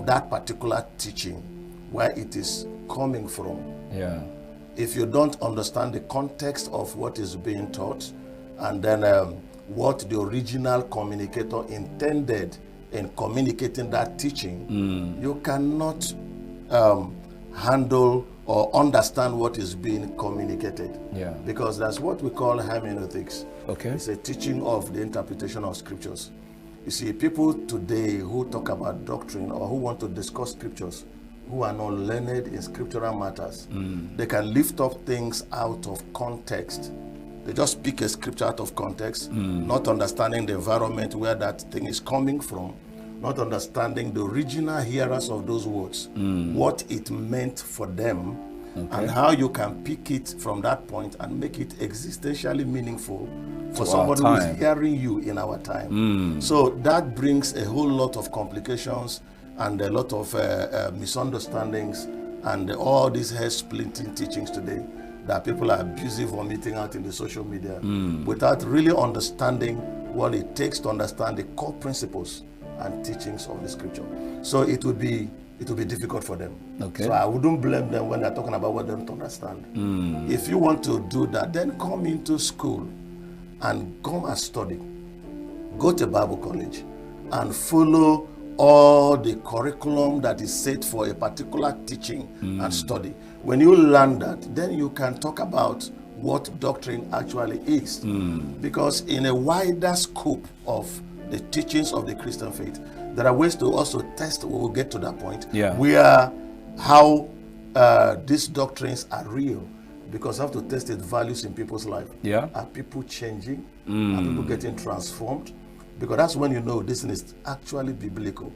of that particular teaching, where it is coming from. Yeah. If you don't understand the context of what is being taught, and then what the original communicator intended in communicating that teaching, you cannot handle or understand what is being communicated. Yeah. Because that's what we call hermeneutics. Okay. It's a teaching of the interpretation of scriptures. You see, people today who talk about doctrine or who want to discuss scriptures, who are not learned in scriptural matters, they can lift up things out of context. They just pick a scripture out of context, not understanding the environment where that thing is coming from, not understanding the original hearers of those words, what it meant for them, and how you can pick it from that point and make it existentially meaningful for somebody who is hearing you in our time. So that brings a whole lot of complications and a lot of misunderstandings and all these hair-splitting teachings today that people are busy vomiting out in the social media without really understanding what it takes to understand the core principles and teachings of the scripture. So it would be difficult for them. Okay. So I wouldn't blame them when they're talking about what they don't understand. If you want to do that, then come into school and come and study. Go to Bible college and follow all the curriculum that is set for a particular teaching and study. When you learn that, then you can talk about what doctrine actually is. Because in a wider scope of the teachings of the Christian faith, there are ways to also test, we will get to that point, where how these doctrines are real. Because you have to test its values in people's life. Are people changing? Are people getting transformed? Because that's when you know this is actually biblical.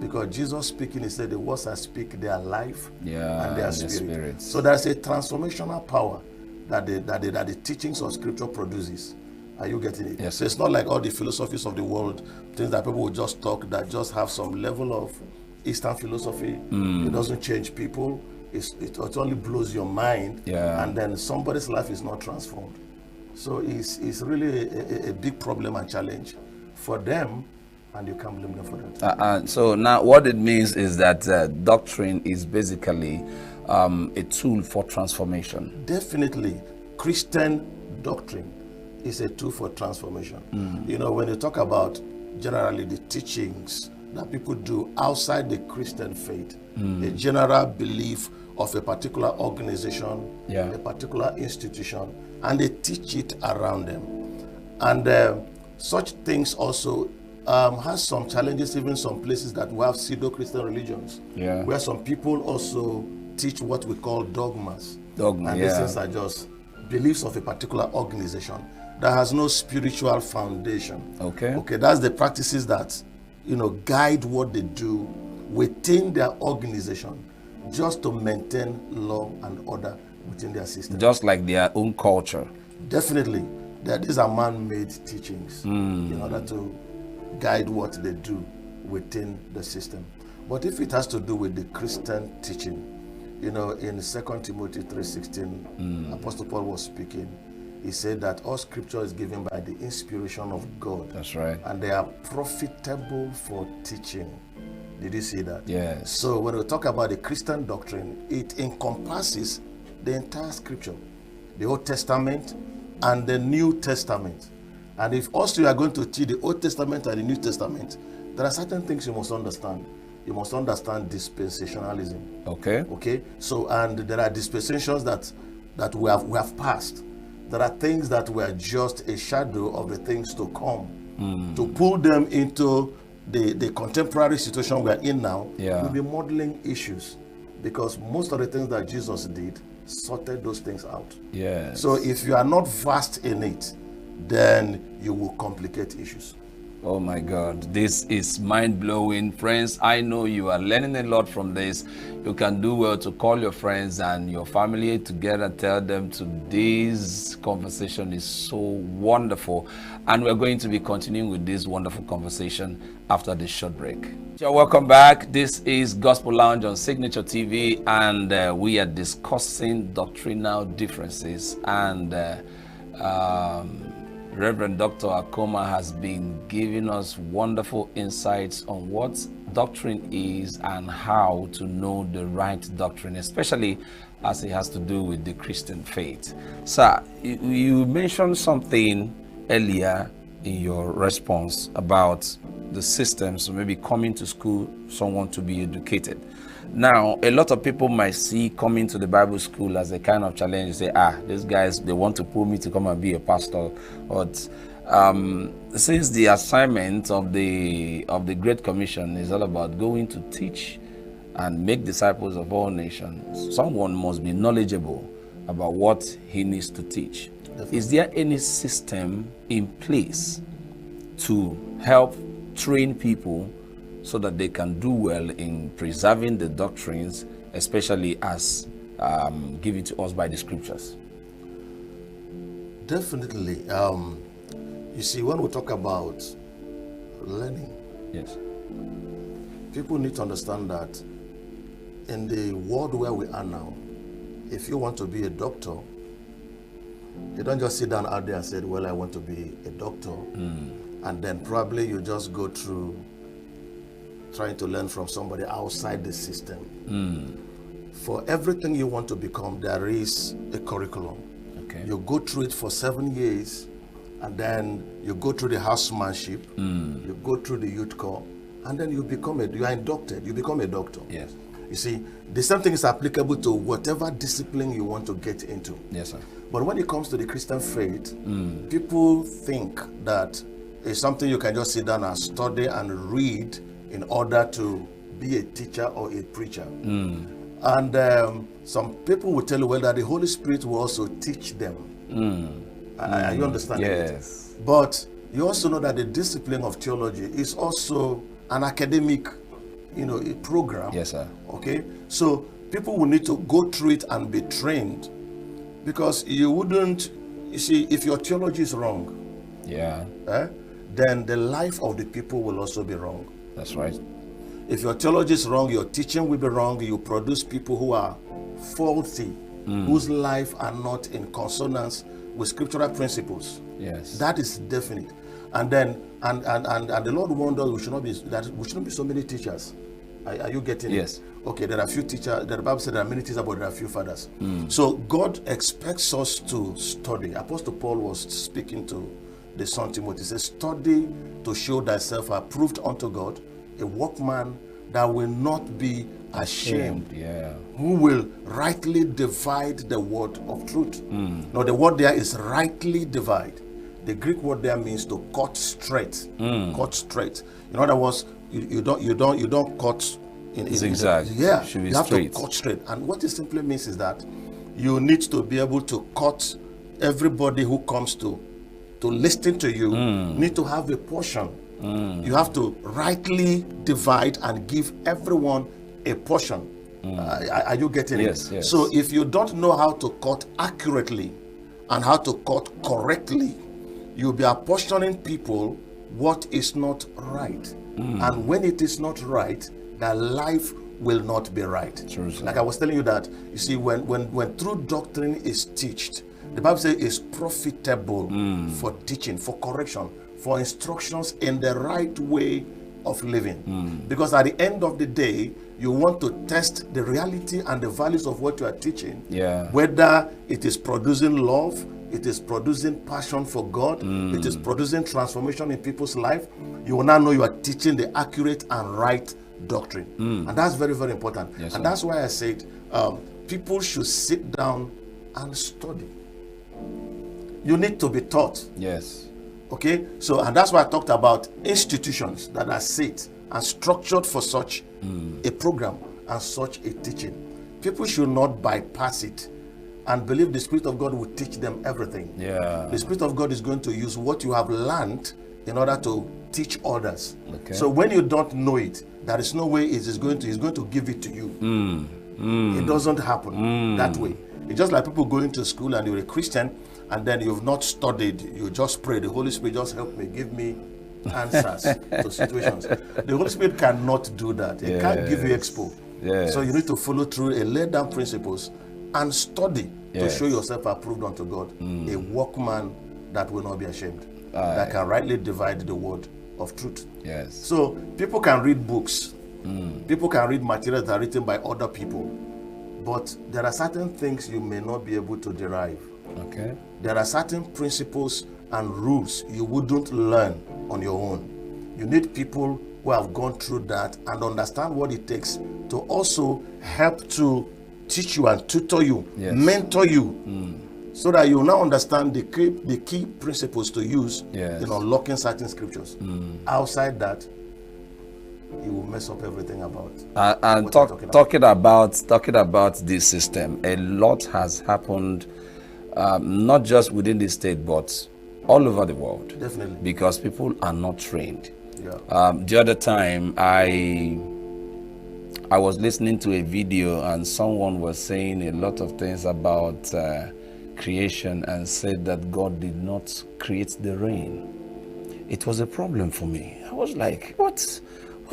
Because Jesus speaking, he said, the words I speak, they are life and they are spirit. So there's a transformational power that the teachings of scripture produces. Are you getting it? Yes. So it's not like all the philosophies of the world, things that people will just talk that just have some level of Eastern philosophy. It doesn't change people. It only blows your mind, and then somebody's life is not transformed. So it's really a big problem and challenge for them, and you can't blame them for that. So now what it means is that doctrine is basically a tool for transformation. Definitely, Christian doctrine is a tool for transformation. You know, when you talk about generally the teachings that people do outside the Christian faith, a general belief of a particular organization, a particular institution, and they teach it around them. And such things also has some challenges, even some places that we have pseudo-Christian religions, where some people also teach what we call dogmas. And these things are just beliefs of a particular organization that has no spiritual foundation. Okay, that's the practices that, you know, guide what they do within their organization, just to maintain law and order within their system. Just like their own culture. Definitely. These are man-made teachings in order to guide what they do within the system. But if it has to do with the Christian teaching, you know, in 2 Timothy 3:16, Apostle Paul was speaking. He said that all scripture is given by the inspiration of God. That's right. And they are profitable for teaching. Did you see that? Yes. So when we talk about the Christian doctrine, it encompasses the entire scripture, the Old Testament and the New Testament. And if also you are going to teach the Old Testament and the New Testament, there are certain things you must understand. You must understand dispensationalism. Okay. So, and there are dispensations that we have passed. There are things that were just a shadow of the things to come. To pull them into the contemporary situation we are in now, we'll be modeling issues, because most of the things that Jesus did sorted those things out. So if you are not versed in it, then you will complicate issues. Oh my God, this is mind-blowing. Friends, I know you are learning a lot from this. You can do well to call your friends and your family together, tell them today's conversation is so wonderful. And we're going to be continuing with this wonderful conversation after this short break. So welcome back. This is Gospel Lounge on Signature TV, and we are discussing doctrinal differences and Reverend Dr. Akoma has been giving us wonderful insights on what doctrine is and how to know the right doctrine, especially as it has to do with the Christian faith. Sir, you mentioned something earlier in your response about the systems, maybe coming to school, someone to be educated. Now, a lot of people might see coming to the Bible school as a kind of challenge. Say, these guys, they want to pull me to come and be a pastor. But since the assignment of the Great Commission is all about going to teach and make disciples of all nations, someone must be knowledgeable about what he needs to teach. Definitely. Is there any system in place to help train people so that they can do well in preserving the doctrines, especially as given to us by the scriptures? Definitely. You see, when we talk about learning, yes, people need to understand that in the world where we are now, if you want to be a doctor, you don't just sit down out there and say, well, I want to be a doctor, and then probably you just go through trying to learn from somebody outside the system. For everything you want to become, there is a curriculum. Okay. You go through it for 7 years, and then you go through the housemanship, you go through the youth corps, and then you are inducted, you become a doctor. Yes. You see, the same thing is applicable to whatever discipline you want to get into. Yes, sir. But when it comes to the Christian faith, people think that it's something you can just sit down and study and read in order to be a teacher or a preacher. And some people will tell you, well, that the Holy Spirit will also teach them. Are you understanding? Yes. It? But you also know that the discipline of theology is also an academic, a program. Yes, sir. Okay? So people will need to go through it and be trained, because you see, if your theology is wrong, then the life of the people will also be wrong. That's right. If your theology is wrong, your teaching will be wrong. You produce people who are faulty, whose life are not in consonance with scriptural principles. Yes. That is definite. And then and the Lord warned us we shouldn't be so many teachers. Are you getting yes. it? Okay, there are few teachers. The Bible said there are many teachers, but there are few fathers. So God expects us to study. Apostle Paul was speaking to the son Timothy. He says, study to show thyself approved unto God, a workman that will not be ashamed, who will rightly divide the word of truth. Now the word there is rightly divide. The Greek word there means to cut straight. Cut straight. In other words, you don't cut in zigzag. Yeah, should be you have straight. to cut straight. And what it simply means is that you need to be able to cut everybody who comes to listen to you, need to have a portion. You have to rightly divide and give everyone a portion. Are you getting Yes, it? yes. So if you don't know how to cut accurately and how to cut correctly, you'll be apportioning people what is not right. And when it is not right, their life will not be right. True, like I was telling you that, you see, when true doctrine is taught, the Bible says it's profitable for teaching, for correction, for instructions in the right way of living. Because at the end of the day, you want to test the reality and the values of what you are teaching. Whether it is producing love, it is producing passion for God, it is producing transformation in people's life. You will now know you are teaching the accurate and right doctrine. And that's very, very important. Yes, and sir. that's why I said people should sit down and study. You need to be taught. Yes. Okay, so and that's why I talked about institutions that are set and structured for such a program and such a teaching. People should not bypass it and believe the Spirit of God will teach them everything. The Spirit of God is going to use what you have learned in order to teach others. Okay. So when you don't know it, there is no way he's going to give it to you. It doesn't happen that way. It's just like people going to school and you're a Christian and then you've not studied, you just pray, the Holy Spirit just help me, give me answers to situations. The Holy Spirit cannot do that. It can't give you expo. So you need to follow through a laid down principles and study to show yourself approved unto God, a workman that will not be ashamed, that can rightly divide the word of truth. Yes. So people can read books, people can read materials that are written by other people, but there are certain things you may not be able to derive. Okay. There are certain principles and rules you wouldn't learn on your own. You need people who have gone through that and understand what it takes to also help to teach you and tutor you, Yes. mentor you, so that you now understand the key principles to use Yes. in unlocking certain scriptures. Outside that, you will mess up everything about. And what we're talking about this system, a lot has happened, not just within the state, but all over the world. Definitely. Because people are not trained. Yeah. The other time, I was listening to a video and someone was saying a lot of things about creation and said that God did not create the rain. It was a problem for me. I was like, what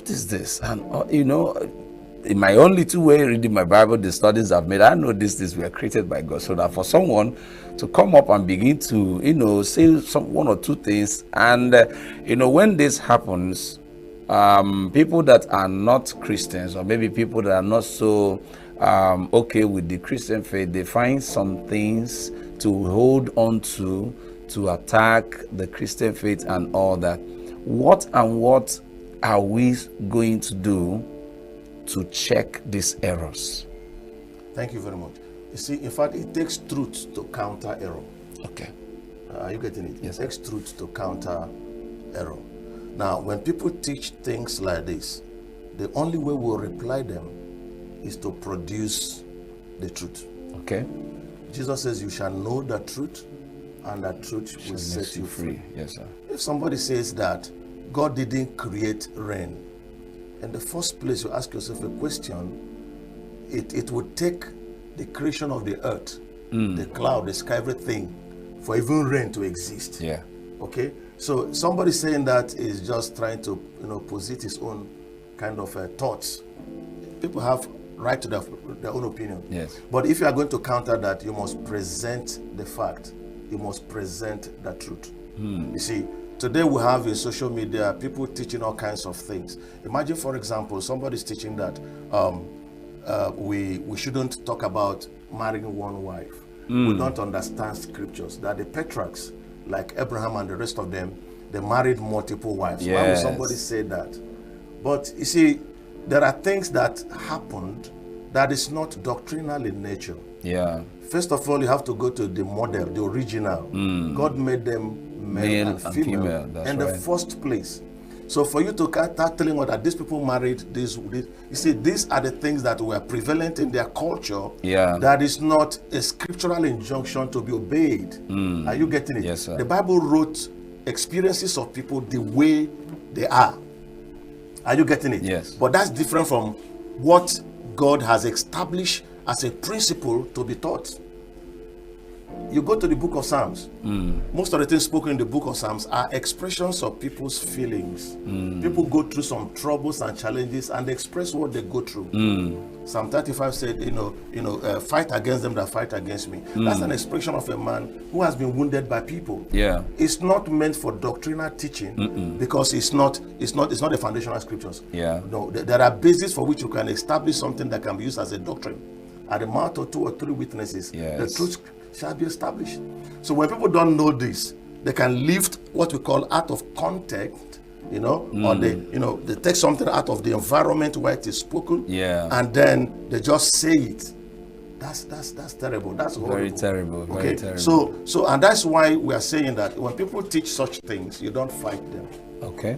is this? And in my own little way reading my Bible, the studies I've made, I know these things were created by God. So that for someone to come up and begin to say one or two things, and when this happens, people that are not Christians, or maybe people that are not so okay with the Christian faith, they find some things to hold on to attack the Christian faith and all that. What are we going to do to check these errors? Thank you very much. You see, in fact, it takes truth to counter error. Okay. Are you getting it? Yes, It takes truth to counter error. Now, when people teach things like this, the only way we'll reply them is to produce the truth. Okay. Jesus says, you shall know the truth, and the truth will set you free. Yes, sir. If somebody says that God didn't create rain, in the first place, you ask yourself a question, it would take the creation of the earth, the cloud, the sky, everything, for even rain to exist. Yeah. Okay? So somebody saying that is just trying to, posit his own kind of thoughts. People have right to their own opinion. Yes. But if you are going to counter that, you must present the fact. You must present the truth. You see, today we have in social media people teaching all kinds of things. Imagine, for example, somebody's teaching that we shouldn't talk about marrying one wife. We don't understand scriptures. That the patriarchs, like Abraham and the rest of them, they married multiple wives. Why would Yes. somebody say that? But you see, there are things that happened that is not doctrinal in nature. Yeah. First of all, you have to go to the model, the original. God made them male and female That's in right. the first place. So for you to start telling us that these people married this, you see, these are the things that were prevalent in their culture. Yeah. That is not a scriptural injunction to be obeyed. Are you getting it? Yes, sir. The Bible wrote experiences of people the way they are. Are you getting it? Yes. But that's different from what God has established as a principle to be taught. You go to the book of Psalms. Most of the things spoken in the book of Psalms are expressions of people's feelings. People go through some troubles and challenges and express what they go through. Psalm 35 said, fight against them that fight against me. That's an expression of a man who has been wounded by people. Yeah. It's not meant for doctrinal teaching because it's not the foundational scriptures. Yeah. No, there are bases for which you can establish something that can be used as a doctrine. At the mouth of 2 or 3 witnesses, Yes. the truth shall be established. So when people don't know this, they can lift what we call out of context, or they take something out of the environment where it is spoken, Yeah. and then they just say it. That's terrible. That's horrible. Very terrible. Very terrible. So and that's why we are saying that when people teach such things, you don't fight them. Okay.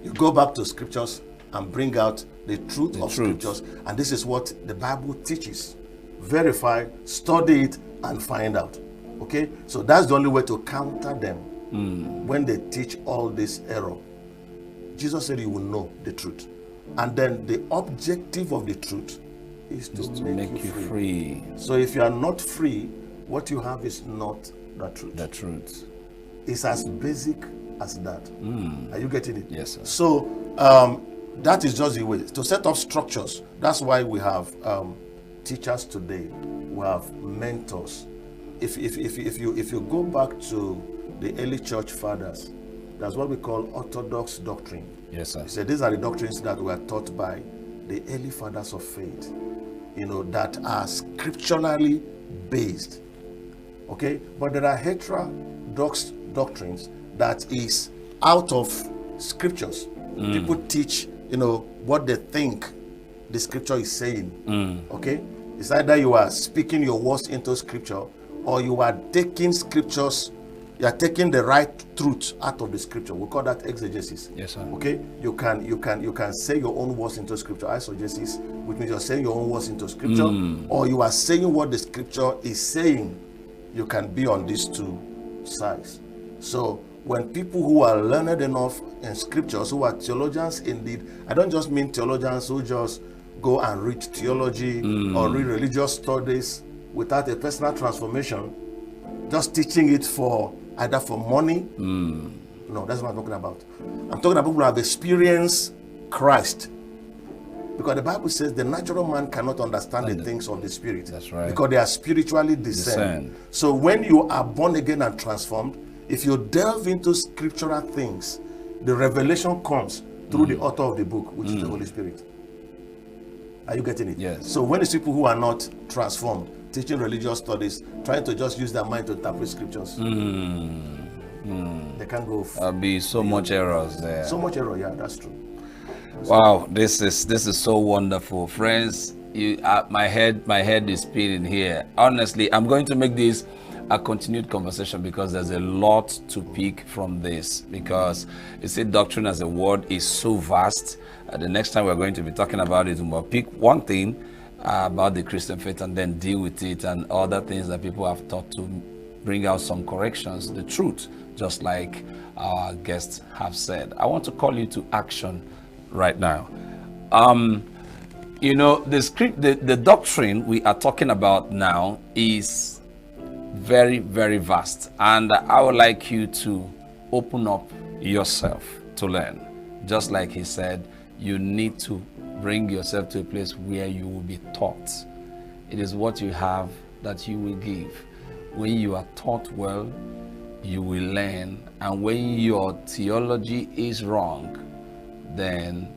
You go back to scriptures and bring out the truth of truth. scriptures, and this is what the Bible teaches. Verify, study it, and find out. Okay, so that's the only way to counter them when they teach all this error. Jesus said you will know the truth, and then the objective of the truth is to make you free. So if you are not free, what you have is not the truth. The truth. It's as basic as that. Are you getting it? Yes, sir. So that is just the way to set up structures. That's why we have teachers today. We have mentors. If you go back to the early church fathers. That's what we call orthodox doctrine. Yes, sir. He said these are the doctrines that were taught by the early fathers of faith, that are scripturally based. Okay? But there are heterodox doctrines that is out of scriptures. People teach, what they think the scripture is saying. Okay? It's either you are speaking your words into scripture, or you are taking scriptures, you are taking the right truth out of the scripture. We call that exegesis. Yes, sir. Okay? You can say your own words into scripture, eisegesis, which means you're saying your own words into scripture, or you are saying what the scripture is saying. You can be on these two sides. So when people who are learned enough in scriptures, who are theologians indeed, I don't just mean theologians who just go and read theology or read religious studies without a personal transformation, just teaching it for either for money. No, that's what I'm talking about. I'm talking about people who have experienced Christ. Because the Bible says the natural man cannot understand the things of the spirit. That's right. Because they are spiritually discerned. So when you are born again and transformed, if you delve into scriptural things, the revelation comes through the author of the book, which is the Holy Spirit. Are you getting it? Yes. So when it's people who are not transformed, teaching religious studies, trying to just use their mind to interpret scriptures, they can't go. There'll be so much errors there. So much error, yeah, that's true. Wow, this is so wonderful, friends. My head is spinning here. Honestly, I'm going to make this a continued conversation because there's a lot to pick from this. Because you see, doctrine as a word is so vast. The next time we're going to be talking about it, we'll pick one thing about the Christian faith and then deal with it and other things that people have taught to bring out some corrections, the truth, just like our guests have said. I want to call you to action right now. The doctrine we are talking about now is very, very vast, and I would like you to open up yourself to learn. Just like he said, you need to bring yourself to a place where you will be taught. It is what you have that you will give. When you are taught well, you will learn, and when your theology is wrong, then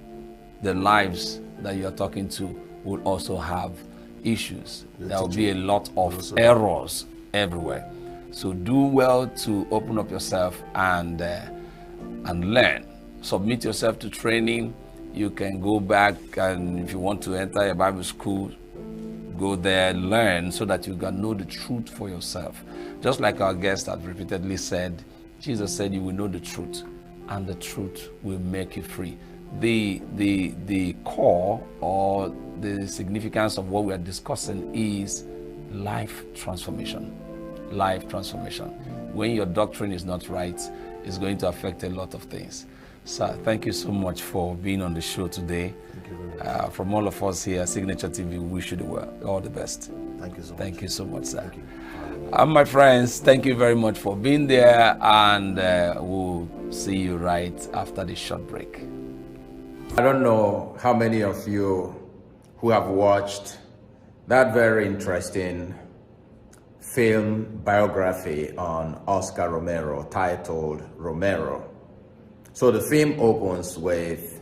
the lives that you are talking to will also have issues. There will be a lot of errors everywhere. So do well to open up yourself and learn. Submit yourself to training. You can go back, and if you want to enter a Bible school, go there, learn, so that you can know the truth for yourself. Just like our guest had repeatedly said, Jesus said you will know the truth, and the truth will make you free. The core or the significance of what we are discussing is life transformation. Life transformation. When your doctrine is not right, it's going to affect a lot of things. Sir, thank you so much for being on the show today. Thank you very much. From all of us here at Signature TV, we wish you all the best. Thank you so much. Thank you so much, sir. Thank you. And my friends, thank you very much for being there, and we'll see you right after this short break. I don't know how many of you who have watched that very interesting film biography on Oscar Romero titled Romero. So the film opens with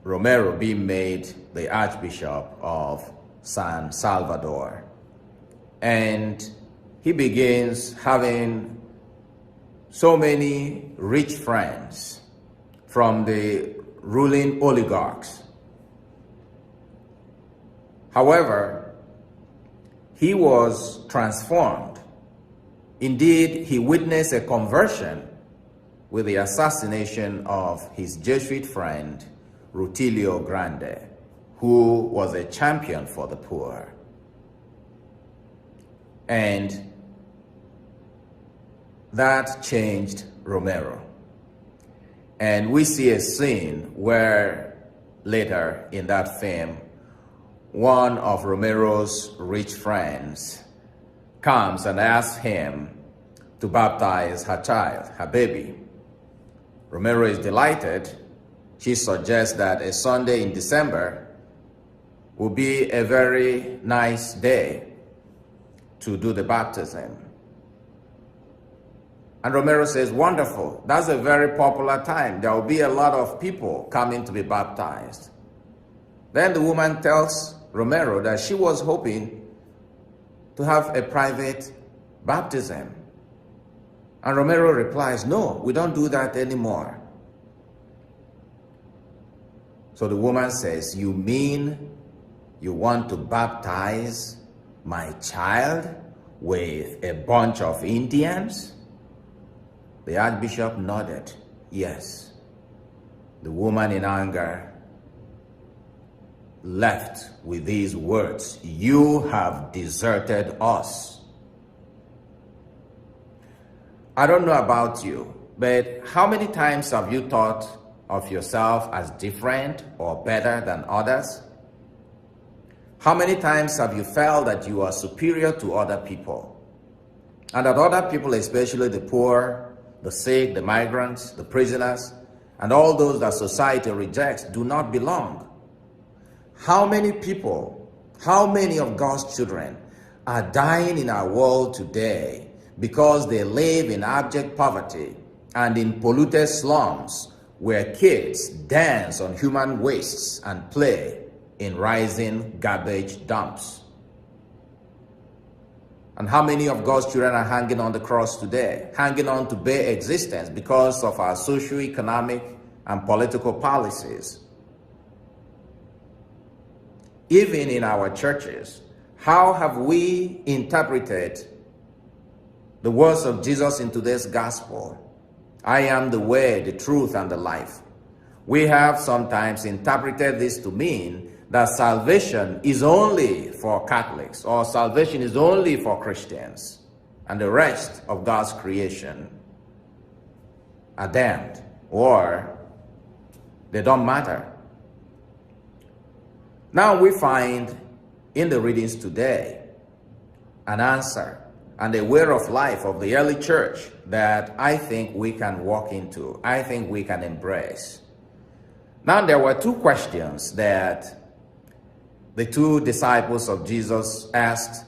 Romero being made the Archbishop of San Salvador. And he begins having so many rich friends from the ruling oligarchs. However, he was transformed. Indeed, he witnessed a conversion with the assassination of his Jesuit friend, Rutilio Grande, who was a champion for the poor. And that changed Romero. And we see a scene where later in that film, one of Romero's rich friends comes and asks him to baptize her child, her baby. Romero is delighted. She suggests that a Sunday in December will be a very nice day to do the baptism. And Romero says, wonderful. That's a very popular time. There will be a lot of people coming to be baptized. Then the woman tells Romero that she was hoping to have a private baptism. And Romero replies, no, we don't do that anymore. So the woman says, you mean you want to baptize my child with a bunch of Indians? The Archbishop nodded, yes. The woman in anger left with these words, you have deserted us. I don't know about you, but how many times have you thought of yourself as different or better than others? How many times have you felt that you are superior to other people? And that other people, especially the poor, the sick, the migrants, the prisoners, and all those that society rejects do not belong? How many people, how many of God's children are dying in our world today because they live in abject poverty and in polluted slums where kids dance on human wastes and play in rising garbage dumps? And how many of God's children are hanging on the cross today, hanging on to bare existence because of our socio-economic and political policies? Even in our churches, how have we interpreted the words of Jesus in today's gospel? I am the way, the truth, and the life. We have sometimes interpreted this to mean that salvation is only for Catholics, or salvation is only for Christians, and the rest of God's creation are damned, or they don't matter. Now we find in the readings today an answer and a way of life of the early church that I think we can walk into, I think we can embrace. Now there were two questions that the two disciples of Jesus asked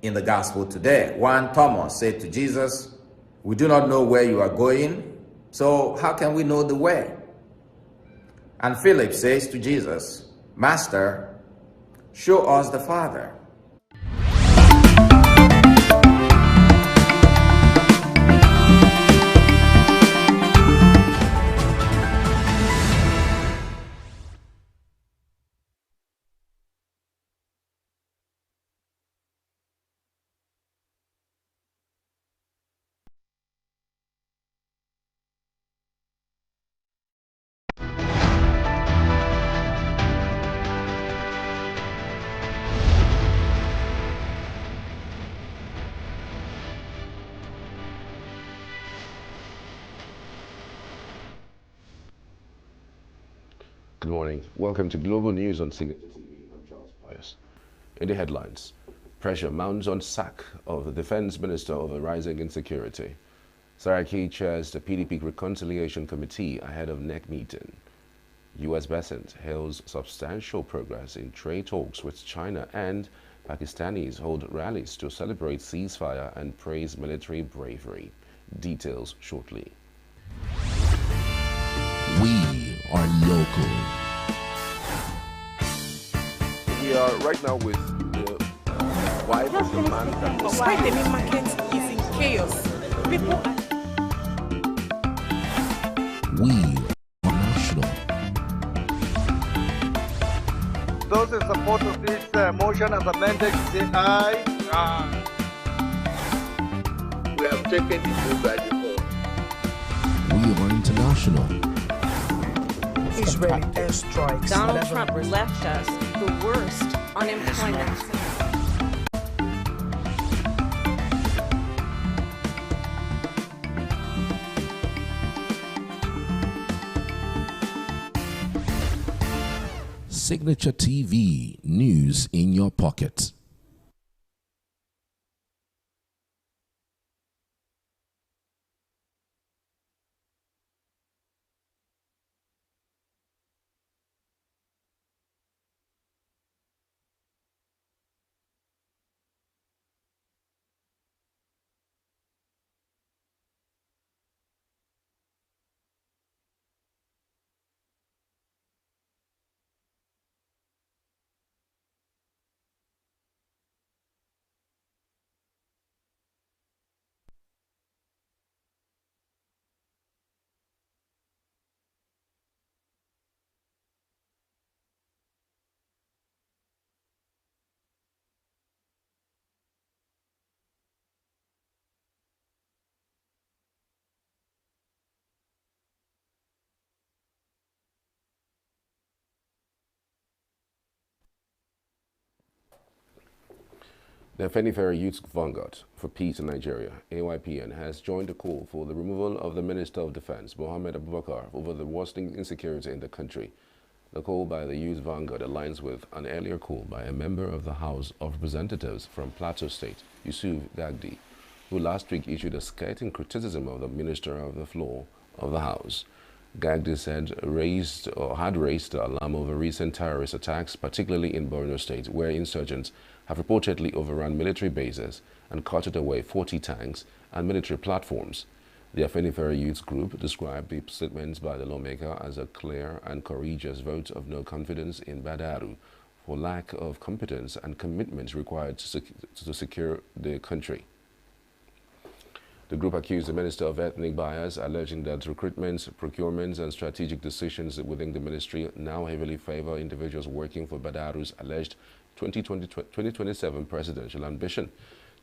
in the gospel today. One, Thomas said to Jesus, we do not know where you are going, so how can we know the way? And Philip says to Jesus, Master, show us the Father. Good morning. Welcome to Global News on Signature TV. I'm Charles Pius. In the headlines, pressure mounts on sack of the Defense Minister over rising insecurity. Saraki chairs the PDP Reconciliation Committee ahead of NEC meeting. U.S. Besant hails substantial progress in trade talks with China, and Pakistanis hold rallies to celebrate ceasefire and praise military bravery. Details shortly. We are local. We are right now with the wife of the man that was... Why the main market is in chaos. People We are national. Those in support of this motion as amended, say aye. Aye. We have taken the vote by default. We are international. Israeli airstrikes. Donald Trump left us the worst unemployment. Signature TV, news in your pocket. The Afenifere Youth Vanguard for Peace in Nigeria, AYPN, has joined the call for the removal of the Minister of Defense, Mohammed Abubakar, over the worsening insecurity in the country. The call by the Youth Vanguard aligns with an earlier call by a member of the House of Representatives from Plateau State, Yusuf Gagdi, who last week issued a scathing criticism of the Minister of the Floor of the House. Gagdi said had raised alarm over recent terrorist attacks, particularly in Borno State, where insurgents have reportedly overrun military bases and carted away 40 tanks and military platforms. The Afenifere Youth Group described the statements by the lawmaker as a clear and courageous vote of no confidence in Badaru for lack of competence and commitment required to secure the country. The group accused the Minister of Ethnic Bias, alleging that recruitments, procurements, and strategic decisions within the ministry now heavily favor individuals working for Badaru's alleged 2027 presidential ambition.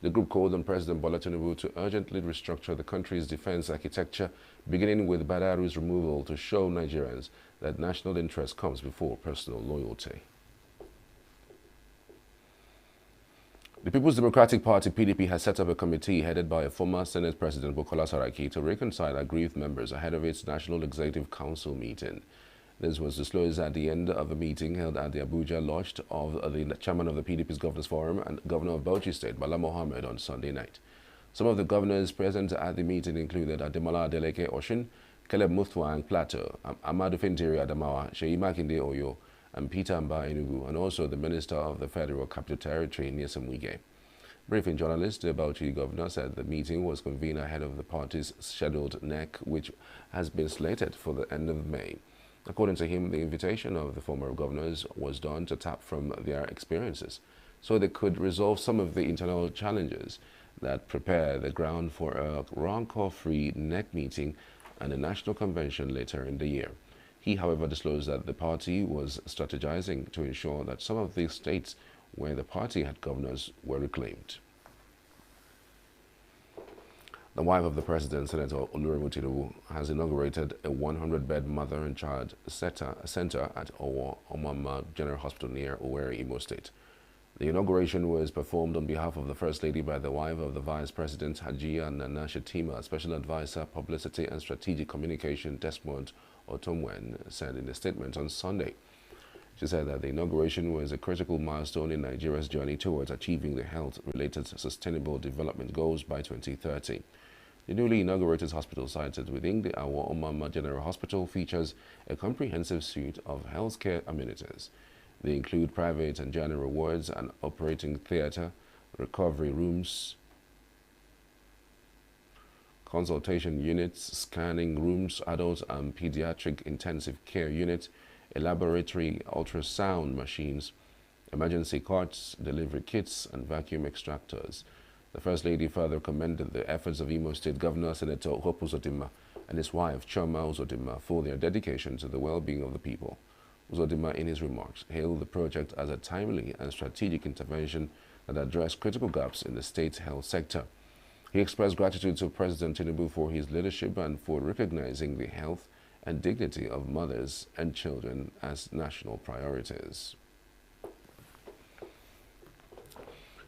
The group called on President Bola Tinubu to urgently restructure the country's defense architecture, beginning with Badaru's removal, to show Nigerians that national interest comes before personal loyalty. The People's Democratic Party, PDP, has set up a committee headed by a former Senate President, Bukola Saraki, to reconcile aggrieved members ahead of its National Executive Council meeting. This was disclosed at the end of a meeting held at the Abuja Lodge of the chairman of the PDP's Governors Forum and Governor of Bauchi State, Bala Mohammed, on Sunday night. Some of the governors present at the meeting included Ademola Adeleke Oshin, Caleb Mutfwang Plateau, Amadou Fintiri Adamawa, Sheyi Makinde Oyo, and Peter Mba Enugu, and also the Minister of the Federal Capital Territory, Nyesom Wige. Briefing journalist, the Bauchi governor said the meeting was convened ahead of the party's scheduled NEC, which has been slated for the end of May. According to him, the invitation of the former governors was done to tap from their experiences so they could resolve some of the internal challenges that prepare the ground for a rancor-free NEC meeting and a national convention later in the year. He, however, disclosed that the party was strategizing to ensure that some of the states where the party had governors were reclaimed. The wife of the president, Senator Oluremu Tinubu, has inaugurated a 100-bed mother and child center at Owo Omama General Hospital near Owerri, Imo State. The inauguration was performed on behalf of the First Lady by the wife of the Vice President, Hajiya Nana Shetima, Special Advisor, Publicity and Strategic Communication, Desmond Otomwen, said in a statement on Sunday. She said that the inauguration was a critical milestone in Nigeria's journey towards achieving the health-related sustainable development goals by 2030. The newly inaugurated hospital site within the Awo Omama General Hospital features a comprehensive suite of healthcare amenities. They include private and general wards, an operating theater, recovery rooms, consultation units, scanning rooms, adult and pediatric intensive care unit, a laboratory, ultrasound machines, emergency carts, delivery kits, and vacuum extractors. The First Lady further commended the efforts of Imo State Governor Senator Hope Uzodimma and his wife Chioma Uzodimma for their dedication to the well-being of the people. Uzodimma, in his remarks, hailed the project as a timely and strategic intervention that addressed critical gaps in the state's health sector. He expressed gratitude to President Tinubu for his leadership and for recognizing the health and dignity of mothers and children as national priorities.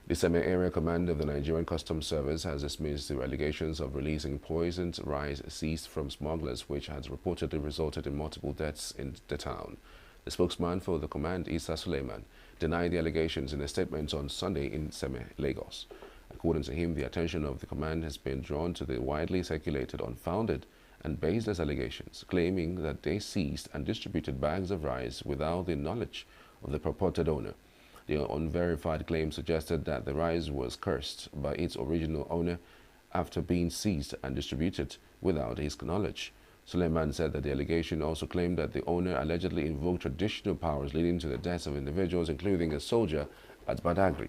The Semi-Area Command of the Nigerian Customs Service has dismissed the allegations of releasing poisoned rice seized from smugglers, which has reportedly resulted in multiple deaths in the town. The spokesman for the command, Isa Suleiman, denied the allegations in a statement on Sunday in Seme, Lagos. According to him, the attention of the command has been drawn to the widely circulated, unfounded, and baseless allegations, claiming that they seized and distributed bags of rice without the knowledge of the purported owner. The unverified claim suggested that the rice was cursed by its original owner after being seized and distributed without his knowledge. Suleiman said that the allegation also claimed that the owner allegedly invoked traditional powers leading to the deaths of individuals, including a soldier at Badagry.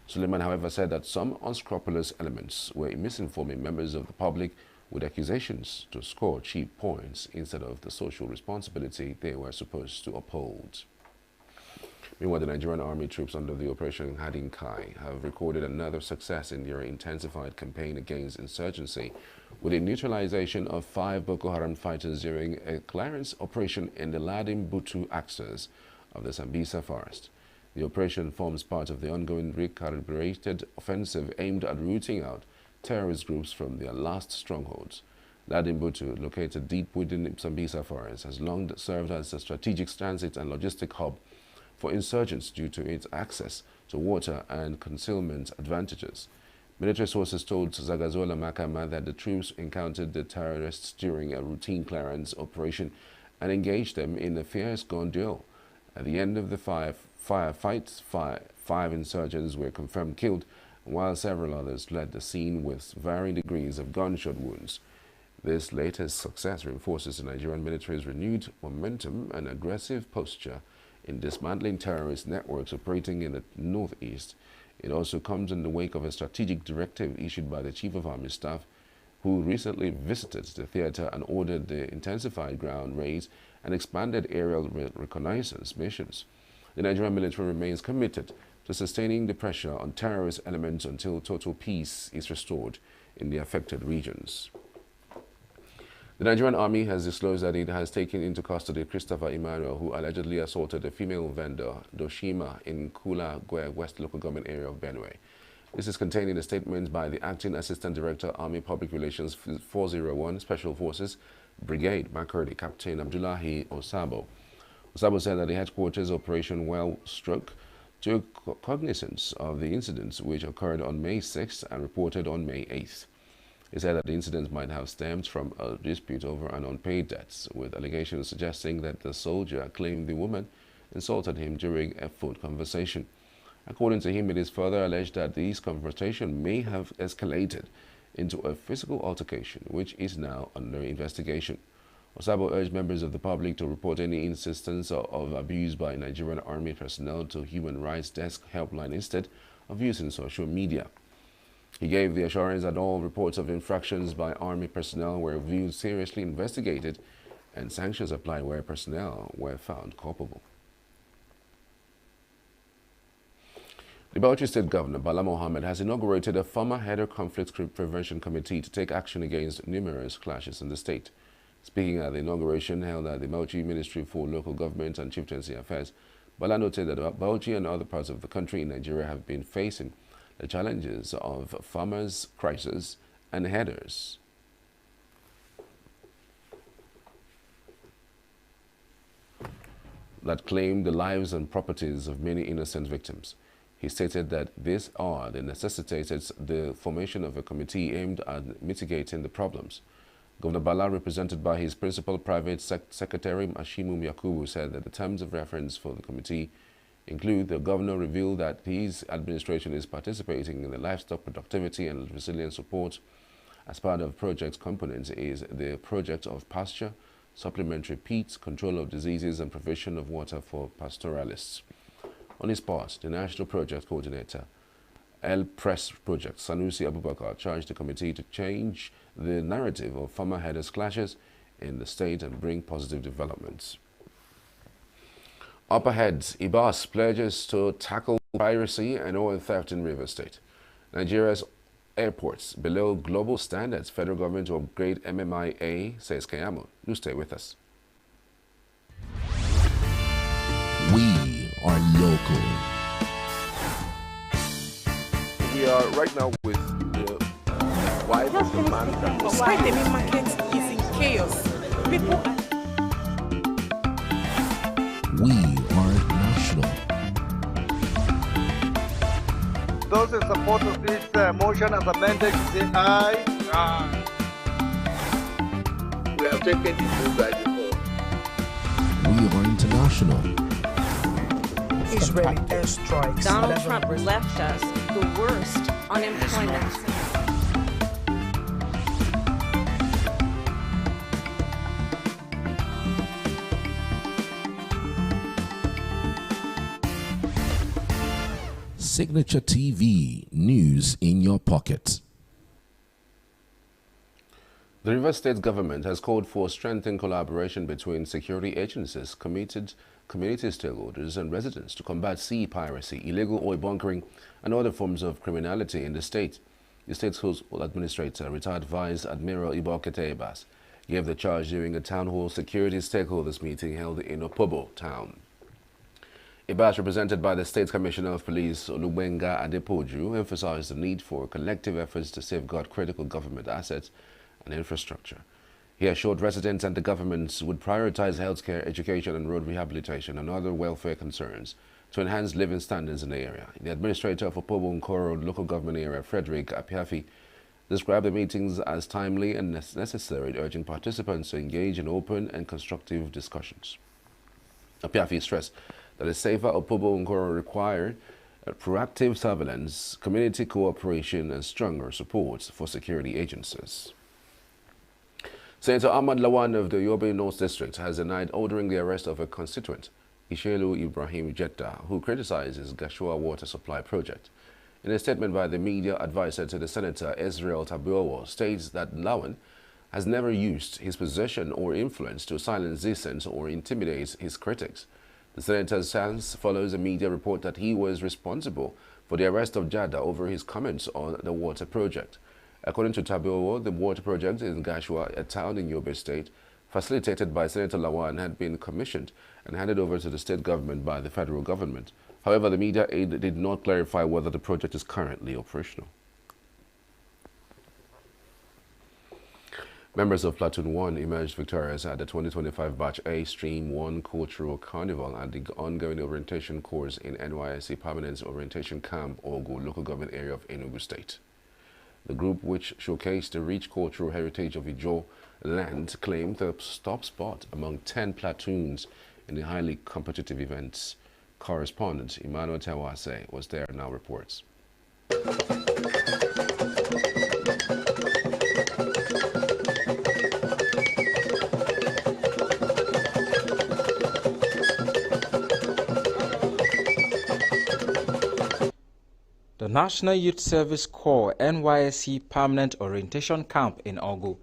Suleiman, however, said that some unscrupulous elements were misinforming members of the public with accusations to score cheap points instead of the social responsibility they were supposed to uphold. Meanwhile, the Nigerian army troops under the Operation Hadin Kai have recorded another success in their intensified campaign against insurgency, with the neutralization of 5 Boko Haram fighters during a clearance operation in the Ladim Butu axis of the Sambisa forest. The operation forms part of the ongoing recalibrated offensive aimed at rooting out terrorist groups from their last strongholds. Ladimbutu, located deep within Msambisa forest, has long served as a strategic transit and logistic hub for insurgents due to its access to water and concealment advantages. Military sources told Zagazola Makama that the troops encountered the terrorists during a routine clearance operation and engaged them in a fierce gun duel. At the end of the firefights, five insurgents were confirmed killed, while several others fled the scene with varying degrees of gunshot wounds. This latest success reinforces the Nigerian military's renewed momentum and aggressive posture in dismantling terrorist networks operating in the northeast. It also comes in the wake of a strategic directive issued by the Chief of Army Staff, who recently visited the theater and ordered the intensified ground raids and expanded aerial reconnaissance missions. The Nigerian military remains committed to sustaining the pressure on terrorist elements until total peace is restored in the affected regions. The Nigerian Army has disclosed that it has taken into custody Christopher Emmanuel, who allegedly assaulted a female vendor, Doshima, in Kula Gwe West local government area of Benue. This is contained in a statement by the Acting Assistant Director, Army Public Relations 401 Special Forces Brigade, Makurdi, Captain Abdullahi Osabo. Osabo said that the headquarters Operation Well Stroke took cognizance of the incidents which occurred on May 6th and reported on May 8th. He said that the incidents might have stemmed from a dispute over an unpaid debts, with allegations suggesting that the soldier claimed the woman insulted him during a phone conversation. According to him, it is further alleged that this confrontation may have escalated into a physical altercation, which is now under investigation. Osabo urged members of the public to report any instance of abuse by Nigerian Army personnel to Human Rights Desk helpline instead of using social media. He gave the assurance that all reports of infractions by Army personnel were viewed seriously investigated and sanctions applied where personnel were found culpable. The Bauchi State Governor, Bala Mohammed, has inaugurated a Farmer Header Conflict Prevention Committee to take action against numerous clashes in the state. Speaking at the inauguration held at the Bauchi Ministry for Local Government and Chieftaincy Affairs, Bala noted that Bauchi and other parts of the country in Nigeria have been facing the challenges of farmers' crisis and headers. That claim the lives and properties of many innocent victims. He stated that these are the necessitated the formation of a committee aimed at mitigating the problems. Governor Bala, represented by his principal private secretary Ashimu Yakubu, said that the terms of reference for the committee include the governor revealed that his administration is participating in the livestock productivity and resilience support. As part of project components is the project of pasture, supplementary peats, control of diseases and provision of water for pastoralists. On his part, the National Project Coordinator, El Press Project, Sanusi Abubakar, charged the committee to change the narrative of farmer headers clashes in the state and bring positive developments. Up ahead, IBAS pledges to tackle piracy and oil theft in Rivers State. Nigeria's airports below global standards. Federal government to upgrade MMIA, says Kayamo. Do stay with us. We are local. We are right now with the wife of the man that was Why the main market is in chaos. People are We are national. Those in support of this motion as amended, say aye. Aye. we have taken the bill by default. We are international. Israeli airstrikes. Donald Trump left us the worst unemployment. Signature TV, news in your pocket. The Rivers State government has called for strengthened collaboration between security agencies, committed community stakeholders and residents to combat sea piracy, illegal oil bunkering and other forms of criminality in the state. The state's host administrator, retired Vice Admiral Ibokete Ebas, gave the charge during a town hall security stakeholders meeting held in Opobo town. A batch represented by the State Commissioner of Police, Olubenga Adepoju, emphasized the need for collective efforts to safeguard critical government assets and infrastructure. He assured residents and the governments would prioritize healthcare, education and road rehabilitation and other welfare concerns to enhance living standards in the area. The administrator of Opobo Nkoro local government area, Frederick Apiafi, described the meetings as timely and necessary, urging participants to engage in open and constructive discussions. Apiafi stressed that a safer Opobo Nkoro required proactive surveillance, community cooperation and stronger support for security agencies. Senator Ahmad Lawan of the Yobe North District has denied ordering the arrest of a constituent, Ishelu Ibrahim Jetta, who criticizes Gashua water supply project. In a statement by the media advisor to the Senator, Israel Tabuowo, states that Lawan has never used his position or influence to silence dissent or intimidate his critics. The Senator's stance follows a media report that he was responsible for the arrest of Jada over his comments on the water project. According to Tabuowo, the water project in Gashua, a town in Yobe State, facilitated by Senator Lawan, had been commissioned and handed over to the state government by the federal government. However, the media aide did not clarify whether the project is currently operational. Members of Platoon 1 emerged victorious at the 2025 Batch A Stream 1 Cultural Carnival at the ongoing orientation course in NYSC Permanent Orientation Camp, Ogu, local government area of ENUGU State. The group, which showcased the rich cultural heritage of Ijo land, claimed the top spot among 10 platoons in the highly competitive events. Correspondent Emmanuel Tewase was there and now reports. The National Youth Service Corps NYSC Permanent Orientation Camp in Ogu,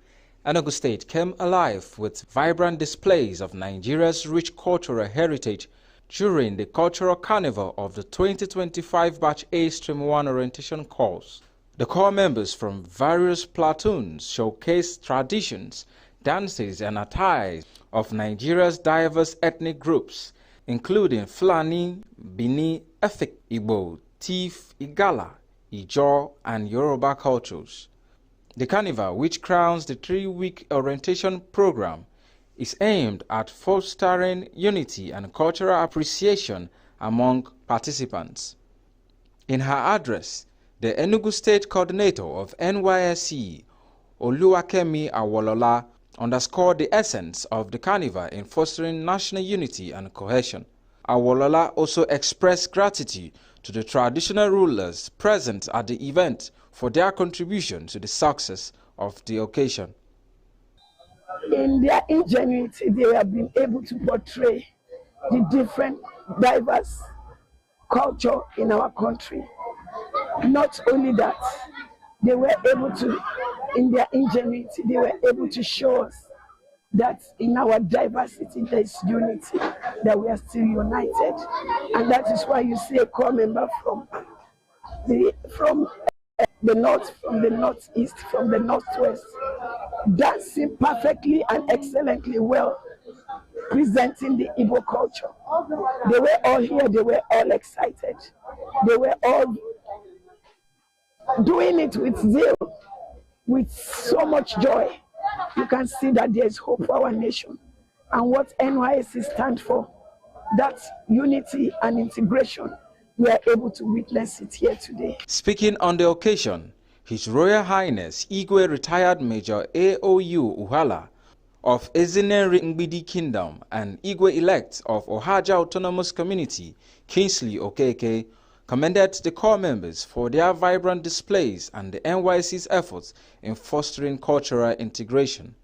Enugu State came alive with vibrant displays of Nigeria's rich cultural heritage during the Cultural Carnival of the 2025 Batch A Stream 1 Orientation course. The corps members from various platoons showcased traditions, dances and attires of Nigeria's diverse ethnic groups, including Fulani, Bini, Efik, Igbo, Tiv, Igala, Ijaw, and Yoruba cultures. The carnival, which crowns the 3-week orientation program, is aimed at fostering unity and cultural appreciation among participants. In her address, the Enugu State Coordinator of NYSC, Oluwakemi Awolola, underscored the essence of the carnival in fostering national unity and cohesion. Awolola also expressed gratitude to the traditional rulers present at the event for their contribution to the success of the occasion. In their ingenuity, they have been able to portray the different diverse culture in our country. Not only that, they were able to, in their ingenuity, they were able to show us that in our diversity there is unity, that we are still united. And that is why you see a corps member from the north, from the northeast, from the northwest, dancing perfectly and excellently well, presenting the Igbo culture. They were all here, they were all excited. They were all doing it with zeal, with so much joy. You can see that there is hope for our nation. And what NYSC stands for, that's unity and integration. We are able to witness it here today. Speaking on the occasion, His Royal Highness Igwe Retired Major AOU Uhala of Ezineri Ngbidi Kingdom and Igwe-elect of Ohaja Autonomous Community, Kingsley Okeke, commended the corps members for their vibrant displays and the NYSC's efforts in fostering cultural integration.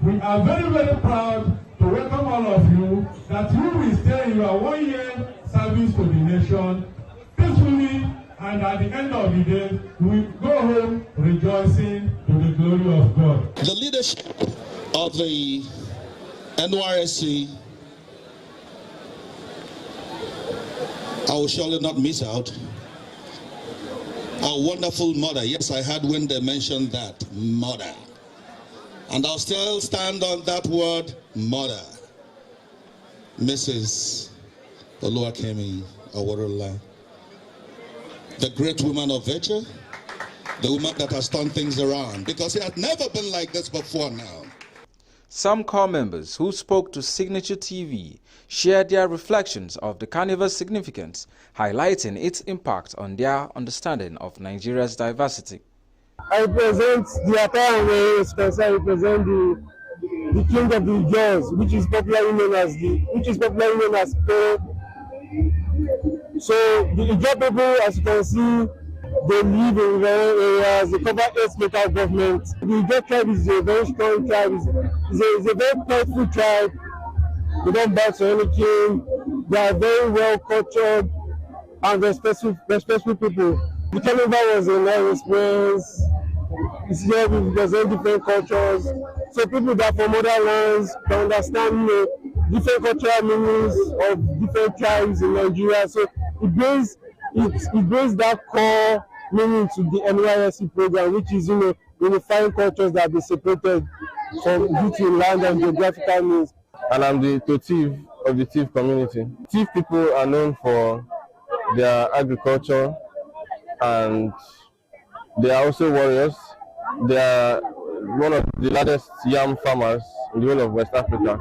We are very, very proud to welcome all of you, that you will stay in your 1-year service to the nation peacefully, and at the end of the day, we will go home rejoicing to the glory of God. The leadership of the NYSC, I will surely not miss out. Our wonderful mother, yes, I heard when they mentioned that, mother. And I'll still stand on that word, mother. Mrs. Oluwakemi Aworola, the great woman of virtue, the woman that has turned things around, because it had never been like this before now. Some core members who spoke to Signature TV shared their reflections of the carnival's significance, highlighting its impact on their understanding of Nigeria's diversity. I represent the Akara Way, I represent the king of the Jaws, which is popularly known as Pearl. So the Ijaw people, as you can see, they live in rural areas, they cover 8 local governments. The Ijaw tribe is a very strong tribe, it's a very powerful tribe. They don't bow to any king, they are very well cultured and respectful people. The carnival was a nice experience. It's here we represent different cultures. So people that from other lands can understand different cultural meanings of different tribes in Nigeria. So it brings that core meaning to the NYSC program, which is unifying cultures that be separated from due to land and geographical needs. And I'm the Totiv of the Tiv community. Tiv people are known for their agriculture, and they are also warriors. They are one of the largest yam farmers in the whole of West Africa.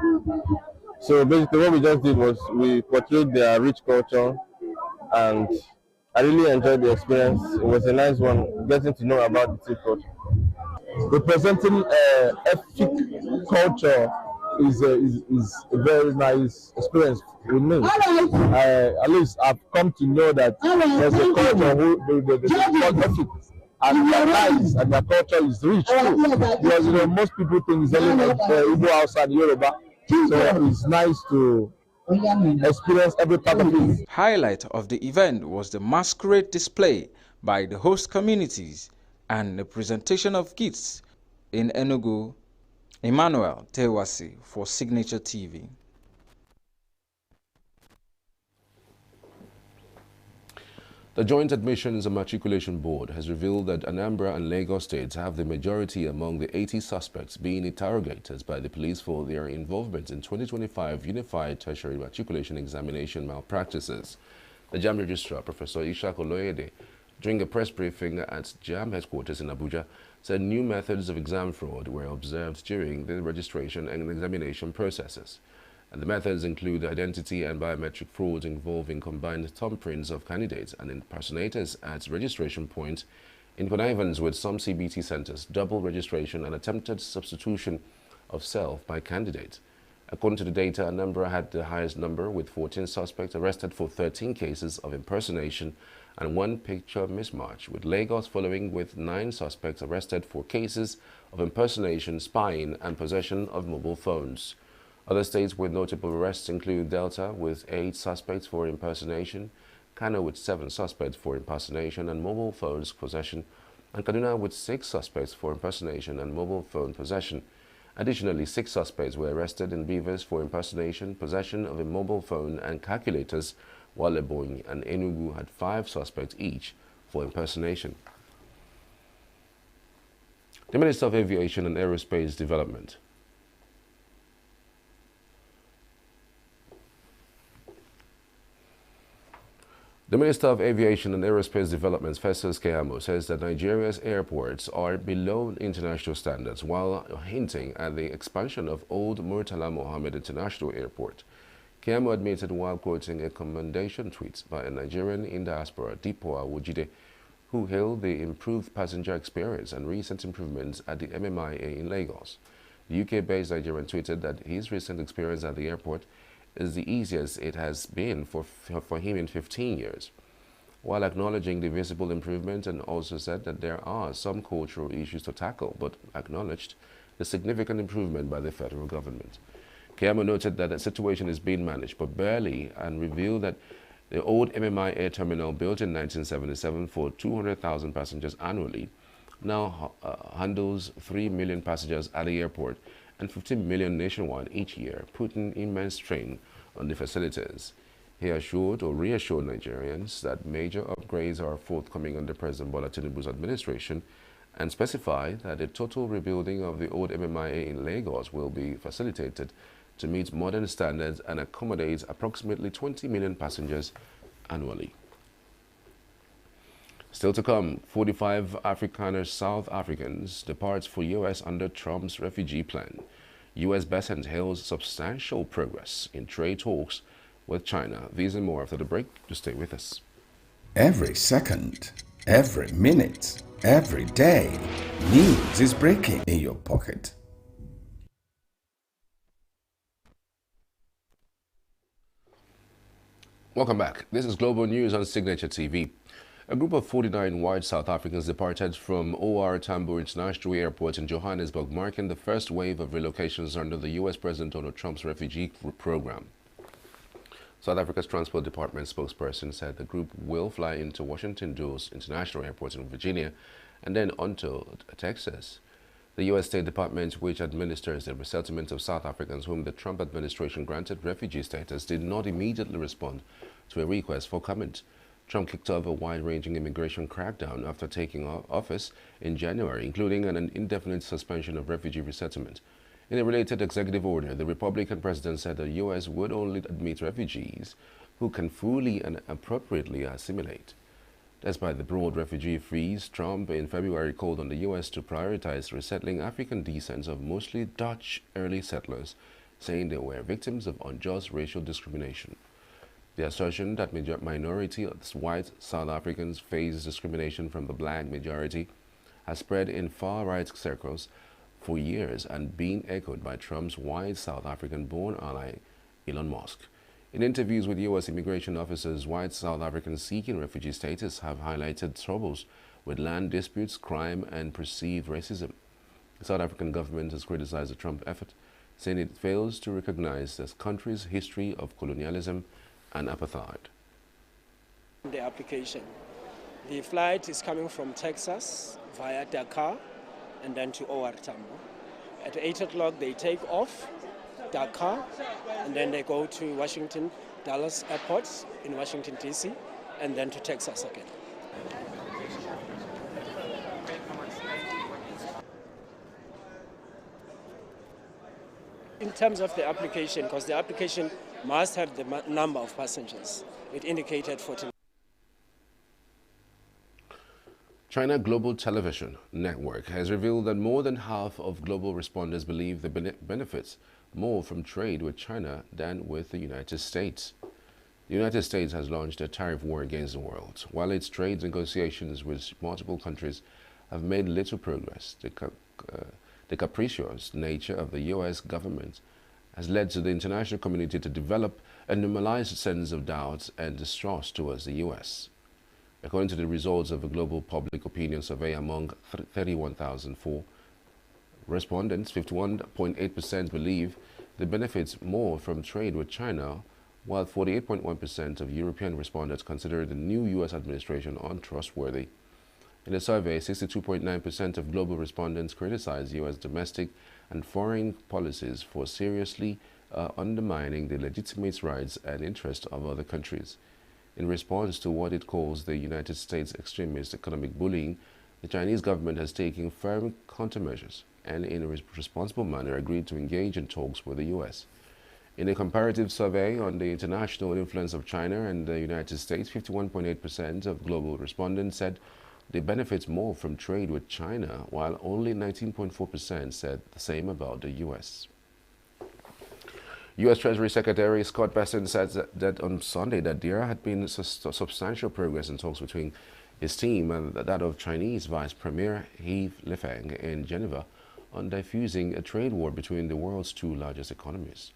So basically what we just did was we portrayed their rich culture, and I really enjoyed the experience. It was a nice one, getting to know about the Tiv culture. Representing ethnic culture is a very nice experience with me. At least I've come to know that there's a culture who the ethnic and their lives and their culture is rich too. Because most people think it's only Igbo outside Yoruba. So it's nice to experience every part of it. Highlight of the event was the masquerade display by the host communities and the presentation of gifts in ENUGU. Emmanuel Tewasi for Signature TV. The Joint Admissions and Matriculation Board has revealed that Anambra and Lagos states have the majority among the 80 suspects being interrogated by the police for their involvement in 2025 Unified Tertiary Matriculation Examination malpractices. The JAMB Registrar, Professor Ishak Oloyede, during a press briefing at JAMB headquarters in Abuja, said new methods of exam fraud were observed during the registration and examination processes. And the methods include identity and biometric frauds involving combined thumbprints of candidates and impersonators at registration points, in connivance with some CBT centers, double registration and attempted substitution of self by candidates. According to the data, Anambra had the highest number, with 14 suspects arrested for 13 cases of impersonation and 1 picture mismatch, with Lagos following with 9 suspects arrested for cases of impersonation, spying, and possession of mobile phones. Other states with notable arrests include Delta with 8 suspects for impersonation, Kano with 7 suspects for impersonation and mobile phones possession, and Kaduna with 6 suspects for impersonation and mobile phone possession. Additionally, 6 suspects were arrested in Beavers for impersonation, possession of a mobile phone, and calculators, while Ebonyi and ENUGU had 5 suspects each for impersonation. The Minister of Aviation and Aerospace Development. The Minister of Aviation and Aerospace Development, Festus Keyamo, says that Nigeria's airports are below international standards, while hinting at the expansion of Old Murtala Mohammed International Airport. Keyamo admitted while quoting a commendation tweet by a Nigerian in diaspora, Dipo Awojide, who hailed the improved passenger experience and recent improvements at the MMIA in Lagos. The UK-based Nigerian tweeted that his recent experience at the airport is the easiest it has been for him in 15 years, while acknowledging the visible improvement, and also said that there are some cultural issues to tackle, but acknowledged the significant improvement by the federal government. Keyamo noted that the situation is being managed, but barely, and revealed that the old MMI Air Terminal, built in 1977 for 200,000 passengers annually, now handles 3 million passengers at the airport and 15 million nationwide each year, putting immense strain on the facilities. He assured or reassured Nigerians that major upgrades are forthcoming under President Bola Tinubu's administration, and specified that a total rebuilding of the old MMIA in Lagos will be facilitated to meet modern standards and accommodate approximately 20 million passengers annually. Still to come, 45 Afrikaner South Africans depart for U.S. under Trump's refugee plan. U.S. Besant hails substantial progress in trade talks with China. These and more after the break. Just stay with us. Every second, every minute, every day, news is breaking in your pocket. Welcome back. This is Global News on Signature TV. A group of 49 white South Africans departed from OR Tambo International Airport in Johannesburg, marking the first wave of relocations under the U.S. President Donald Trump's refugee program. South Africa's Transport Department spokesperson said the group will fly into Washington Dulles International Airport in Virginia and then on to Texas. The U.S. State Department, which administers the resettlement of South Africans whom the Trump administration granted refugee status, did not immediately respond to a request for comment. Trump kicked off a wide-ranging immigration crackdown after taking office in January, including an indefinite suspension of refugee resettlement. In a related executive order, the Republican president said the U.S. would only admit refugees who can fully and appropriately assimilate. Despite the broad refugee freeze, Trump in February called on the U.S. to prioritize resettling African descents of mostly Dutch early settlers, saying they were victims of unjust racial discrimination. The assertion that minority white South Africans face discrimination from the black majority has spread in far-right circles for years and been echoed by Trump's white South African-born ally, Elon Musk. In interviews with U.S. immigration officers, white South Africans seeking refugee status have highlighted troubles with land disputes, crime, and perceived racism. The South African government has criticized the Trump effort, saying it fails to recognize the country's history of colonialism and apartheid. The application. The flight is coming from Texas via Dakar and then to OR Tambo. At 8 o'clock they take off Dakar and then they go to Washington Dulles Airport in Washington DC and then to Texas again. In terms of the application, because the application must have the number of passengers. It indicated 14. China Global Television Network has revealed that more than half of global respondents believe the benefits more from trade with China than with the United States. The United States has launched a tariff war against the world. While its trade negotiations with multiple countries have made little progress, the capricious nature of the U.S. government has led to the international community to develop a normalized sense of doubt and distrust towards the U.S. According to the results of a global public opinion survey among 31,004 respondents, 51.8% believe the benefits more from trade with China, while 48.1% of European respondents consider the new U.S. administration untrustworthy. In the survey, 62.9% of global respondents criticize U.S. domestic and foreign policies for seriously undermining the legitimate rights and interests of other countries. In response to what it calls the United States extremist economic bullying, the Chinese government has taken firm countermeasures and in a responsible manner agreed to engage in talks with the U.S. In a comparative survey on the international influence of China and the United States, 51.8% of global respondents said they benefit more from trade with China, while only 19.4% said the same about the U.S. U.S. Treasury Secretary Scott Bessent said that on Sunday that there had been substantial progress in talks between his team and that of Chinese Vice Premier He Lifeng in Geneva on diffusing a trade war between the world's two largest economies.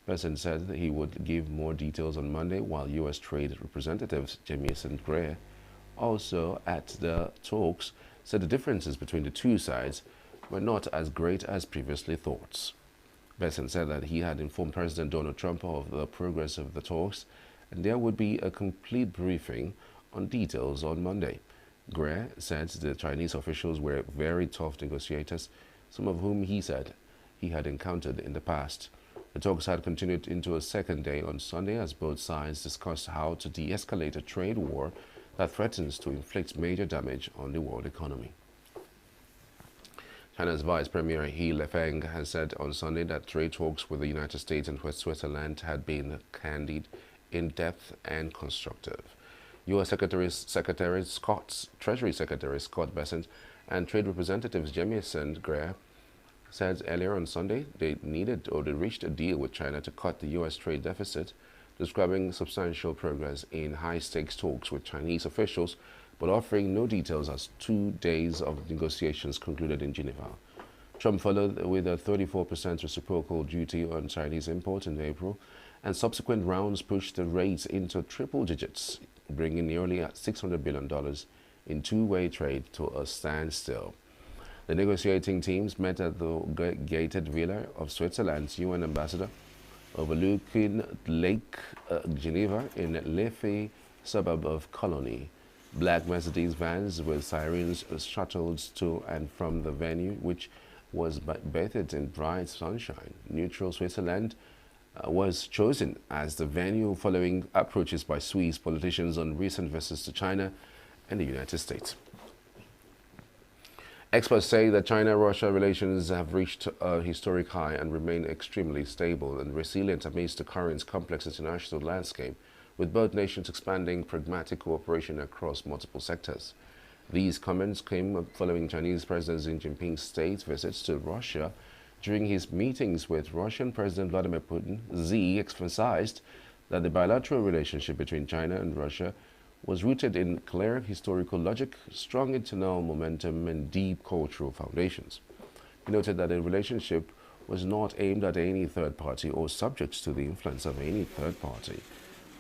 Bessent said that he would give more details on Monday, while U.S. Trade Representative Jamieson Greer, also at the talks, said the differences between the two sides were not as great as previously thought. Bessent said that he had informed President Donald Trump of the progress of the talks, and there would be a complete briefing on details on Monday. Greer said the Chinese officials were very tough negotiators, some of whom he said he had encountered in the past. The talks had continued into a second day on Sunday as both sides discussed how to de-escalate a trade war that threatens to inflict major damage on the world economy. China's Vice Premier He Lefeng has said on Sunday that trade talks with the United States and with Switzerland had been candid, in-depth, and constructive. U.S. Treasury Secretary Scott Bessent and Trade Representatives Jamieson Greer said earlier on Sunday they reached a deal with China to cut the U.S. trade deficit, describing substantial progress in high-stakes talks with Chinese officials, but offering no details as 2 days of negotiations concluded in Geneva. Trump followed with a 34% reciprocal duty on Chinese imports in April, and subsequent rounds pushed the rate into triple digits, bringing nearly $600 billion in two-way trade to a standstill. The negotiating teams met at the gated villa of Switzerland's UN ambassador, overlooking Lake Geneva in Leafy suburb of Colony. Black Mercedes vans with sirens shuttled to and from the venue, which was bathed in bright sunshine. Neutral Switzerland was chosen as the venue following approaches by Swiss politicians on recent visits to China and the United States. Experts say that China-Russia relations have reached a historic high and remain extremely stable and resilient amidst the current complex international landscape, with both nations expanding pragmatic cooperation across multiple sectors. These comments came following Chinese President Xi Jinping's state visits to Russia. During his meetings with Russian President Vladimir Putin, Xi emphasized that the bilateral relationship between China and Russia was rooted in clear historical logic, strong internal momentum, and deep cultural foundations. He noted that the relationship was not aimed at any third party or subject to the influence of any third party.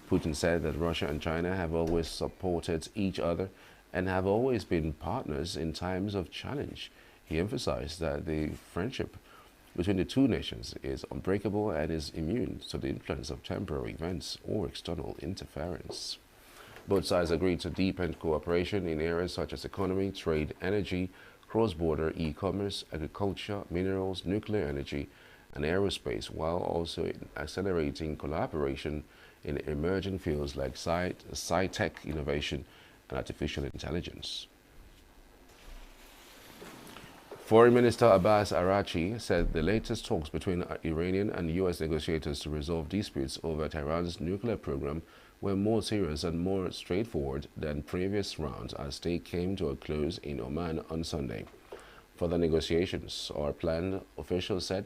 Putin said that Russia and China have always supported each other and have always been partners in times of challenge. He emphasized that the friendship between the two nations is unbreakable and is immune to the influence of temporary events or external interference. Both sides agreed to deepen cooperation in areas such as economy, trade, energy, cross-border e-commerce, agriculture, minerals, nuclear energy, and aerospace, while also accelerating collaboration in emerging fields like sci-tech innovation and artificial intelligence. Foreign Minister Abbas Araghchi said the latest talks between Iranian and U.S. negotiators to resolve disputes over Tehran's nuclear program were more serious and more straightforward than previous rounds as they came to a close in Oman on Sunday. Further negotiations are planned, officials said,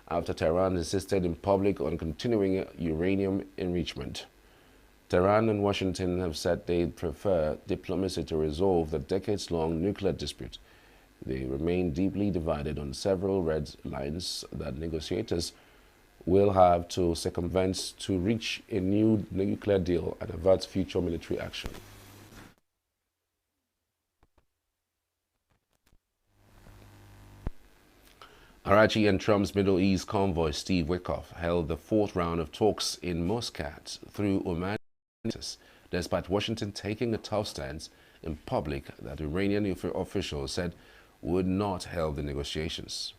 after Tehran insisted in public on continuing uranium enrichment. Tehran and Washington have said they'd prefer diplomacy to resolve the decades-long nuclear dispute. They remain deeply divided on several red lines that negotiators will have to circumvent to reach a new nuclear deal and avert future military action. Araghchi and Trump's Middle East convoy Steve Witkoff held the fourth round of talks in Muscat through Oman, despite Washington taking a tough stance in public that Iranian officials said would not help the negotiations.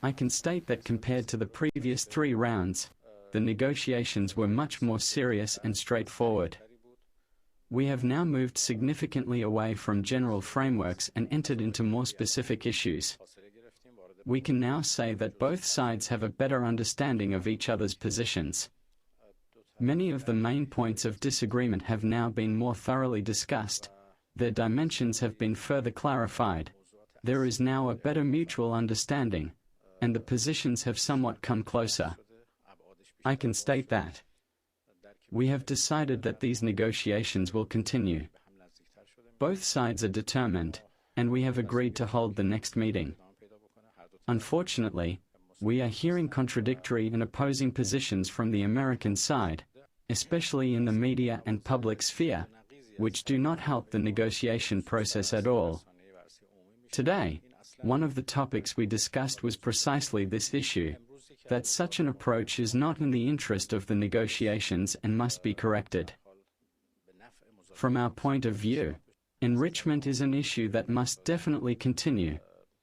I can state that compared to the previous 3 rounds, the negotiations were much more serious and straightforward. We have now moved significantly away from general frameworks and entered into more specific issues. We can now say that both sides have a better understanding of each other's positions. Many of the main points of disagreement have now been more thoroughly discussed. Their dimensions have been further clarified. There is now a better mutual understanding, and the positions have somewhat come closer. I can state that we have decided that these negotiations will continue. Both sides are determined, and we have agreed to hold the next meeting. Unfortunately, we are hearing contradictory and opposing positions from the American side, especially in the media and public sphere, which do not help the negotiation process at all. Today, one of the topics we discussed was precisely this issue, that such an approach is not in the interest of the negotiations and must be corrected. From our point of view, enrichment is an issue that must definitely continue,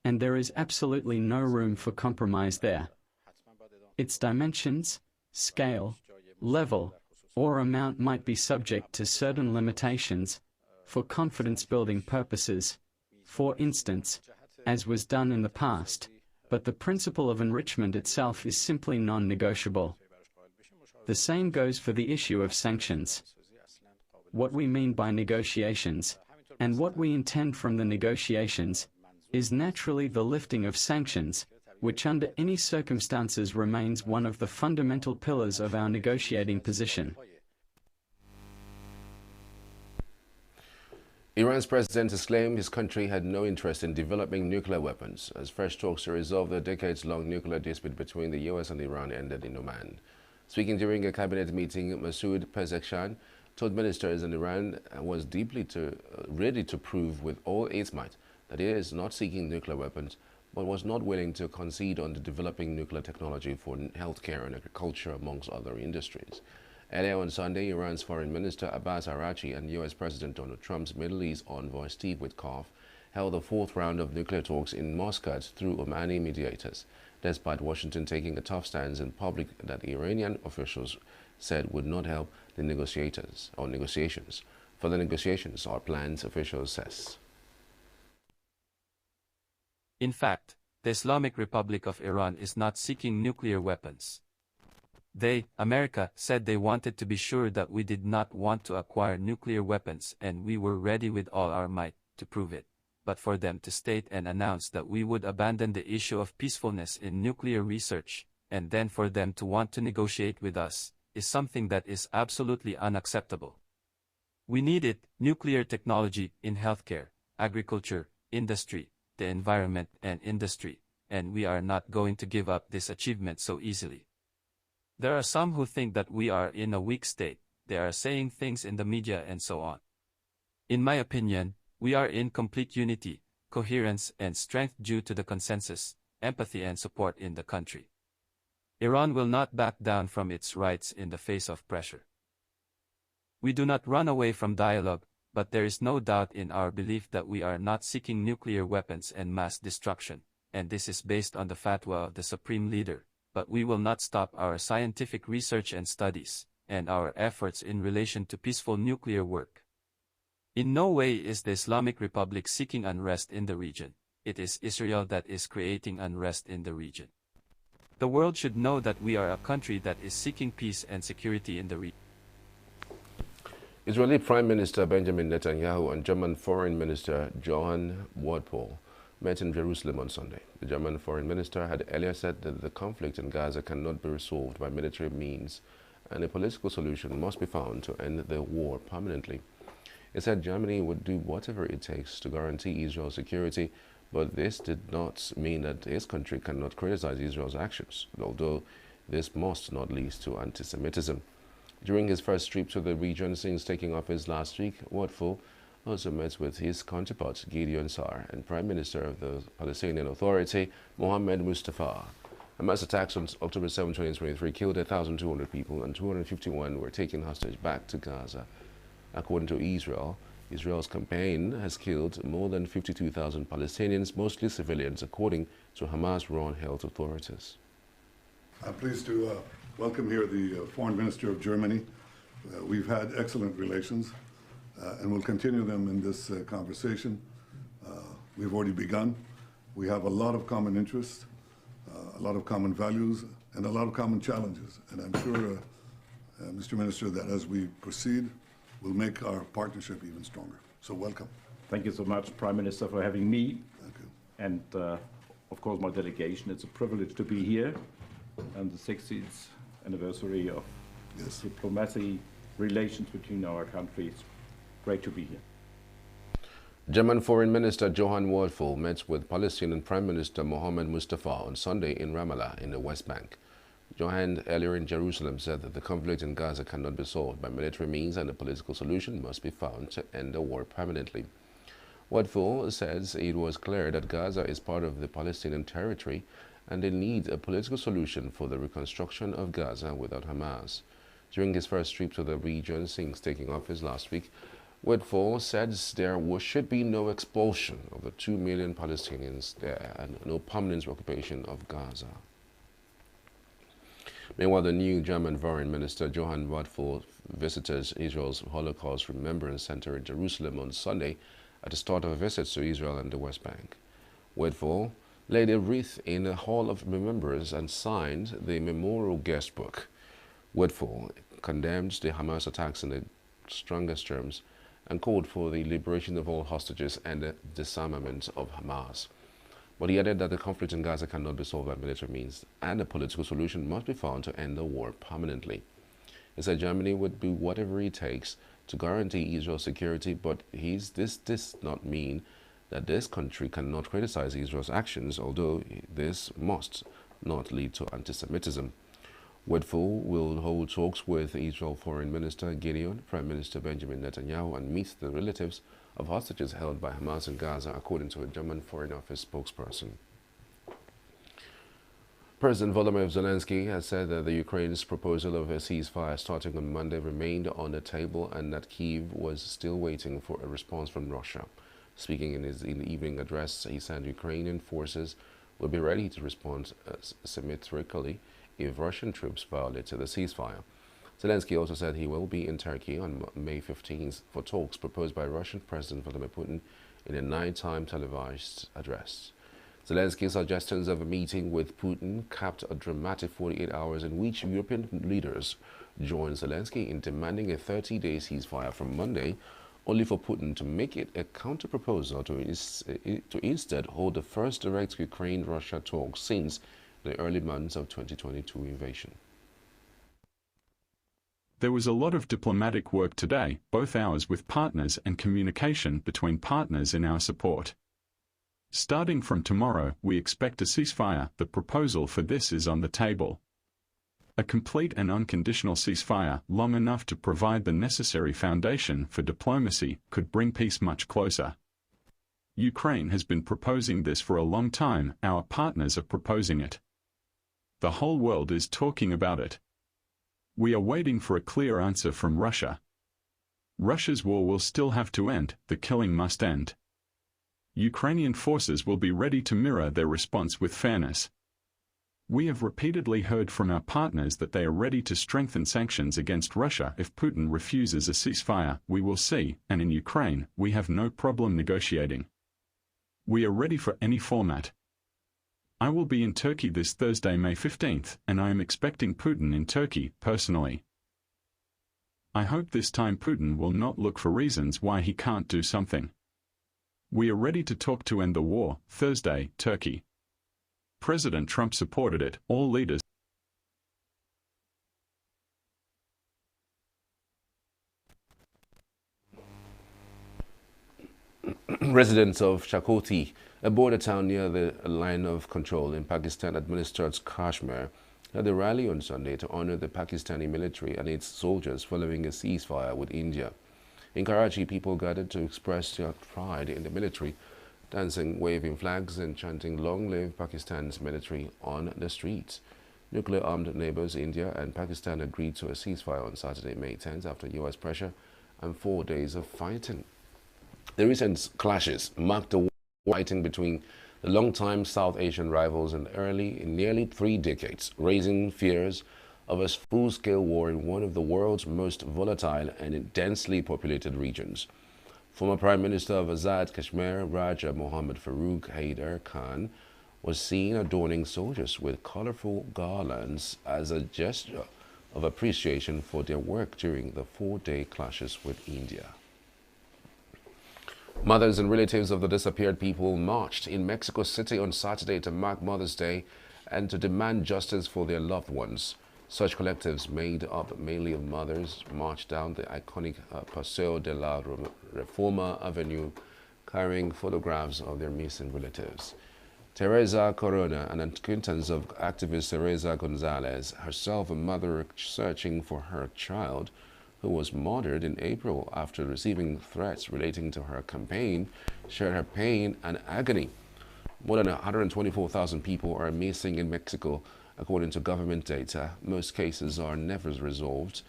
and there is absolutely no room for compromise there. Its dimensions, scale, level, or amount might be subject to certain limitations for confidence-building purposes. For instance, as was done in the past, but the principle of enrichment itself is simply non-negotiable. The same goes for the issue of sanctions. What we mean by negotiations, and what we intend from the negotiations, is naturally the lifting of sanctions, which under any circumstances remains one of the fundamental pillars of our negotiating position. Iran's president has claimed his country had no interest in developing nuclear weapons as fresh talks to resolve the decades-long nuclear dispute between the US and Iran ended in Oman. Speaking during a cabinet meeting, Masoud Pezeshkian told ministers in Iran was deeply ready to prove with all its might that it is not seeking nuclear weapons, but was not willing to concede on the developing nuclear technology for healthcare and agriculture, amongst other industries. Earlier on Sunday, Iran's Foreign Minister Abbas Araghchi and U.S. President Donald Trump's Middle East envoy Steve Witkoff held the fourth round of nuclear talks in Muscat through Omani mediators, despite Washington taking a tough stance in public that Iranian officials said would not help the negotiations. For the negotiations are planned, officials says. In fact, the Islamic Republic of Iran is not seeking nuclear weapons. They, America, said they wanted to be sure that we did not want to acquire nuclear weapons, and we were ready with all our might to prove it. But for them to state and announce that we would abandon the issue of peacefulness in nuclear research, and then for them to want to negotiate with us, is something that is absolutely unacceptable. We needed nuclear technology in healthcare, agriculture, industry, the environment and industry, and we are not going to give up this achievement so easily. There are some who think that we are in a weak state, they are saying things in the media and so on. In my opinion, we are in complete unity, coherence and strength due to the consensus, empathy and support in the country. Iran will not back down from its rights in the face of pressure. We do not run away from dialogue, but there is no doubt in our belief that we are not seeking nuclear weapons and mass destruction, and this is based on the fatwa of the Supreme Leader. But we will not stop our scientific research and studies, and our efforts in relation to peaceful nuclear work. In no way is the Islamic Republic seeking unrest in the region. It is Israel that is creating unrest in the region. The world should know that we are a country that is seeking peace and security in the region. Israeli Prime Minister Benjamin Netanyahu and German Foreign Minister Johann Wadpol met in Jerusalem on Sunday. The German foreign minister had earlier said that the conflict in Gaza cannot be resolved by military means and a political solution must be found to end the war permanently. He said Germany would do whatever it takes to guarantee Israel's security, but this did not mean that his country cannot criticize Israel's actions, although this must not lead to anti-Semitism. During his first trip to the region since taking office last week, Wadpol also met with his counterpart Gideon Sa'ar and Prime Minister of the Palestinian Authority, Mohammed Mustafa. Hamas attacks on October 7, 2023 killed 1,200 people and 251 were taken hostage back to Gaza. According to Israel, Israel's campaign has killed more than 52,000 Palestinians, mostly civilians, according to Hamas-run health authorities. I'm pleased to welcome here the Foreign Minister of Germany. We've had excellent relations. And we'll continue them in this conversation. We've already begun. We have a lot of common interests, a lot of common values, and a lot of common challenges. And I'm sure, Mr. Minister, that as we proceed, we'll make our partnership even stronger. So welcome. Thank you so much, Prime Minister, for having me. Thank you. And, of course, my delegation. It's a privilege to be here on the 60th anniversary of diplomacy relations between our countries. Great to be here. German Foreign Minister Johann Wadpol met with Palestinian Prime Minister Mohammed Mustafa on Sunday in Ramallah in the West Bank. Johann earlier in Jerusalem said that the conflict in Gaza cannot be solved by military means and a political solution must be found to end the war permanently. Wadpol says it was clear that Gaza is part of the Palestinian territory and they need a political solution for the reconstruction of Gaza without Hamas. During his first trip to the region since taking office last week, Wadpol says there should be no expulsion of the 2 million Palestinians there and no permanent occupation of Gaza. Meanwhile, the new German Foreign Minister Johann Wadpol visited Israel's Holocaust Remembrance Center in Jerusalem on Sunday at the start of visits to Israel and the West Bank. Woodfull laid a wreath in the Hall of Remembrance and signed the memorial guest book. Woodfull condemned the Hamas attacks in the strongest terms and called for the liberation of all hostages and the disarmament of Hamas. But he added that the conflict in Gaza cannot be solved by military means and a political solution must be found to end the war permanently. He said Germany would do whatever it takes to guarantee Israel's security, but this does not mean that this country cannot criticize Israel's actions, although this must not lead to anti-Semitism. Woodfull will hold talks with Israel Foreign Minister Gideon, Prime Minister Benjamin Netanyahu, and meet the relatives of hostages held by Hamas in Gaza, according to a German Foreign Office spokesperson. President Volodymyr Zelensky has said that the Ukraine's proposal of a ceasefire starting on Monday remained on the table and that Kyiv was still waiting for a response from Russia. Speaking in his evening address, he said Ukrainian forces will be ready to respond symmetrically if Russian troops violated the ceasefire. Zelensky also said he will be in Turkey on May 15th for talks proposed by Russian President Vladimir Putin in a nighttime televised address. Zelensky's suggestions of a meeting with Putin capped a dramatic 48 hours in which European leaders joined Zelensky in demanding a 30-day ceasefire from Monday, only for Putin to make it a counter-proposal to instead hold the first direct Ukraine-Russia talks since the early months of 2022 invasion. There was a lot of diplomatic work today, both ours with partners and communication between partners in our support. Starting from tomorrow, we expect a ceasefire. The proposal for this is on the table. A complete and unconditional ceasefire, long enough to provide the necessary foundation for diplomacy, could bring peace much closer. Ukraine has been proposing this for a long time. Our partners are proposing it. The whole world is talking about it. We are waiting for a clear answer from Russia. Russia's war will still have to end. The killing must end. Ukrainian forces will be ready to mirror their response with fairness. We have repeatedly heard from our partners that they are ready to strengthen sanctions against Russia if Putin refuses a ceasefire. We will see, and in Ukraine, we have no problem negotiating. We are ready for any format. I will be in Turkey this Thursday, May 15th, and I am expecting Putin in Turkey, personally. I hope this time Putin will not look for reasons why he can't do something. We are ready to talk to end the war. Thursday, Turkey. President Trump supported it. All leaders. Residents of Chakoti, a border town near the line of control in Pakistan-administered Kashmir, had a rally on Sunday to honor the Pakistani military and its soldiers following a ceasefire with India. In Karachi, people gathered to express their pride in the military, dancing, waving flags and chanting "Long live Pakistan's military" on the streets. Nuclear-armed neighbors India and Pakistan agreed to a ceasefire on Saturday, May 10th, after U.S. pressure and 4 days of fighting. The recent clashes marked the fighting between the long-time South Asian rivals in nearly 3 decades, raising fears of a full-scale war in one of the world's most volatile and densely populated regions. Former Prime Minister of Azad Kashmir, Raja Mohammad Farooq Haider Khan, was seen adorning soldiers with colorful garlands as a gesture of appreciation for their work during the 4-day clashes with India. Mothers and relatives of the disappeared people marched in Mexico City on Saturday to mark Mother's Day and to demand justice for their loved ones. Such collectives, made up mainly of mothers, marched down the iconic Paseo de la Reforma Avenue, carrying photographs of their missing relatives. Teresa Corona, an acquaintance of activist Teresa Gonzalez, herself a mother searching for her child, who was murdered in April after receiving threats relating to her campaign, shared her pain and agony. More than 124,000 people are missing in Mexico, according to government data. Most cases are never resolved,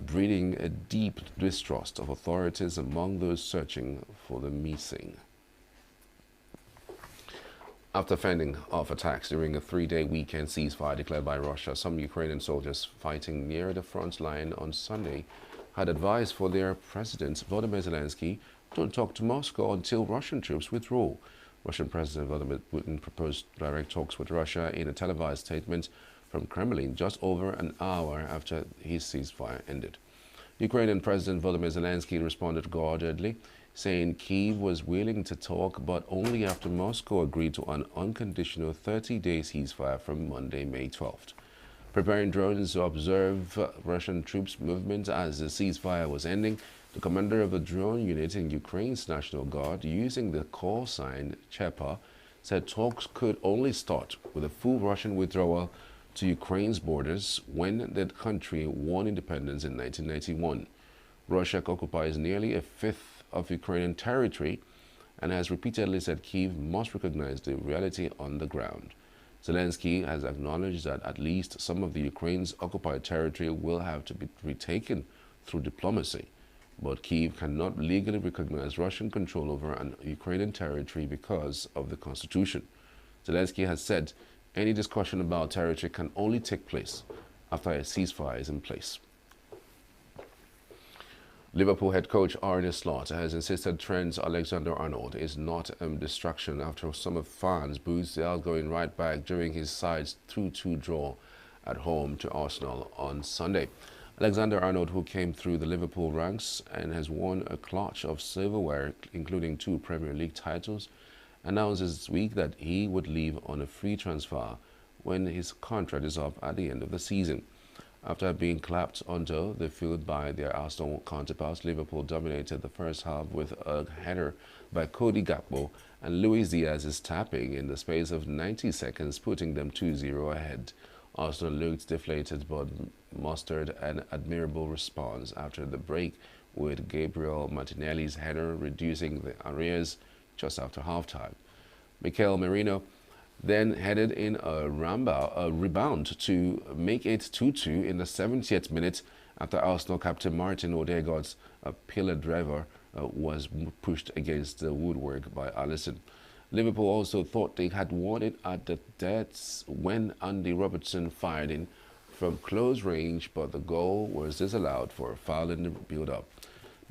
breeding a deep distrust of authorities among those searching for the missing. After fending off attacks during a 3-day weekend ceasefire declared by Russia, some Ukrainian soldiers fighting near the front line on Sunday had advised for their president, Volodymyr Zelensky, don't talk to Moscow until Russian troops withdraw. Russian President Vladimir Putin proposed direct talks with Russia in a televised statement from Kremlin just over an hour after his ceasefire ended. Ukrainian President Volodymyr Zelensky responded guardedly, saying Kyiv was willing to talk, but only after Moscow agreed to an unconditional 30-day ceasefire from Monday, May 12th. Preparing drones to observe Russian troops' movement as the ceasefire was ending, the commander of a drone unit in Ukraine's National Guard, using the call sign Chepa, said talks could only start with a full Russian withdrawal to Ukraine's borders when the country won independence in 1991. Russia occupies nearly a fifth of Ukrainian territory and has repeatedly said Kyiv must recognize the reality on the ground. Zelensky has acknowledged that at least some of the Ukraine's occupied territory will have to be retaken through diplomacy, but Kyiv cannot legally recognize Russian control over an Ukrainian territory because of the constitution. Zelensky has said any discussion about territory can only take place after a ceasefire is in place. Liverpool head coach Arne Slot has insisted Trent Alexander-Arnold is not a distraction after some of fans booed the outgoing right back during his side's 2-2 draw at home to Arsenal on Sunday. Alexander-Arnold, who came through the Liverpool ranks and has won a clutch of silverware, including 2 Premier League titles, announced this week that he would leave on a free transfer when his contract is up at the end of the season. After being clapped onto the field by their Arsenal counterparts, Liverpool dominated the first half with a header by Cody Gakpo and Luis Diaz's tapping in the space of 90 seconds, putting them 2-0 ahead. Arsenal looked deflated but mustered an admirable response after the break, with Gabriel Martinelli's header reducing the arrears just after half-time. Mikel Merino then headed in a rebound to make it 2-2 in the 70th minute after Arsenal captain Martin Odegaard's pillar driver was pushed against the woodwork by Alisson. Liverpool also thought they had won it at the deaths when Andy Robertson fired in from close range, but the goal was disallowed for a foul in the build-up.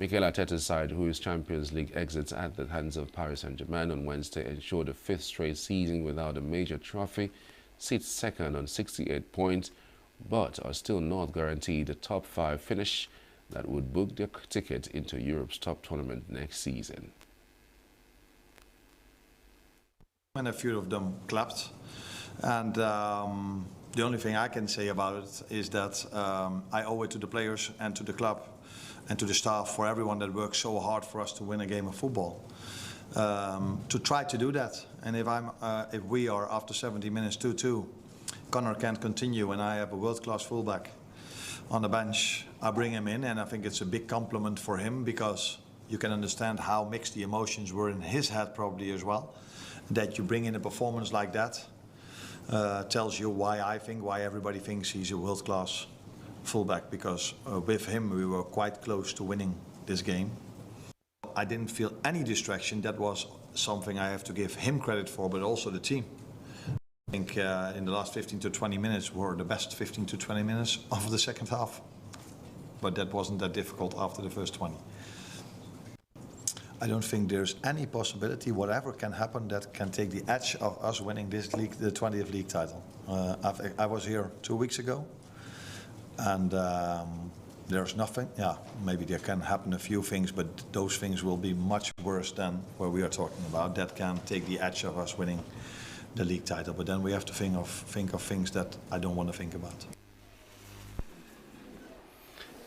Mikel Arteta's side, whose Champions League exits at the hands of Paris Saint-Germain on Wednesday ensured a 5th straight season without a major trophy, sits second on 68 points, but are still not guaranteed a top 5 finish that would book their ticket into Europe's top tournament next season. And a few of them clapped, and the only thing I can say about it is that I owe it to the players and to the club and to the staff, for everyone that works so hard for us to win a game of football, to try to do that. And if we are after 70 minutes 2-2, Connor can't continue, and I have a world-class fullback on the bench, I bring him in, and I think it's a big compliment for him, because you can understand how mixed the emotions were in his head probably as well. That you bring in a performance like that tells you why everybody thinks he's a world-class fullback, because with him we were quite close to winning this game. I didn't feel any distraction. That was something I have to give him credit for, but also the team. I think in the last 15 to 20 minutes were the best 15 to 20 minutes of the second half, but that wasn't that difficult after the first 20. I don't think there's any possibility, whatever can happen, that can take the edge of us winning this league, the 20th league title. I was here 2 weeks ago, and there's nothing. Yeah, maybe there can happen a few things, but those things will be much worse than what we are talking about. That can take the edge of us winning the league title. But then we have to think of things that I don't want to think about.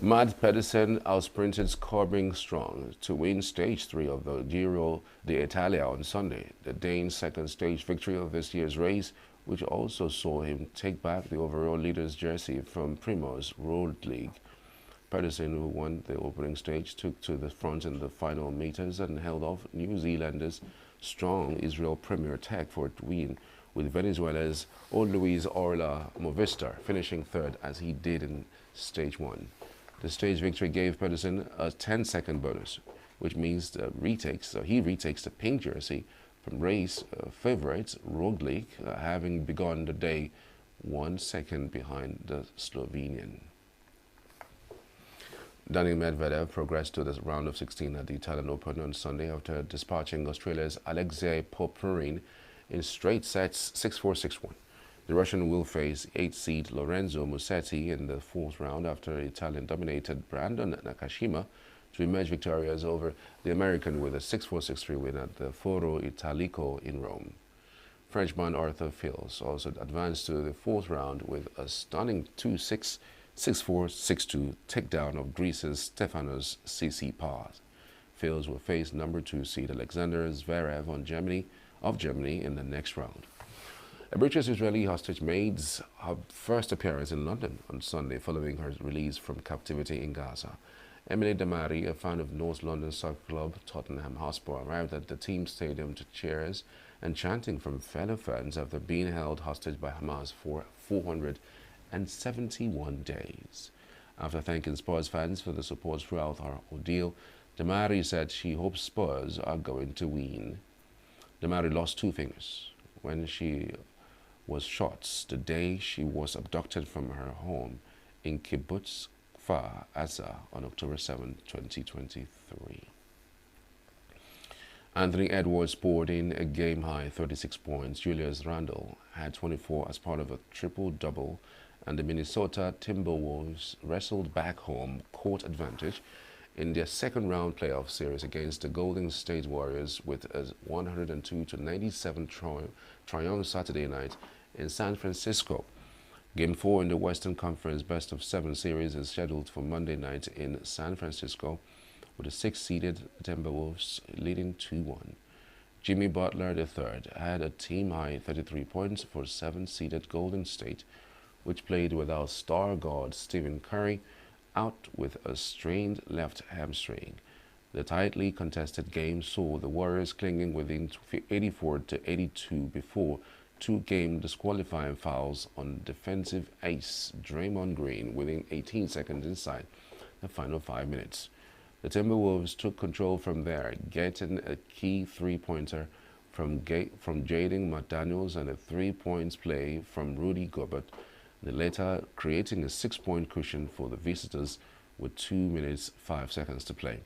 Mads Pedersen outsprinted Corbin Strong to win Stage 3 of the Giro d'Italia on Sunday, the Dane's second stage victory of this year's race, which also saw him take back the overall leader's jersey from Primoz Roglic. Pedersen, who won the opening stage, took to the front in the final meters and held off New Zealand's strong Israel Premier Tech for a win, with Venezuela's Luis Orla Movistar finishing third as he did in Stage 1. The stage victory gave Pedersen a 10-second bonus, which means he retakes the pink jersey from race favourite Roglic, having begun the day 1 second behind the Slovenian. Daniil Medvedev progressed to the round of 16 at the Italian Open on Sunday after dispatching Australia's Alexei Popyrin in straight sets 6-4, 6-1. The Russian will face 8-seed Lorenzo Musetti in the fourth round after Italian dominated Brandon Nakashima to emerge victorious over the American with a 6-4, 6-3 win at the Foro Italico in Rome. Frenchman Arthur Fils also advanced to the fourth round with a stunning 2-6, 6-4, 6-2 takedown of Greece's Stefanos Tsitsipas. Fils will face number 2 seed Alexander Zverev of Germany in the next round. A British Israeli hostage made her first appearance in London on Sunday following her release from captivity in Gaza. Emily Damari, a fan of North London soccer club Tottenham Hotspur, arrived at the team stadium to cheers and chanting from fellow fans after being held hostage by Hamas for 471 days. After thanking Spurs fans for the support throughout her ordeal, Damari said she hopes Spurs are going to win. Damari lost 2 fingers when she was shot the day she was abducted from her home in Kibbutz Kfar Aza on October 7, 2023. Anthony Edwards scored in a game-high 36 points. Julius Randle had 24 as part of a triple-double, and the Minnesota Timberwolves wrestled back home court advantage in their second-round playoff series against the Golden State Warriors with a 102-97 triumph Saturday night in San Francisco. Game 4 in the Western Conference best-of-7 series is scheduled for Monday night in San Francisco, with the 6th-seeded Timberwolves leading 2-1. Jimmy Butler III had a team-high 33 points for 7th-seeded Golden State, which played without star guard Stephen Curry, out with a strained left hamstring. The tightly contested game saw the Warriors clinging within 84-82 before 2-game disqualifying fouls on defensive ace Draymond Green within 18 seconds inside the final 5 minutes. The Timberwolves took control from there, getting a key 3-pointer from Jaden McDaniels and a 3-point play from Rudy Gobert, the latter creating a 6-point cushion for the visitors with 2 minutes 5 seconds to play.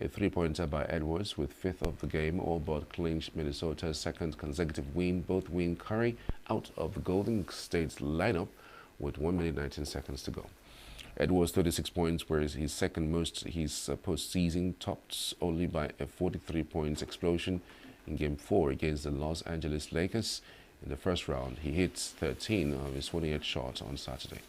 A 3-pointer by Edwards with 5th of the game all but clinched Minnesota's 2nd consecutive win, both win Curry out of the Golden State's lineup with 1 minute 19 seconds to go. Edwards' 36 points were his second most his postseason, topped only by a 43 points explosion in Game 4 against the Los Angeles Lakers. In the first round, he hit 13 of his 28 shots on Saturday.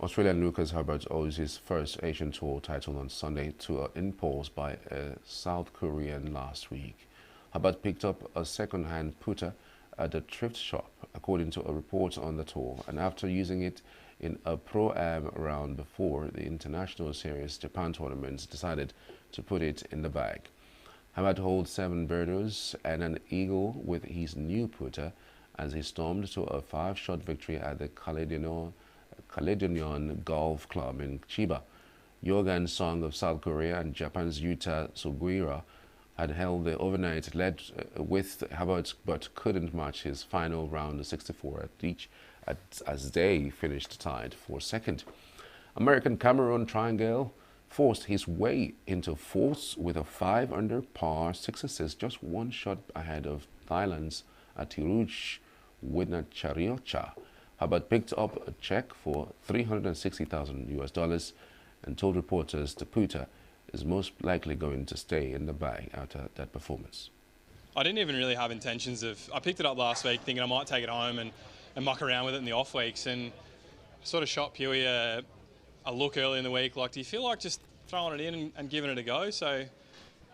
Australian Lucas Herbert owes his first Asian Tour title on Sunday to an impulse by a South Korean last week. Herbert picked up a second-hand putter at a thrift shop, according to a report on the tour, and after using it in a Pro-Am round before the International Series Japan tournament, decided to put it in the bag. Herbert holds 7 birdies and an eagle with his new putter as he stormed to a 5-shot victory at the Caledonian Golf Club in Chiba. Yogan Song of South Korea and Japan's Yuta Sugiura had held the overnight lead with Herbert, but couldn't match his final round of 64 at each as they finished tied for second. American Cameron Triangle forced his way into fourth with a 5-under par, 6 assists, just 1 shot ahead of Thailand's Atiruj Widnachariocha. Herbert picked up a check for $360,000 and told reporters the putter is most likely going to stay in the bag after that performance. I didn't even really have intentions of... I picked it up last week thinking I might take it home and muck around with it in the off weeks, and sort of shot Pewee a look early in the week, like, do you feel like just throwing it in and giving it a go? So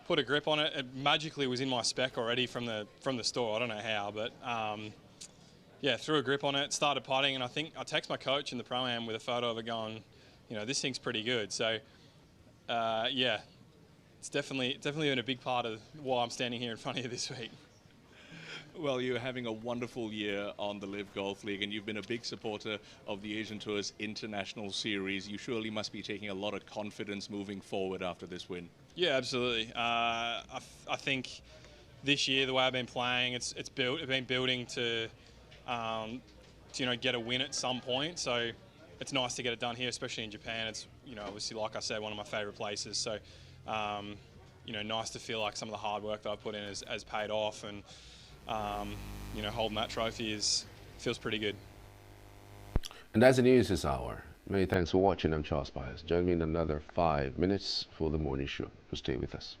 put a grip on it. It magically was in my spec already from the store. I don't know how, but yeah, threw a grip on it, started putting, and I think I texted my coach in the Pro-Am with a photo of it going, you know, this thing's pretty good. So yeah, it's definitely been a big part of why I'm standing here in front of you this week. Well, you're having a wonderful year on the Live Golf League, and you've been a big supporter of the Asian Tour's International Series. You surely must be taking a lot of confidence moving forward after this win. Yeah, absolutely. I think this year, the way I've been playing, it's been building to you know, get a win at some point. So it's nice to get it done here, especially in Japan. It's, you know, obviously, like I said, one of my favourite places. So, you know, nice to feel like some of the hard work that I put in has paid off, and you know, holding that trophy feels pretty good. And that's the news this hour. Many thanks for watching. I'm Charles Pius. Join me in another 5 minutes for the morning show. So stay with us.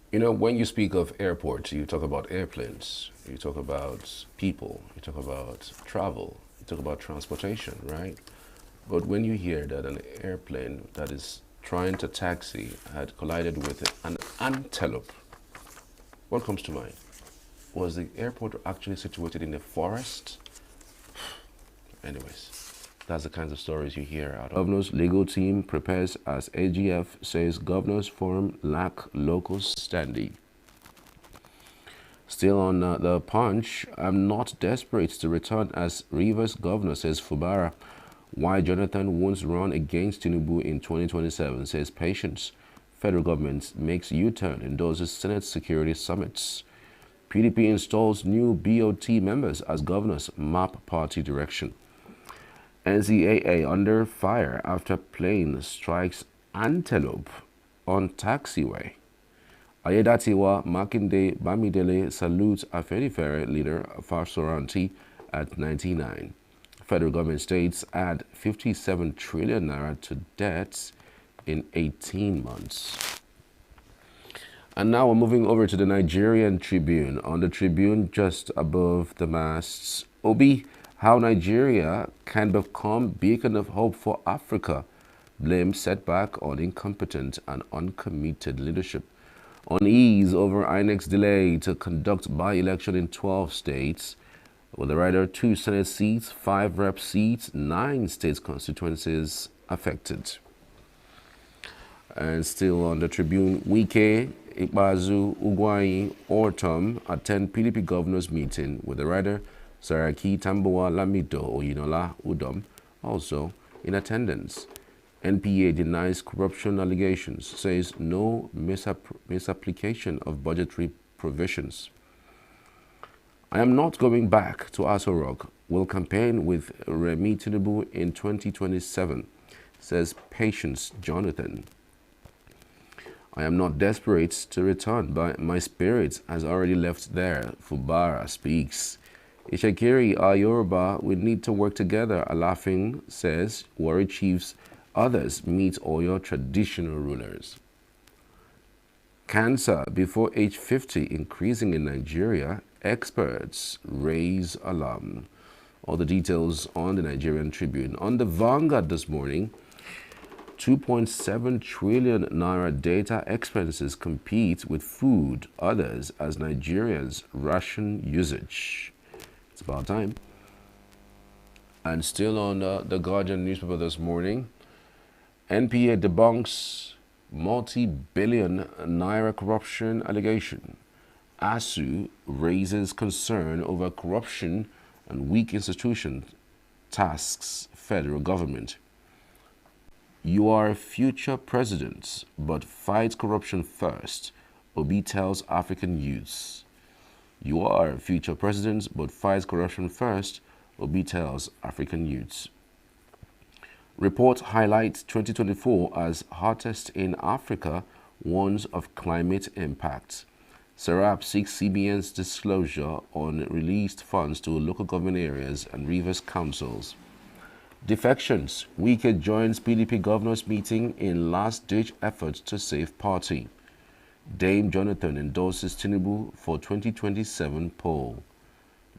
You know, when you speak of airports, you talk about airplanes, you talk about people, you talk about travel, you talk about transportation, right? But when you hear that an airplane that is trying to taxi had collided with an antelope, what comes to mind? Was the airport actually situated in a forest? Anyways, that's the kinds of stories you hear out of. Governor's legal team prepares as AGF says Governors Forum lack local standing. Still on the punch, I'm not desperate to return as Rivers Governor, says Fubara. Why Jonathan won't run against ENUGU in 2027, says Patience. Federal government makes U-turn, endorses Senate security summits. PDP installs new BOT members as governors, map party direction. NCAA under fire after plane strikes antelope on taxiway. Ayedatiwa Makinde Bamidele salutes Afenifere leader Farsoranti at 99. Federal government states add 57 trillion naira to debts in 18 months. And now we're moving over to the Nigerian Tribune. On the Tribune, just above the masts, Obi, how Nigeria can become beacon of hope for Africa. Blame setback on incompetent and uncommitted leadership. Unease over INEC's delay to conduct by-election in 12 states. With the rider, 2 Senate seats, 5 rep seats, 9 state constituencies affected. And still on the Tribune, Wike, Ikbazu, Ugwai, Ortom attend PDP governors meeting with the rider, Saraki, Tamboa, Lamido, Oyinola, Udom, also in attendance. NPA denies corruption allegations, says no misapplication of budgetary provisions. I am not going back to Aso Rock. Will campaign with Remi Tinubu in 2027, says Patience Jonathan. I am not desperate to return, but my spirit has already left there, Fubara speaks. Ishakiri, our Yoruba, we need to work together, Alafin says. Warri chiefs, others meet all your traditional rulers. Cancer before age 50 increasing in Nigeria, experts raise alarm. All the details on the Nigerian Tribune. On the Vanguard this morning, 2.7 trillion naira data expenses compete with food, others as Nigerians ration usage. It's about time. And still on the Guardian newspaper this morning, NPA debunks multi-billion naira corruption allegation. ASU raises concern over corruption and weak institution tasks federal government. You are future presidents, but fight corruption first, Obi tells African youths. You are future presidents, but fight corruption first, Obi tells African youths. Report highlights 2024 as hottest in Africa, warns of climate impact. Serap seeks CBN's disclosure on released funds to local government areas and Rivers councils. Defections. Wike joins PDP governors meeting in last-ditch efforts to save party. Dame Jonathan endorses Tinubu for 2027 poll.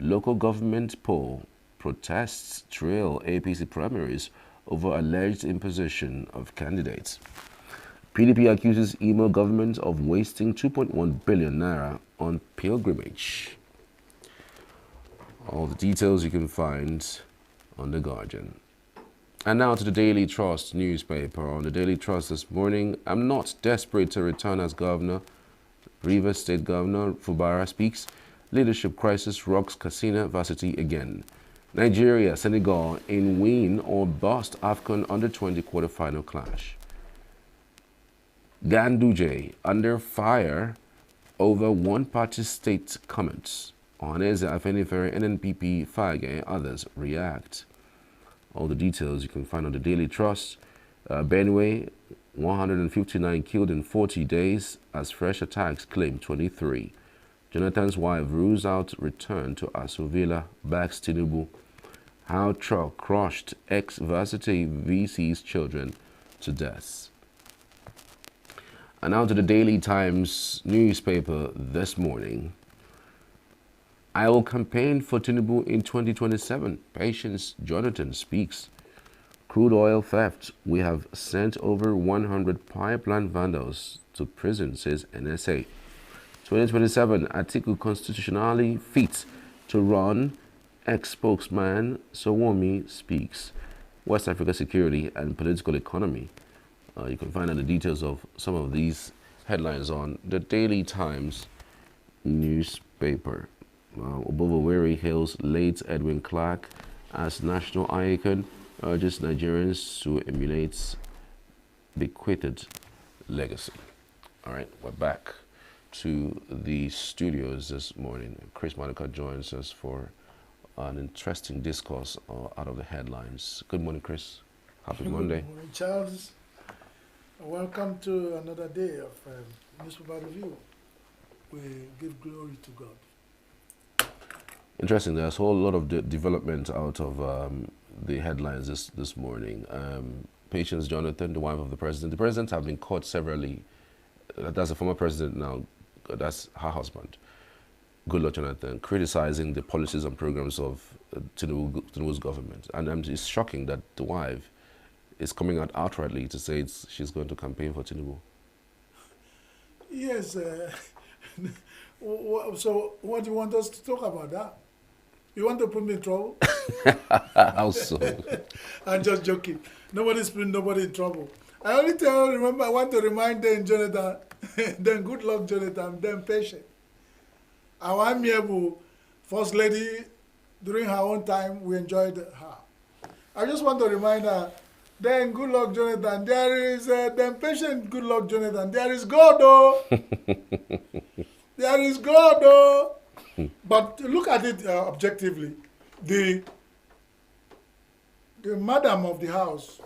Local government poll. Protests trail APC primaries over alleged imposition of candidates. PDP accuses Imo government of wasting 2.1 billion naira on pilgrimage. All the details you can find on The Guardian. And now to the Daily Trust newspaper. On the Daily Trust this morning, I'm not desperate to return as governor. Rivers State Governor Fubara speaks. Leadership crisis rocks Katsina varsity again. Nigeria, Senegal in win or bust AFCON Under-20 quarterfinal clash. Ganduje under fire over one-party state comments. Ohaneze, Afenifere, NNPP, Fage, others react. All the details you can find on the Daily Trust. Benue, 159 killed in 40 days as fresh attacks claim 23. Jonathan's wife rules out return to Aso Villa, backs Tinubu. How truck crushed ex-varsity VC's children to death. And now to the Daily Times newspaper this morning. I will campaign for Tinubu in 2027. Patience Jonathan speaks. Crude oil theft. We have sent over 100 pipeline vandals to prison, says NSA. 2027, Atiku constitutionally fit to run. Ex-spokesman Sowomi speaks. West Africa security and political economy. You can find out the details of some of these headlines on the Daily Times newspaper. Oboweri hails late Edwin Clark as national icon, urges Nigerians to emulate bequeathed legacy. All right, we're back to the studios this morning. Chris Monica joins us for an interesting discourse out of the headlines. Good morning, Chris. Happy Monday. Good morning, Charles. Welcome to another day of Newspaper Review. We give glory to God. Interesting. There's a whole lot of development out of the headlines this morning. Patience Jonathan, the wife of the president. The president have been caught severally. That's the former president now. That's her husband. Goodluck Jonathan, criticizing the policies and programs of Tinubu's government. And it's shocking that the wife is coming out outrightly to say she's going to campaign for Tinubu. Yes. So what do you want us to talk about that? You want to put me in trouble? How so? I'm just joking. Nobody's putting nobody in trouble. I want to remind them, Jonathan, then good luck, Jonathan, then patient. Our amiable First Lady, during her own time, we enjoyed her. I just want to remind her, then good luck, Jonathan. There is, then patient, good luck, Jonathan. There is God, though. There is God, though. But look at it objectively. The madam of the house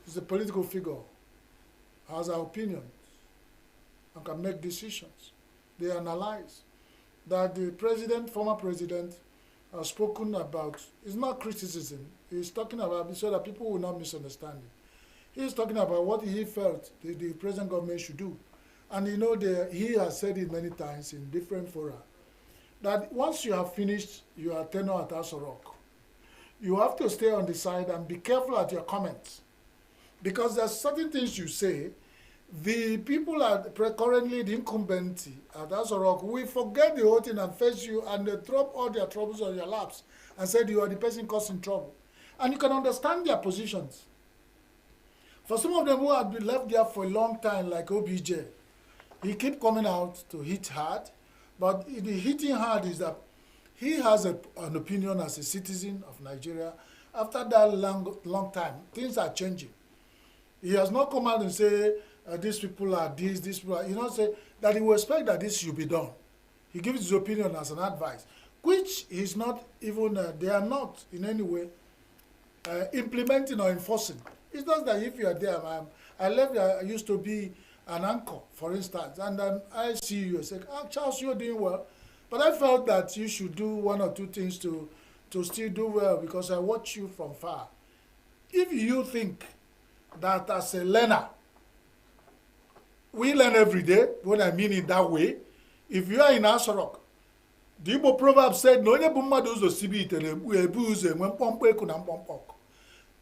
is a political figure, has her opinions, and can make decisions. They analyze that the president, former president, has spoken about. It's not criticism. He's talking about so that people will not misunderstand it. He's talking about what he felt the present government should do. And you know, he has said it many times in different fora, that once you have finished your tenure at Aso Rock, you have to stay on the side and be careful at your comments. Because there's certain things you say, the people are currently the incumbent at Aso Rock will forget the whole thing and face you, and they drop all their troubles on your laps and said you are the person causing trouble. And you can understand their positions. For some of them who have been left there for a long time, like OBJ, he keep coming out to hit hard, but the hitting hard is that he has an opinion as a citizen of Nigeria. After that long time, things are changing. He has not come out and say, these people are this, these people are, say that he will expect that this should be done. He gives his opinion as an advice, which is not even, they are not in any way implementing or enforcing. It's just that if you are there, I left there, I used to be an anchor, for instance, and I see you and say, Charles, you're doing well. But I felt that you should do one or two things to still do well, because I watch you from far. If you think that as a learner, we learn every day, what I mean in that way, if you are in Aso Rock, the Igbo proverb said,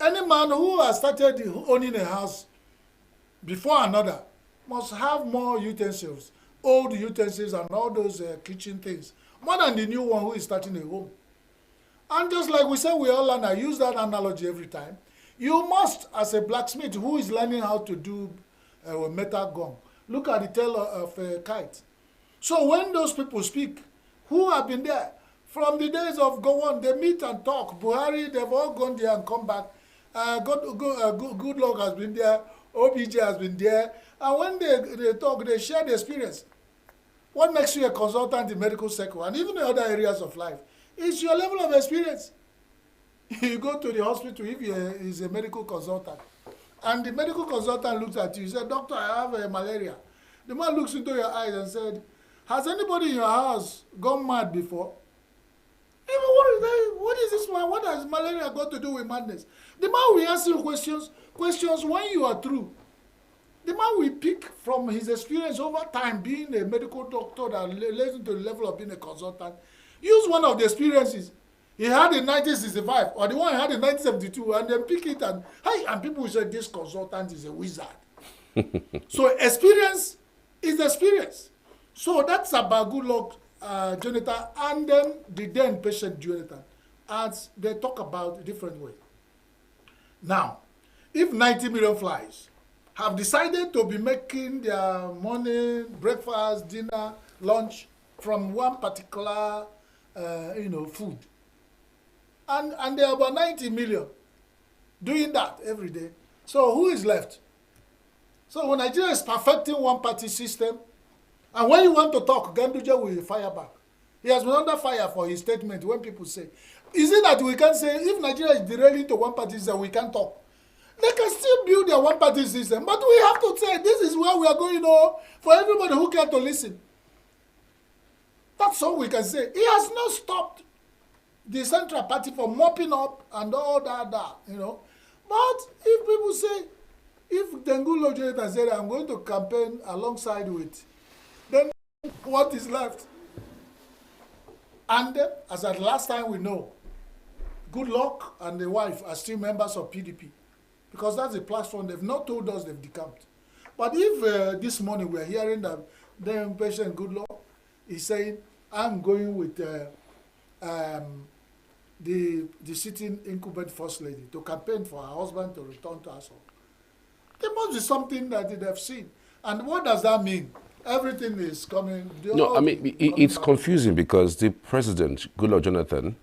any man who has started owning a house before another must have more utensils, old utensils and all those kitchen things, more than the new one who is starting a home. And just like we say, we all learn, I use that analogy every time. You must, as a blacksmith who is learning how to do metal gong, look at the tail of a kite. So when those people speak, who have been there, from the days of Gowon, they meet and talk. Buhari, they've all gone there and come back. Good luck has been there. OBJ has been there. And when they talk, they share the experience. What makes you a consultant in medical sector and even in other areas of life is your level of experience. You go to the hospital if he's a medical consultant, and the medical consultant looks at you, he said, Doctor, I have malaria. The man looks into your eyes and said, has anybody in your house gone mad before? What is this man? What has malaria got to do with madness? The man will ask you questions when you are through. The man will pick from his experience over time being a medical doctor that leads to the level of being a consultant. Use one of the experiences he had in 1965 or the one he had in 1972 and then pick it and people will say this consultant is a wizard. So experience is experience. So that's about good luck, Jonathan, and then the then patient Jonathan, as they talk about a different way. Now, if 90 million flies have decided to be making their morning, breakfast, dinner, lunch from one particular, food, and there are about 90 million doing that every day. So who is left? So when Nigeria is perfecting one-party system, and when you want to talk, Ganduje will fire back. He has been under fire for his statement when people say, is it that we can say if Nigeria is derailing to one-party system, we can talk? They can still build their one-party system, but we have to say this is where we are going for everybody who care to listen. That's all we can say. He has not stopped the Central Party from mopping up and all that. But if people say, if Dengulo Jonathan said, I'm going to campaign alongside with, then what is left? And as at last time we know, Good Luck and the wife are still members of PDP. Because that's the platform. They've not told us they've decamped. But if this morning we are hearing that the President Goodluck is saying, I'm going with the sitting incumbent first lady to campaign for her husband to return to us. There must be something that they have seen. And what does that mean? Everything is coming. No, I mean, it's confusing because the president, Goodluck Jonathan,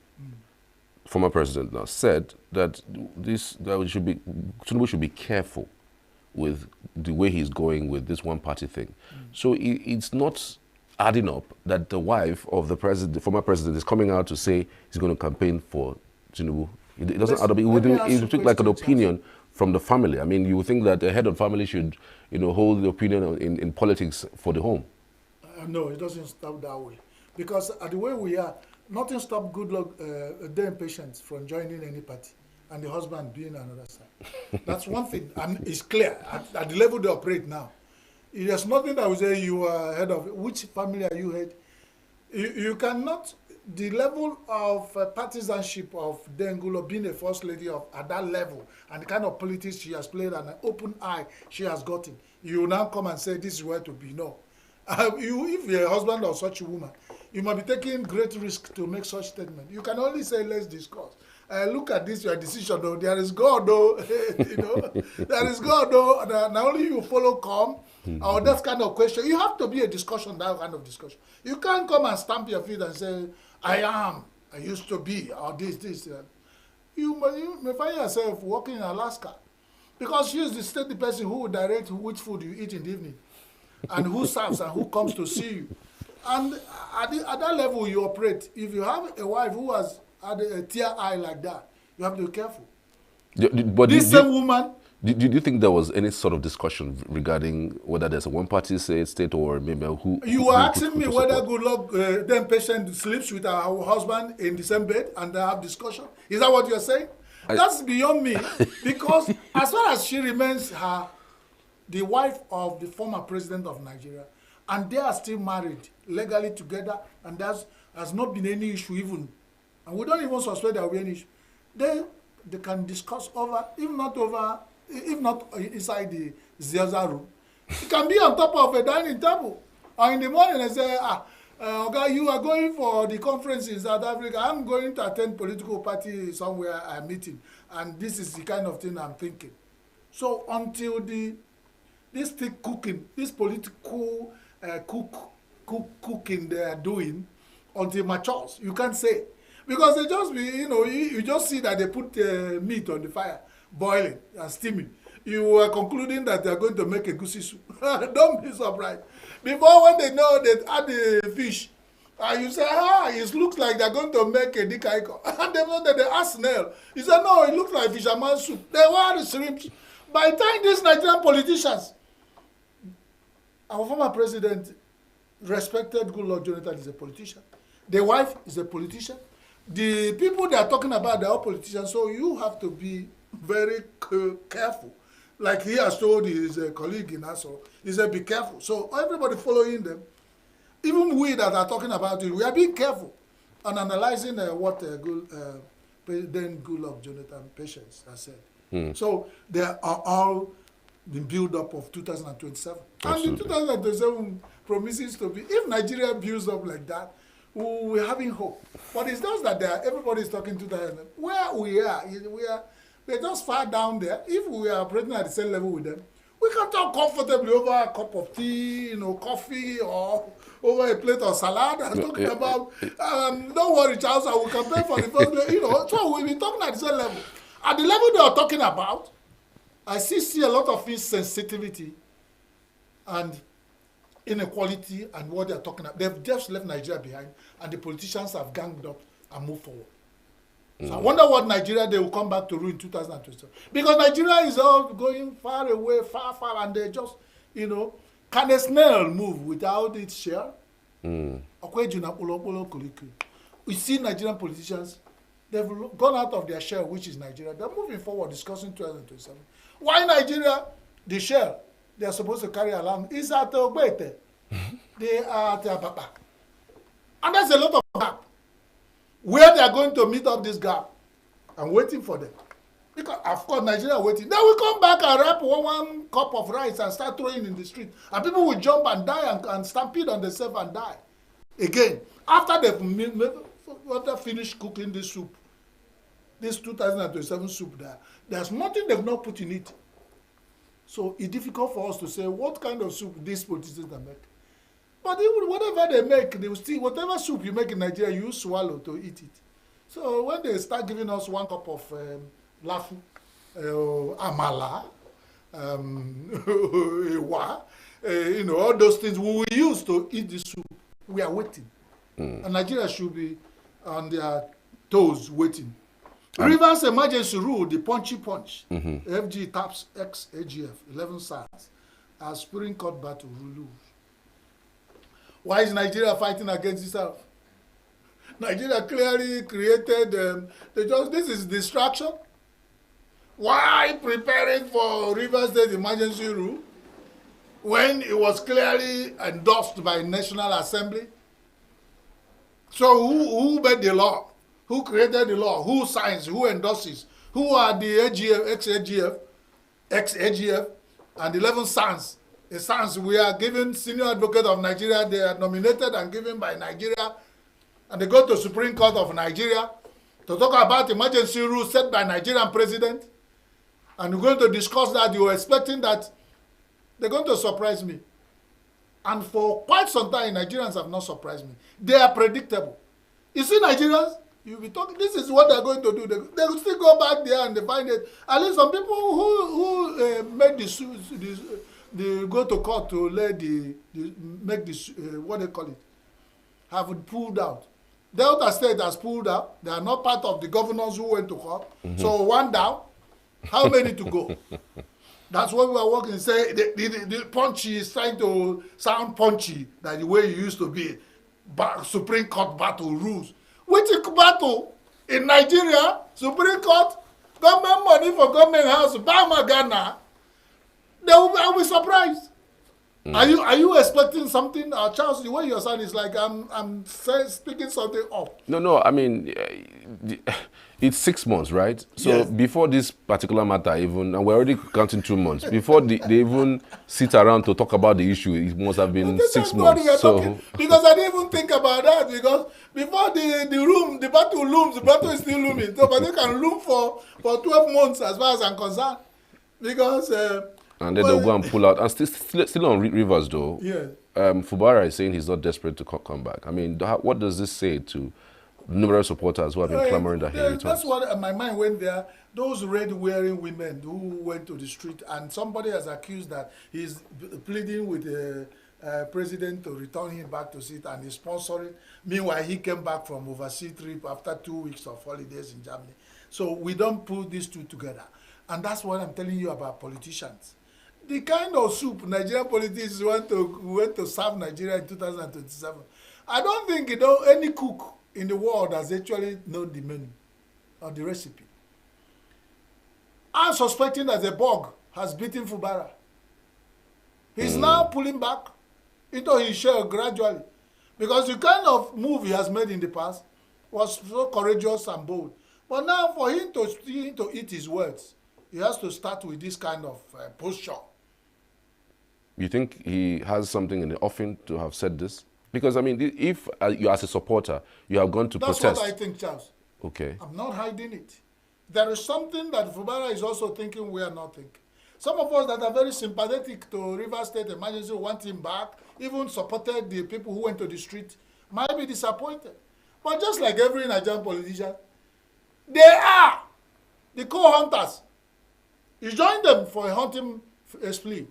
former president now, said that Tinubu should be careful with the way he's going with this one-party thing. So it's not adding up that the wife of the president, the former president, is coming out to say he's going to campaign for Tinubu. It doesn't add up. It would look like an opinion from the family. I mean, you would think that the head of family should, hold the opinion in politics for the home. No, it doesn't stop that way. Because the way we are, nothing stops Goodluck, them patients from joining any party and the husband being on another side. That's one thing. And it's clear at the level they operate now. There's nothing that will say you are head of, which family are you head? You cannot, the level of partisanship of Dengulo being a first lady at that level and the kind of politics she has played and an open eye she has gotten, you now come and say this is where to be. No. If you're a husband of such a woman, you might be taking great risk to make such statement. You can only say, let's discuss. Look at this, your decision, though. There is God, though. There is God, though. Not only you follow come, or that kind of question. You have to be a discussion, that kind of discussion. You can't come and stamp your feet and say, I used to be, or this. You may find yourself working in Alaska because she is the state person who will direct which food you eat in the evening and who serves and who comes to see you. And at that level you operate. If you have a wife who has had a tear eye like that, you have to be careful. But this same woman... Do you think there was any sort of discussion regarding whether there's a one-party state or maybe who... You were asking me whether Goodluck, then patient sleeps with her husband in the same bed and they have discussion. Is that what you're saying? That's beyond me. Because as far as she remains the wife of the former president of Nigeria, and they are still married legally together, and there has not been any issue even. And we don't even suspect there will be any issue. They can discuss over, if not inside the Ziaza room, it can be on top of a dining table. Or in the morning they say, okay, you are going for the conference in South Africa. I'm going to attend political party somewhere, a meeting. And this is the kind of thing I'm thinking. So until this thing cooking, this political cooking they are doing, until matures, you can't say. Because they just be, you just see that they put meat on the fire, boiling and steaming. You are concluding that they are going to make a goosey soup. Don't be surprised. Before when they know they add the fish, you say, it looks like they're going to make a dikaiko. And they know that they ask snail. You say, no, it looks like fisherman soup. They were the shrimps. By the time these Nigerian politicians, our former president respected Goodluck Jonathan is a politician. The wife is a politician. The people they are talking about, they are all politicians, so you have to be very careful. Like he has told his colleague in Aso, he said, be careful. So everybody following them, even we that are talking about it, we are being careful and analyzing what then Goodluck Jonathan patients has said. So they are all the build-up of 2027. Absolutely. And the 2027 promises to be, if Nigeria builds up like that, we're having hope. But it's just that everybody is talking to them. Where we're just far down there. If we are operating at the same level with them, we can talk comfortably over a cup of tea, coffee, or over a plate of salad. I'm talking about, don't worry, Charles, I will campaign for the first, so we'll be talking at the same level. At the level they are talking about, I see a lot of insensitivity and inequality and what they are talking about. They've just left Nigeria behind, and the politicians have ganged up and moved forward. So I wonder what Nigeria they will come back to rule in 2027. Because Nigeria is all going far away, far, and they just, can a snail move without its shell? We see Nigerian politicians, they've gone out of their shell, which is Nigeria. They're moving forward, discussing 2027. Why Nigeria, the shell they are supposed to carry along is at Ogbete. They are at Ababa. And there's a lot of gap. Where they are going to meet up this gap, I'm waiting for them. Because, of course, Nigeria waiting. Then we come back and wrap one cup of rice and start throwing in the street. And people will jump and die and stampede on themselves and die. Again, after they've finished cooking this soup, this 2027 soup there's nothing they've not put in it. So it's difficult for us to say what kind of soup these politicians make. But even whatever they make, they will still, whatever soup you make in Nigeria, you swallow to eat it. So when they start giving us one cup of lafu, amala, ewa, all those things we will use to eat the soup, we are waiting. And Nigeria should be on their toes waiting. Rivers emergency rule, the punchy punch. FG taps ex-AGF, 11 SARS, as Supreme Court battle will lose. Why is Nigeria fighting against itself? Nigeria clearly created, this is distraction. Why preparing for Rivers State emergency rule when it was clearly endorsed by National Assembly? So who made the law? Who created the law? Who signs? Who endorses? Who are the AGF, ex-AGF, and 11 sons? The sons we are given Senior Advocate of Nigeria. They are nominated and given by Nigeria. And they go to Supreme Court of Nigeria to talk about emergency rules set by Nigerian president. And we're going to discuss that. You're expecting that they're going to surprise me. And for quite some time, Nigerians have not surprised me. They are predictable. You see Nigerians, you'll be talking, this is what they're going to do. They will still go back there and they find it. At least some people who made the go to court to make this, what they call it, have pulled out. Delta State has pulled out. They are not part of the governors who went to court. So one down. How many to go? That's what we are working. Say the punchy is trying to sound punchy, that the way it used to be. Supreme Court battle rules. Which battle in Nigeria? Supreme Court, government money for government house, Bama Ghana. I'll be surprised. Are you expecting something, Charles? The way your son is like, I'm speaking something up. No. I mean, it's 6 months, right? So yes. Before this particular matter, even, and we're already counting 2 months. Before they even sit around to talk about the issue, it must have been 6 months. So because I didn't even think about that, because before the battle looms, the battle is still looming. So, but they can loom for 12 months, as far as I'm concerned, because. And then they'll go and pull out. And still on Rivers, though. Yeah. Fubara is saying he's not desperate to come back. I mean, what does this say to numerous supporters who have been clamoring that he returns? That's what my mind went there. Those red-wearing women who went to the street, and somebody has accused that he's pleading with the president to return him back to seat, and he's sponsoring. Meanwhile, he came back from overseas trip after 2 weeks of holidays in Germany. So we don't put these two together. And that's what I'm telling you about politicians. The kind of soup Nigerian politicians want to serve Nigeria in 2027. I don't think any cook in the world has actually known the menu or the recipe. I'm suspecting that the bug has beaten Fubara. He's now pulling back into his shell gradually, because the kind of move he has made in the past was so courageous and bold. But now for him to eat his words, he has to start with this kind of posture. You think he has something in the offing to have said this? Because, I mean, if you as a supporter, you have gone to protest. That's what I think, Charles. Okay. I'm not hiding it. There is something that Fubara is also thinking we are not thinking. Some of us that are very sympathetic to Rivers State Emergency, want him back, even supported the people who went to the street, might be disappointed. But just like every Nigerian politician, they are the co-hunters. You join them for a hunting spree.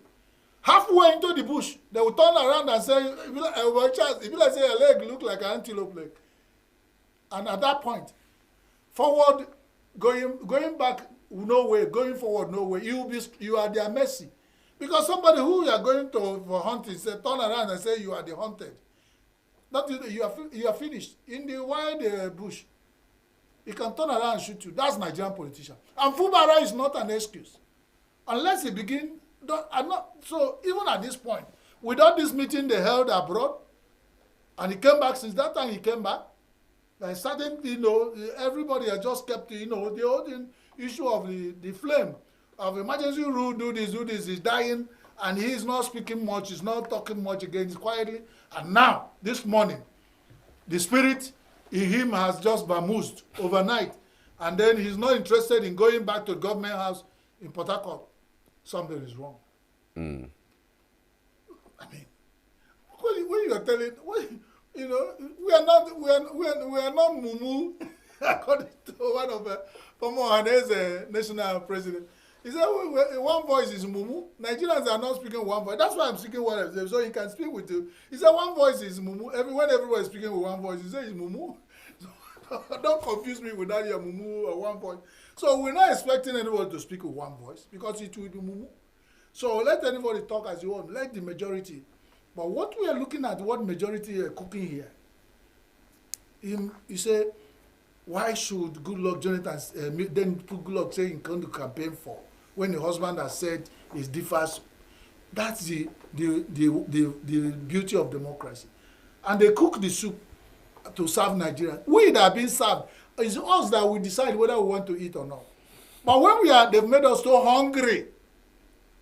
Halfway into the bush, they will turn around and say, if you like say a leg look like an antelope leg. And at that point, forward, going back, no way, going forward, no way. You are their mercy. Because somebody who you are going to for hunting, say, turn around and say you are the hunted. You are finished. In the wide bush, he can turn around and shoot you. That's Nigerian politician. And Fubara is not an excuse. Unless he begin. So even at this point, without this meeting they held abroad, and he came back, since that time he came back, Like certain, everybody has just kept, the whole issue of the flame of emergency rule, do this, he's dying, and he's not speaking much, he's not talking much again, he's quietly. And now, this morning, the spirit in him has just vamoosed overnight, and then he's not interested in going back to the government house in Port Harcourt. Something is wrong. I mean, when you are telling, we are not mumu, according to one of former Ghanaian national president. He said, one voice is mumu. Nigerians are not speaking one voice. That's why I'm speaking what I'm saying, so he can speak with you. He said, one voice is mumu. When everyone is speaking with one voice, he said it's mumu. Don't confuse me with that, your mumu or one voice. So we're not expecting anybody to speak with one voice because it will be mumu. So let anybody talk as you want. Let the majority. But what we are looking at, what majority are cooking here, you say, why should Goodluck Jonathan then put Goodluck saying he's going to campaign for when the husband has said it differs? That's the beauty of democracy. And they cook the soup to serve Nigeria. We that have been served, it's us that we decide whether we want to eat or not. But when they've made us so hungry,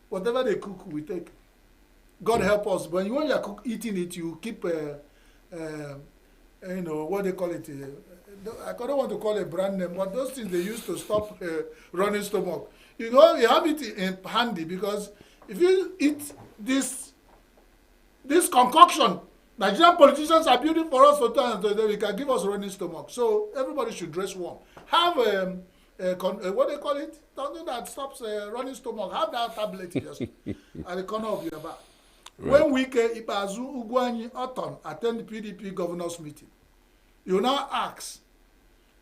whatever they cook, we take. God help us. But when you are eating it, you keep, what they call it. I don't want to call it brand name, but those things they use to stop running stomach. You have it in handy, because if you eat this concoction, Nigerian politicians are building for us for time, so they can give us running stomach. So everybody should dress warm. Have what they call it? Something that stops running stomach. Have that tablet just at the corner of your back. Right. When Wike Ipazu Ugwanyi Oton attend the PDP governors meeting, you now ask,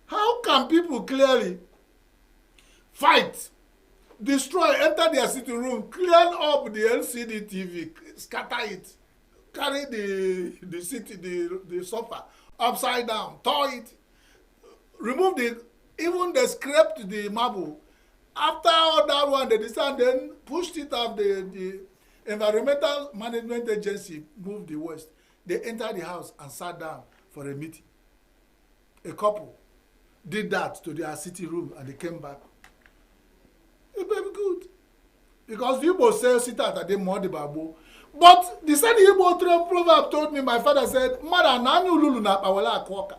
how can people clearly fight, destroy, enter their sitting room, clean up the LCD TV, scatter it, carry the sofa upside down, tow it, remove even they scraped the marble. After all that one, they decided, then pushed it up. The Environmental Management Agency moved the waste. They entered the house and sat down for a meeting. A couple did that to their sitting room and they came back. It's very good. Because people say, sit at the modi babu. But the same Igbo proverb told me, my father said, Mara nanu lulu na pawala akwoka.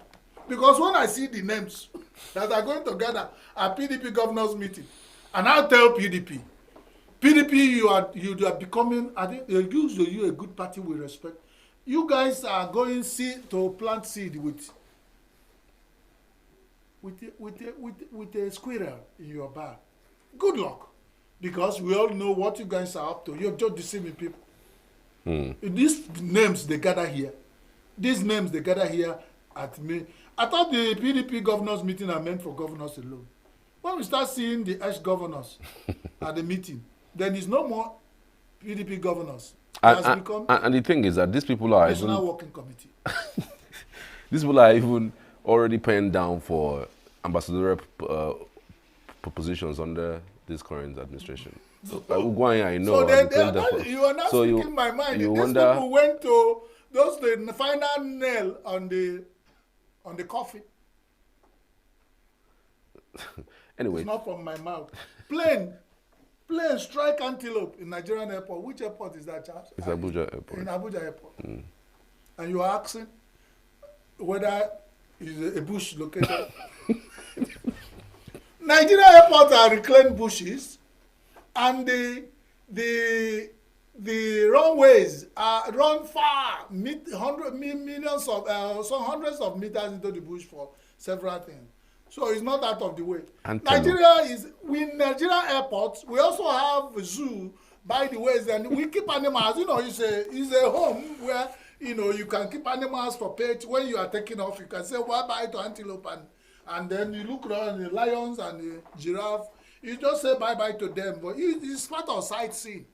Because when I see the names that are going together at PDP governors meeting, and I tell PDP, you are becoming, I think they use you a good party with respect. You guys are going to plant seed with a squirrel in your bag. Good luck, because we all know what you guys are up to. You're just deceiving people. These names they gather here. At me. I thought the PDP governors meeting are meant for governors alone. When we start seeing the ex-governors at the meeting, then there's no more PDP governors. And the thing is that these people are National Working Committee. These people are even already paying down for ambassadorial positions under this current administration. So, I know. You are not speaking my mind. These people went to the final nail on the coffin. Anyway. It's not from my mouth. Plane strike antelope in Nigerian airport. Which airport is that, Charles? It's Abuja Airport. In Abuja Airport. And you are asking whether is a bush located. Nigerian airports are reclaimed bushes, and the runways are run far, hundreds of meters into the bush for several things. So it's not out of the way. Nigerian airports, we also have a zoo by the ways, and we keep animals. It's a home where you can keep animals for pets. When you are taking off, you can say bye-bye to antelope, and then you look around the lions and the giraffe. You just say bye-bye to them, but it's part of sightseeing.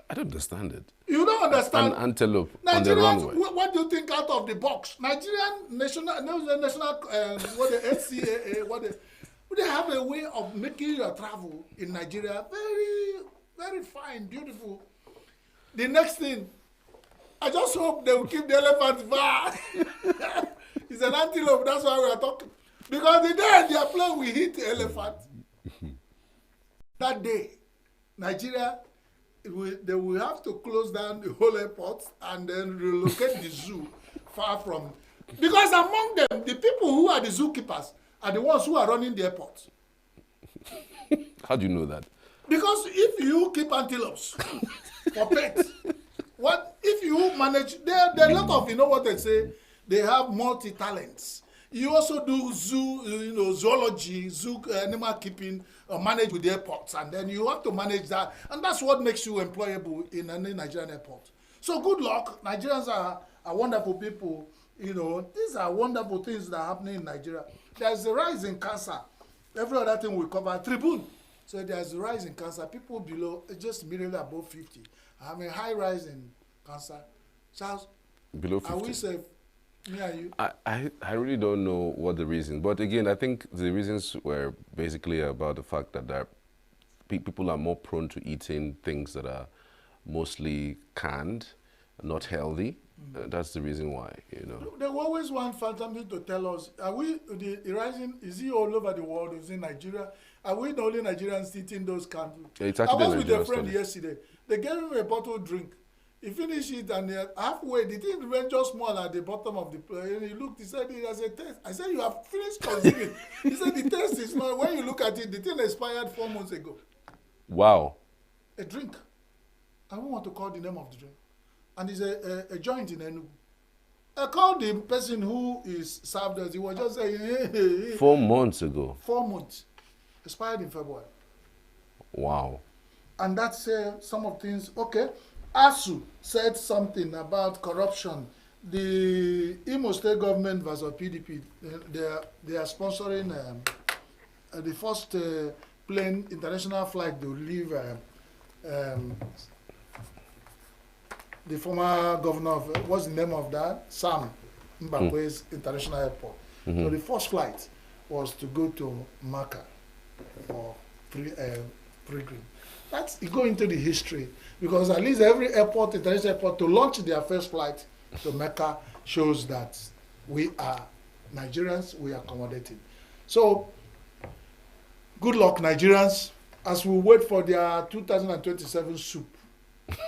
I don't understand it. You don't understand? An antelope on the runway. What do you think out of the box? Nigerian national, what the SCAA, they have a way of making your travel in Nigeria very, very fine, beautiful. The next thing, I just hope they will keep the elephants far. It's an antelope. That's why we are talking. Because the day they are playing, we hit the elephant. That day, Nigeria, they will have to close down the whole airport and then relocate the zoo far from. Because among them, the people who are the zookeepers are the ones who are running the airport. How do you know that? Because if you keep antelopes for pets, what if you manage? There are a lot of, you know what they say, they have multi-talents. You also do zoo, zoology, zoo animal keeping, manage with the airports, and then you have to manage that, and that's what makes you employable in any Nigerian airport. So good luck. Nigerians are wonderful people. These are wonderful things that are happening in Nigeria. There's a rise in cancer. Every other thing we cover, Tribune. So there's a rise in cancer. People below, just immediately above 50, have a high rise in cancer. Charles, below 50. Are we safe? Me and you? I really don't know what the reason, but again, I think the reasons were basically about the fact that people are more prone to eating things that are mostly canned, not healthy. That's the reason why, They always want something to tell us. Are we, the rising, is it all over the world? Is it Nigeria? Are we the only Nigerians eating those canned food? It's actually I was with a friend study. yesterday. They gave him a bottled drink. He finished it and halfway, the thing went just small at the bottom of the plate. And he looked, he said it as a taste. I said, you have finished consuming. He said, the taste is not, when you look at it, the thing expired 4 months ago. Wow. A drink. I don't want to call the name of the drink. And it's a joint in ENUGU. I called the person who is served us. He was just saying, hey. 4 months ago. 4 months. Expired in February. Wow. And that's some of things. Okay. ASU said something about corruption. The Imo State government versus PDP, they are sponsoring the first plane, international flight to leave the former governor of, what's the name of that? Sam Mbakwe's International Airport. So the first flight was to go to Mecca for pilgrim. That's go into the history, because at least every airport, international airport, to launch their first flight to Mecca shows that we are Nigerians, we are accommodating. So good luck, Nigerians, as we wait for their 2027 soup.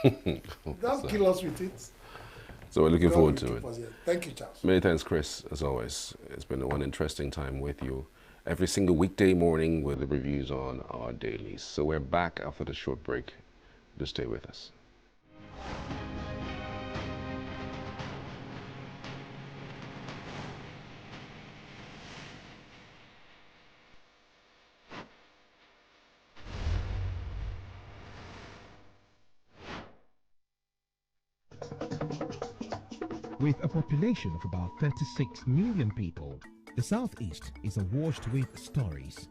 Don't kill us with it. So we're looking forward to it. Thank you, Charles. Many thanks, Chris, as always. It's been one interesting time with you. Every single weekday morning with the reviews on our dailies. So we're back after the short break. Just stay with us. With a population of about 36 million people, the Southeast is awash with stories.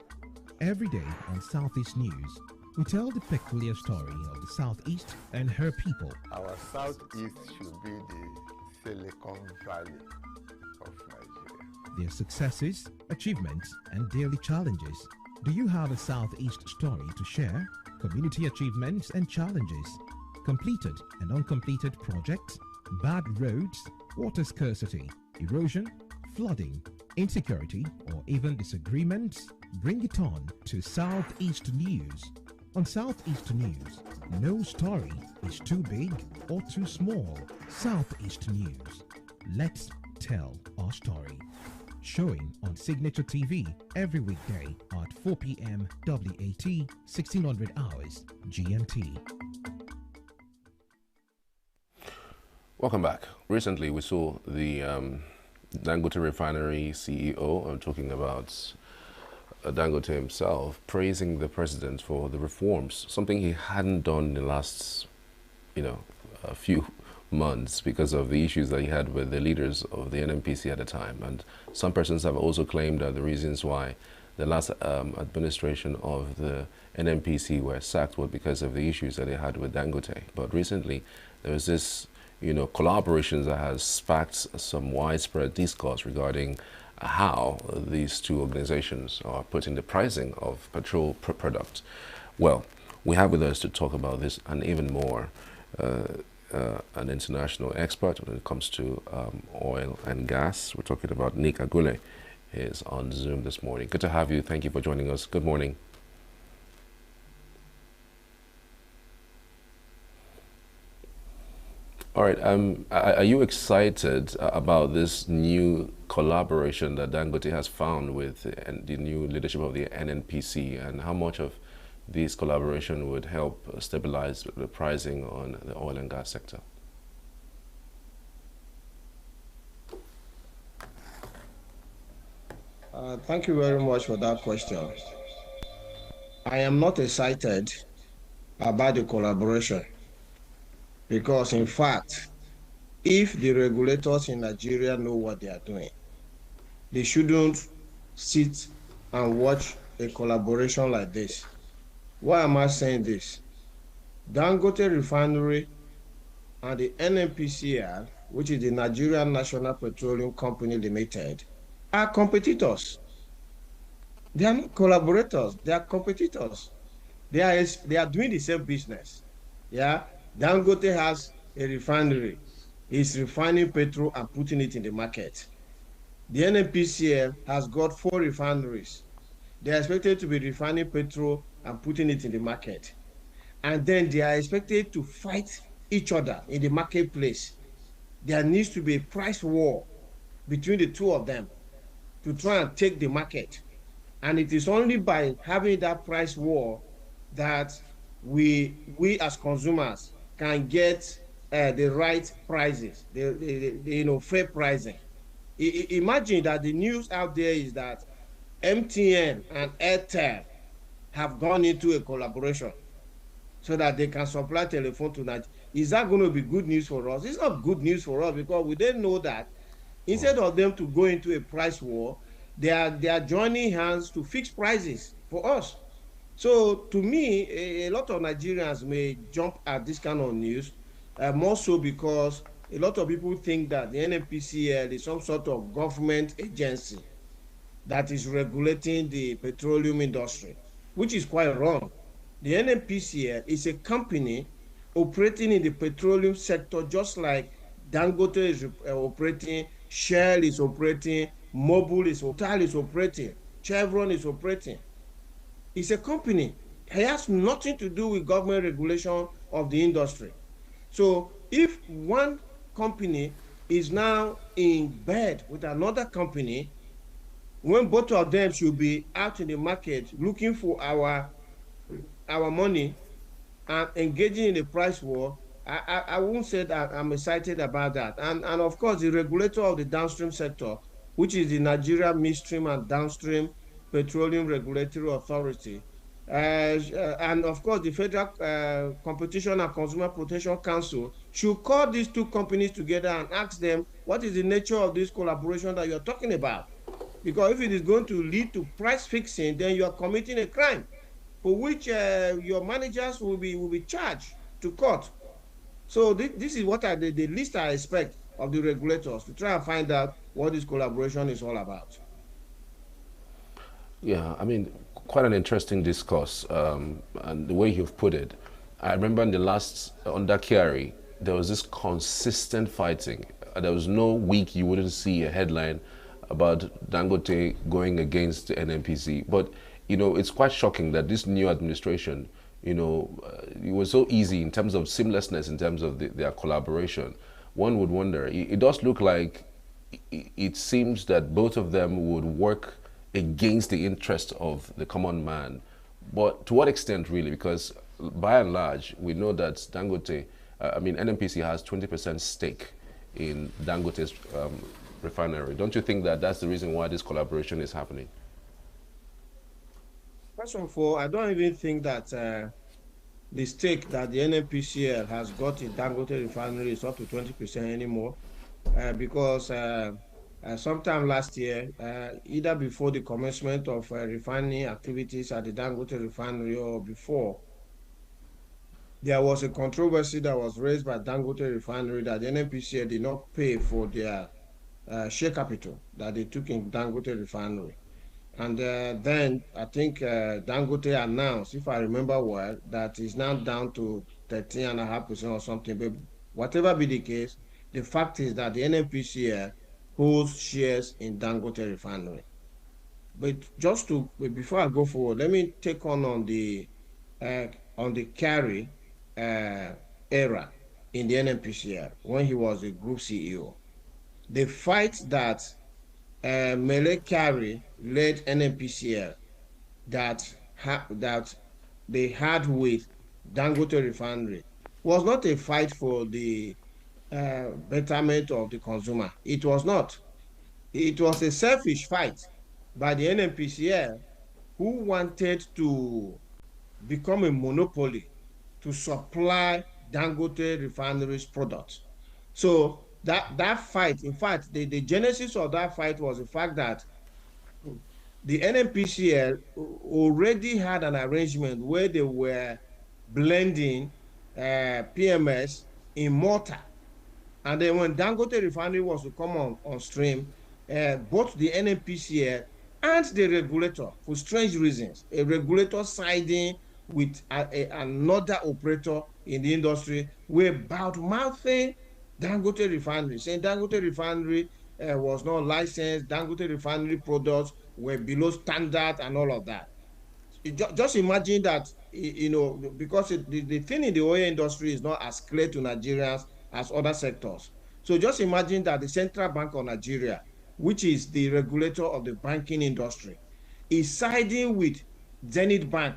Every day on Southeast News, we tell the peculiar story of the Southeast and her people. Our Southeast should be the Silicon Valley of Nigeria. Their successes, achievements, and daily challenges. Do you have a Southeast story to share? Community achievements and challenges, completed and uncompleted projects, bad roads, water scarcity, erosion, flooding, insecurity, or even disagreements? Bring it on to Southeast News. On Southeast News, no story is too big or too small. Southeast News. Let's tell our story. Showing on Signature TV every weekday at 4 p.m. WAT, 1600 hours GMT. Welcome back. Recently, we saw the Dangote Refinery CEO talking about Dangote himself praising the president for the reforms, something he hadn't done in the last, a few months because of the issues that he had with the leaders of the NNPC at the time. And some persons have also claimed that the reasons why the last administration of the NNPC were sacked was because of the issues that they had with Dangote. But recently, there was this collaborations that has sparked some widespread discourse regarding how these two organizations are putting the pricing of petrol products. Well, we have with us to talk about this and even more an international expert when it comes to oil and gas. We're talking about Nick Agule. He is on Zoom this morning. Good to have you. Thank you for joining us. Good morning. All right. Are you excited about this new collaboration that Dangote has found with the new leadership of the NNPC, and how much of this collaboration would help stabilize the pricing on the oil and gas sector? Thank you very much for that question. I am not excited about the collaboration because, in fact, if the regulators in Nigeria know what they are doing, they shouldn't sit and watch a collaboration like this. Why am I saying this? Dangote Refinery and the NNPCL, which is the Nigerian National Petroleum Company Limited, are competitors. They are not collaborators, they are competitors. They are doing the same business. Yeah, Dangote has a refinery. He's refining petrol and putting it in the market. The NNPCL has got 4 refineries. They are expected to be refining petrol and putting it in the market. And then they are expected to fight each other in the marketplace. There needs to be a price war between the two of them to try and take the market. And it is only by having that price war that we as consumers can get the right prices, the fair pricing. Imagine that the news out there is that MTN and Airtel have gone into a collaboration so that they can supply telephone to Nigeria. Is that going to be good news for us? It's not good news for us because we didn't know that instead of them to go into a price war, they are joining hands to fix prices for us. So to me, a lot of Nigerians may jump at this kind of news, more so because a lot of people think that the NNPCL is some sort of government agency that is regulating the petroleum industry, which is quite wrong. The NNPCL is a company operating in the petroleum sector just like Dangote is operating, Shell is operating, Mobil is operating, Chevron is operating. It's a company. It has nothing to do with government regulation of the industry. So if one company is now in bed with another company, when both of them should be out in the market looking for our money and engaging in a price war, I won't say that I'm excited about that. And of course, the regulator of the downstream sector, which is the Nigeria Midstream and Downstream Petroleum Regulatory Authority, and of course the Federal Competition and Consumer Protection Council, should call these two companies together and ask them what is the nature of this collaboration that you're talking about. Because if it is going to lead to price fixing, then you are committing a crime for which your managers will be charged to court. So this is what the least I expect of the regulators, to try and find out what this collaboration is all about. Yeah, I mean, quite an interesting discourse, and the way you've put it. I remember in the last, under Kyari, there was this consistent fighting. There was no week you wouldn't see a headline about Dangote going against the NNPC. But, you know, it's quite shocking that this new administration, you know, it was so easy in terms of seamlessness, in terms of their collaboration. One would wonder, it does look like it seems that both of them would work against the interest of the common man. But to what extent really? Because by and large, we know that Dangote, NNPC has 20% stake in Dangote's refinery. Don't you think that that's the reason why this collaboration is happening? First of all, I don't even think that the stake that the NNPCL has got in Dangote refinery is up to 20% anymore, because sometime last year, either before the commencement of refining activities at the Dangote refinery or before, there was a controversy that was raised by Dangote refinery that the NNPCL did not pay for their share capital that they took in Dangote refinery. And then I think Dangote announced, if I remember well, that it's now down to 13.5% or something. But whatever be the case, the fact is that the NNPCL holds shares in Dangote Refinery. But just to, before I go forward, let me take on the Carey era in the NNPCL when he was the group CEO. The fight that Mele Carey led NNPCL that they had with Dangote Refinery was not a fight for the betterment of the consumer. It was not. It was a selfish fight by the NNPCL, who wanted to become a monopoly to supply Dangote Refinery's products. So that fight, in fact, the genesis of that fight was the fact that the NNPCL already had an arrangement where they were blending PMS in mortar. And then when Dangote Refinery was to come on stream, both the NNPCL and the regulator, for strange reasons, a regulator siding with another operator in the industry, were bad-mouthing Dangote Refinery, saying Dangote Refinery was not licensed, Dangote Refinery products were below standard and all of that. Just imagine that, because the thing in the oil industry is not as clear to Nigerians as other sectors. So just imagine that the Central Bank of Nigeria, which is the regulator of the banking industry, is siding with Zenith Bank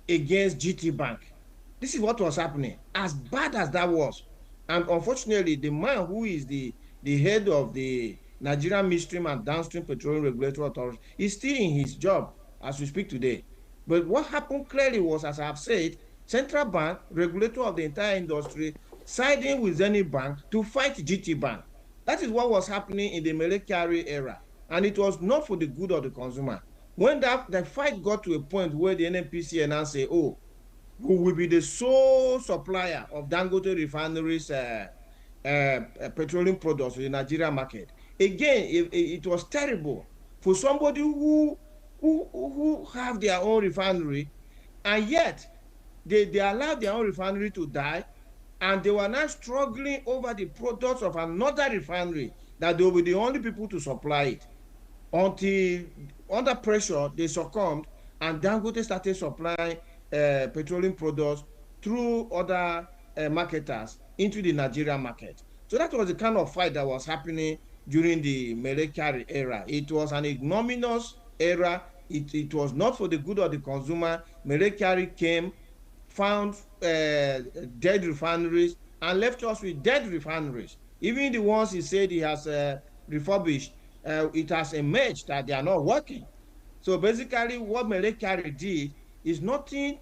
against GT Bank. This is what was happening, as bad as that was. And unfortunately, the man who is the head of the Nigerian Midstream and Downstream Petroleum Regulatory Authority is still in his job as we speak today. But what happened clearly was, as I've said, Central Bank, regulator of the entire industry, siding with Zenith Bank to fight GT Bank. That is what was happening in the Mele Kyari era. And it was not for the good of the consumer. When the fight got to a point where the NNPCL now say, oh, who will be the sole supplier of Dangote Refinery's petroleum products in the Nigerian market. Again, it was terrible for somebody who have their own refinery, and yet they allowed their own refinery to die, and they were now struggling over the products of another refinery that they will be the only people to supply it. Until under pressure, they succumbed, and Dangote started supplying petroleum products through other marketers into the Nigerian market. So that was the kind of fight that was happening during the Mele Kyari era. It was an ignominious era. It was not for the good of the consumer. Mele Kyari came, found dead refineries, and left us with dead refineries. Even the ones he said he has refurbished, it has emerged that they are not working. So basically what Mele Kyari did is nothing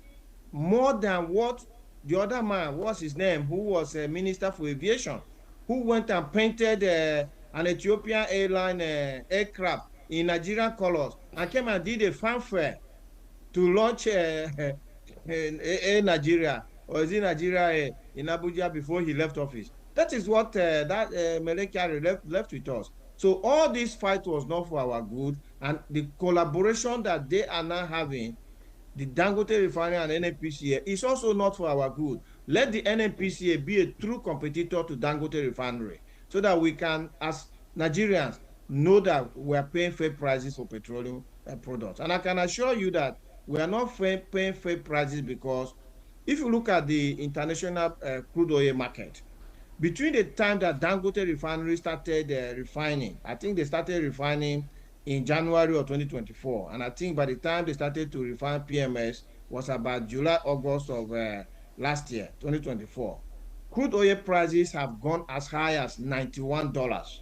more than what the other man, what's his name, who was a minister for aviation, who went and painted an Ethiopian airline aircraft in Nigerian colors and came and did a fanfare to launch Air Nigeria, or is it Nigeria in Abuja, before he left office. That is what Mele Kyari left with us. So all this fight was not for our good, and the collaboration that they are now having, the Dangote Refinery and NNPCL, is also not for our good. Let the NNPCL be a true competitor to Dangote Refinery, so that we can, as Nigerians, know that we are paying fair prices for petroleum products. And I can assure you that we are not paying fair prices, because if you look at the international crude oil market, between the time that Dangote Refinery started refining, I think they started refining in January of 2024. And I think by the time they started to refine PMS was about July, August of last year, 2024. Crude oil prices have gone as high as $91.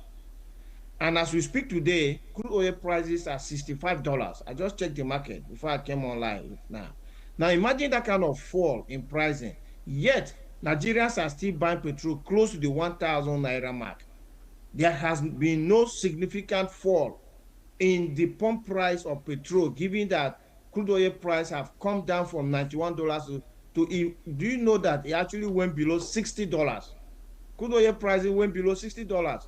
And as we speak today, crude oil prices are $65. I just checked the market before I came online now. Now imagine that kind of fall in pricing, yet Nigerians are still buying petrol close to the 1,000 naira mark. There has been no significant fall in the pump price of petrol, given that crude oil price have come down from $91 to do you know that it actually went below $60? Crude oil prices went below $60.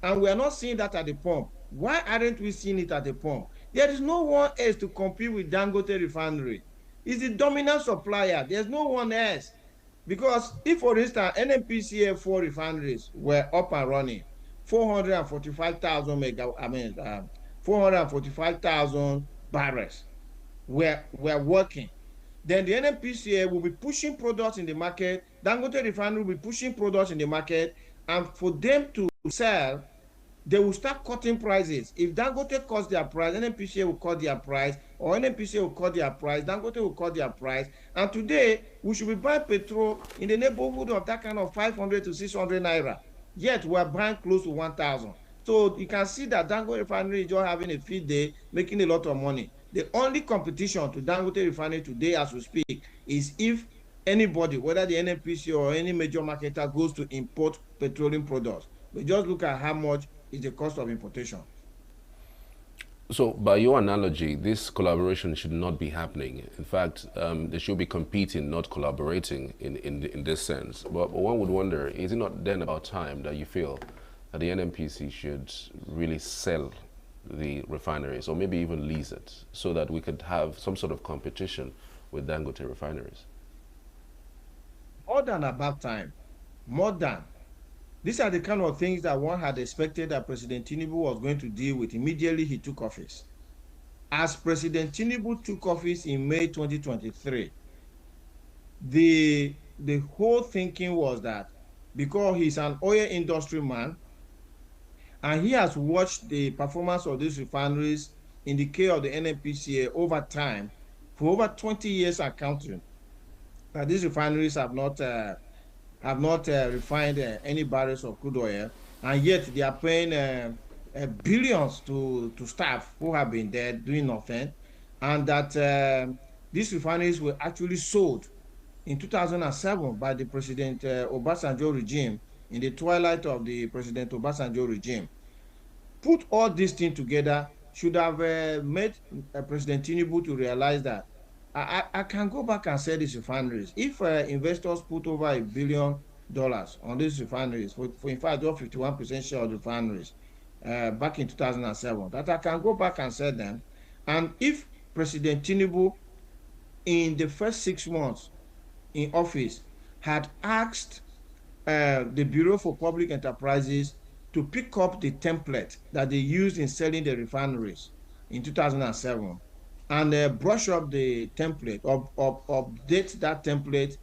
And we are not seeing that at the pump. Why aren't we seeing it at the pump? There is no one else to compete with Dangote Refinery. It's the dominant supplier. There's no one else. Because if, for instance, NNPCL 4 refineries were up and running, 445,000 445,000 barrels were working, then the NNPCL will be pushing products in the market, Dangote Refinery will be pushing products in the market, and for them to sell, they will start cutting prices. If Dangote cuts their price, NNPCL will cut their price, or NNPCL will cut their price, Dangote will cut their price. And today, we should be buying petrol in the neighborhood of that kind of 500 to 600 naira. Yet, we're buying close to 1,000. So you can see that Dangote Refinery is just having a field day, making a lot of money. The only competition to Dangote Refinery today, as we speak, is if anybody, whether the NNPC or any major marketer, goes to import petroleum products. We just look at how much is the cost of importation. So, by your analogy, this collaboration should not be happening. In fact, they should be competing, not collaborating in this sense. But one would wonder, is it not then about time that you feel that the NNPC should really sell the refineries, or maybe even lease it, so that we could have some sort of competition with Dangote refineries? More than about time. More than. These are the kind of things that one had expected that President Tinubu was going to deal with immediately he took office. As President Tinubu took office in May 2023, the whole thinking was that because he's an oil industry man, and he has watched the performance of these refineries in the care of the NNPCL over time, for over 20 years and counting, that these refineries have not refined any barrels of crude oil, and yet they are paying billions to staff who have been there doing nothing, and that these refineries were actually sold in 2007 by the President Obasanjo regime, in the twilight of the President Obasanjo regime. Put all these things together should have made President Tinubu to realize that I can go back and sell these refineries. If investors put over $1 billion on these refineries, for in fact, 51% share of the refineries back in 2007, that I can go back and sell them. And if President Tinubu, in the first 6 months in office, had asked the Bureau for Public Enterprises to pick up the template that they used in selling the refineries in 2007, and brush up the template, update that template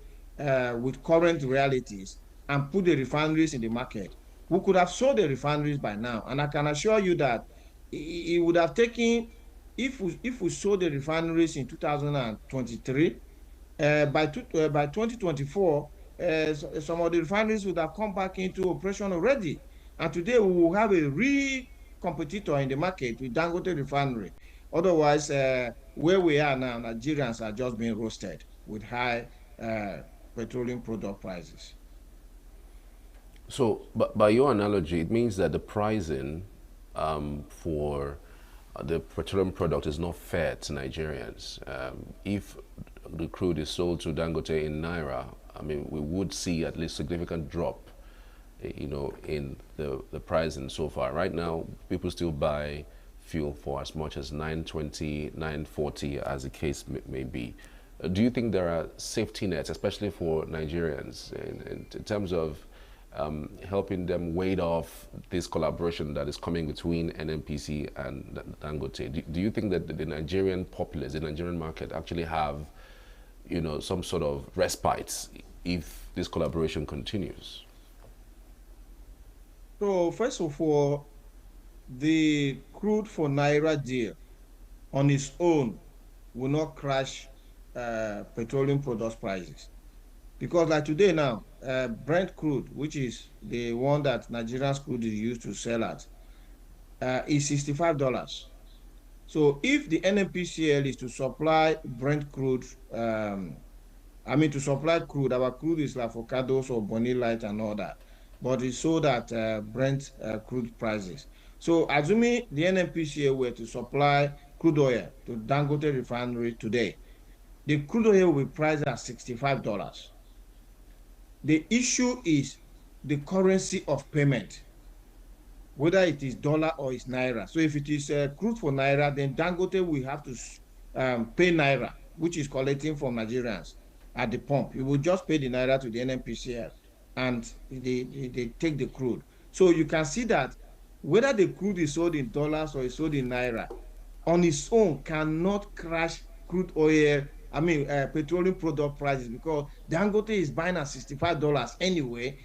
with current realities, and put the refineries in the market, we could have sold the refineries by now. And I can assure you that it would have taken, if we sold the refineries in 2023, by 2024, some of the refineries would have come back into operation already. And today we will have a real competitor in the market with Dangote Refinery. Otherwise, where we are now, Nigerians are just being roasted with high petroleum product prices. So, by your analogy, it means that the pricing for the petroleum product is not fair to Nigerians. If the crude is sold to Dangote in Naira, I mean, we would see at least significant drop, you know, in the pricing so far. Right now, people still buy fuel for as much as $9.20, $9.40, as the case may be. Do you think there are safety nets, especially for Nigerians, in terms of helping them wade off this collaboration that is coming between NNPC and Dangote? Do you think that the Nigerian populace, the Nigerian market, actually have, you know, some sort of respite if this collaboration continues? So first of all, the crude for Naira deal on its own will not crash petroleum products prices. Because like today now, Brent crude, which is the one that Nigerian crude is used to sell at, is $65. So if the NNPCL is to supply Brent crude, to supply crude, our crude is like avocados or Bonny Light and all that, but it's sold at Brent crude prices. So assuming the NNPCL were to supply crude oil to Dangote Refinery today, the crude oil will be priced at $65. The issue is the currency of payment, whether it is dollar or it's Naira. So if it is crude for Naira, then Dangote will have to pay Naira, which is collecting from Nigerians. at the pump. You will just pay the naira to the NNPCL and they take the crude. So you can see that whether the crude is sold in dollars or is sold in naira, on its own cannot crash crude oil, petroleum product prices, because Dangote is buying at $65 anyway.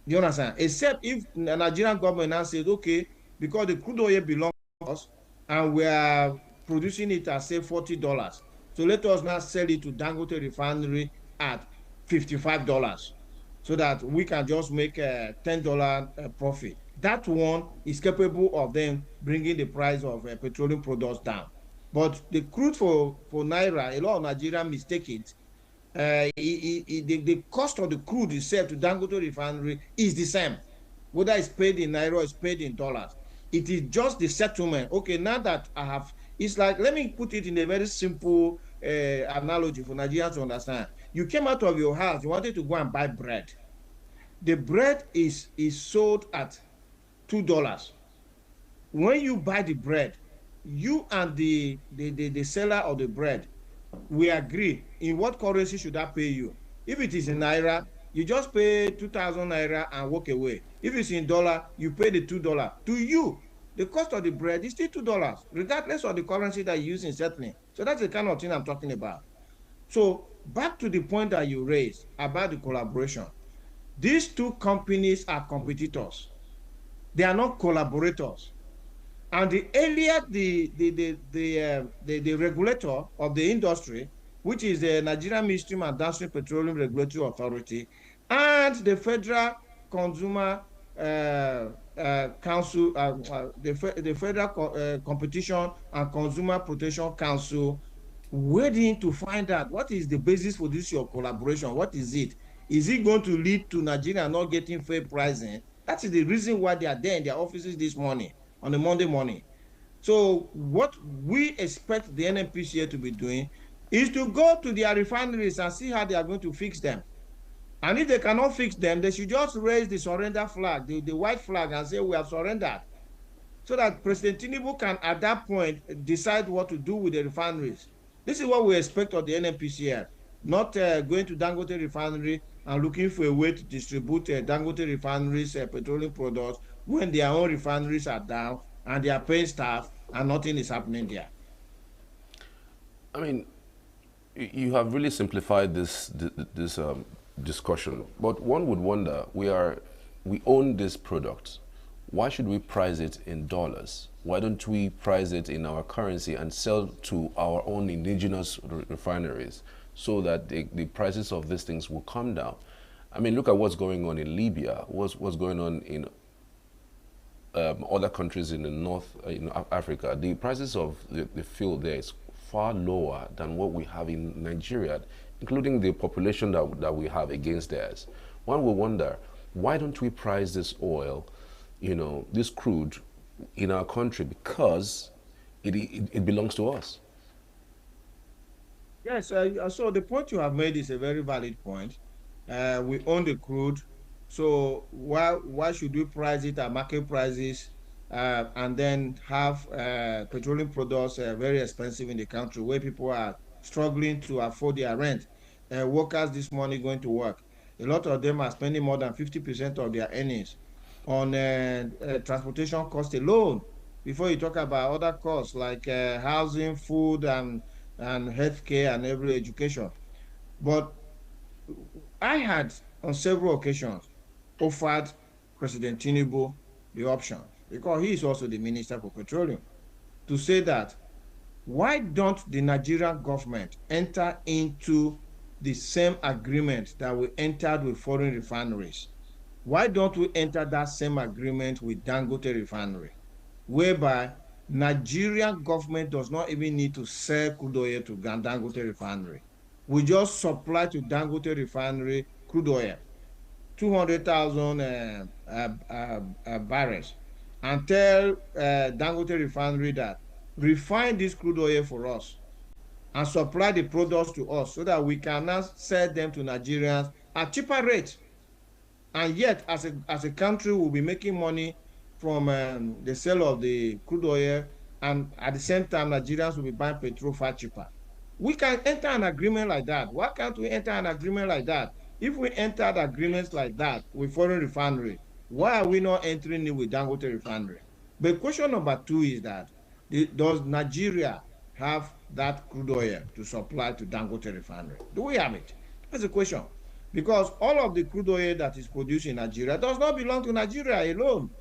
You understand? Except if the Nigerian government now says, okay, because the crude oil belongs to us and we are producing it at, say, $40. So let us now sell it to Dangote refinery at $55 so that we can just make a $10 profit. That one is capable of them bringing the price of petroleum products down. But the crude for naira, a lot of Nigerians mistake it. The cost of the crude itself to Dangote refinery is the same, whether it's paid in naira or it's paid in dollars. It is just the settlement. Okay, now that I have, it's like, let me put it in a very simple analogy for Nigerians to understand. You came out of your house, you wanted to go and buy bread. The bread is sold at $2. When you buy the bread, you and the seller of the bread, we agree in what currency should I pay you. If it is in naira, you just pay 2,000 naira and walk away. If it's in dollar, you pay the $2. To you, the cost of the bread is still $2, regardless of the currency that you use in settling. So that's the kind of thing I'm talking about. So back to the point that you raised about the collaboration. These two companies are competitors. They are not collaborators. And the earlier the regulator of the industry, which is the Nigerian Midstream and Downstream Petroleum Regulatory Authority, and the Federal Consumer Council, the Federal Competition and Consumer Protection Council, waiting to find out what is the basis for this your collaboration. What is it? Is it going to lead to Nigeria not getting fair pricing? That is the reason why they are there in their offices this morning, on a Monday morning. So what we expect the NNPCL to be doing is to go to their refineries and see how they are going to fix them. And if they cannot fix them, they should just raise the surrender flag, the white flag, and say, we have surrendered. So that President Tinubu can, at that point, decide what to do with the refineries. This is what we expect of the NNPCL, not going to Dangote refinery and looking for a way to distribute Dangote refineries petroleum products when their own refineries are down and they are paying staff and nothing is happening there. I mean, you have really simplified this discussion, but one would wonder, we own this product. Why should we price it in dollars? Why don't we price it in our currency and sell to our own indigenous refineries so that the prices of these things will come down? I mean, look at what's going on in Libya, what's going on in other countries in the North Africa. The prices of the fuel there is far lower than what we have in Nigeria, including the population that we have against theirs. One will wonder, why don't we price this oil, this crude in our country, because it belongs to us? Yes, so the point you have made is a very valid point. We own the crude, so why should we price it at market prices and then have petroleum products very expensive in the country where people are struggling to afford their rent? Workers this morning going to work, a lot of them are spending more than 50% of their earnings on transportation costs alone, before you talk about other costs like housing, food, and healthcare and every education. But I had on several occasions offered President Tinubu the option, because he is also the Minister for Petroleum, to say that why don't the Nigerian government enter into the same agreement that we entered with foreign refineries? Why don't we enter that same agreement with Dangote refinery, whereby Nigerian government does not even need to sell crude oil to Dangote refinery? We just supply to Dangote refinery crude oil, 200,000 barrels, and tell Dangote refinery that refine this crude oil for us and supply the products to us so that we can now sell them to Nigerians at cheaper rates. And yet, as a country, we'll be making money from the sale of the crude oil, and at the same time, Nigerians will be buying petrol far cheaper. We can enter an agreement like that. Why can't we enter an agreement like that? If we entered agreements like that with foreign refinery, why are we not entering it with Dangote refinery? But question number 2 is that, does Nigeria have that crude oil to supply to Dangote refinery? Do we have it? That's the question. Because all of the crude oil that is produced in Nigeria does not belong to Nigeria alone.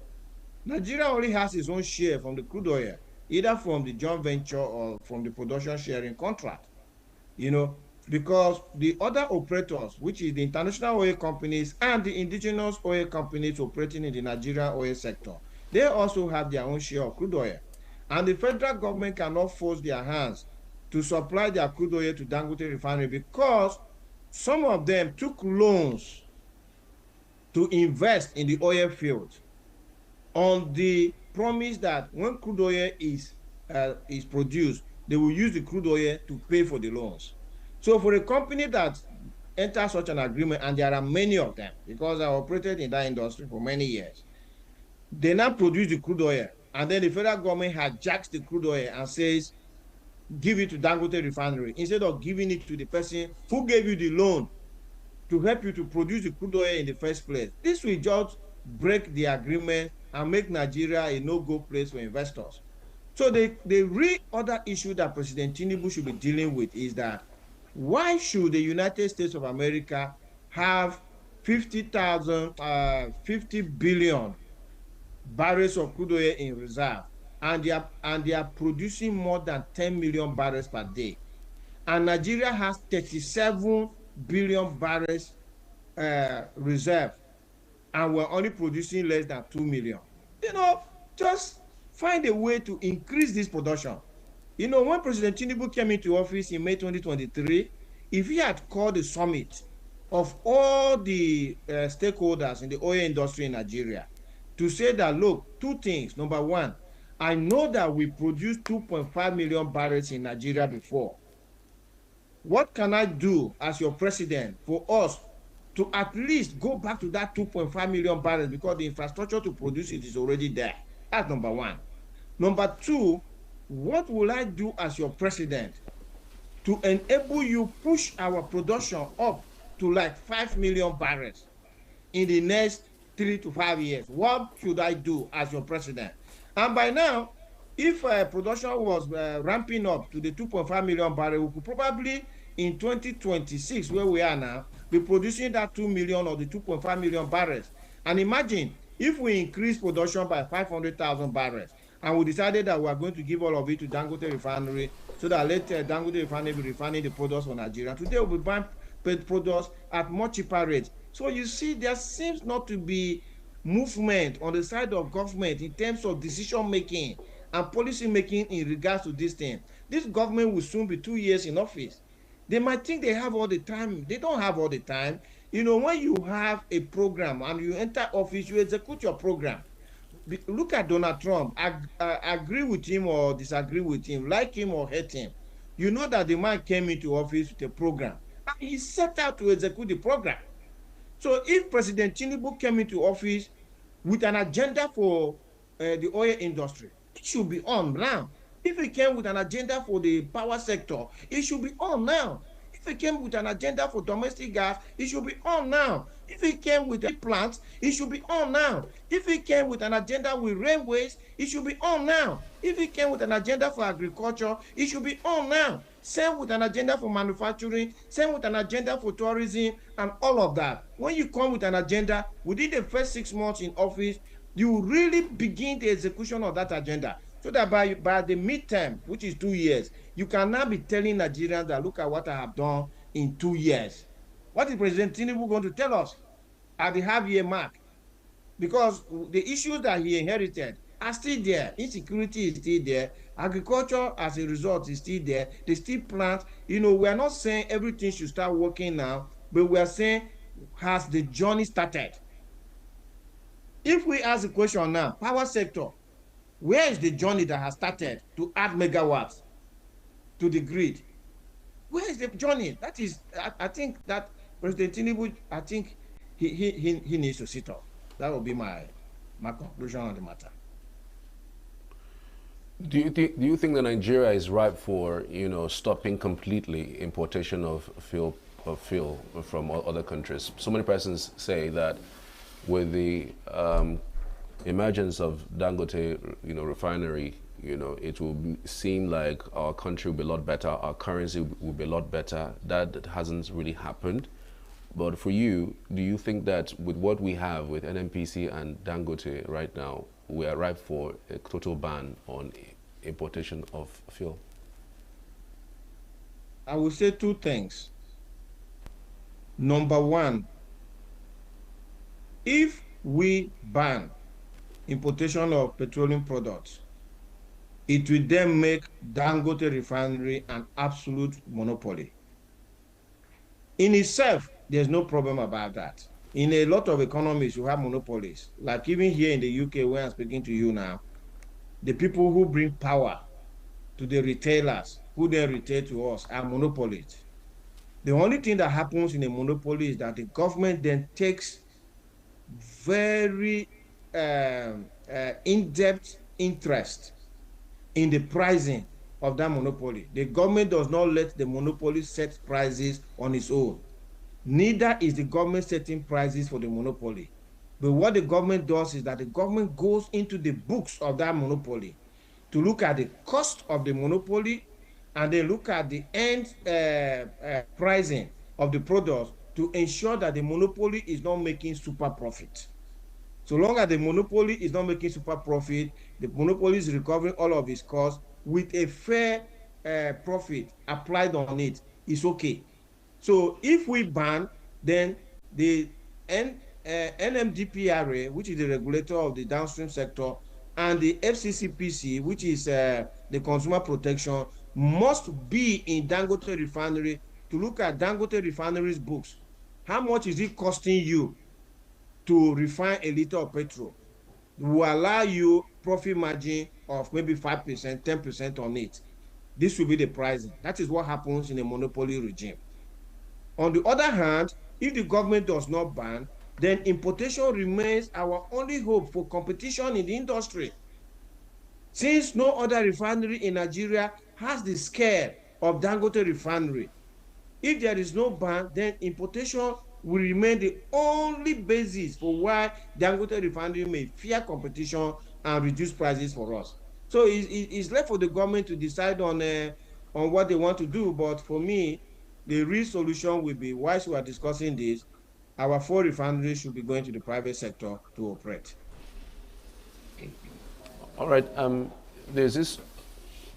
Nigeria only has its own share from the crude oil, either from the joint venture or from the production sharing contract. You know, because the other operators, which is the international oil companies and the indigenous oil companies operating in the Nigerian oil sector, they also have their own share of crude oil. And the federal government cannot force their hands to supply their crude oil to Dangote refinery because some of them took loans to invest in the oil field on the promise that when crude oil is produced, they will use the crude oil to pay for the loans. So for a company that enters such an agreement, and there are many of them, because I operated in that industry for many years, they now produce the crude oil, and then the federal government hijacks the crude oil and says, give it to Dangote refinery, instead of giving it to the person who gave you the loan to help you to produce the crude oil in the first place. This will just break the agreement and make Nigeria a no-go place for investors. So the real other issue that President Tinubu should be dealing with is that, why should the United States of America have 50 billion barrels of crude oil in reserve, and they are producing more than 10 million barrels per day, and Nigeria has 37 billion barrels reserve, and we're only producing less than 2 million. You know, just find a way to increase this production. You know, when President Tinubu came into office in May 2023, if he had called a summit of all the stakeholders in the oil industry in Nigeria to say that, look, 2 things. Number 1, I know that we produced 2.5 million barrels in Nigeria before. What can I do as your president for us to at least go back to that 2.5 million barrels, because the infrastructure to produce it is already there? That's number 1. Number 2, what will I do as your president to enable you push our production up to like 5 million barrels in the next 3 to 5 years? What should I do as your president? And by now, if production was ramping up to the 2.5 million barrels, we could probably in 2026, where we are now, be producing that 2 million or the 2.5 million barrels. And imagine if we increase production by 500,000 barrels, and we decided that we are going to give all of it to Dangote refinery, so that later Dangote refinery will be refining the products for Nigeria. Today we'll be buying products at much cheaper rates. So you see, there seems not to be movement on the side of government in terms of decision making and policy making in regards to this thing. This government will soon be 2 years in office. They might think they have all the time. They don't have all the time. You know, when you have a program and you enter office, you execute your program. Look at Donald Trump. Agree with him or disagree with him, like him or hate him, you know that the man came into office with a program and he set out to execute the program. So if President Tinubu came into office with an agenda for the oil industry, it should be on now. If he came with an agenda for the power sector, it should be on now. If he came with an agenda for domestic gas, it should be on now. If he came with plants, it should be on now. If he came with an agenda with railways, it should be on now. If he came with an agenda for agriculture, it should be on now. Same with an agenda for manufacturing, same with an agenda for tourism, and all of that. When you come with an agenda, within the first 6 months in office, you really begin the execution of that agenda. So that by the midterm, which is 2 years, you can now be telling Nigerians that, look at what I have done in 2 years. What is President Tinubu going to tell us at the half-year mark? Because the issues that he inherited are still there. Insecurity is still there. Agriculture, as a result, is still there. They still plant. You know, we are not saying everything should start working now, but we are saying, has the journey started? If we ask the question now, power sector, where is the journey that has started to add megawatts to the grid? Where is the journey? That is, I think that President Tinubu, I think he needs to sit up. That will be my conclusion on the matter. Do you think that Nigeria is ripe for stopping completely importation of fuel from other countries? So many persons say that with the emergence of Dangote refinery, it will seem like our country will be a lot better, our currency will be a lot better. That hasn't really happened. But for you, do you think that with what we have with NNPC and Dangote right now, we are ripe for a total ban on importation of fuel? I will say two things. Number one, if we ban importation of petroleum products, it will then make Dangote refinery an absolute monopoly. In itself, there's no problem about that. In a lot of economies, you have monopolies. Like even here in the UK, where I'm speaking to you now, the people who bring power to the retailers, who then retail to us, are monopolies. The only thing that happens in a monopoly is that the government then takes very in-depth interest in the pricing of that monopoly. The government does not let the monopoly set prices on its own. Neither is the government setting prices for the monopoly. But what the government does is that the government goes into the books of that monopoly to look at the cost of the monopoly and then look at the end pricing of the products to ensure that the monopoly is not making super profit. So long as the monopoly is not making super profit, the monopoly is recovering all of its costs with a fair profit applied on it, it's okay. So if we ban, then the NMDPRA, which is the regulator of the downstream sector, and the FCCPC, which is the consumer protection, must be in Dangote refinery to look at Dangote refinery's books. How much is it costing you to refine a liter of petrol? Will allow you profit margin of maybe 5%, 10% on it. This will be the pricing. That is what happens in a monopoly regime. On the other hand, if the government does not ban, then importation remains our only hope for competition in the industry. Since no other refinery in Nigeria has the scale of Dangote refinery, if there is no ban, then importation will remain the only basis for why Dangote refinery may fear competition and reduce prices for us. So it's left for the government to decide on what they want to do. But for me, the real solution will be, whilst we are discussing this, our 4 refineries should be going to the private sector to operate. All right. There's this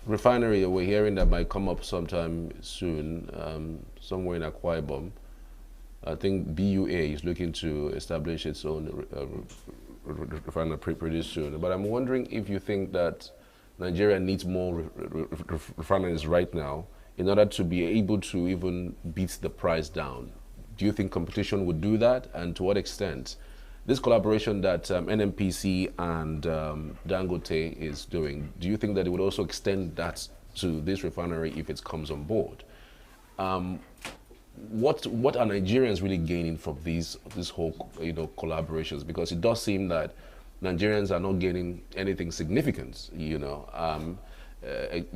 refinery that we're hearing that might come up sometime soon, somewhere in Akwa Ibom. I think BUA is looking to establish its own refinery pretty soon. But I'm wondering if you think that Nigeria needs more refineries right now in order to be able to even beat the price down. Do you think competition would do that, and to what extent? This collaboration that NNPC and Dangote is doing, do you think that it would also extend that to this refinery if it comes on board? What are Nigerians really gaining from this whole collaborations? Because it does seem that Nigerians are not gaining anything significant,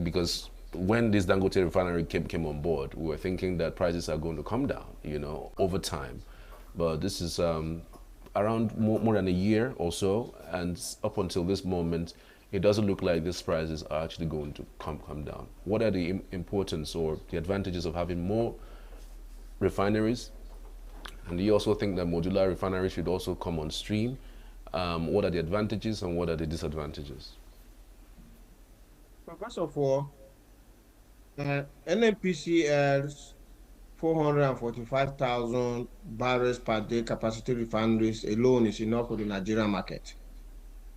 because when this Dangote refinery came on board, we were thinking that prices are going to come down, over time. But this is around more than a year or so, and up until this moment, it doesn't look like these prices are actually going to come down. What are the importance or the advantages of having more refineries? And do you also think that modular refineries should also come on stream? What are the advantages and what are the disadvantages? First of all, NNPCL's 445,000 barrels per day capacity refineries alone is enough for the Nigerian market.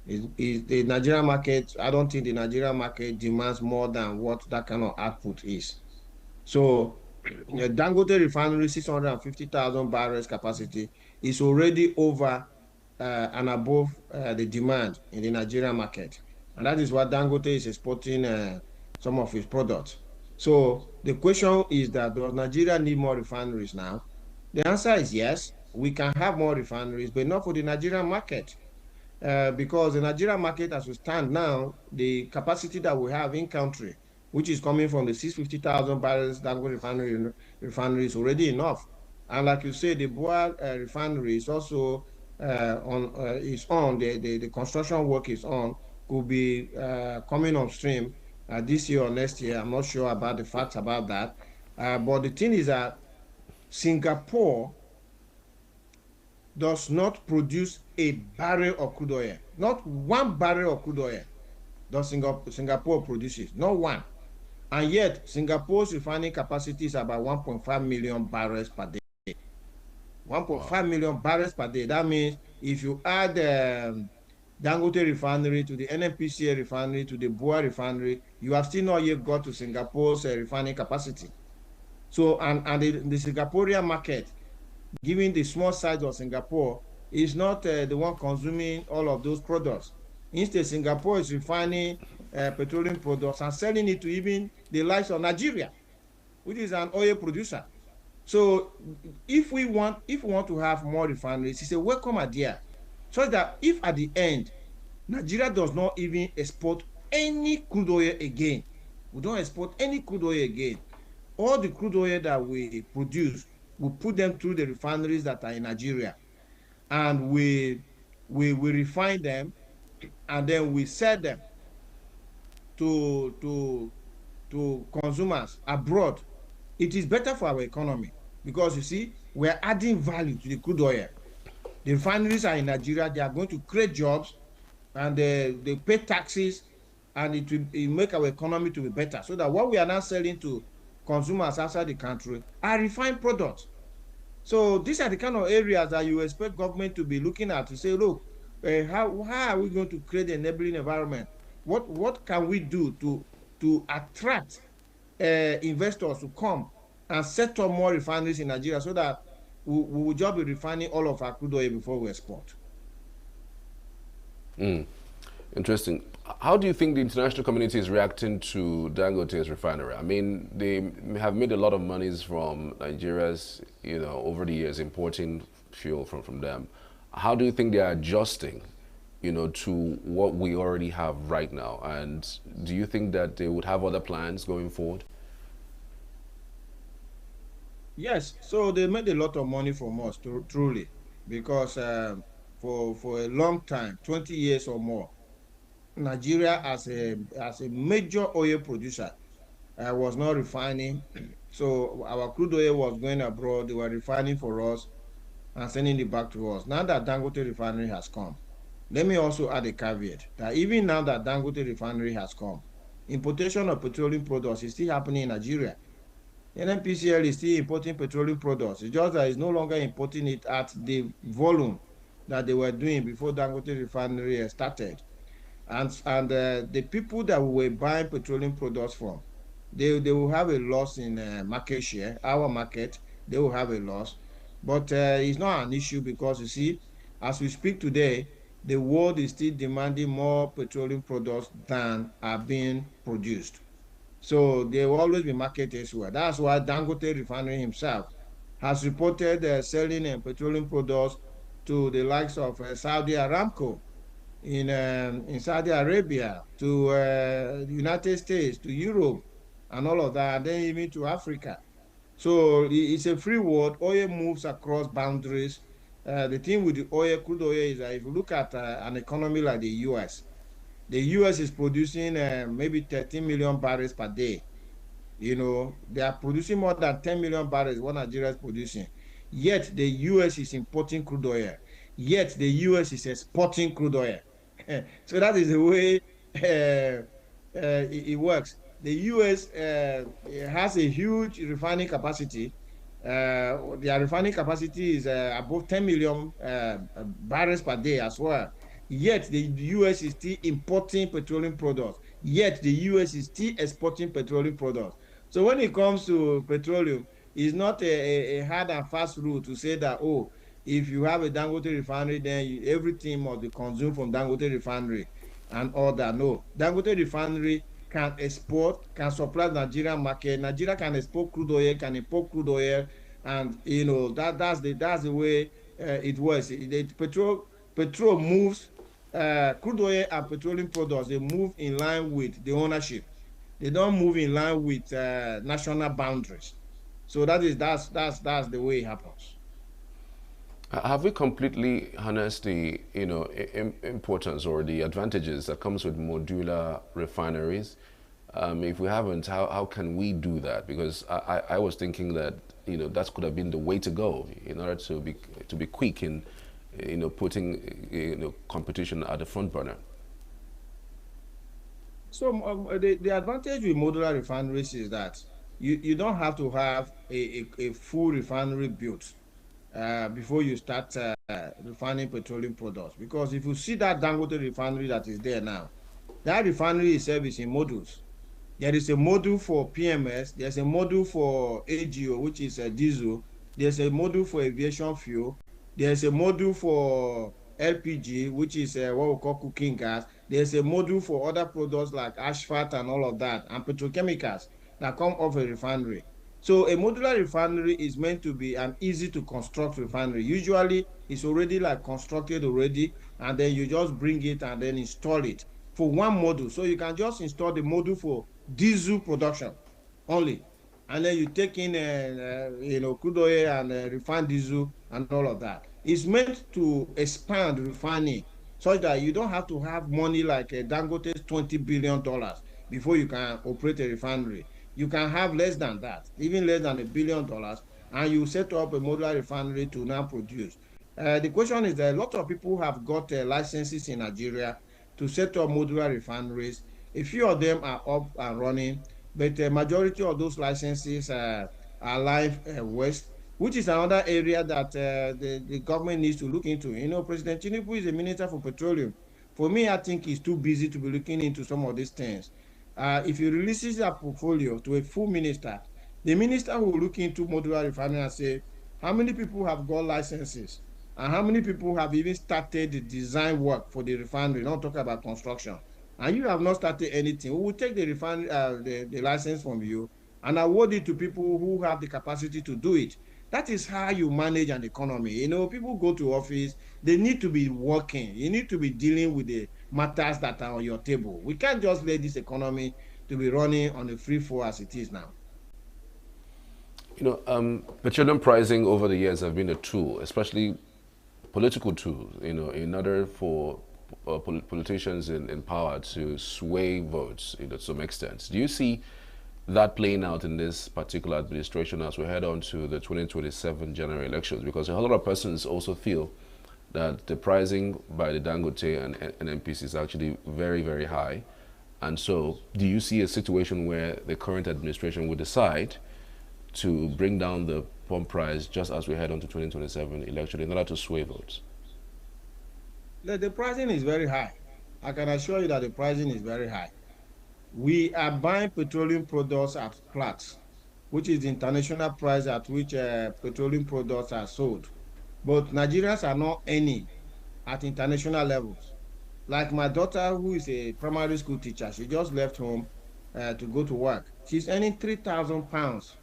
The Nigerian market, I don't think the Nigerian market demands more than what that kind of output is. So Dangote refinery, 650,000 barrels capacity, is already over and above the demand in the Nigerian market. And that is what Dangote is exporting some of its products. So the question is that, does Nigeria need more refineries now? The answer is yes. We can have more refineries, but not for the Nigerian market. because the Nigerian market as we stand now, the capacity that we have in country, which is coming from the 650,000 barrels Dangote refinery is already enough. And like you say, the Boa refinery is also the construction work is on, could be coming on stream this year or next year. I'm not sure about the facts about that. But the thing is that Singapore does not produce a barrel of crude oil. Not one barrel of crude oil does Singapore produces, not one. And yet, Singapore's refining capacity is about 1.5 million barrels per day. 1.5 million barrels per day. That means if you add Dangote refinery to the NNPCL refinery to the Boa refinery, you have still not yet got to Singapore's refining capacity. So, and the Singaporean market, given the small size of Singapore, is not the one consuming all of those products. Instead, Singapore is refining petroleum products and selling it to even the likes of Nigeria, which is an oil producer. So if we want to have more refineries, it's a welcome idea, so that if at the end, Nigeria does not even export any crude oil again, we don't export any crude oil again, all the crude oil that we produce, we put them through the refineries that are in Nigeria, and we refine them, and then we sell them to consumers abroad. It is better for our economy because, you see, we're adding value to the crude oil. The refineries are in Nigeria, they are going to create jobs, and they pay taxes, and it will make our economy to be better, so that what we are now selling to consumers outside the country are refined products. So these are the kind of areas that you expect government to be looking at, to say, look, how are we going to create an enabling environment? What can we do to attract investors to come and set up more refineries in Nigeria, so that we will just be refining all of our crude oil before we export? Interesting. How do you think the international community is reacting to Dangote's refinery? I mean, they have made a lot of monies from Nigeria's, over the years, importing fuel from them. How do you think they are adjusting, to what we already have right now? And do you think that they would have other plans going forward? Yes, so they made a lot of money from us, truly, because for a long time, 20 years or more, Nigeria as a major oil producer was not refining. So our crude oil was going abroad, they were refining for us and sending it back to us. Now that Dangote refinery has come, let me also add a caveat that even now that Dangote refinery has come, importation of petroleum products is still happening in Nigeria. NNPCL is still importing petroleum products. It's just that it's no longer importing it at the volume that they were doing before Dangote refinery started. And the people that we were buying petroleum products from, they will have a loss in market share. Our market, they will have a loss. But it's not an issue because, you see, as we speak today, the world is still demanding more petroleum products than are being produced. So there will always be market elsewhere. That's why Dangote refinery himself has reported selling petroleum products to the likes of Saudi Aramco in Saudi Arabia, to the United States, to Europe, and all of that, and then even to Africa. So it's a free world. Oil moves across boundaries. The thing with the crude oil, is that if you look at an economy like the US is producing maybe 13 million barrels per day. They are producing more than 10 million barrels, what Nigeria is producing. Yet the US is importing crude oil. Yet the US is exporting crude oil. So that is the way it works. The US has a huge refining capacity. Their refining capacity is above 10 million barrels per day as well. Yet the US is still importing petroleum products. Yet the US is still exporting petroleum products. So when it comes to petroleum, it's not a hard and fast rule to say that, oh, if you have a Dangote refinery, then everything must be consumed from Dangote refinery and all that. No, Dangote refinery can export, can supply the Nigerian market. Nigeria can export crude oil, can import crude oil, and that's the way it works. The petrol moves crude oil and petroleum products, they move in line with the ownership. They don't move in line with national boundaries. So that's the way it happens. Have we completely harnessed the importance or the advantages that comes with modular refineries? If we haven't, how can we do that? Because I was thinking that that could have been the way to go in order to be quick in putting competition at the front burner. So the advantage with modular refineries is that you don't have to have a full refinery built before you start refining petroleum products. Because if you see that Dangote refinery that is there now, that refinery itself is in modules. There is a module for PMS, there's a module for AGO, which is diesel, there's a module for aviation fuel, there's a module for LPG, which is what we call cooking gas, there's a module for other products like asphalt and all of that, and petrochemicals that come off a refinery. So a modular refinery is meant to be an easy to construct refinery. Usually it's already like constructed already, and then you just bring it and then install it for one module. So you can just install the module for diesel production only, and then you take in crude oil and refined diesel and all of that. It's meant to expand refining such that you don't have to have money like Dangote's $20 billion before you can operate a refinery. You can have less than that, even less than $1 billion, and you set up a modular refinery to now produce. The question is that a lot of people have got licenses in Nigeria to set up modular refineries. A few of them are up and running, but the majority of those licenses are live west, which is another area that the government needs to look into. President Tinubu is the Minister for Petroleum. For me, I think he's too busy to be looking into some of these things. If he releases a portfolio to a full minister, the minister will look into modular refinery and say, how many people have got licenses? And how many people have even started the design work for the refinery? Don't talk about construction. And you have not started anything. We will take the refinery, the license from you and award it to people who have the capacity to do it. That is how you manage an economy. People go to office, they need to be working. You need to be dealing with the matters that are on your table. We can't just let this economy to be running on a free fall as it is now. Petroleum pricing over the years have been a tool, especially political tool, in order for politicians in power to sway votes, to some extent. Do you see that playing out in this particular administration as we head on to the 2027 general elections? Because a lot of persons also feel that the pricing by the Dangote and NNPC is actually very, very high. And so do you see a situation where the current administration would decide to bring down the pump price just as we head on to 2027 election in order to sway votes? The pricing is very high. I can assure you that the pricing is very high. We are buying petroleum products at Platts, which is the international price at which petroleum products are sold. But Nigerians are not earning at international levels. Like my daughter, who is a primary school teacher, she just left home to go to work. She's earning 3,000 pounds,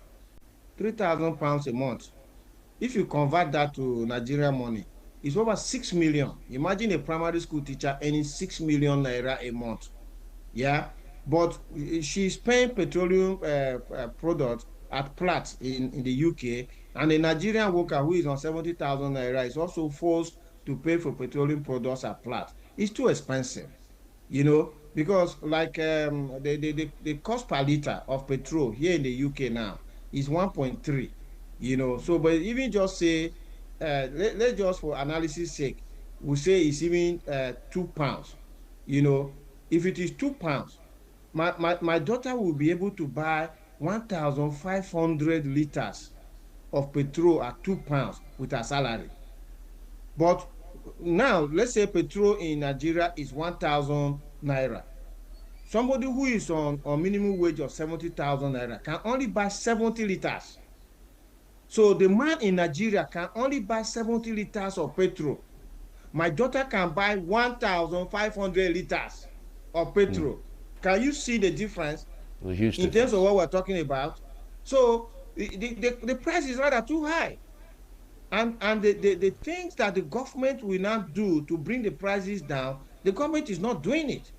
3,000 pounds a month. If you convert that to Nigerian money, it's over 6 million. Imagine a primary school teacher earning 6 million naira a month. Yeah, but she's paying petroleum products at Platts in the UK, and a Nigerian worker who is on 70,000 naira is also forced to pay for petroleum products at Platts. It's too expensive, because like the cost per liter of petrol here in the UK now is 1.3, so but even just say, let's just for analysis sake, we say it's even 2 pounds. If it is 2 pounds, my daughter will be able to buy 1,500 liters of petrol at 2 pounds with her salary. But now, let's say petrol in Nigeria is 1,000 naira. Somebody who is on minimum wage of 70,000 naira can only buy 70 liters. So the man in Nigeria can only buy 70 liters of petrol. My daughter can buy 1,500 liters of petrol. Can you see the difference in terms of what we're talking about? So the price is rather too high. And the things that the government will now do to bring the prices down, The government is not doing it,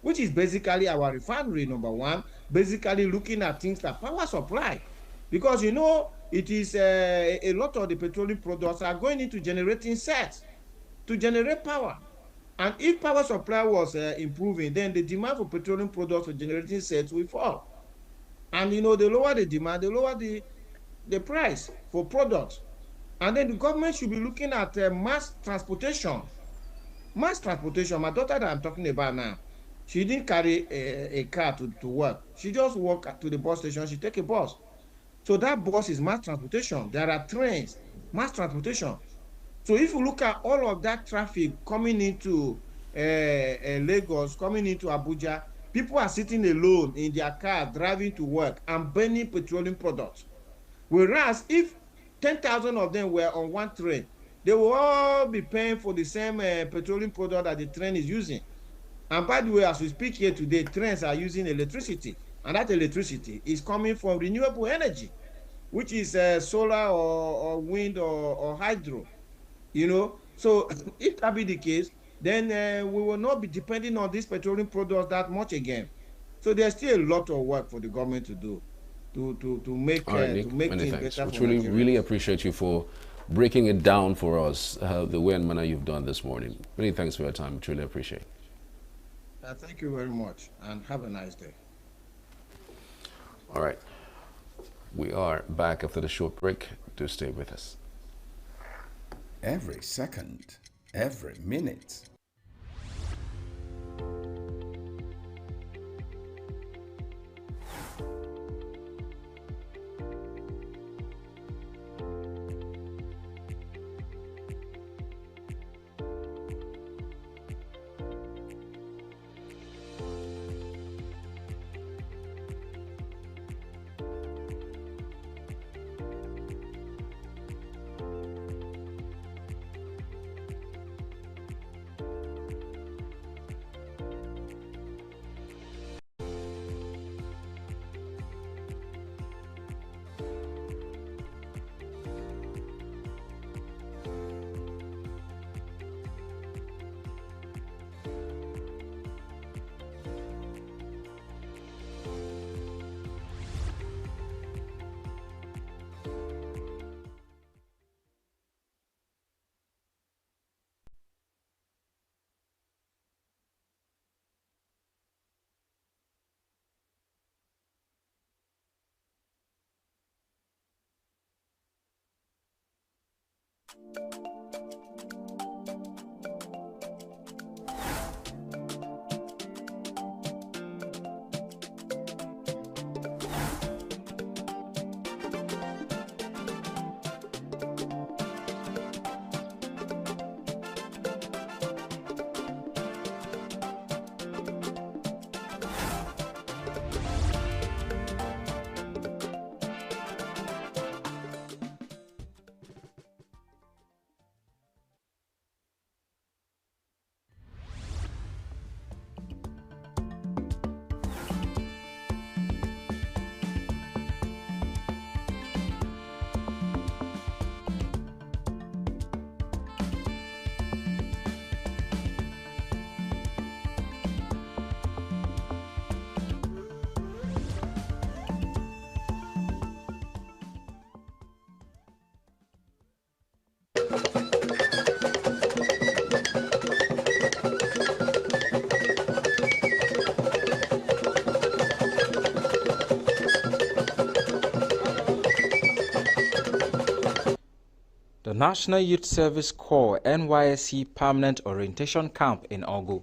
which is basically our refinery, number one, basically looking at things like power supply. Because, you know, it is a lot of the petroleum products are going into generating sets to generate power. And if power supply was improving, then the demand for petroleum products for generating sets will fall. And, you know, the lower the demand, the lower the price for products. And then the government should be looking at mass transportation. Mass transportation, my daughter that I'm talking about now, she didn't carry a car to work. She just walk to the bus station, she take a bus. So that bus is mass transportation. There are trains, mass transportation. So if you look at all of that traffic coming into Lagos, coming into Abuja, people are sitting alone in their car, driving to work and burning petroleum products. Whereas if 10,000 of them were on one train, they will all be paying for the same petroleum product that the train is using. And by the way, as we speak here today, trains are using electricity. And that electricity is coming from renewable energy, which is solar or wind or hydro. You know, so if that be the case, then we will not be depending on these petroleum products that much again. So there's still a lot of work for the government to do to make things better for We Nigerians. really appreciate you for breaking it down for us the way and manner you've done this morning. Many thanks for your time. Truly appreciate it. Thank you very much, and have a nice day. All right. We are back after the short break. Do stay with us. Every second, every minute. The National Youth Service Corps NYSC Permanent Orientation Camp in ENUGU,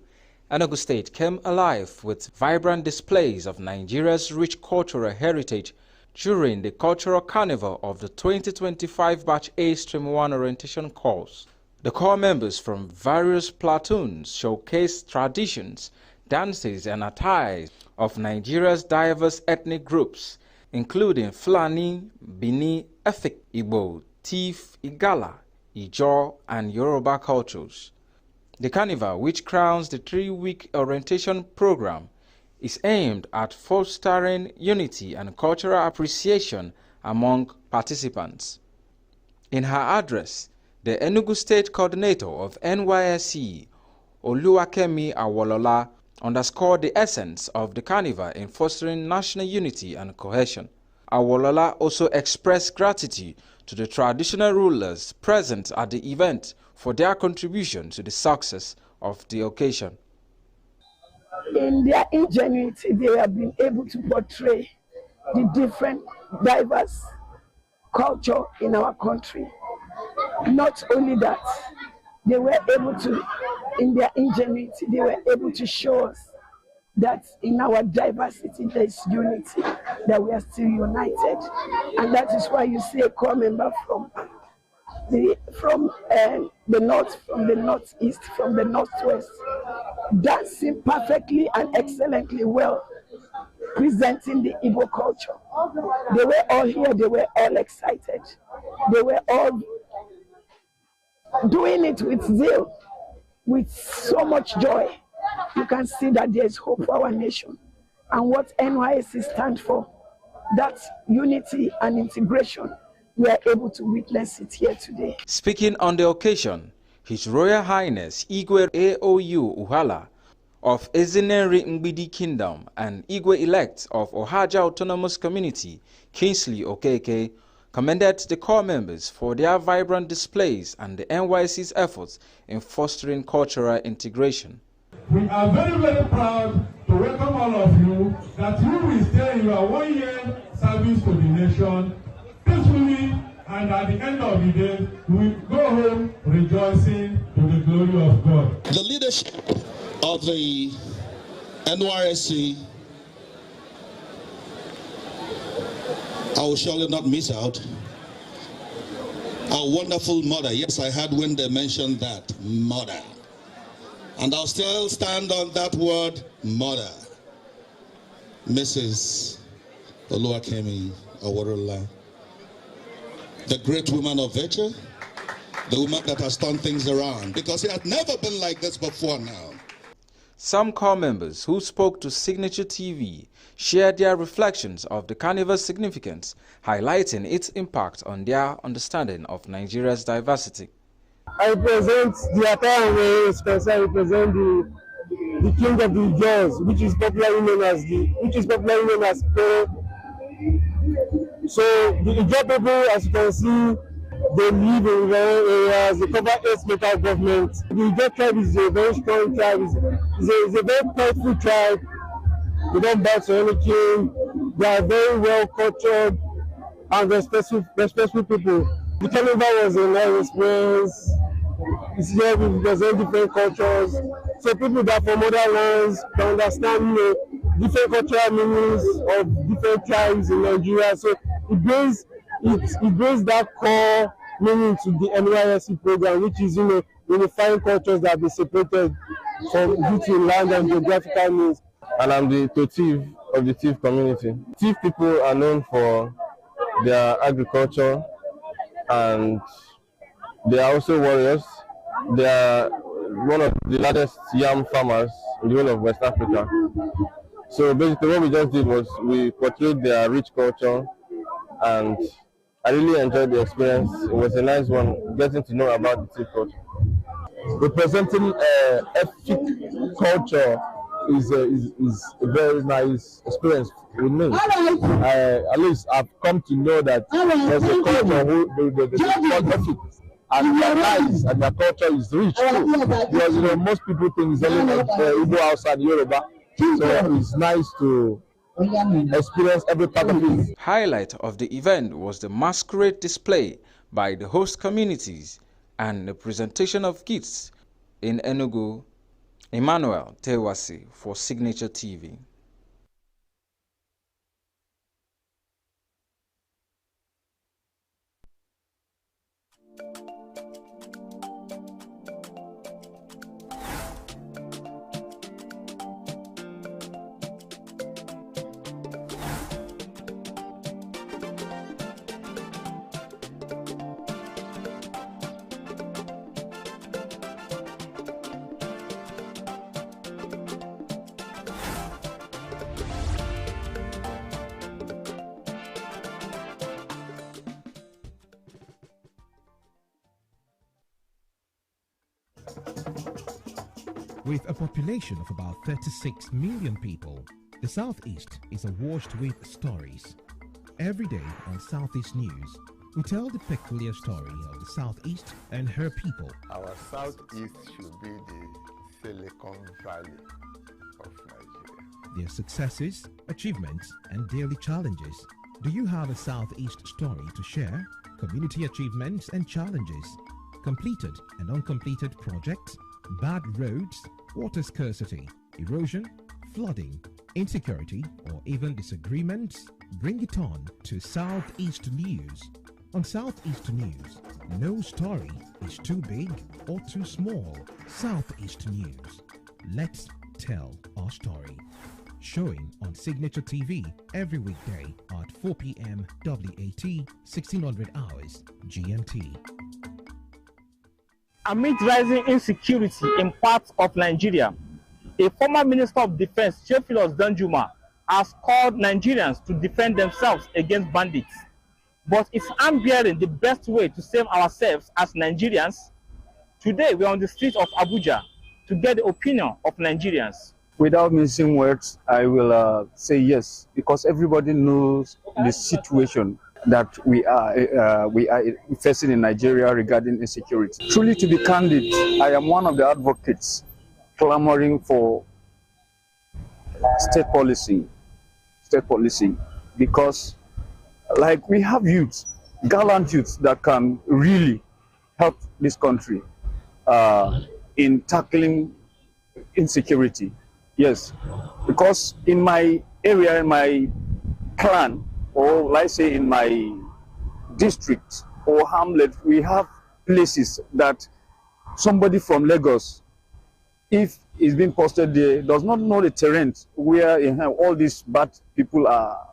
Enugu State came alive with vibrant displays of Nigeria's rich cultural heritage during the Cultural Carnival of the 2025 Batch A Stream 1 Orientation course. The corps members from various platoons showcased traditions, dances and attires of Nigeria's diverse ethnic groups, including Fulani, Bini, Efik, Igbo, Tiv, Igala, Ijaw, and Yoruba cultures. The carnival, which crowns the 3-week orientation program, is aimed at fostering unity and cultural appreciation among participants. In her address, the Enugu State Coordinator of NYSC, Oluwakemi Awolola, underscored the essence of the carnival in fostering national unity and cohesion. Awolola also expressed gratitude to the traditional rulers present at the event for their contribution to the success of the occasion. In their ingenuity, they have been able to portray the different diverse culture in our country. Not only that, they were able to, in their ingenuity, they were able to show us that in our diversity there is unity, that we are still united. And that is why you see a core member from the north, from the northeast, from the northwest, dancing perfectly and excellently well, presenting the Igbo culture. They were all here, they were all excited. They were all doing it with zeal, with so much joy. You can see that there is hope for our nation. And what NYSC stands for, that unity and integration, we are able to witness it here today. Speaking on the occasion, His Royal Highness Igwe AOU Uhala of Ezineri Ngbidi Kingdom and Igwe-elect of Ohaja Autonomous Community, Kingsley Okeke, commended the core members for their vibrant displays and the NYSC's efforts in fostering cultural integration. We are very, very proud to welcome all of you, that you will stay in your 1 year service to the nation peacefully, and at the end of the day, we will go home rejoicing to the glory of God. The leadership of the NYSC, I will surely not miss out. Our wonderful mother, yes, I heard when they mentioned that, mother. And I'll still stand on that word, mother. Mrs. Oluwakemi Awolola, the great woman of virtue, the woman that has turned things around, because it had never been like this before now. Some core members who spoke to Signature TV shared their reflections of the carnival's significance, highlighting its impact on their understanding of Nigeria's diversity. I represent the attire I represent the king of the Jaws, which is popularly known as Pere. So the Ijaw people, as you can see, they live in rural areas, they cover 8 local governments. The Ijaw tribe is a very strong tribe, it's a very powerful tribe. They don't bow to any king, they are very well cultured and respectful people. The carnival was a nice experience. It's here we represent different cultures. So people that from other lands can understand, different cultural meanings of different tribes in Nigeria. So it brings that core meaning to the NYSC program, which is, unifying cultures that be separated from due to land and geographical needs. And I'm the Totiv of the Tiv community. Tiv people are known for their agriculture, and they are also warriors. They are one of the largest yam farmers in the whole of West Africa. So basically what we just did was we portrayed their rich culture, and I really enjoyed the experience. It was a nice one, getting to know about the Tiv culture. Representing ethnic culture is a very nice experience with me. At least I've come to know that there's a culture who and their lives and their culture is rich too. Because most people think it's only Igbo outside Yoruba. So it's nice to experience every part of it. Highlight of the event was the masquerade display by the host communities and the presentation of gifts in ENUGU. Emmanuel Tewasi for Signature TV. With a population of about 36 million people, the Southeast is awash with stories. Every day on Southeast News, we tell the peculiar story of the Southeast and her people. Our Southeast should be the Silicon Valley of Nigeria. Their successes, achievements, and daily challenges. Do you have a Southeast story to share? Community achievements and challenges, completed and uncompleted projects, bad roads, water scarcity, erosion, flooding, insecurity, or even disagreements? Bring it on to Southeast News. On Southeast News, no story is too big or too small. Southeast News. Let's tell our story. Showing on Signature TV every weekday at 4 p.m. WAT, 1600 hours GMT. Amid rising insecurity in parts of Nigeria, a former Minister of Defense, Theophilus Danjuma, has called Nigerians to defend themselves against bandits. But is arm bearing the best way to save ourselves as Nigerians? Today, we are on the streets of Abuja to get the opinion of Nigerians. Without mincing words, I will say yes, because everybody knows the situation that we are facing in Nigeria regarding insecurity. Truly, to be candid, I am one of the advocates clamoring for state policy, because like we have youths, gallant youths that can really help this country in tackling insecurity. Yes, because in my area, in my clan, or let's say in my district or hamlet, we have places that somebody from Lagos, if he's been posted there, does not know the terrain where all these bad people are,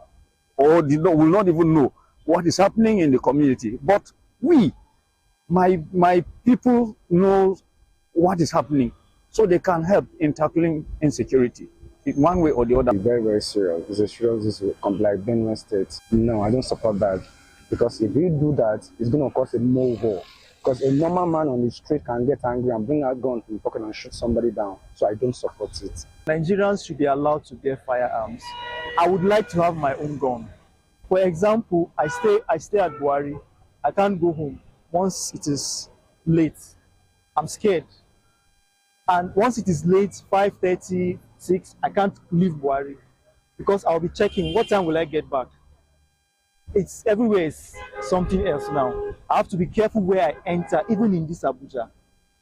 or will not even know what is happening in the community. But my people know what is happening, so they can help in tackling insecurity in one way or the other. It's very, very serious. It's a serious issue, like Benue State. No, I don't support that, because if you do that, it's going to cause a more war. Because a normal man on the street can get angry and bring a gun from the pocket and shoot somebody down. So I don't support it. Nigerians should be allowed to bear firearms. I would like to have my own gun. For example, I stay at Buhari. I can't go home once it is late. I'm scared. And once it is late, 5:30, 6, I can't leave Buhari, because I'll be checking what time will I get back. It's everywhere is something else now. I have to be careful where I enter, even in this Abuja.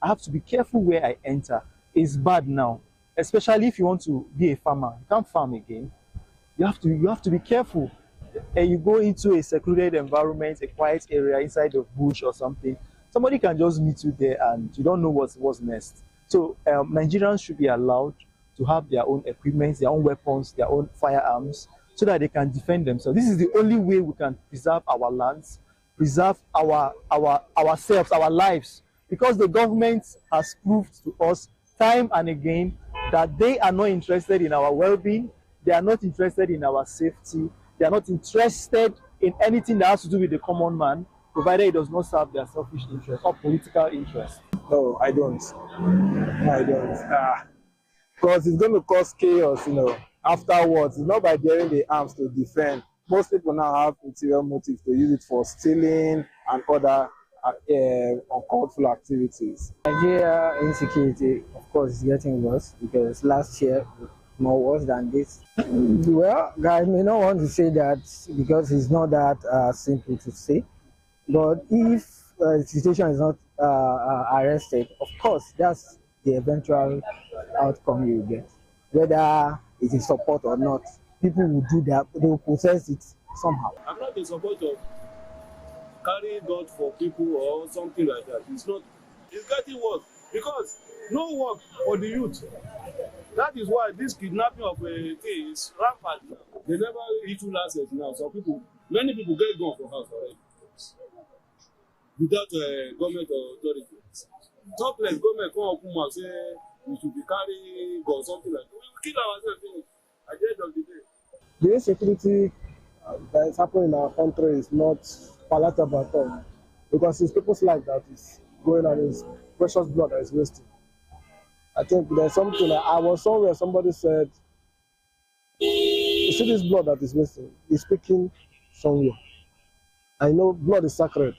I have to be careful where I enter. It's bad now, especially if you want to be a farmer. You can't farm again. You have to be careful. And you go into a secluded environment, a quiet area inside the bush or something. Somebody can just meet you there and you don't know what's next. So Nigerians should be allowed to have their own equipment, their own weapons, their own firearms, so that they can defend themselves. This is the only way we can preserve our lands, preserve ourselves, our lives, because the government has proved to us time and again that they are not interested in our well-being, they are not interested in our safety, they are not interested in anything that has to do with the common man, provided it does not serve their selfish interest or political interest. No, I don't. I don't. Because it's going to cause chaos, afterwards. It's not by bearing the arms to defend. Most people now have ulterior motives to use it for stealing and other uncalled-for activities. Nigeria insecurity, of course, is getting worse, because last year more worse than this. Well, guys may not want to say that because it's not that simple to say. But if the situation is not arrested, of course, that's the eventual outcome you get. Whether it is support or not, people will do that, they will process it somehow. I'm not in support of carrying gun for people or something like that. It's not. It's getting worse because no work for the youth. That is why this kidnapping of a thing is rampant now. They never issue license now. So many people get gun for house already without government authority. Topless government come up and say we should be carrying gun, something like that. We will kill ourselves at the end of the day. The insecurity that is happening in our country is not palatable at all, because it's people's life that is going on, is precious blood that is wasted. I think there's something. I was somewhere. Somebody said, "You see this blood that is missing? It's speaking somewhere. I know blood is sacred.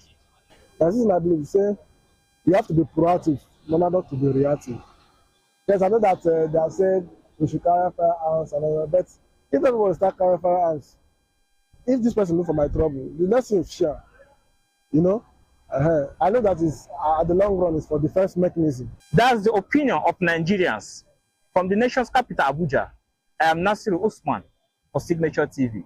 That's what I believe. Say you have to be proactive, not to be reactive. Yes, I know that they have said we should carry firearms and all that, but if everyone start carrying firearms, if this person look for my trouble, the next thing is share, you know. I know that is at the long run is for defense mechanism. That's the opinion of Nigerians. From the nation's capital, Abuja, I am Nasiru Usman for Signature TV.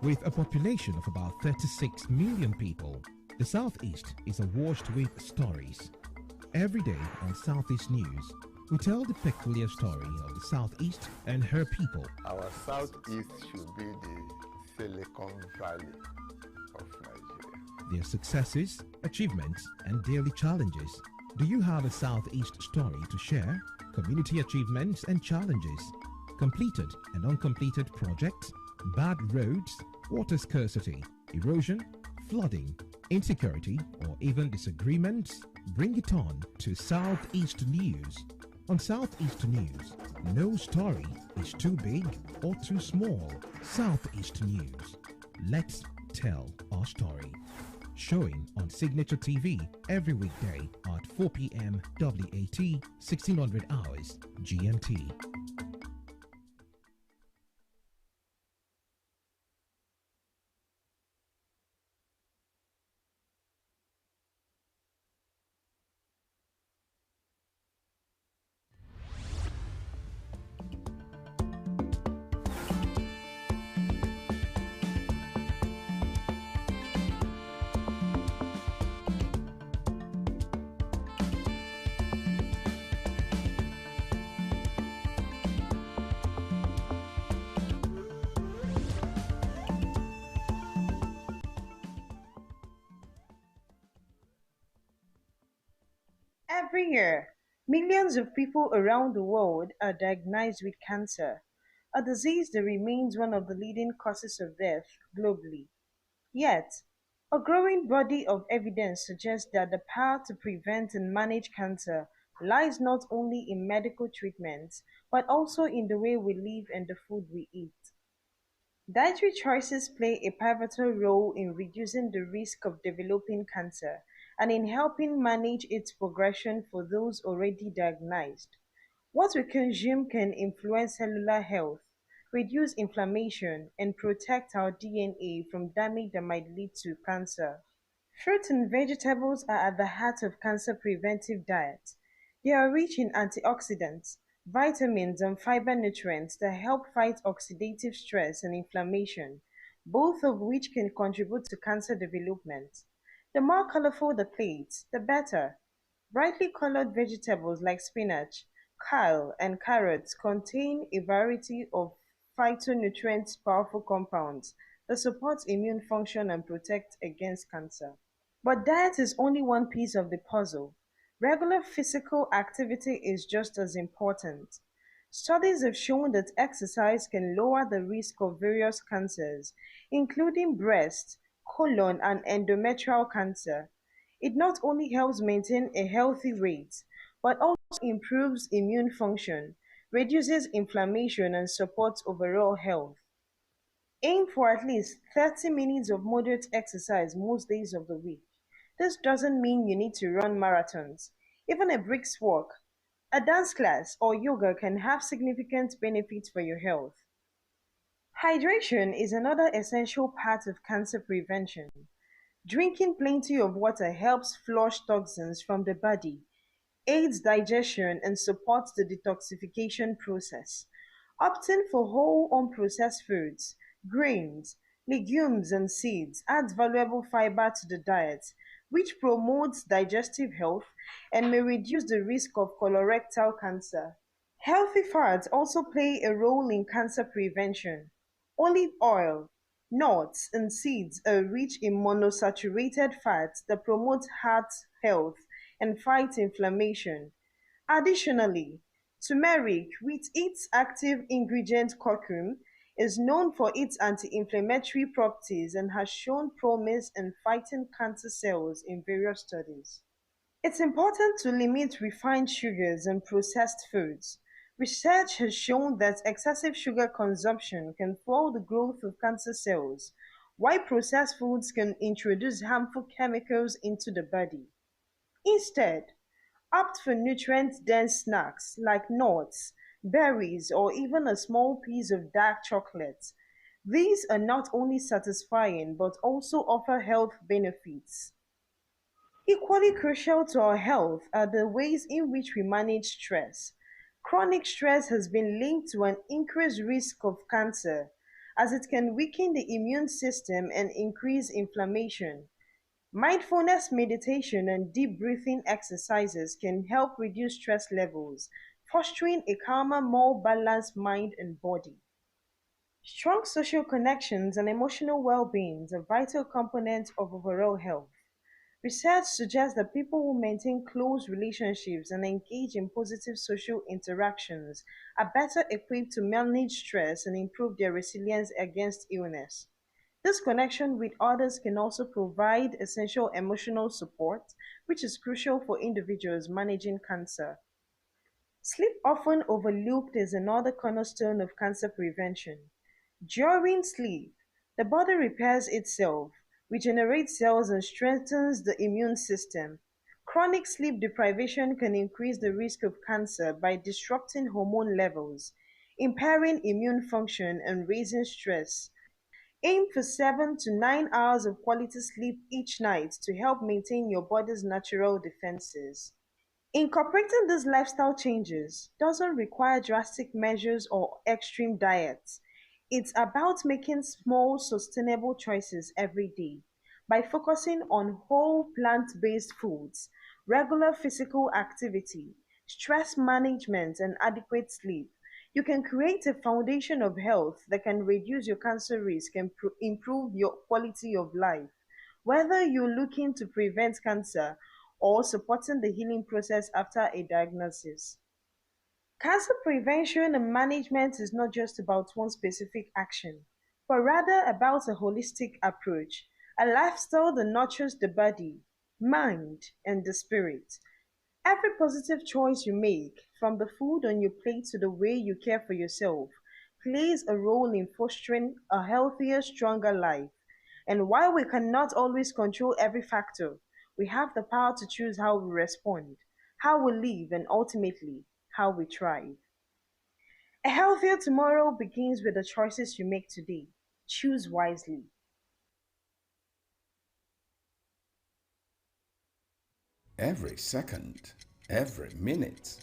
With a population of about 36 million people, the Southeast is awash with stories. Every day on Southeast News, we tell the peculiar story of the Southeast and her people. Our Southeast should be the Silicon Valley of Nigeria. Their successes, achievements, and daily challenges. Do you have a Southeast story to share? Community achievements and challenges, completed and uncompleted projects, bad roads, water scarcity, erosion, flooding, insecurity, or even disagreements? Bring it on to Southeast News. On Southeast News, no story is too big or too small. Southeast News. Let's tell our story. Showing on Signature TV every weekday at 4 p.m. WAT, 1600 hours GMT. Every year, millions of people around the world are diagnosed with cancer, a disease that remains one of the leading causes of death globally. Yet, a growing body of evidence suggests that the power to prevent and manage cancer lies not only in medical treatments, but also in the way we live and the food we eat. Dietary choices play a pivotal role in reducing the risk of developing cancer and in helping manage its progression for those already diagnosed. What we consume can influence cellular health, reduce inflammation, and protect our DNA from damage that might lead to cancer. Fruits and vegetables are at the heart of cancer preventive diet. They are rich in antioxidants, vitamins, and fiber nutrients that help fight oxidative stress and inflammation, both of which can contribute to cancer development. The more colorful the plate, the better. Brightly colored vegetables like spinach, kale, and carrots contain a variety of phytonutrient powerful compounds that support immune function and protect against cancer. But diet is only one piece of the puzzle. Regular physical activity is just as important. Studies have shown that exercise can lower the risk of various cancers, including breast, colon, and endometrial cancer. It not only helps maintain a healthy weight, but also improves immune function, reduces inflammation, and supports overall health. Aim for at least 30 minutes of moderate exercise most days of the week. This doesn't mean you need to run marathons. Even a brisk walk, a dance class, or yoga can have significant benefits for your health. Hydration is another essential part of cancer prevention. Drinking plenty of water helps flush toxins from the body, aids digestion, and supports the detoxification process. Opting for whole unprocessed foods, grains, legumes, and seeds adds valuable fiber to the diet, which promotes digestive health and may reduce the risk of colorectal cancer. Healthy fats also play a role in cancer prevention. Olive oil, nuts, and seeds are rich in monosaturated fats that promote heart health and fight inflammation. Additionally, turmeric, with its active ingredient curcumin, is known for its anti-inflammatory properties and has shown promise in fighting cancer cells in various studies. It's important to limit refined sugars and processed foods. Research has shown that excessive sugar consumption can fuel the growth of cancer cells, while processed foods can introduce harmful chemicals into the body. Instead, opt for nutrient-dense snacks like nuts, berries, or even a small piece of dark chocolate. These are not only satisfying but also offer health benefits. Equally crucial to our health are the ways in which we manage stress. Chronic stress has been linked to an increased risk of cancer, as it can weaken the immune system and increase inflammation. Mindfulness meditation and deep breathing exercises can help reduce stress levels, fostering a calmer, more balanced mind and body. Strong social connections and emotional well-being are vital components of overall health. Research suggests that people who maintain close relationships and engage in positive social interactions are better equipped to manage stress and improve their resilience against illness. This connection with others can also provide essential emotional support, which is crucial for individuals managing cancer. Sleep, often overlooked, is another cornerstone of cancer prevention. During sleep, the body repairs itself, regenerates cells, and strengthens the immune system. Chronic sleep deprivation can increase the risk of cancer by disrupting hormone levels, impairing immune function, and raising stress. Aim for 7 to 9 hours of quality sleep each night to help maintain your body's natural defenses. Incorporating these lifestyle changes doesn't require drastic measures or extreme diets. It's about making small, sustainable choices every day. By focusing on whole plant-based foods, regular physical activity, stress management, and adequate sleep, you can create a foundation of health that can reduce your cancer risk and improve your quality of life. Whether you're looking to prevent cancer or supporting the healing process after a diagnosis. Cancer prevention and management is not just about one specific action, but rather about a holistic approach, a lifestyle that nurtures the body, mind, and the spirit. Every positive choice you make, from the food on your plate to the way you care for yourself, plays a role in fostering a healthier, stronger life. And while we cannot always control every factor, we have the power to choose how we respond, how we live, and ultimately, how we thrive. A healthier tomorrow begins with the choices you make today. Choose wisely. Every second, every minute,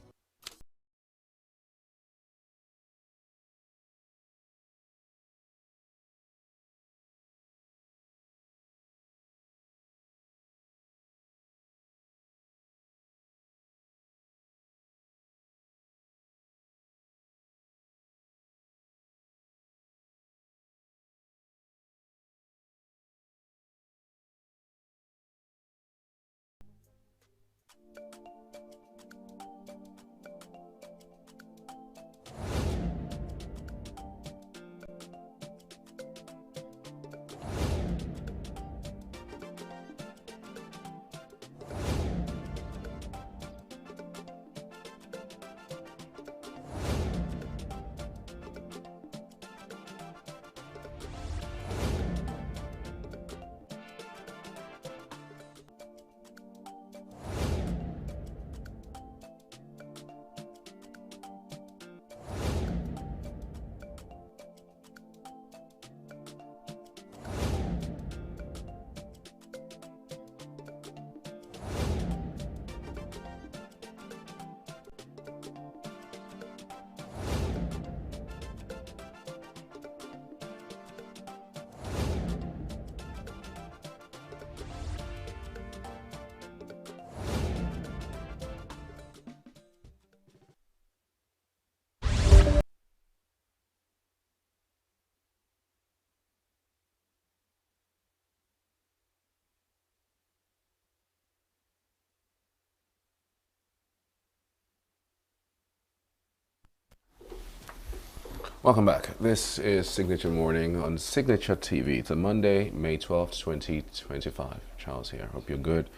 Welcome back. This is Signature Morning on Signature TV. It's a Monday, May 12th, 2025. Charles here. Hope you're good.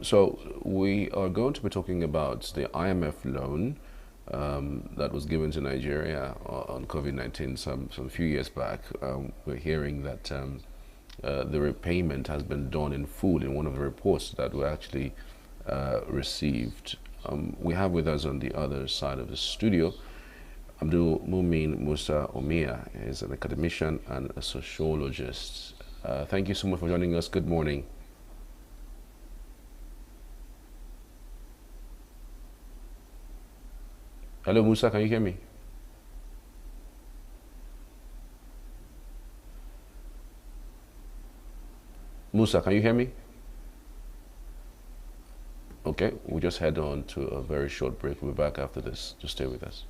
So we are going to be talking about the IMF loan that was given to Nigeria on COVID-19 some few years back. We're hearing that the repayment has been done in full in one of the reports that we actually received. We have with us on the other side of the studio Abdul Mumin Musa Omia is an academician and a sociologist. Thank you so much for joining us. Good morning. Hello, Musa, can you hear me? Musa, can you hear me? Okay, we'll just head on to a very short break. We'll be back after this. Just stay with us.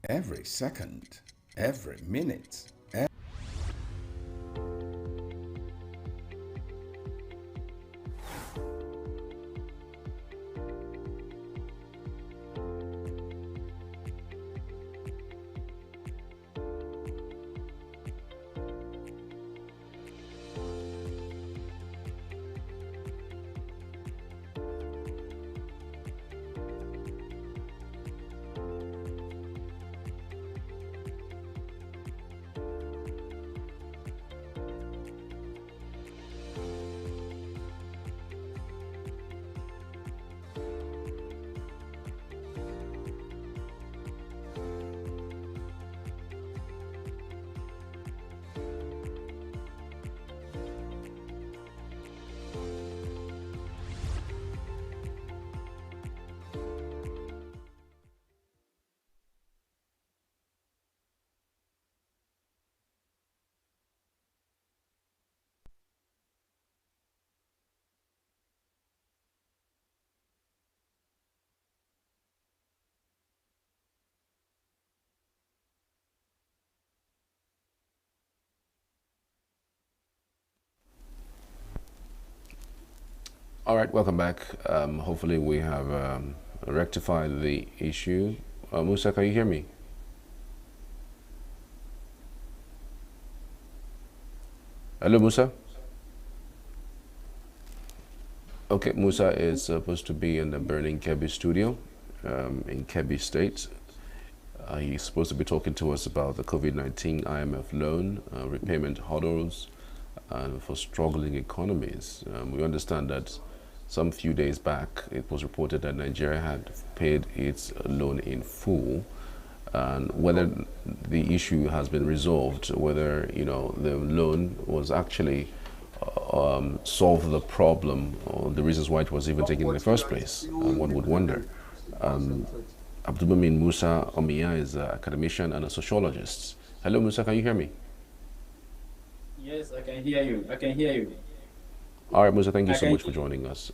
Every second, every minute, All right, welcome back. Hopefully we have rectified the issue. Musa, can you hear me? Hello, Musa? Okay, Musa is supposed to be in the Burning Kebbi studio in Kebbi State. He's supposed to be talking to us about the COVID-19 IMF loan, repayment hurdles, and for struggling economies. We understand that some few days back, it was reported that Nigeria had paid its loan in full, and whether the issue has been resolved, whether the loan was actually solve the problem or the reasons why it was even taken in the first place, one would wonder. Abdulmumin Musa Omiya is an academician and a sociologist. Hello, Musa, can you hear me? Yes, I can hear you. I can hear you. All right, Musa, thank you so much for joining us.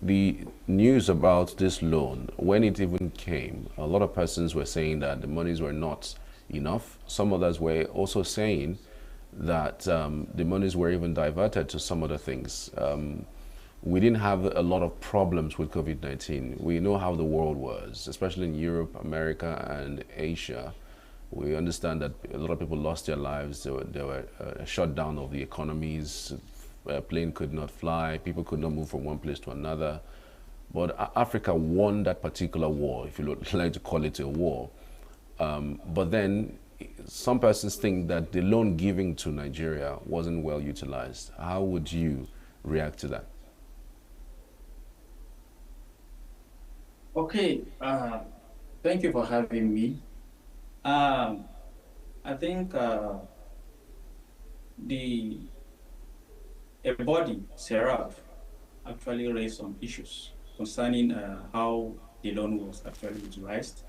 The news about this loan, when it even came, a lot of persons were saying that the monies were not enough. Some others were also saying that the monies were even diverted to some other things. We didn't have a lot of problems with COVID-19. We know how the world was, especially in Europe, America, and Asia. We understand that a lot of people lost their lives. There were a shutdown of the economies. A plane could not fly. People could not move from one place to another. But Africa won that particular war, if you like to call it a war. But then some persons think that the loan giving to Nigeria wasn't well utilized. How would you react to that? Okay, thank you for having me. I think the a body, Seraph, actually raised some issues concerning how the loan was actually utilized.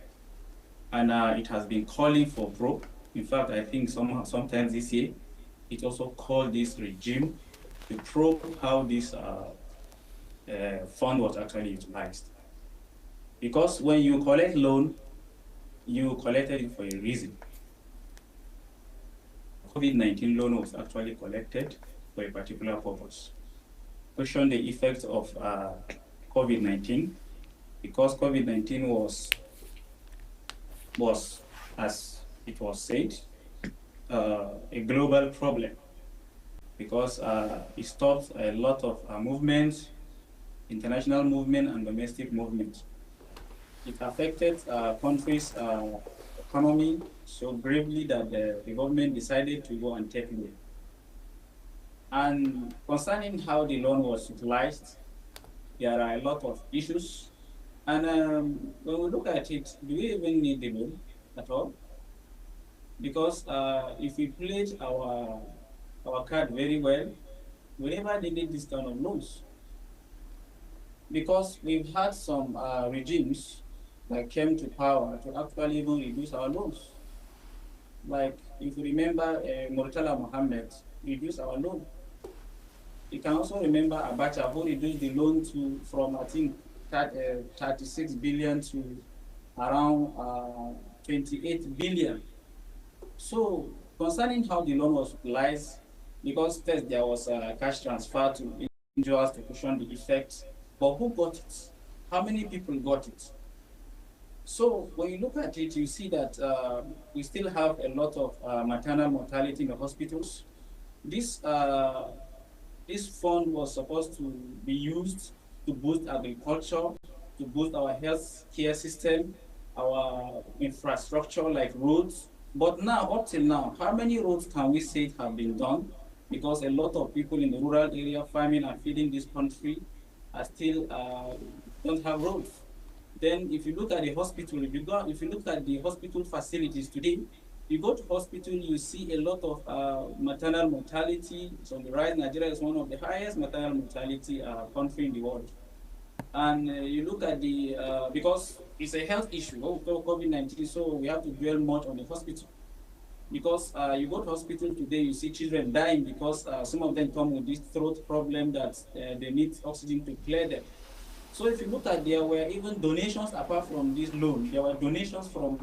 And it has been calling for probe. In fact, I think sometimes this year, it also called this regime to probe how this fund was actually utilized. Because when you collect loan, you collected it for a reason. COVID-19 loan was actually collected for a particular purpose. Question the effects of COVID-19, because COVID-19 was, as it was said, a global problem, because it stopped a lot of movements, international movement and domestic movement. It affected countries' economy so gravely that the government decided to go and take loan. And concerning how the loan was utilized, there are a lot of issues. And when we look at it, do we even need the loan at all? Because if we played our card very well, we never needed this kind of loans. Because we've had some regimes that came to power to actually even reduce our loans. Like, if you remember, Murtala Mohammed reduced our loan. You can also remember Abacha, who reduced the loan from, I think, 36 billion to around 28 billion. So, concerning how the loan was utilized, because first there was a cash transfer to individuals to cushion the effects, but who got it? How many people got it? So when you look at it, you see that we still have a lot of maternal mortality in the hospitals. This fund was supposed to be used to boost agriculture, to boost our health care system, our infrastructure like roads. But now, up till now, how many roads can we say have been done? Because a lot of people in the rural area farming and feeding this country are still don't have roads. Then if you look at the hospital, if you look at the hospital facilities today, you go to hospital, you see a lot of maternal mortality. It's on the rise. Nigeria is one of the highest maternal mortality country in the world. And you look at the, because it's a health issue, COVID-19, so we have to dwell much on the hospital. Because you go to hospital today, you see children dying because some of them come with this throat problem that they need oxygen to clear them. So if you look at, there were even donations apart from this loan. There were donations from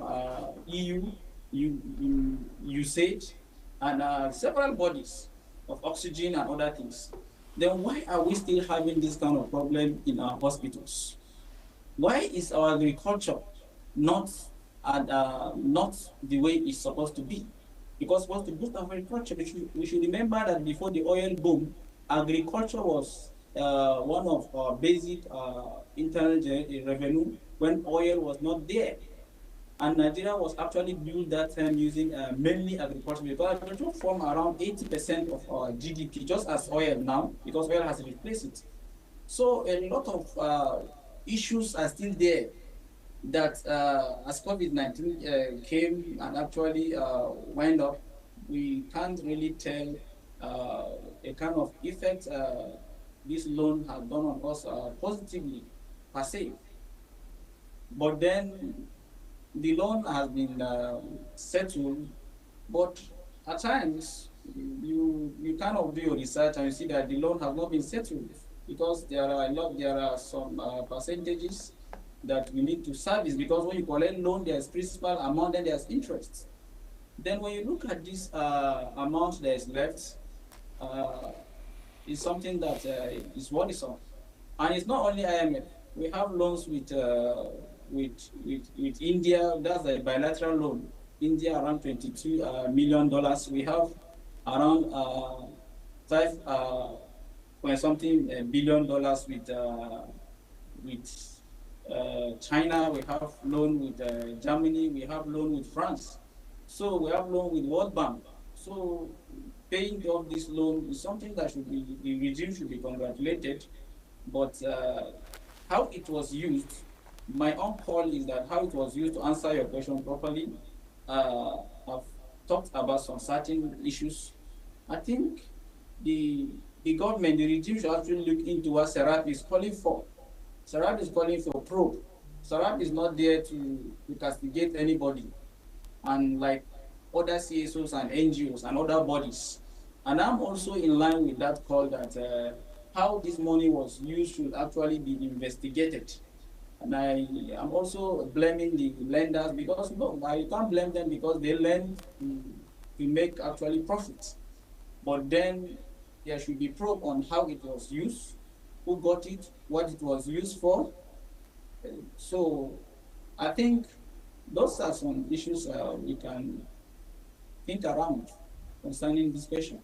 EU, USAID, and several bodies of oxygen and other things. Then why are we still having this kind of problem in our hospitals? Why is our agriculture not the way it's supposed to be? Because once to boost agriculture, we should remember that before the oil boom, agriculture was one of our basic internal revenue when oil was not there. And Nigeria was actually built that time using mainly agriculture, because agriculture formed around 80% of our GDP, just as oil now, because oil has replaced it. So a lot of issues are still there that as COVID-19 came and actually wind up, we can't really tell a kind of effect this loan has done on us positively per se. But then the loan has been settled, but at times you kind of do your research and you see that the loan has not been settled, because there are some percentages that we need to service, because when you collect loan, there's principal amount, then there's interest. Then when you look at this amount that is left, uh, it's something that is worrisome. And it's not only IMF. We have loans with India. That's a bilateral loan. India around $22 million. We have around five point something $1 billion with China. We have loan with Germany. We have loan with France. So we have loan with World Bank. So paying off this loan is something that should be, the regime should be congratulated. But how it was used, my own call is that how it was used, to answer your question properly, I've talked about some certain issues. I think the the government, the regime should actually look into what Serap is calling for. Serap is calling for probe. Serap is not there to castigate anybody. And like other CSOs and NGOs and other bodies. And I'm also in line with that call that how this money was used should actually be investigated. And I am also blaming the lenders because no, I can't blame them because they lend to make actually profits. But then there should be probe on how it was used, who got it, what it was used for. So I think those are some issues we can think around concerning this question.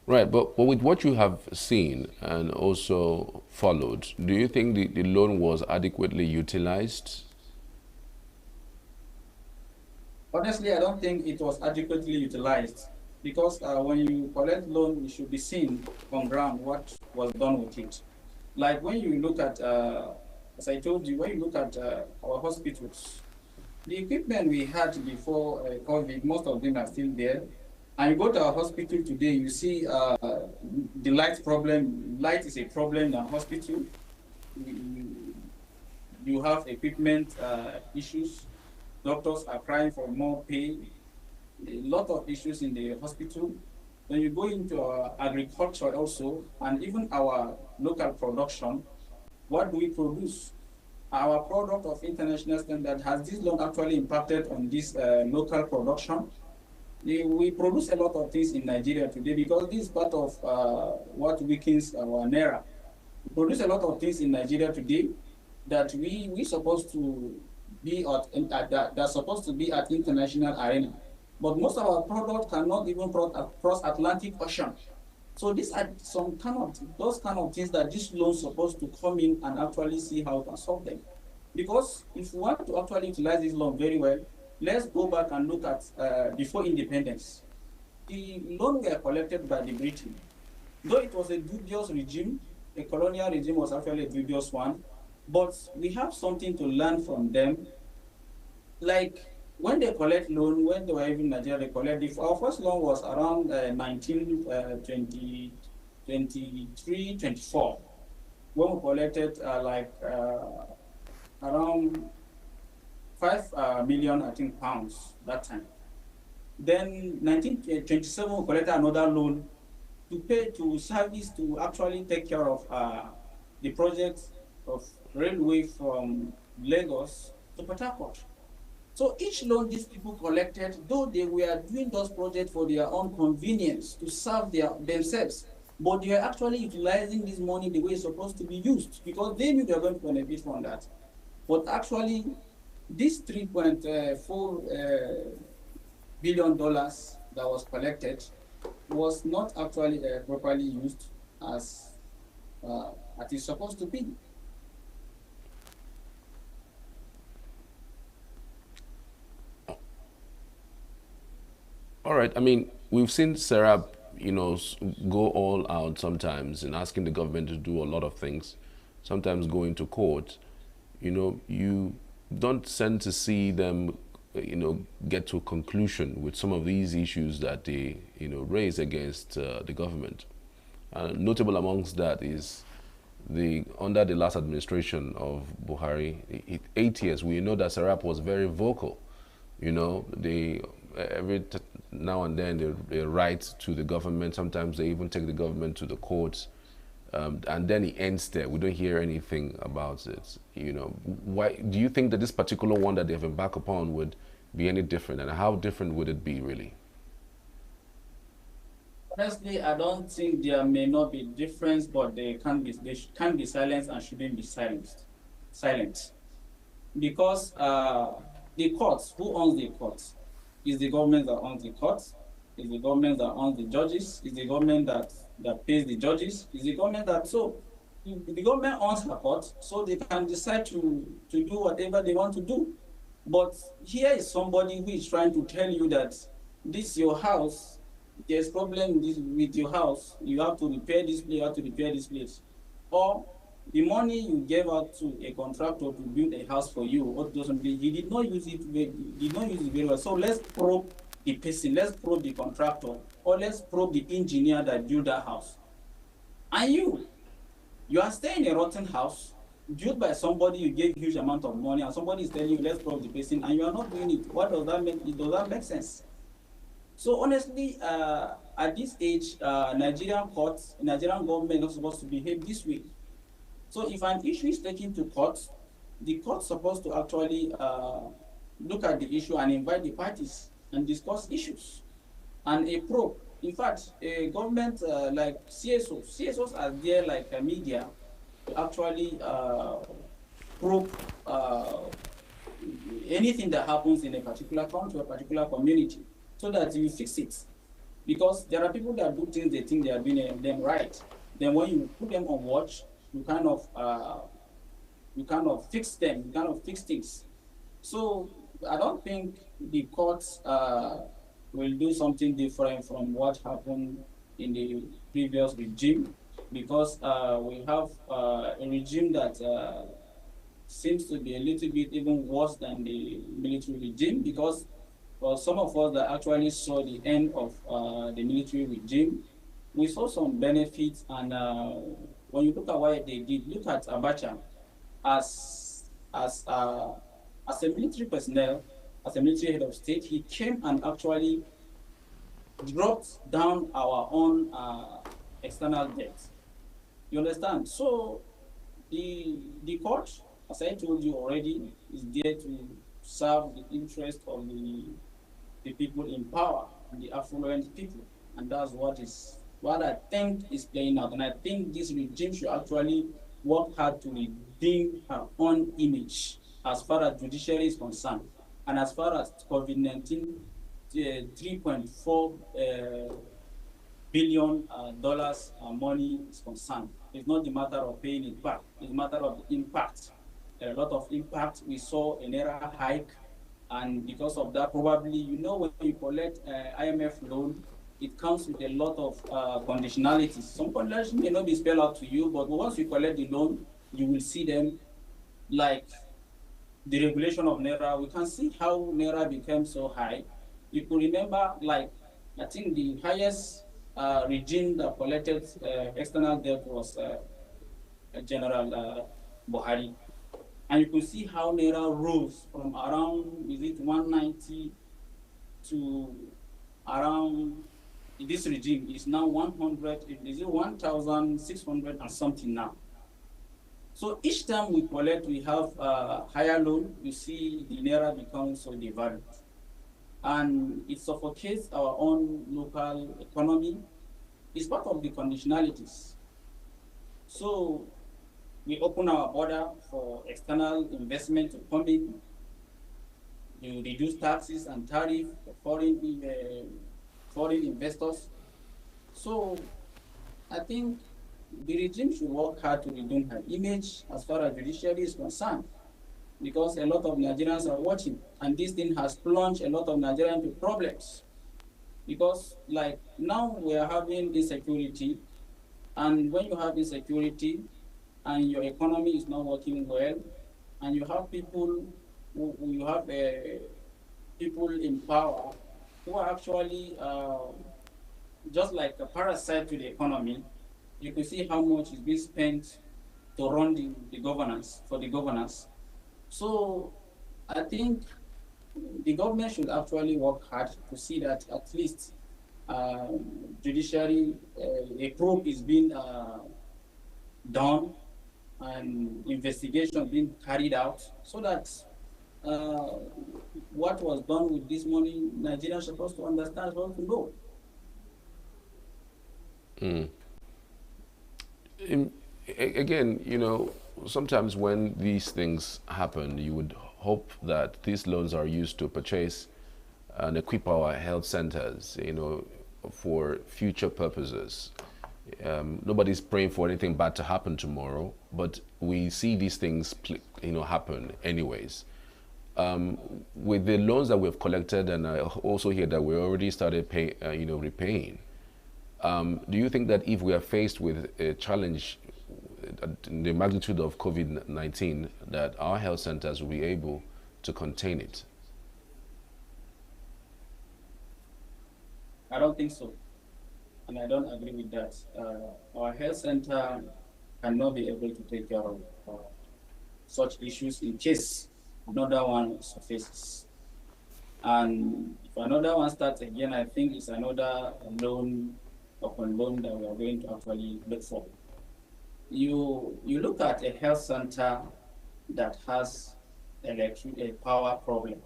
Right, but with what you have seen and also followed, do you think the loan was adequately utilized? Honestly, I don't think it was adequately utilized because when you collect loan, it should be seen on ground what was done with it. Like when you look at, as I told you, when you look at our hospitals, the equipment we had before COVID, most of them are still there. And you go to our hospital today, you see the light problem. Light is a problem in our hospital. You have equipment issues. Doctors are crying for more pay. A lot of issues in the hospital. When you go into our agriculture also, and even our local production, what do we produce? Our product of international standard, has this loan actually impacted on this local production? We produce a lot of things in Nigeria today because this is part of what weakens our naira. We produce a lot of things in Nigeria today that we supposed to be that's supposed to be at international arena. But most of our products cannot even cross Atlantic Ocean. So these are some kind of those kind of things that this loan is supposed to come in and actually see how to solve them. Because if we want to actually utilize this loan very well, let's go back and look at before independence. The loan were collected by the Britain. Though it was a dubious regime, a colonial regime was actually a dubious one, but we have something to learn from them. Like when they collect loan, when they were even in Nigeria, they collect. Our first loan was around 1920, 23, 24, when we collected around 5 million, I think, pounds that time. Then 1927, we collected another loan to pay to service to actually take care of the project of railway from Lagos to Port Harcourt. So each loan these people collected, though they were doing those projects for their own convenience to serve themselves, but they were actually utilizing this money the way it's supposed to be used because they knew they were going to benefit from that. But actually, this $3.4 billion that was collected was not actually properly used as it is supposed to be. All right. I mean, we've seen Serap, go all out sometimes in asking the government to do a lot of things, sometimes going to court. You don't tend to see them, get to a conclusion with some of these issues that they, raise against the government. Notable amongst that is under the last administration of Buhari, 8 years, we know that Serap was very vocal. They now and then they write to the government. Sometimes they even take the government to the courts, and then it ends there. We don't hear anything about it. Why do you think that this particular one that they've embarked upon would be any different, and how different would it be really? Honestly, I don't think there may not be difference, but can be silenced and shouldn't be silenced. Silent. Because the courts, who owns the courts? Is the government that owns the courts? Is the government that owns the judges? Is the government that pays the judges? Is the government that so the government owns the court, so they can decide to do whatever they want to do. But here is somebody who is trying to tell you that this your house, there's problem with your house, you have to repair this place, you have to repair this place. Or the money you gave out to a contractor to build a house for you, or to something, he did not use it very well. So let's probe the person, let's probe the contractor, or let's probe the engineer that built that house. And you are staying in a rotten house built by somebody you gave huge amount of money, and somebody is telling you let's probe the person, and you are not doing it. What does that mean? Does that make sense? So honestly, at this age, Nigerian courts, Nigerian government is not supposed to behave this way. So if an issue is taken to court, the court's supposed to actually look at the issue and invite the parties and discuss issues. And a probe, in fact, a government like CSOs are there like a media to actually probe anything that happens in a particular country or a particular community, so that you fix it. Because there are people that do things they think they are doing them right. Then when you put them on watch, you kind of fix them, you kind of fix things. So I don't think the courts will do something different from what happened in the previous regime, because we have a regime that seems to be a little bit even worse than the military regime, because for some of us that actually saw the end of the military regime, we saw some benefits. And when you look at what they did, look at Abacha as a military personnel, as a military head of state, he came and actually dropped down our own external debt. You understand? So the court, as I told you already, is there to serve the interest of the people in power and the affluent people, and that's what I think is playing out. And I think this regime should actually work hard to redeem her own image as far as judiciary is concerned, and as far as COVID-19, $3.4 billion dollars money is concerned. It's not the matter of paying it back; it's a matter of the impact. There are a lot of impact. We saw a naira hike. And because of that, probably, when you collect IMF loan, it comes with a lot of conditionalities. Some conditions may not be spelled out to you, but once you collect the loan, you will see them, like the regulation of Naira. We can see how Naira became so high. You could remember, like, I think the highest regime that collected external debt was General Buhari. And you could see how Naira rose from around, is it 190 to around, this regime is now 100, is it 1,600 and something now. So each time we collect, we have a higher loan, you see the Naira becomes so devalued. And it suffocates our own local economy. It's part of the conditionalities. So we open our border for external investment to come in. You reduce taxes and tariff for foreign investors. So I think the regime should work hard to redeem her image as far as judiciary is concerned, because a lot of Nigerians are watching, and this thing has plunged a lot of Nigerians into problems. Because like now we are having insecurity, and when you have insecurity and your economy is not working well, and you have people people in power who are actually just like a parasite to the economy, you can see how much is being spent to run the governance, for the governance. So I think the government should actually work hard to see that at least judiciary, a probe is being done and investigation being carried out, so that what was done with this money, Nigerians are supposed to understand, supposed to know. Again, sometimes when these things happen, you would hope that these loans are used to purchase and equip our health centers, for future purposes. Nobody's praying for anything bad to happen tomorrow, but we see these things, happen anyways. With the loans that we've collected, and I also hear that we already started repaying. Do you think that if we are faced with a challenge in the magnitude of COVID-19, that our health centers will be able to contain it? I don't think so, and I don't agree with that. Our health center cannot be able to take care of such issues in case another one surfaces. And if another one starts again, I think it's another loan upon loan that we are going to actually look for. You look at a health center that has a power problem.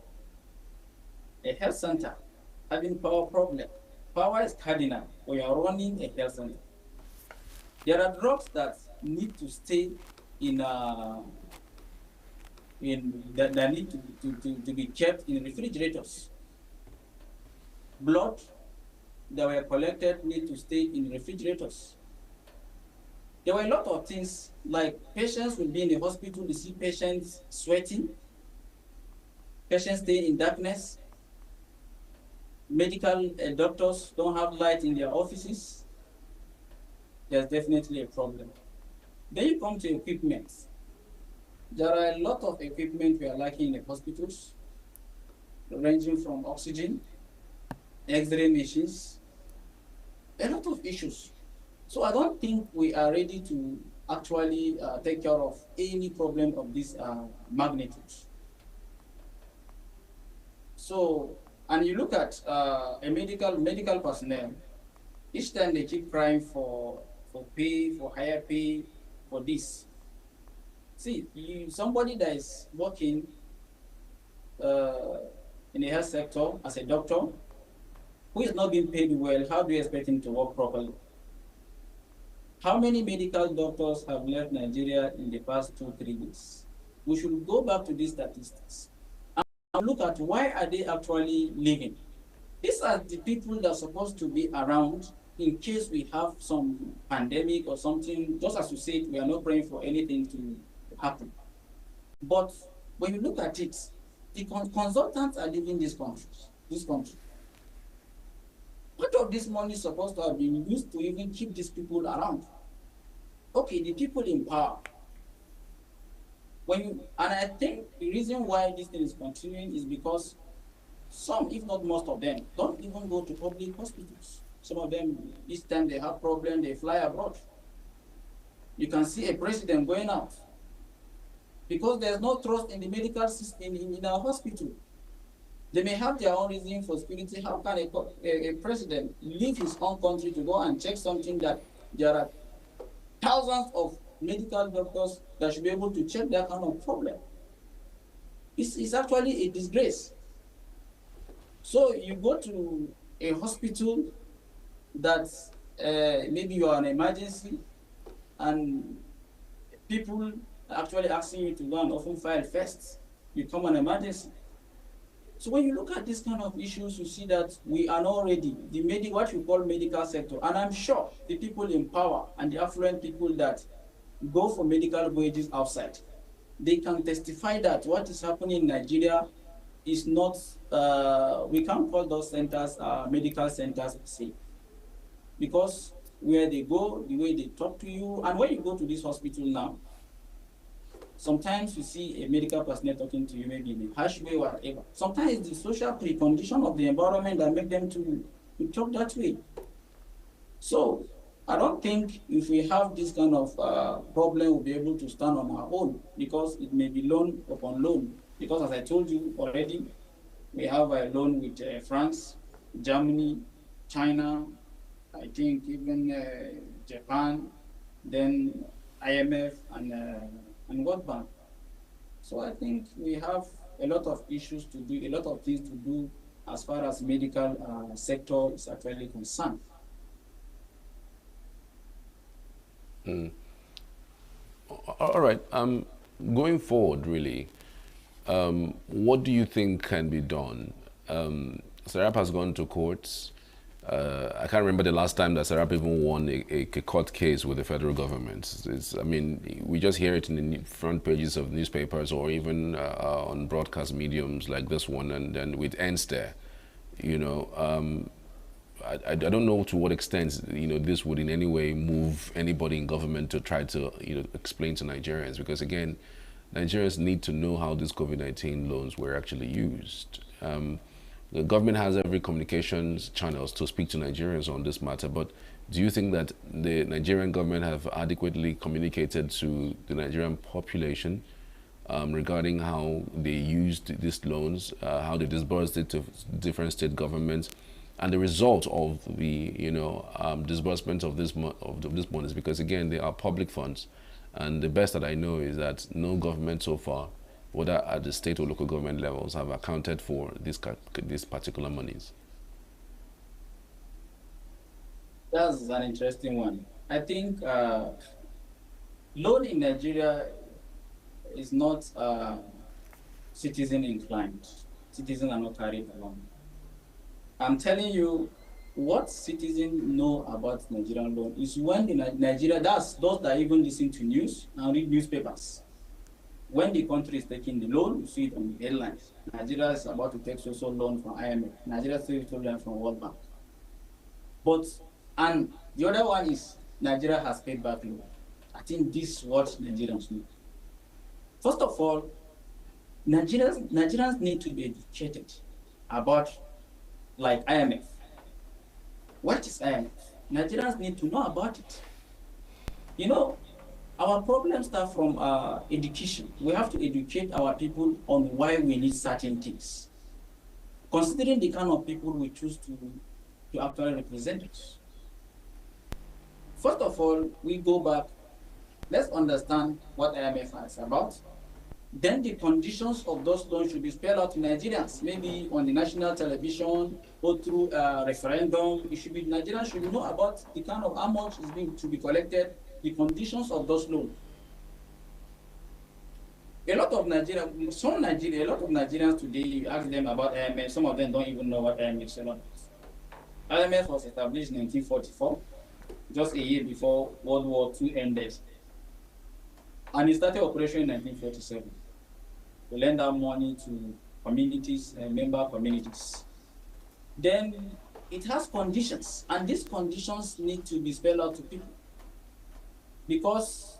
A health center having power problem. Power is cardinal when you are running a health center. There are drugs that need to stay that need to be kept in refrigerators. Blood that were collected need to stay in refrigerators. There were a lot of things, like patients will be in the hospital, you see patients sweating, patients staying in darkness, medical doctors don't have light in their offices. There's definitely a problem. Then you come to equipment. There are a lot of equipment we are lacking in the hospitals, ranging from oxygen, X-ray machines, a lot of issues. So I don't think we are ready to actually take care of any problem of this magnitude. So, and you look at a medical personnel, each time they keep crying for pay, for higher pay, for this. See, somebody that is working in the health sector as a doctor, who is not being paid well, how do you expect him to work properly? How many medical doctors have left Nigeria in the past 2-3 years? We should go back to these statistics and look at why are they actually leaving. These are the people that are supposed to be around in case we have some pandemic or something. Just as you said, we are not praying for anything to happen. But when you look at it, the consultants are leaving this country. Part of this money is supposed to have been used to even keep these people around. Okay, the people in power. And I think the reason why this thing is continuing is because some, if not most of them, don't even go to public hospitals. Some of them, each time they have problems, they fly abroad. You can see a president going out because there's no trust in the medical system in our hospital. They may have their own reason for security. How can a president leave his own country to go and check something that there are thousands of medical doctors that should be able to check that kind of problem? It's actually a disgrace. So you go to a hospital that maybe you are an emergency and people are actually asking you to go and often file first. You come an emergency. So when you look at these kind of issues, you see that we are not ready. What you call medical sector, and I'm sure the people in power and the affluent people that go for medical voyages outside, they can testify that what is happening in Nigeria is not, we can't call those centers medical centers safe. Because where they go, the way they talk to you, and when you go to this hospital now, sometimes you see a medical personnel talking to you maybe in a harsh way or whatever. Sometimes it's the social precondition of the environment that make them to talk that way. So I don't think if we have this kind of problem, we'll be able to stand on our own, because it may be loan upon loan. Because as I told you already, we have a loan with France, Germany, China, I think even Japan, then IMF and World Bank. So I think we have a lot of issues to do, a lot of things to do as far as medical sector is actually concerned. Mm. All right. Going forward, really, what do you think can be done? Serap has gone to courts. I can't remember the last time that Serap even won a court case with the federal government. I mean, we just hear it in the front pages of newspapers or even on broadcast mediums like this one, and then it ends there. You know, I don't know to what extent this would in any way move anybody in government to try to explain to Nigerians, because again, Nigerians need to know how these COVID-19 loans were actually used. The government has every communications channels to speak to Nigerians on this matter, but do you think that the Nigerian government have adequately communicated to the Nigerian population regarding how they used these loans, how they disbursed it to different state governments, and the result of the disbursement of this monies? Because again, they are public funds, and the best that I know is that no government so far, whether at the state or local government levels, have accounted for these particular monies. That's an interesting one. I think loan in Nigeria is not citizen inclined. Citizens are not carried along. I'm telling you, what citizens know about Nigerian loan is when the Nigeria, those that even listen to news and read newspapers. When the country is taking the loan, you see it on the headlines. Nigeria is about to take social loan from IMF. Nigeria is taking social loan from World Bank. And the other one is Nigeria has paid back loan. I think this is what Nigerians need. First of all, Nigerians need to be educated about, like, IMF. What is IMF? Nigerians need to know about it. You know, our problems start from education. We have to educate our people on why we need certain things, considering the kind of people we choose to actually represent us. First of all, we go back. Let's understand what IMF is about. Then the conditions of those loans should be spelled out to Nigerians, maybe on the national television or through a referendum. Nigerians should know about the kind of how much is being to be collected, the conditions of those loans. A lot of Nigerians today, you ask them about IMF, some of them don't even know what IMF is about. IMF was established in 1944, just a year before World War II ended. And it started operation in 1947. We lend out money to communities and member communities. Then it has conditions, and these conditions need to be spelled out to people, because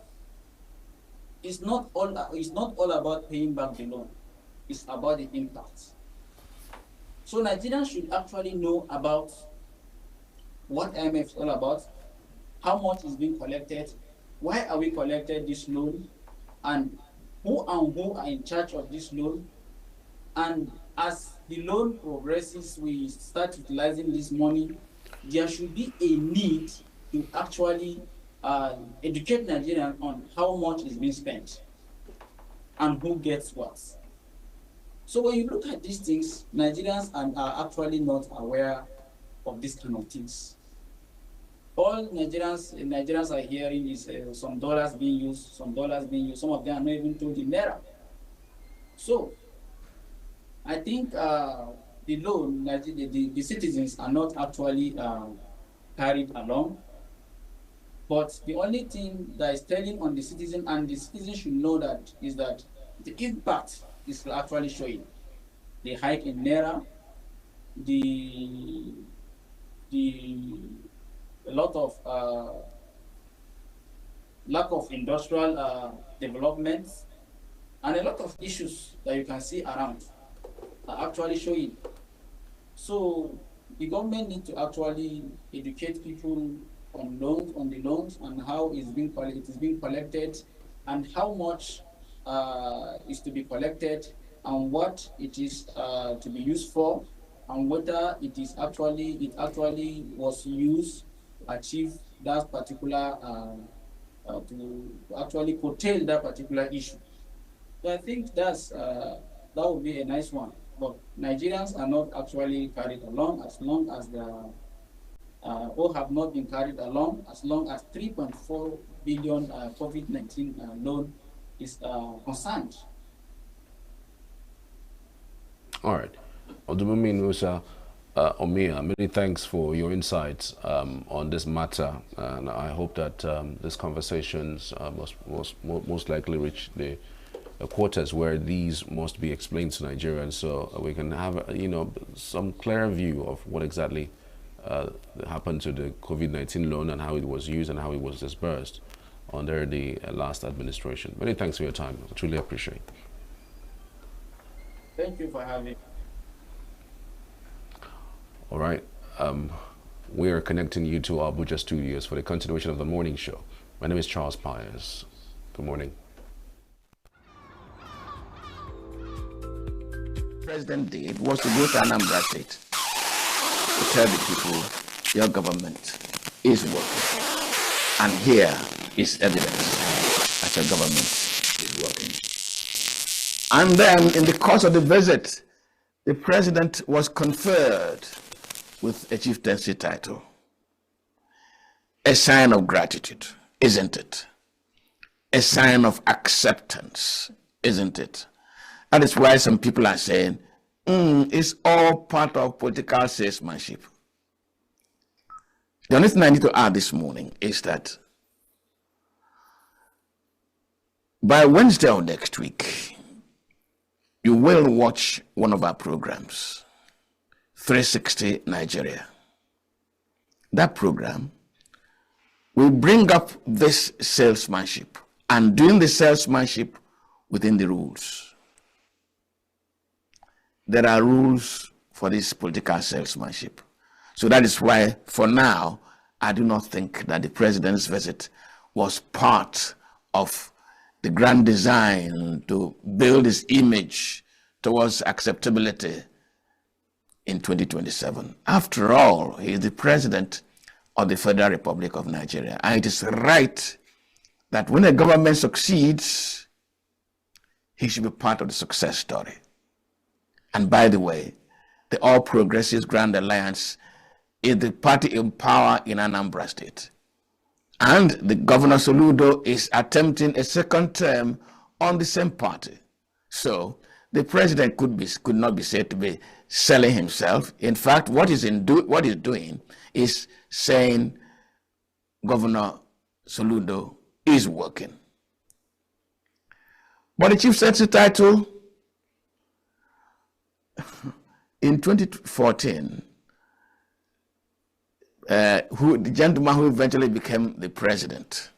it's not all about paying back the loan. It's about the impact. So Nigerians should actually know about what IMF is all about, how much is being collected, why are we collecting this loan, and who are in charge of this loan. And as the loan progresses, we start utilizing this money, there should be a need to actually educate Nigerians on how much is being spent and who gets what. So when you look at these things, Nigerians are actually not aware of these kind of things. All Nigerians are hearing is some dollars being used, some dollars being used. Some of them are not even told in naira. So I think the loan, the citizens are not actually carried along. But the only thing that is telling on the citizen, and the citizen should know that, is that the impact is actually showing. The hike in naira, a lot of lack of industrial developments, and a lot of issues that you can see around are actually showing. So the government needs to actually educate people on the loans, and how it is being collected, and how much is to be collected, and what it is to be used for, and whether it actually was used to achieve that particular to actually curtail that particular issue. So I think that would be a nice one. But Nigerians are not actually carried along as long as the or have not been carried along as long as 3.4 billion COVID-19 loan is concerned. All right. Odumumi Musa Omia, many thanks for your insights on this matter. And I hope that these conversations most likely reach the quarters where these must be explained to Nigerians, so we can have some clear view of what exactly happened to the COVID-19 loan and how it was used and how it was disbursed under the last administration. Many thanks for your time. I truly appreciate it. Thank you for having. All right. We are connecting you to our Abuja studios for the continuation of the morning show. My name is Charles Pius. Good morning. President did was to go to Anambra State to tell the people your government is working. And here is evidence that your government is working. And then in the course of the visit, the president was conferred with a chieftaincy title. A sign of gratitude, isn't it? A sign of acceptance, isn't it? That is why some people are saying, it's all part of political salesmanship. The only thing I need to add this morning is that by Wednesday of next week, you will watch one of our programs, 360 Nigeria. That program will bring up this salesmanship and doing the salesmanship within the rules. There are rules for this political salesmanship. So that is why, for now, I do not think that the president's visit was part of the grand design to build his image towards acceptability in 2027. After all, he is the president of the Federal Republic of Nigeria. And it is right that when a government succeeds, he should be part of the success story. And by the way, the All Progressives Grand Alliance is the party in power in Anambra State. And the Governor Soludo is attempting a second term on the same party. So the president could not be said to be selling himself. In fact, what he's doing is saying Governor Soludo is working. But the chieftaincy title in 2014, the gentleman who eventually became the president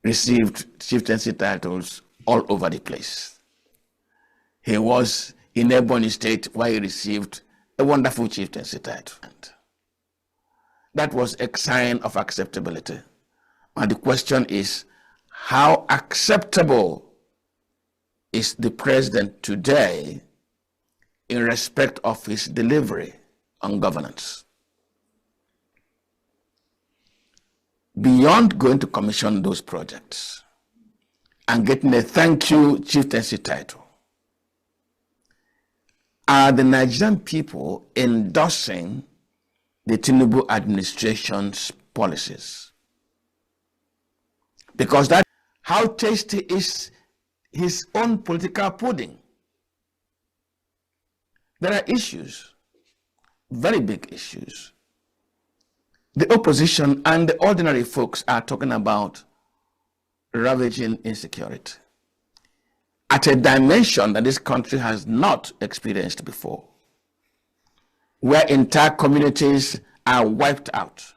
received chieftaincy titles all over the place. He was in Ebonyi State where he received a wonderful chieftaincy title. That was a sign of acceptability. And the question is, how acceptable is the president today in respect of his delivery on governance? Beyond going to commission those projects and getting a thank you chieftaincy title, are the Nigerian people endorsing the Tinubu administration's policies? Because that, how tasty is his own political pudding? There are issues, very big issues. The opposition and the ordinary folks are talking about ravaging insecurity at a dimension that this country has not experienced before, where entire communities are wiped out.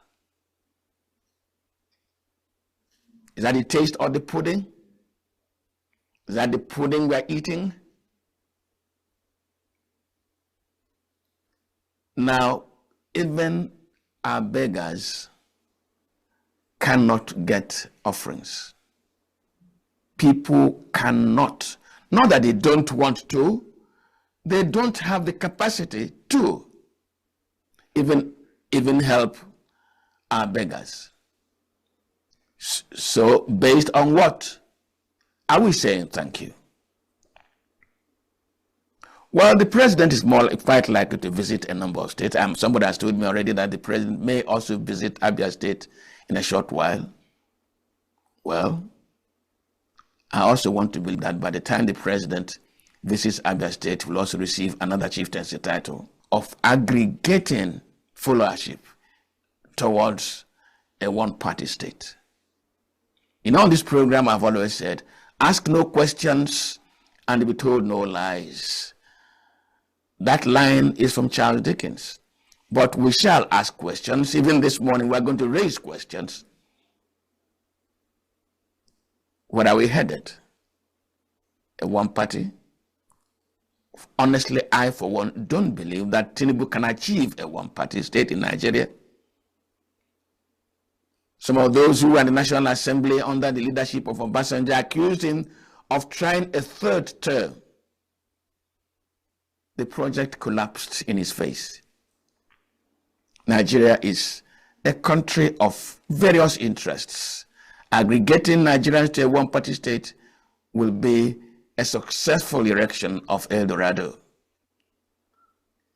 Is that the taste of the pudding? Is that the pudding we're eating? Now, even our beggars cannot get offerings. People cannot, not that they don't want to, they don't have the capacity to even help our beggars. So based on what? Are we saying thank you? Well, the president is quite likely to visit a number of states. Somebody has told me already that the president may also visit Abia State in a short while. Well, I also want to believe that by the time the president visits Abia State, will also receive another chieftaincy title of aggregating followership towards a one-party state. In all this program, I've always said, ask no questions and be told no lies. That line is from Charles Dickens. But we shall ask questions. Even this morning, we're going to raise questions. Where are we headed? A one party? Honestly, I, for one, don't believe that Tinubu can achieve a one-party state in Nigeria. Some of those who were in the National Assembly under the leadership of Obasanjo accused him of trying a third term. The project collapsed in his face. Nigeria is a country of various interests. Aggregating Nigerians to a one-party state will be a successful erection of El Dorado.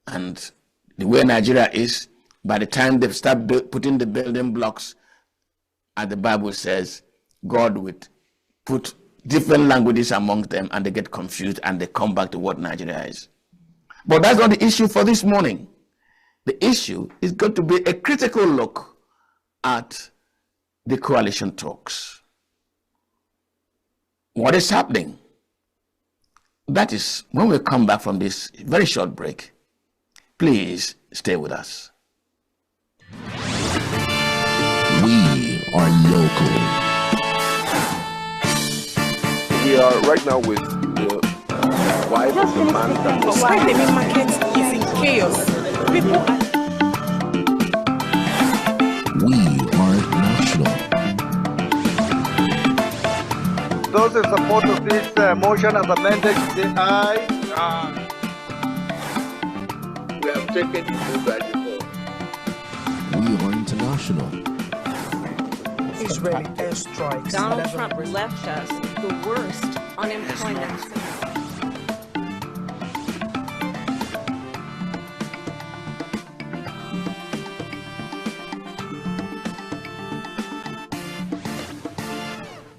And the way Nigeria is, by the time they start putting the building blocks, as the Bible says, God would put different languages amongst them and they get confused and they come back to what Nigeria is. But that's not the issue for this morning. The issue is going to be a critical look at the coalition talks. What is happening? That is when we come back from this very short break. Please stay with us. We are local. We are right now with the wife of the man that was... Why the main market is in chaos? People are... We are national. Those in support of this motion as amended, say aye. We have taken it over before. We are international. Israeli airstrikes. Donald Trump left us the worst unemployment.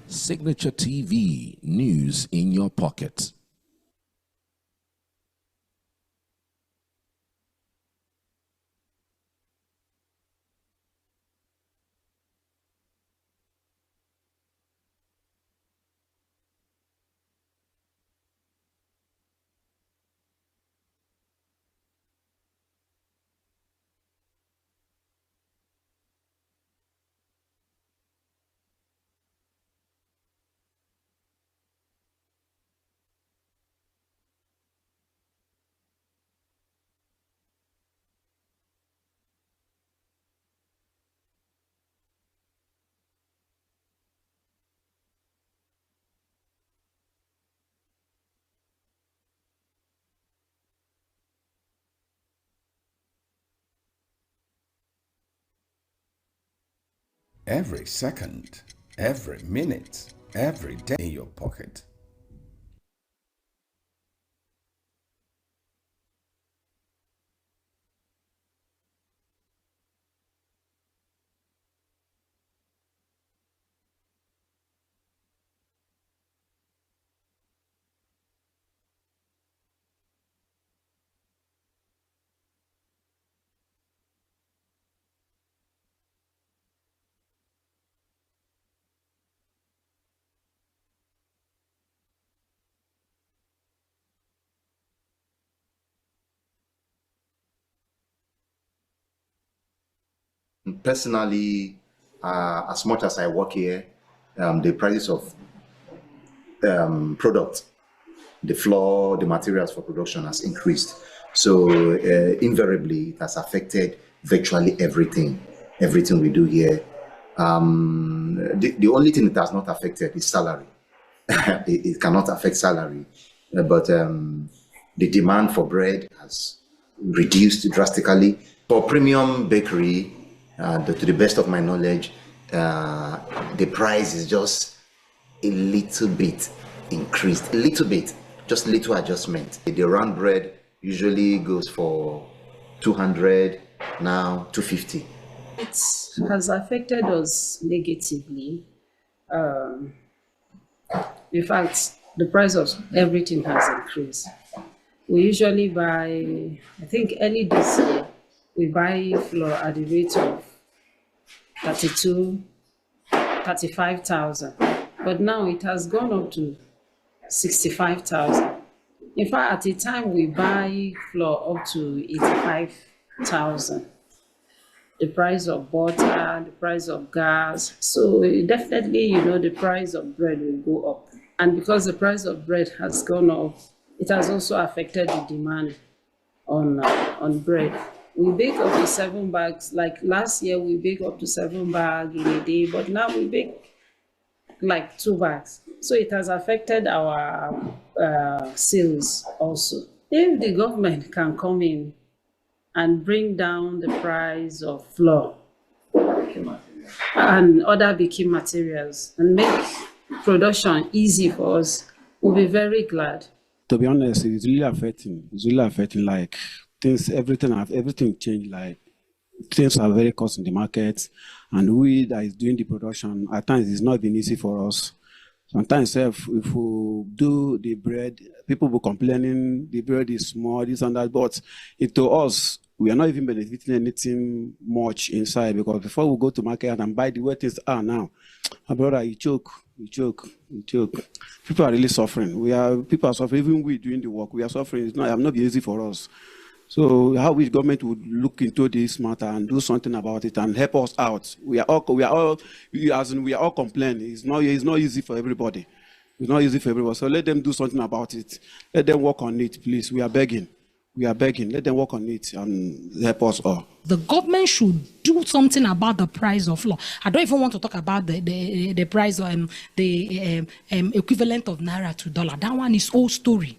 Signature TV, news in your pocket. Every second, every minute, every day in your pocket. Personally, as much as I work here, the prices of products, the floor, the materials for production has increased. So invariably, it has affected virtually everything we do here. The only thing it has not affected is salary. it cannot affect salary, but the demand for bread has reduced drastically. For premium bakery, to the best of my knowledge, the price is just a little bit increased a little bit, just little adjustment. The round bread usually goes for 200, now 250. It has affected us negatively. In fact, the price of everything has increased. We usually buy, I think early this year, we buy flour at the rate of 35,000. But now it has gone up to 65,000. In fact, at a time we buy flour up to 85,000. The price of butter, the price of gas. So definitely, the price of bread will go up. And because the price of bread has gone up, it has also affected the demand on bread. We bake up to 7 bags. Like last year, we bake up to 7 bags in a day, but now we bake like 2 bags. So it has affected our sales also. If the government can come in and bring down the price of flour and other baking materials and make production easy for us, we'll be very glad. To be honest, it's really affecting. It's really affecting. Like things, everything changed. Like things are very cost in the market, and we that is doing the production at times it's not been easy for us. Sometimes if we do the bread, people will complaining the bread is small, this and that. But to us, we are not even benefiting anything much inside, because before we go to market and buy the way things are now, my brother, you choke. People are really suffering. People are suffering. Even we doing the work, we are suffering. It's not easy for us. So how which government would look into this matter and do something about it and help us out? We are all complaining. It's not easy for everybody. It's not easy for everybody. So let them do something about it. Let them work on it, please. We are begging. Let them work on it and help us all. The government should do something about the price of flour. I don't even want to talk about the price of the equivalent of naira to dollar. That one is old story.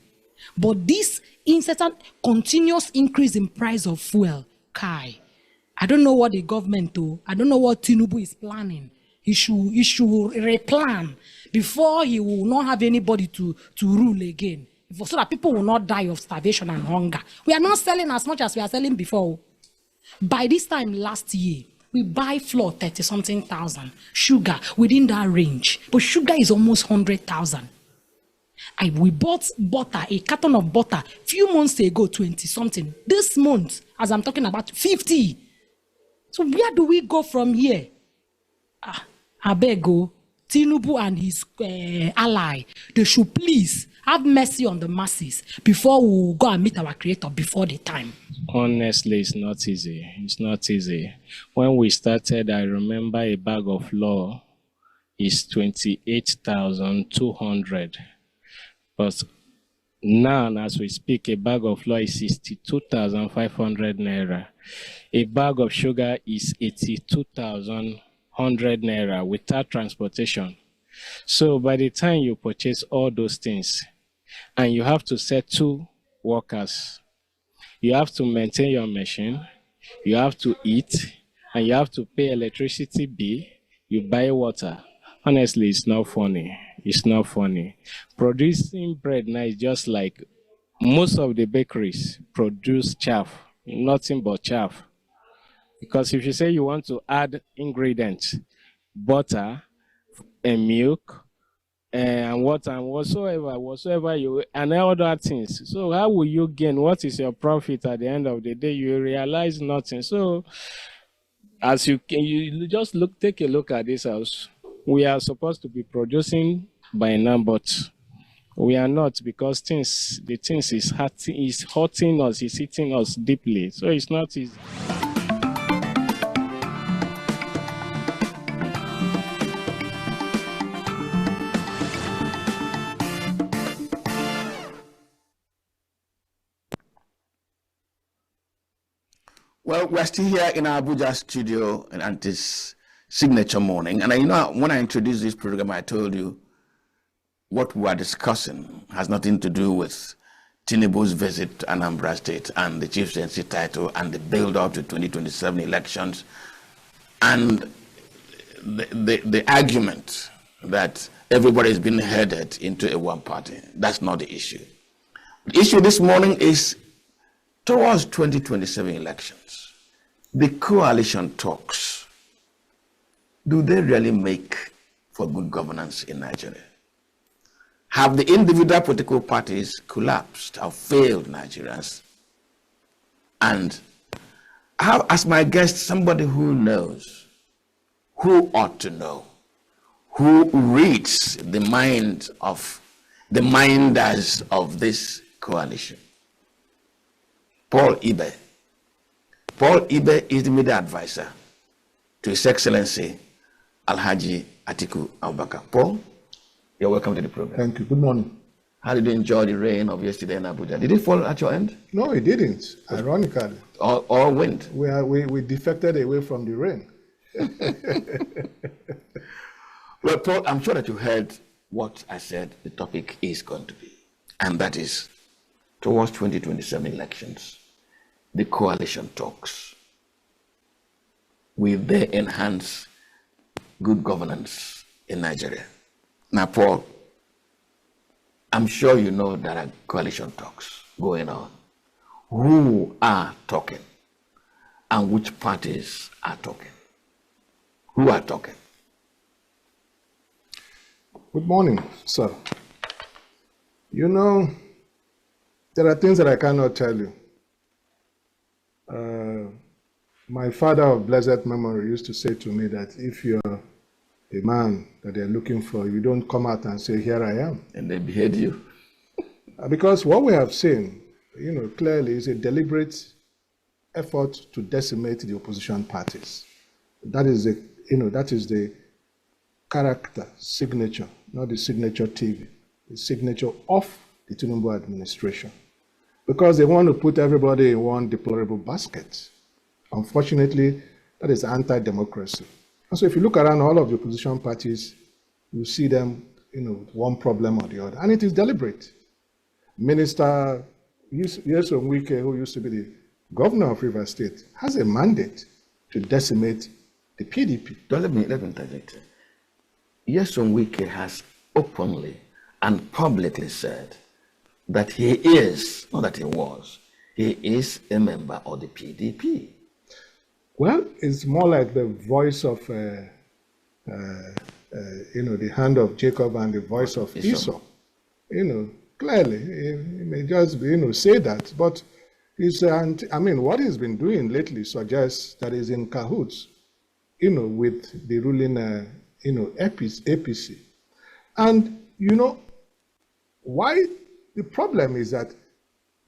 But this incessant, continuous increase in price of fuel, I don't know what the government do. I don't know what Tinubu is planning. He should replan before he will not have anybody to rule again, so that people will not die of starvation and hunger. We are not selling as much as we are selling before. By this time last year, we buy flour 30-something thousand, sugar within that range, but sugar is almost 100,000. We bought butter, a carton of butter, few months ago, 20-something. This month, as I'm talking about, 50. So where do we go from here? I beg you, Tinubu and his ally, they should please have mercy on the masses before we go and meet our creator before the time. Honestly, it's not easy. It's not easy. When we started, I remember a bag of flour is 28,200. But now, as we speak, a bag of flour is 62,500 naira. A bag of sugar is 82,100 naira without transportation. So by the time you purchase all those things, and you have to set 2 workers, you have to maintain your machine, you have to eat, and you have to pay electricity bill, you buy water. Honestly, it's not funny. It's not funny. Producing bread now is just like most of the bakeries produce chaff, nothing but chaff. Because if you say you want to add ingredients, butter and milk and water and whatsoever you and other things, so how will you gain? What is your profit at the end of the day? You realize nothing. So as you just take a look at this house. We are supposed to be producing by now, but we are not, because the things is hurting us, is hitting us deeply. So it's not easy. Well, we're still here in our Abuja studio at this signature morning. And when I introduced this program, I told you what we are discussing has nothing to do with Tinubu's visit to Anambra State and the chieftaincy title and the build-up to 2027 elections and the argument that everybody's been headed into a one party. That's not the issue. The issue this morning is towards 2027 elections. The coalition talks, do they really make for good governance in Nigeria? Have the individual political parties collapsed or failed Nigerians? And I have, as my guest, somebody who knows, who ought to know, who reads the mind of the minders of this coalition. Paul Ibe. Paul Ibe is the media advisor to His Excellency Alhaji Atiku Abubakar. Paul, you're welcome to the program. Thank you. Good morning. How did you enjoy the rain of yesterday in Abuja? Did it fall at your end? No, it didn't. Ironically. All wind? We defected away from the rain. Well, Paul, I'm sure that you heard what I said the topic is going to be. And that is, towards 2027 elections, the coalition talks. Will they enhance good governance in Nigeria? Now, Paul, I'm sure you know there are coalition talks going on. Who are talking? And which parties are talking? Who are talking? Good morning, sir. You know, there are things that I cannot tell you. My father of blessed memory used to say to me that if you're a man that they're looking for, you don't come out and say, here I am. And they behead you. Because what we have seen, you know, clearly is a deliberate effort to decimate the opposition parties. That is the character, signature, not the signature TV, the signature of the Tinubu administration. Because they want to put everybody in one deplorable basket. Unfortunately, that is anti-democracy. And so if you look around all of the opposition parties, you see them, you know, with one problem or the other. And it is deliberate. Minister Nyesom Wike, who used to be the governor of Rivers State, has a mandate to decimate the PDP. Let me interject. Nyesom Wike has openly and publicly said that he is, not that he was, he is a member of the PDP. Well, it's more like the voice of, you know, the hand of Jacob and the voice of Esau. You know, clearly, he may just, you know, say that, but he's, I mean, what he's been doing lately suggests that he's in cahoots, you know, with the ruling, you know, APC. And, you know, why the problem is that,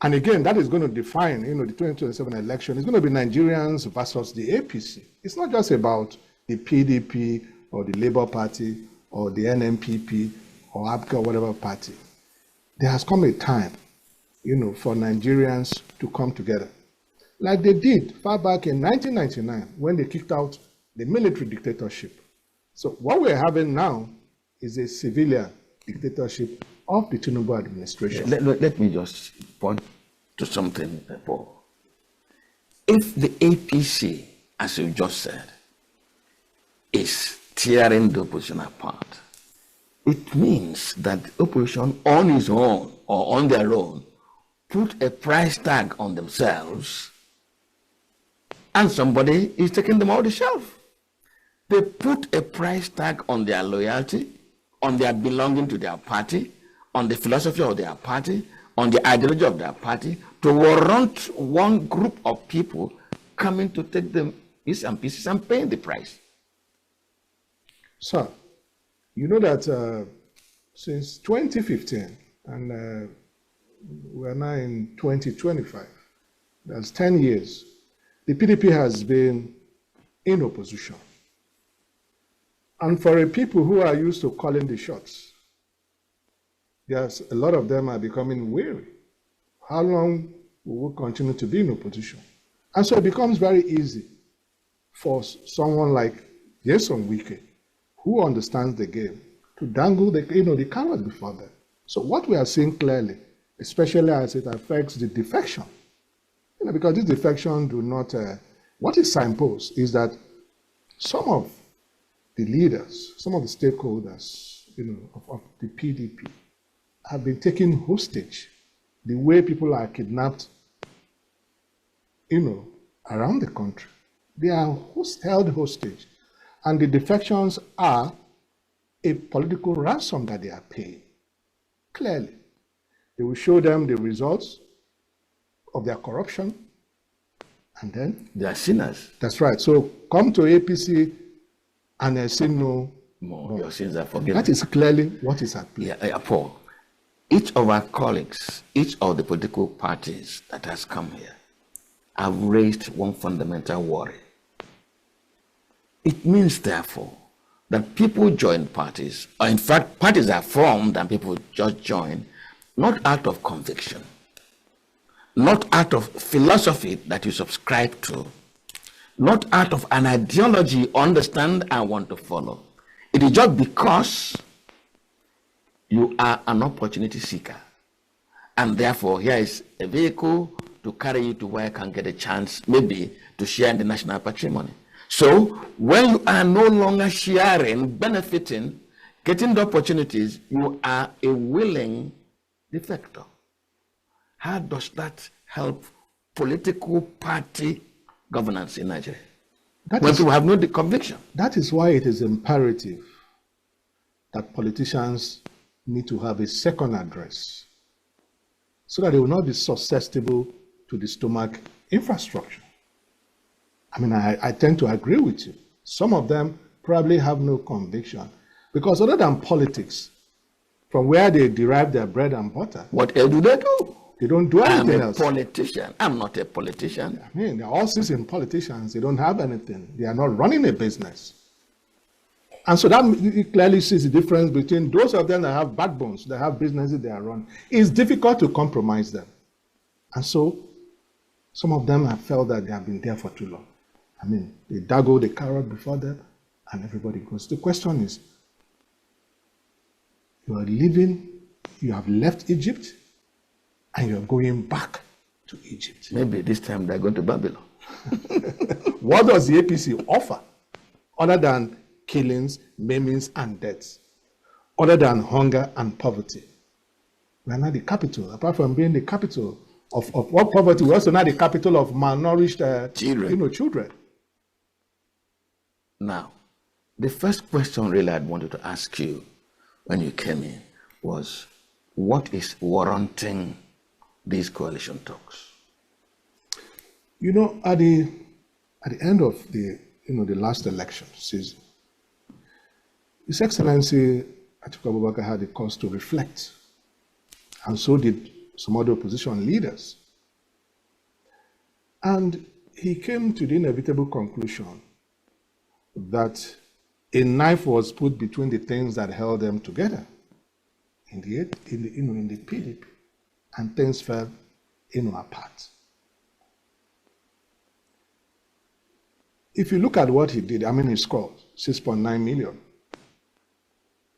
and again, that is going to define, you know, the 2027 election. It's going to be Nigerians versus the APC. It's not just about the PDP or the Labour Party or the NMPP or APCA or whatever party. There has come a time, you know, for Nigerians to come together, like they did far back in 1999 when they kicked out the military dictatorship. So what we're having now is a civilian dictatorship of the Tinubu administration. Let me just point to something, Paul. If the APC, as you just said, is tearing the opposition apart, it means that the opposition on its own or on their own put a price tag on themselves and somebody is taking them off the shelf. They put a price tag on their loyalty, on their belonging to their party, on the philosophy of their party, on the ideology of their party, to warrant one group of people coming to take them bits and pieces and paying the price. Sir, you know that since 2015, and we're now in 2025, that's 10 years, the PDP has been in opposition. And for a people who are used to calling the shots, yes, a lot of them are becoming weary. How long will we continue to be in opposition? And so it becomes very easy for someone like Nyesom Wike, who understands the game, to dangle the, you know, the carrot before them. So what we are seeing clearly, especially as it affects the defection, you know, because this defection do not, what is signpost is that some of the leaders, some of the stakeholders, of the PDP have been taken hostage. The way people are kidnapped, around the country. They are held hostage. And the defections are a political ransom that they are paying. Clearly. They will show them the results of their corruption, and then they are sinners. That's right. So come to APC and sin no more. Your sins are forgiven. That is clearly what is at play. Yeah, Paul, each of our colleagues, each of the political parties that has come here, have raised one fundamental worry. It means, therefore, that people join parties, or in fact, parties are formed and people just join, not out of conviction, not out of philosophy that you subscribe to, not out of an ideology you understand and want to follow. It is just because you are an opportunity seeker. And therefore, here is a vehicle to carry you to where you can get a chance, maybe, to share in the national patrimony. So, when you are no longer sharing, benefiting, getting the opportunities, you are a willing defector. How does that help political party governance in Nigeria? When people have no conviction. That is why it is imperative that politicians need to have a second address so that they will not be susceptible to the stomach infrastructure. I mean, I tend to agree with you. Some of them probably have no conviction because other than politics, from where they derive their bread and butter. What else do they do? They don't do anything else. I'm a politician. I'm not a politician. I mean, they're all seasoned politicians. They don't have anything. They are not running a business. And so that clearly sees the difference between those of them that have backbones, that have businesses they are run. It's difficult to compromise them. And so some of them have felt that they have been there for too long. I mean, they daggle the carrot before them and everybody goes. The question is, you are leaving, you have left Egypt, and you're going back to Egypt. Maybe this time they're going to Babylon. What does the APC offer other than killings, maimings, and deaths? Other than hunger and poverty? We are not the capital. Apart from being the capital of what poverty, we're also not the capital of malnourished children. Now, the first question really I'd wanted to ask you when you came in was, what is warranting these coalition talks? You know, at the end of the last election season, His Excellency Atiku Abubakar had a cause to reflect, and so did some other opposition leaders. And he came to the inevitable conclusion that a knife was put between the things that held them together in the PDP, and things fell apart. If you look at what he did, I mean, he scored 6.9 million,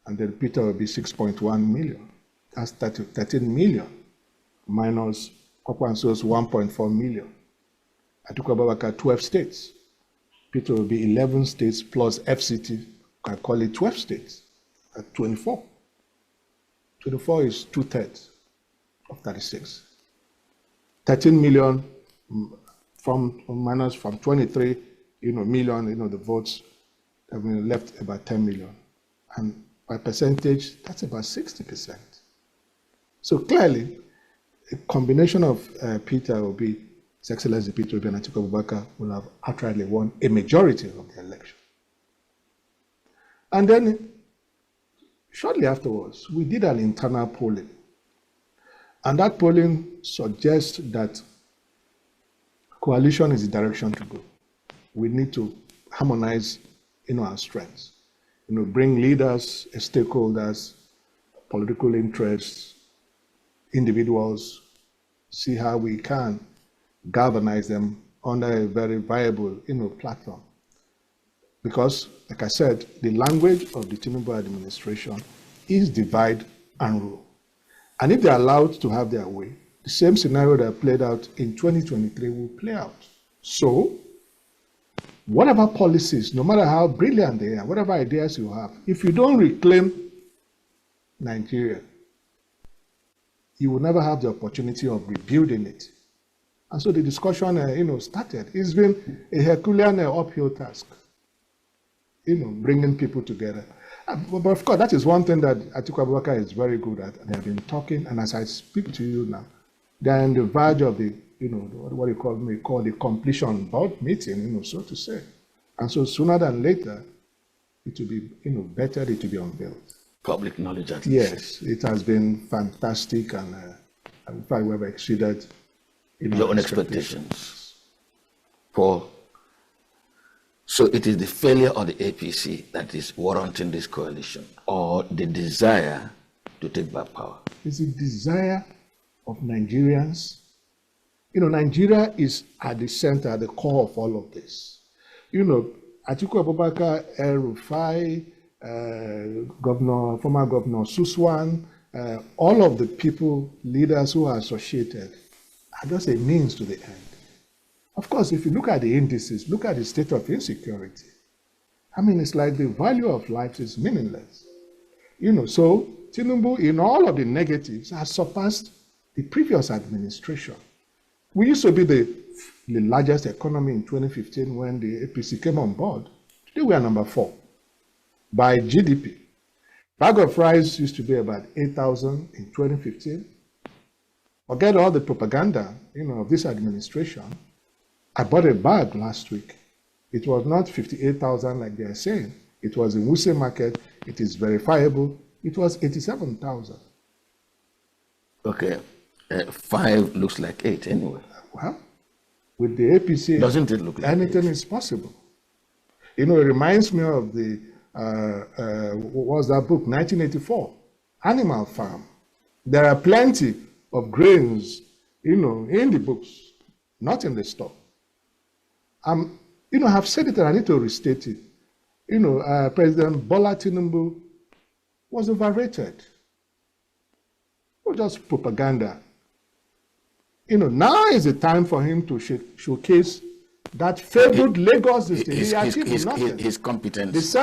and then Peter will be 6.1 million. That's 13 million minus Kwakwanso's 1.4 million. Atiku Abubakar 12 states. Peter will be 11 states plus FCT, I call it 12 states, at 24. 24 is 2/3 of 36. 13 million from 23 million, the votes have been left about 10 million. And by percentage, that's about 60%. So clearly, a combination of Peter will be His Excellency Peter Obi and Atiku Abubakar will have outrightly won a majority of the election. And then, shortly afterwards, we did an internal polling. And that polling suggests that coalition is the direction to go. We need to harmonize our strengths. Bring leaders, stakeholders, political interests, individuals, see how we can galvanize them under a very viable platform. Because, like I said, the language of the Tinubu administration is divide and rule. And if they're allowed to have their way, the same scenario that played out in 2023 will play out. So, whatever policies, no matter how brilliant they are, whatever ideas you have, if you don't reclaim Nigeria, you will never have the opportunity of rebuilding it. And so the discussion, started. It's been a Herculean uphill task, bringing people together. But of course, that is one thing that Atiku Abubakar is very good at. They have been talking, and as I speak to you now, they are on the verge of the, what you call the completion board meeting, so to say. And so sooner than later, it will be, better it will be unveiled. Public knowledge at least. Yes, it has been fantastic, and in fact, we have exceeded your own expectations. Paul, so it is the failure of the APC that is warranting this coalition, or the desire to take back power? It's the desire of Nigerians. Nigeria is at the center, at the core of all of this. Atiku Abubakar, El-Rufai, former Governor Suswan, all of the people, leaders who are associated, are just a means to the end. Of course, if you look at the indices, look at the state of insecurity. It's like the value of life is meaningless. So Tinubu, in all of the negatives, has surpassed the previous administration. We used to be the largest economy in 2015 when the APC came on board. Today we are number 4 by GDP. Bag of rice used to be about 8,000 in 2015. Forget all the propaganda, of this administration. I bought a bag last week. It was not 58,000 like they are saying. It was in Wuse Market. It is verifiable. It was 87,000. Okay, 5 looks like 8 anyway. Well, with the APC, doesn't it look like anything 8? Is possible? It reminds me of the what was that book, 1984, Animal Farm. There are plenty of grains, in the books, not in the store. I've said it and I need to restate it. President Bola Tinubu was overrated. Not just propaganda. Now is the time for him to showcase that favored Lagos is his competence.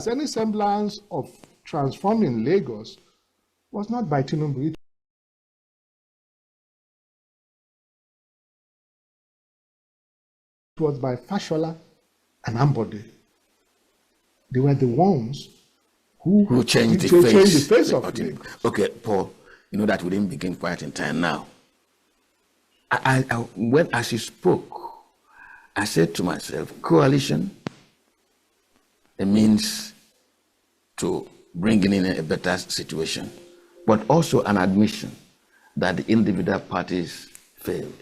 Any semblance of transforming Lagos was not by Tinubu. It was by Fashola and Ambode. They were the ones who changed the face of Lagos. Okay, Paul, that we didn't begin quite in time now. As you spoke, I said to myself, coalition, a means to bringing in a better situation, but also an admission that the individual parties failed.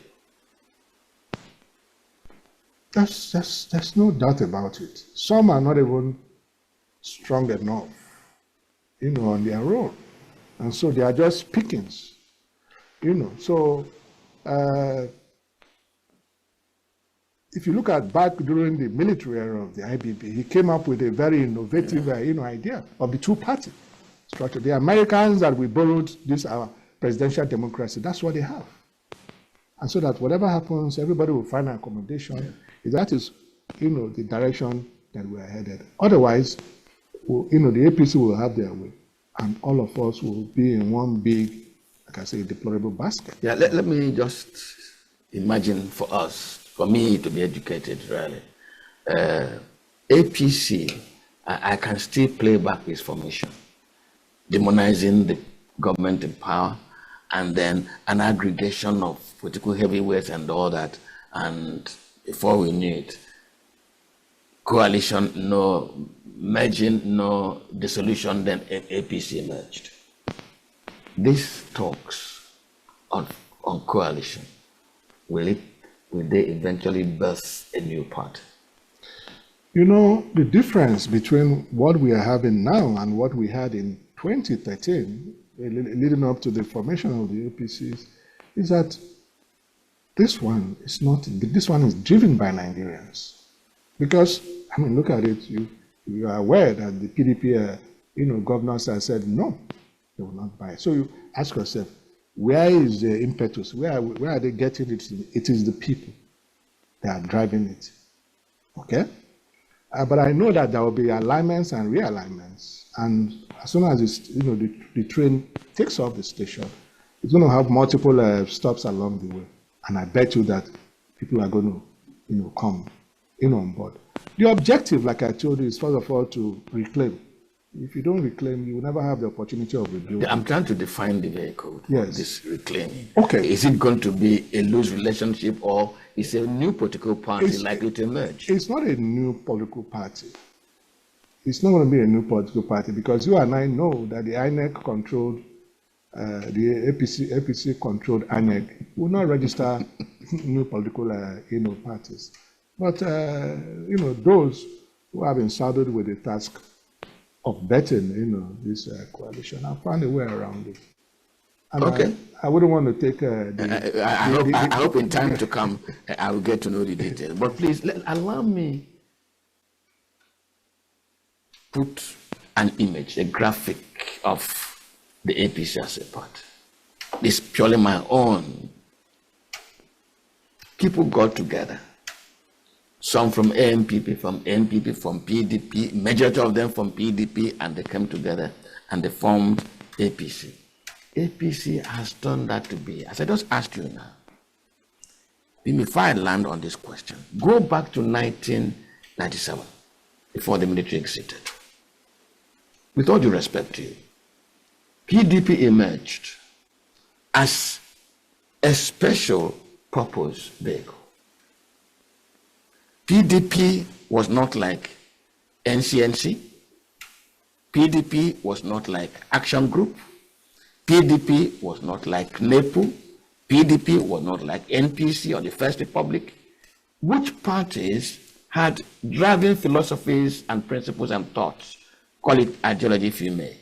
There's no doubt about it. Some are not even strong enough, on their own. And so they are just pickings, So if you look at back during the military era of the IBB, he came up with a very innovative, idea of the two-party structure. The Americans that we borrowed this our presidential democracy, that's what they have. And so that whatever happens, everybody will find accommodation. That is, the direction that we are headed. Otherwise, the APC will have their way, and all of us will be in one big, like I say, deplorable basket. Yeah, let me just imagine for us, for me to be educated, really. APC, I can still play back this formation, demonizing the government in power, and then an aggregation of political heavyweights and all that, and before we knew it, coalition, no merging, no dissolution, then APC emerged. These talks on coalition, will they eventually birth a new party? The difference between what we are having now and what we had in 2013, leading up to the formation of the APCs, is that this one is driven by Nigerians. Because, look at it, you are aware that the PDP, governors have said no, they will not buy it. So you ask yourself, where is the impetus? Where are they getting it? It is the people that are driving it. Okay? But I know that there will be alignments and realignments. And as soon as it's, the train takes off the station, it's going to have multiple stops along the way. And I bet you that people are going to, come in on board. The objective, like I told you, is first of all to reclaim. If you don't reclaim, you will never have the opportunity of rebuilding. I'm trying to define the vehicle, yes. This reclaiming. Okay. Is it going to be a loose relationship, or is a new political party likely to emerge? It's not a new political party. It's not going to be a new political party, because you and I know that the INEC controlled, the APC controlled INEC will not register new political parties. But those who have been saddled with the task of betting, this coalition, have found a way around it. And okay. I wouldn't want to take I hope in time to come I will get to know the details. But please allow me put an image, a graphic of the APC as a party. This is purely my own. People got together. Some from AMPP, from NPP, from PDP, majority of them from PDP, and they came together and they formed APC. APC has turned that to be, as I just asked you now, before I land on this question, go back to 1997, before the military exited. With all due respect to you, PDP emerged as a special purpose vehicle. PDP was not like NCNC. PDP was not like Action Group. PDP was not like NEPU. PDP was not like NPC or the First Republic, which parties had driving philosophies and principles and thoughts, call it ideology if you may.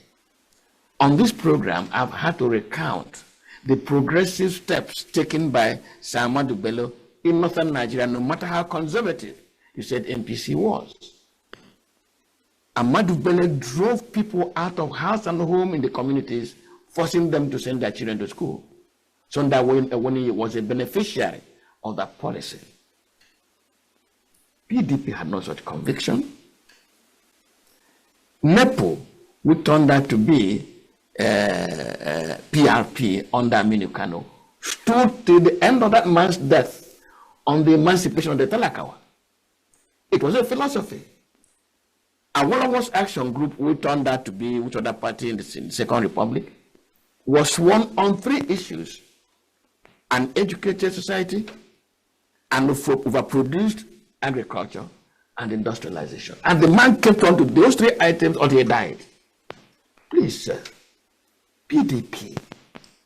On this program, I've had to recount the progressive steps taken by Sir Ahmadu Bello in northern Nigeria, no matter how conservative you said NPC was. Ahmadu Bello drove people out of house and home in the communities, forcing them to send their children to school. So that when he was a beneficiary of that policy. PDP had no such conviction. NEPO, we turned out to be PRP under Aminu Kano, stood till the end of that man's death on the emancipation of the Talakawa. It was a philosophy. Awolowo's Action Group, we turned out to be, which other party in the Second Republic, was one on 3 issues: an educated society, and overproduced agriculture and industrialization. And the man kept on to those 3 items until he died. Please, sir, PDP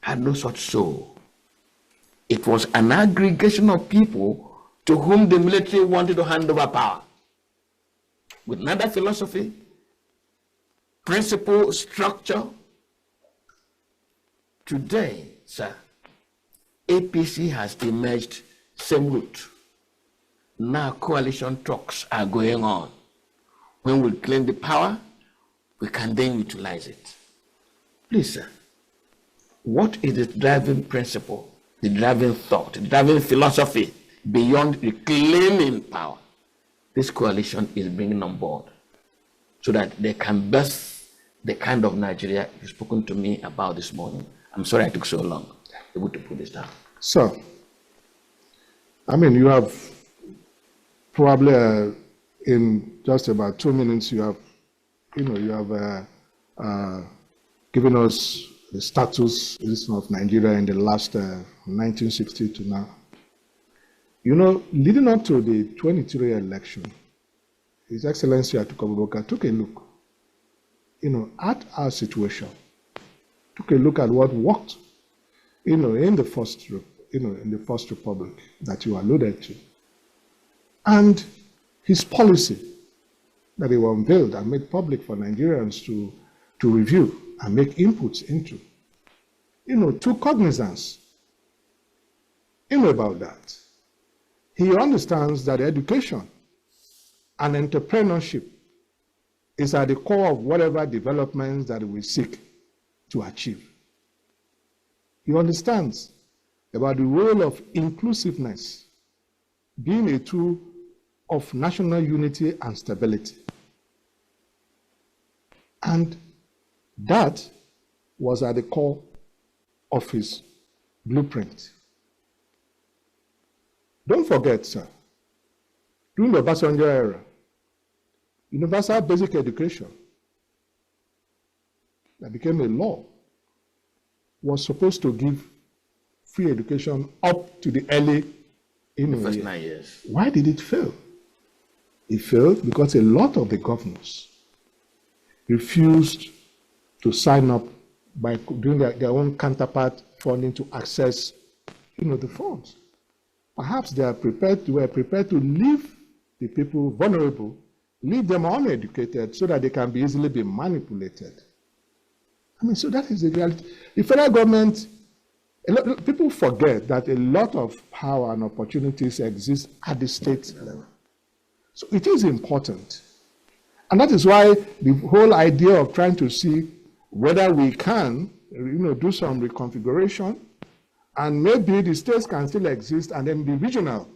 had no such soul. It was an aggregation of people to whom the military wanted to hand over power, with neither philosophy, principle, structure. Today, sir, APC has emerged same route. Now coalition talks are going on. When we claim the power, we can then utilize it. Please, sir, what is the driving principle, the driving thought, the driving philosophy beyond reclaiming power this coalition is bringing on board, so that they can birth the kind of Nigeria you've spoken to me about this morning? I'm sorry I took so long able to put this down. So, I mean, you have probably in just about 2 minutes, you have given us the status of Nigeria in the last 1960 to now. Leading up to the 23 election, His Excellency Atiku Abubakar took a look, at our situation, took a look at what worked, in the first republic that you alluded to, and his policy that he unveiled and made public for Nigerians to review and make inputs into, took cognizance, about that. He understands that education and entrepreneurship is at the core of whatever developments that we seek to achieve. He understands about the role of inclusiveness being a tool of national unity and stability. And that was at the core of his blueprint. Don't forget, sir, during the Obasanjo era, universal basic education that became a law was supposed to give free education up to the early the first 9 years. Why did it fail? It failed because a lot of the governors refused to sign up by doing their own counterpart funding to access, the funds. Perhaps they were prepared to leave the people vulnerable, leave them uneducated so that they can be easily be manipulated. I mean, so that is the reality. The federal government, people forget that a lot of power and opportunities exist at the state level. So it is important. And that is why the whole idea of trying to see whether we can, do some reconfiguration, and maybe the states can still exist, and then the regional,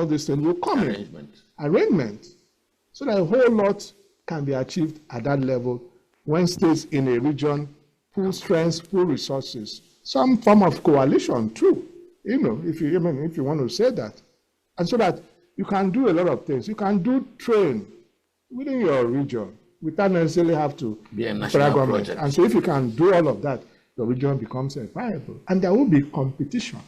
this thing will come in. Arrangement. So that a whole lot can be achieved at that level when states in a region pool strengths, pool resources, some form of coalition too, if you want to say that. And so that you can do a lot of things. You can do train within your region without necessarily have to be a national project. And so if you can do all of that, the region becomes viable. And there will be competition.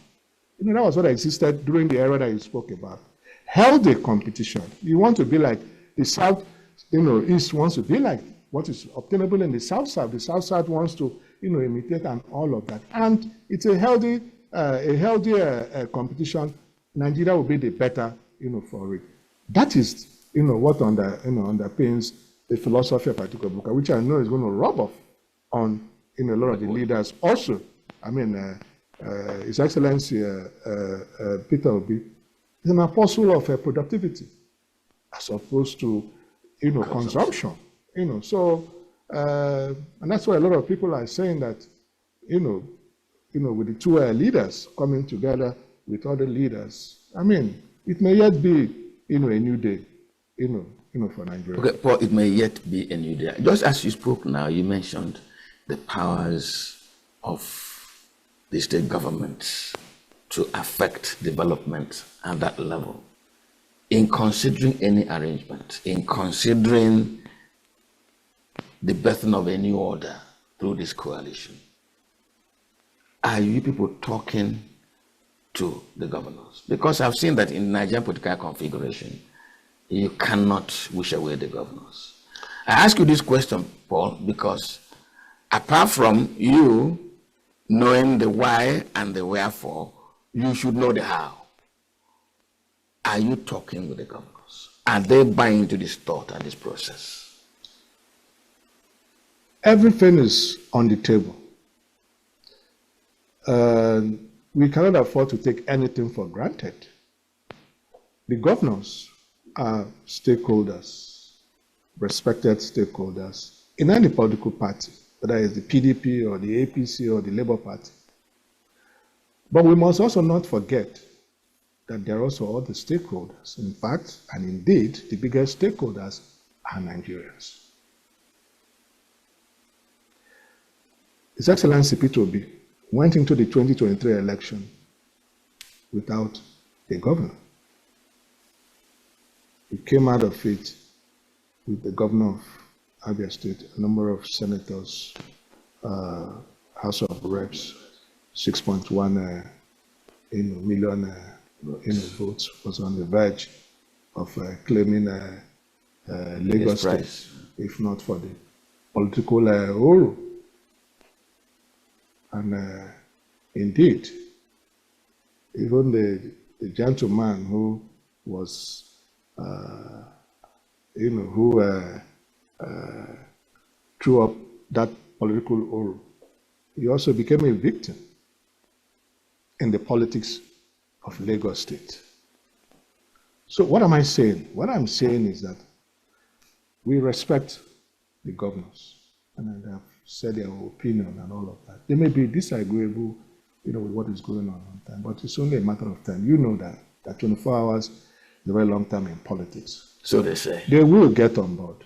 That was what existed during the era that you spoke about. Healthy competition. You want to be like the South, East wants to be like what is obtainable in the South-South. The South-South wants to, imitate and all of that. And it's a healthy competition. Nigeria will be the better, for it. That is, what underpins the philosophy of Atiku Abubakar, which I know is going to rub off on, a lot of the leaders. Also, I mean, His Excellency Peter Obi is an apostle of productivity, as opposed to, consumption. So, and that's why a lot of people are saying that, with the two leaders coming together with other leaders, I mean, it may yet be, a new day, for Nigeria. Okay, Paul, it may yet be a new day. Just as you spoke now, you mentioned the powers of the state governments to affect development at that level. In considering any arrangement, in considering the birthing of a new order through this coalition, are you people talking to the governors? Because I've seen that in Nigerian political configuration, you cannot wish away the governors. I ask you this question, Paul, because apart from you knowing the why and the wherefore, you should know the how. Are you talking with the governors? Are they buying into this thought and this process? Everything is on the table. We cannot afford to take anything for granted. The governors are stakeholders, respected stakeholders in any political party, whether it's the PDP or the APC or the Labour Party. But we must also not forget that there are also other stakeholders. In fact, and indeed, the biggest stakeholders are Nigerians. His Excellency Peter Obi went into the 2023 election without a governor. He came out of it with the governor of Abia State, a number of senators, House of Reps, 6.1 million votes, was on the verge of claiming Lagos State, if not for the political Oro. And indeed, even the gentleman who was, who threw up that political Oro, he also became a victim in the politics of Lagos State. So what am I saying? What I'm saying is that we respect the governors, and they have said their opinion and all of that. They may be disagreeable, with what is going on time, but it's only a matter of time. You know that 24 hours is a very long time in politics. So they say. They will get on board.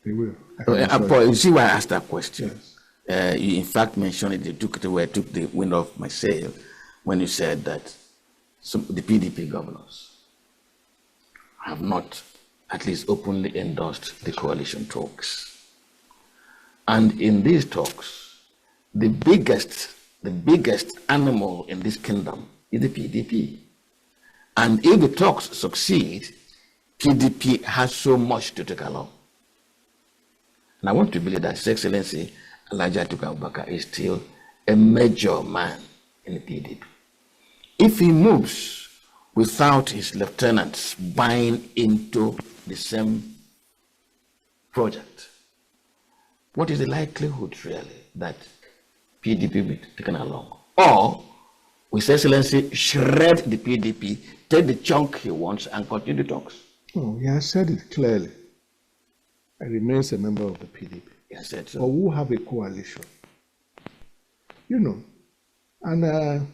They will. Paul, you see why I asked that question? Yes. You in fact mentioned it, you took the wind off my sail when you said that the PDP governors have not at least openly endorsed the coalition talks. And in these talks, the biggest animal in this kingdom is the PDP. And if the talks succeed, PDP has so much to take along. And I want to believe that His Excellency Elijah Abubakar is still a major man in the PDP. If he moves without his lieutenants buying into the same project, what is the likelihood really that PDP will be taken along? Or will His Excellency shred the PDP, take the chunk he wants and continue the talks? Oh, he has said it clearly. He remains a member of the PDP. He has said so. Or who have a coalition. You know, and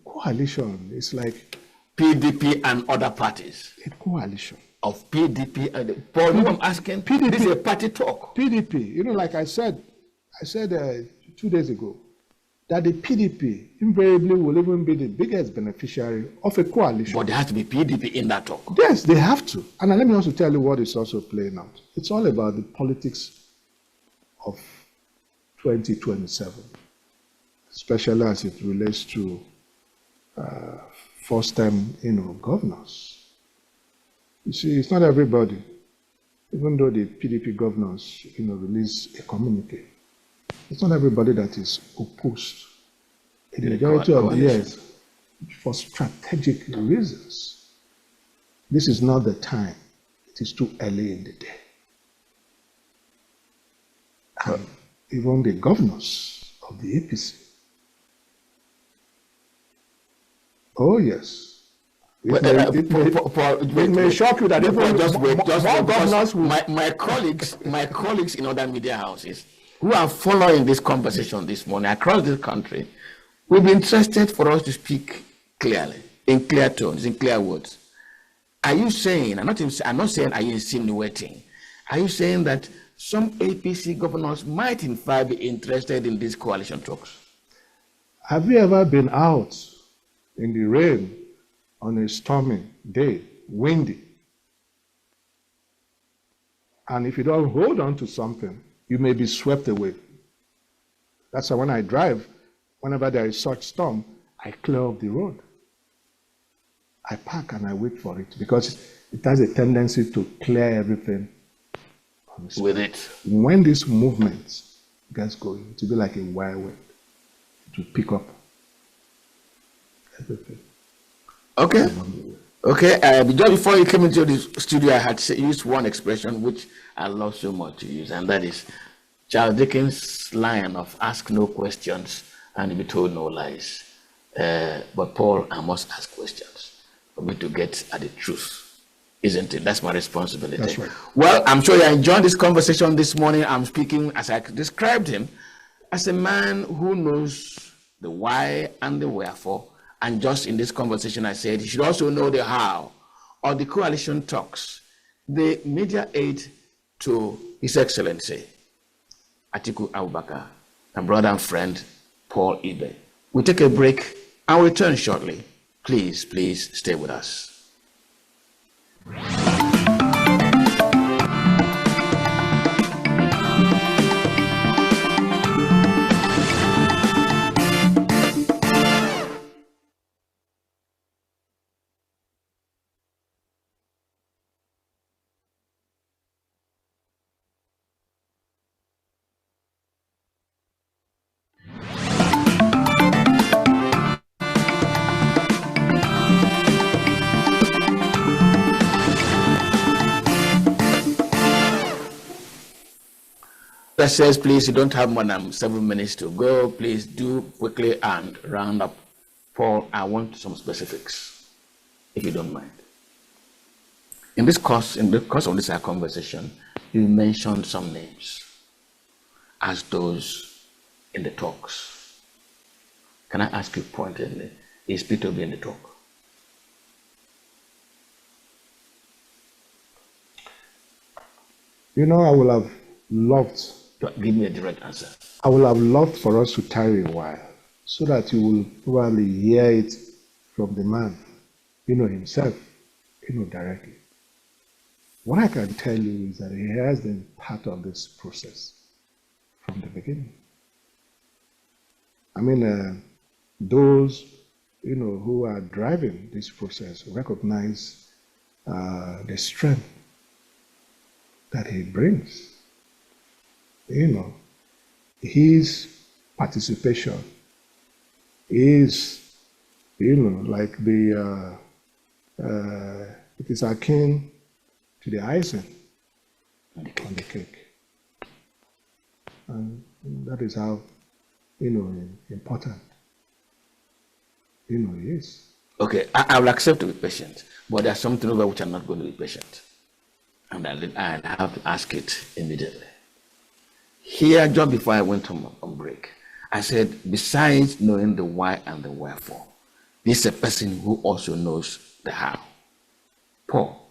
coalition is like PDP and other parties. A coalition of PDP and Paul, I'm asking, PDP, this is a party talk. PDP, you know, like I said 2 days ago, that the PDP invariably will even be the biggest beneficiary of a coalition. But there has to be PDP in that talk. Yes, they have to. And let me also tell you what is also playing out. It's all about the politics of 2027, especially as it relates to first-time, governors. You see, it's not everybody. Even though the PDP governors, release a communique, it's not everybody that is opposed. The majority of years, for strategic reasons, this is not the time. It is too early in the day. And even the governors of the APC. Oh, yes. It may shock you that my colleagues in other media houses who are following this conversation this morning across the country will be interested for us to speak clearly, in clear tones, in clear words. Are you saying, I'm not saying are you insinuating, are you saying that some APC governors might in fact be interested in these coalition talks? Have you ever been out in the rain on a stormy day, windy? And if you don't hold on to something, you may be swept away. That's why when I drive, whenever there is such storm, I clear up the road. I park and I wait for it because it has a tendency to clear everything with it. When this movement gets going, to be like a whirlwind to pick up everything. Okay. Okay. Just before you came into the studio, I had used one expression which I love so much to use, and that is Charles Dickens' line of "ask no questions and be told no lies." But Paul, I must ask questions for me to get at the truth, isn't it? That's my responsibility. That's right. Well, I'm sure you enjoyed this conversation this morning. I'm speaking, as I described him, as a man who knows the why and the wherefore. And just in this conversation, I said, you should also know the how of the coalition talks, the media aid to His Excellency Atiku Abubakar, and brother and friend Paul Ibe. We'll take a break and return shortly. Please stay with us. That says, please, you don't have more than 7 minutes to go. Please do quickly and round up. Paul, I want some specifics, if you don't mind. In the course of this conversation, you mentioned some names as those in the talks. Can I ask you pointedly, is Peter Obi in the talk? You know, I would have loved. Give me a direct answer. I would have loved for us to tarry a while so that you will probably hear it from the man, himself, directly. What I can tell you is that he has been part of this process from the beginning. I mean, those, who are driving this process recognize the strength that he brings. His participation is, like it is akin to the icing on the cake. And that is how, important, he is. Okay, I will accept to be patient, but there's something over which I'm not going to be patient. And I have to ask it immediately. Here, just before I went on break, I said, besides knowing the why and the wherefore, this is a person who also knows the how. Paul,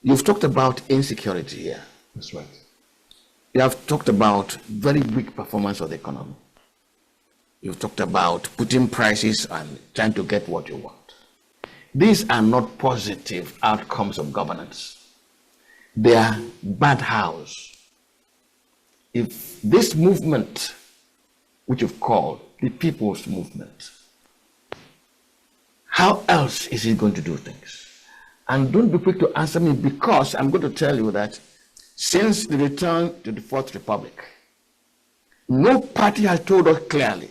you've talked about insecurity here. That's right. You have talked about very weak performance of the economy. You've talked about putting prices and trying to get what you want. These are not positive outcomes of governance. They are bad house. If this movement, which you've called the people's movement, how else is it going to do things? And don't be quick to answer me, because I'm going to tell you that since the return to the Fourth Republic, no party has told us clearly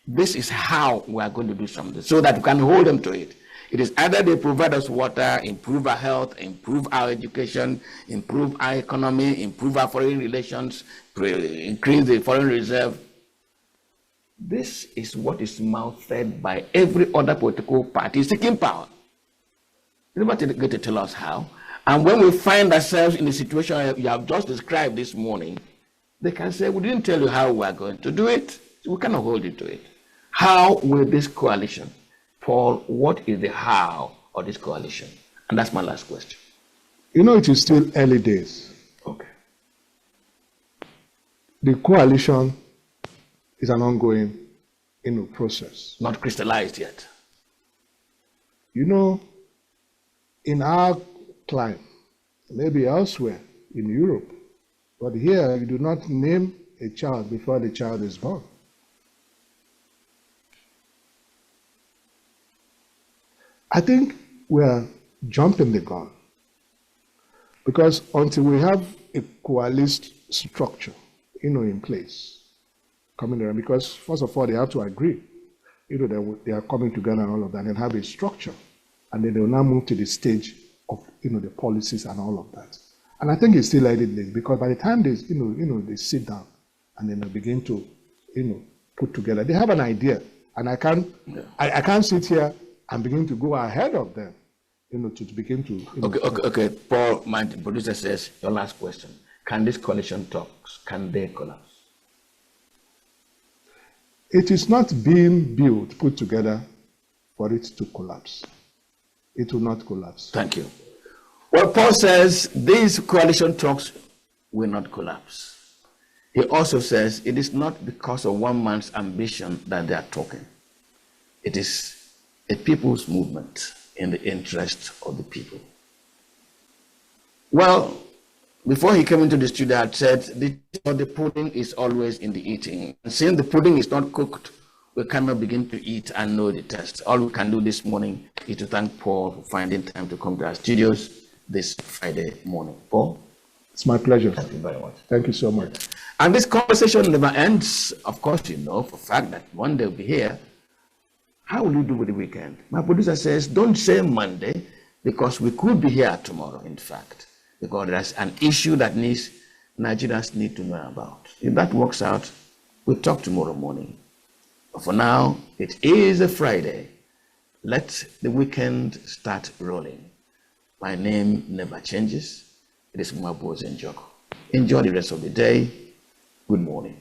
this is how we are going to do something so that we can hold them to it. It is either they provide us water, improve our health, improve our education, improve our economy, improve our foreign relations, increase the foreign reserve. This is what is mouthed by every other political party seeking power. Nobody get to tell us how. And when we find ourselves in the situation you have just described this morning, they can say, we didn't tell you how we are going to do it. So we cannot hold you to it. How will this coalition, Paul, what is the how of this coalition? And that's my last question. It is still early days. Okay. The coalition is an ongoing, process. Not crystallized yet. In our climate, maybe elsewhere in Europe, but here you do not name a child before the child is born. I think we are jumping the gun, because until we have a coalesced structure, in place, coming around, because first of all, they have to agree, they are coming together and all of that, and have a structure, and then they will now move to the stage of, the policies and all of that. And I think it's still early days, because by the time they, they sit down and then they begin to, put together, they have an idea, and I can't sit here and begin to go ahead of them, to begin to. Okay. Paul, my producer says, your last question: can this coalition talks, can they collapse? It is not being built, put together, for it to collapse. It will not collapse. Thank you. Well, Paul says these coalition talks will not collapse. He also says it is not because of one man's ambition that they are talking. It is a people's movement in the interest of the people. Well, before he came into the studio, I had said the pudding is always in the eating. And since the pudding is not cooked, we cannot begin to eat and know the taste. All we can do this morning is to thank Paul for finding time to come to our studios this Friday morning. Paul? It's my pleasure. Thank you very much. Thank you so much. And this conversation never ends. Of course, for a fact that one day we'll be here. How will you do with the weekend? My producer says, don't say Monday, because we could be here tomorrow, in fact, because there's an issue that Nigerians need to know about. If that works out, we'll talk tomorrow morning. But for now, it is a Friday. Let the weekend start rolling. My name never changes. It is Mwabozi Njoku. Enjoy the rest of the day. Good morning.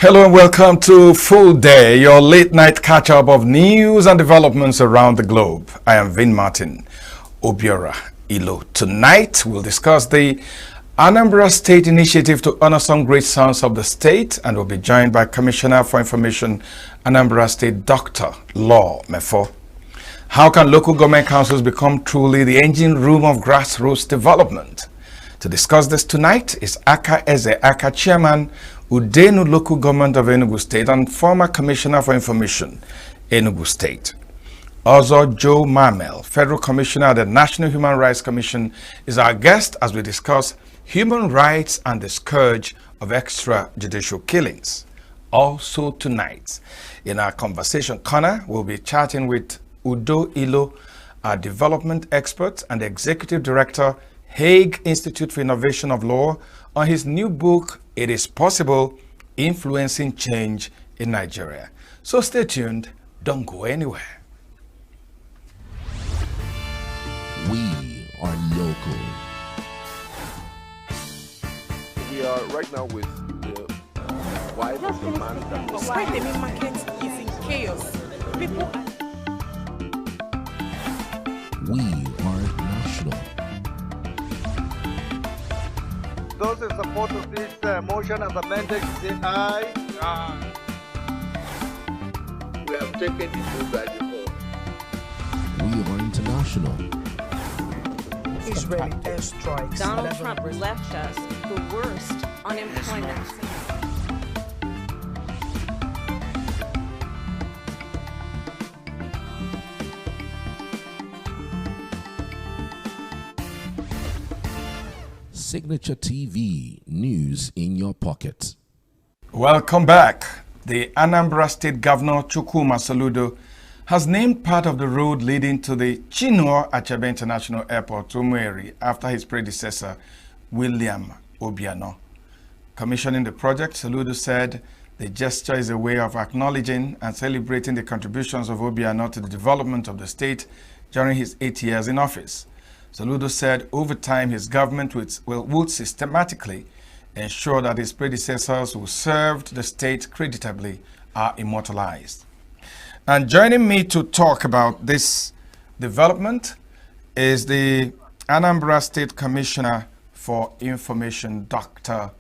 Hello and welcome to Full Day, your late night catch up of news and developments around the globe. I am Vin Martin Obiora Ilo. Tonight we'll discuss the Anambra State initiative to honor some great sons of the state, and we'll be joined by Commissioner for Information, Anambra State, Dr. Law Mefo. How can local government councils become truly the engine room of grassroots development? To discuss this tonight is Aka Eze Aka, Chairman, Udenu Local Government of Enugu State and former Commissioner for Information, Enugu State. Also, Joe Mamel, Federal Commissioner at the National Human Rights Commission, is our guest as we discuss human rights and the scourge of extrajudicial killings. Also tonight, in our conversation corner, we'll be chatting with Udo Ilo, our development expert and executive director, Hague Institute for Innovation of Law, on his new book, It Is Possible, Influencing Change in Nigeria. So stay tuned, don't go anywhere. We are local. We are right now with the wife of the man that was... Why the main market is in chaos. People are... We are national. Those in support of this motion as amended, say aye. Aye. We have taken the vote by default. We are international. Israeli airstrikes. Donald Trump left us the worst unemployment. Signature TV, news in your pocket. Welcome back. The Anambra State Governor Chukwuma Soludo has named part of the road leading to the Chinua Achebe International Airport to Umueri after his predecessor, William Obiano. Commissioning the project, Soludo said the gesture is a way of acknowledging and celebrating the contributions of Obiano to the development of the state during his 8 years in office. Soludo said over time his government would systematically ensure that his predecessors who served the state creditably are immortalized. And joining me to talk about this development is the Anambra State Commissioner for Information, Dr.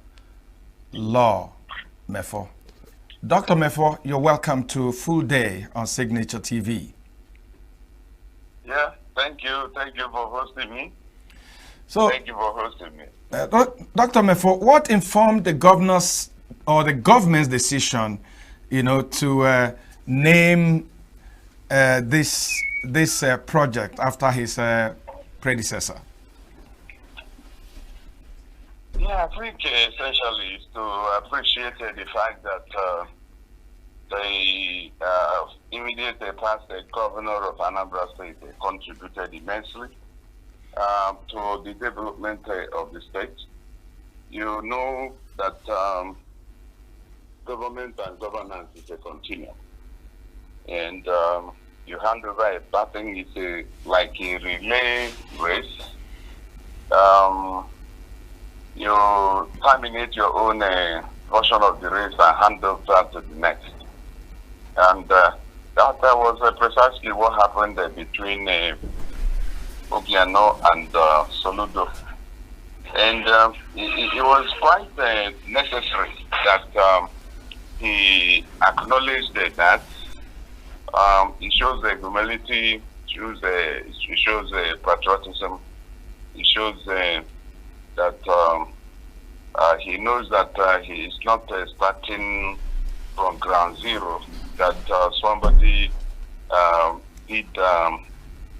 Law Mefo. Dr. Mefo, you're welcome to Full Day on Signature TV. Yeah, thank you. Thank you for hosting me. So, thank you for hosting me. Dr. Mefo, what informed the governor's or the government's decision, to name this project after his predecessor? Yeah, I think essentially is to appreciate the fact that the immediate past governor of Anambra State contributed immensely to the development of the state. You know that government and governance is a continuum. And you hand over a baton, it's like a relay race. You terminate your own portion of the race and hand over to the next. And that was precisely what happened between Obiano and Soludo. And it was quite necessary that he acknowledged that. It shows humility, it shows patriotism, it shows that he knows that he is not starting from ground zero, that somebody did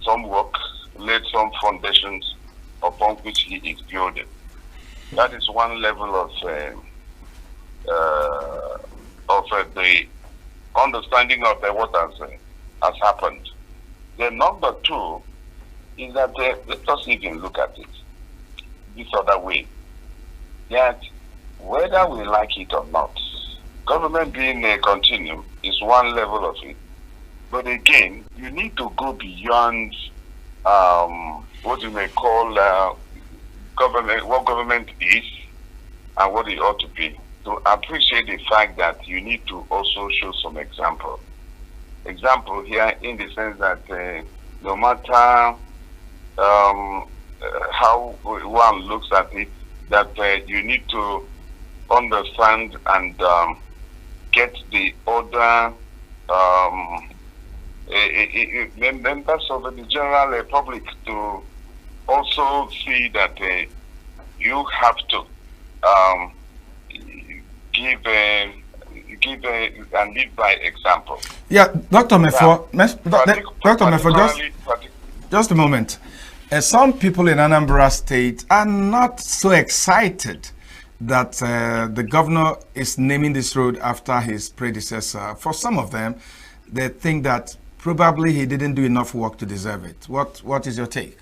some work, laid some foundations upon which he is building. That is one level of the understanding of what has happened. The number two is that let us even look at it this other way. That whether we like it or not, government being a continuum is one level of it. But again, you need to go beyond what you may call government, what government is and what it ought to be. to appreciate the fact that you need to also show some example. Example here in the sense that no matter how one looks at it, that you need to understand and get the other members of the general public to also see that you have to give and lead by example. Yeah, Dr. Mefo, Dr. Mefo, just a moment. Some people in Anambra State are not so excited that the governor is naming this road after his predecessor. For some of them, they think that probably he didn't do enough work to deserve it. What is your take?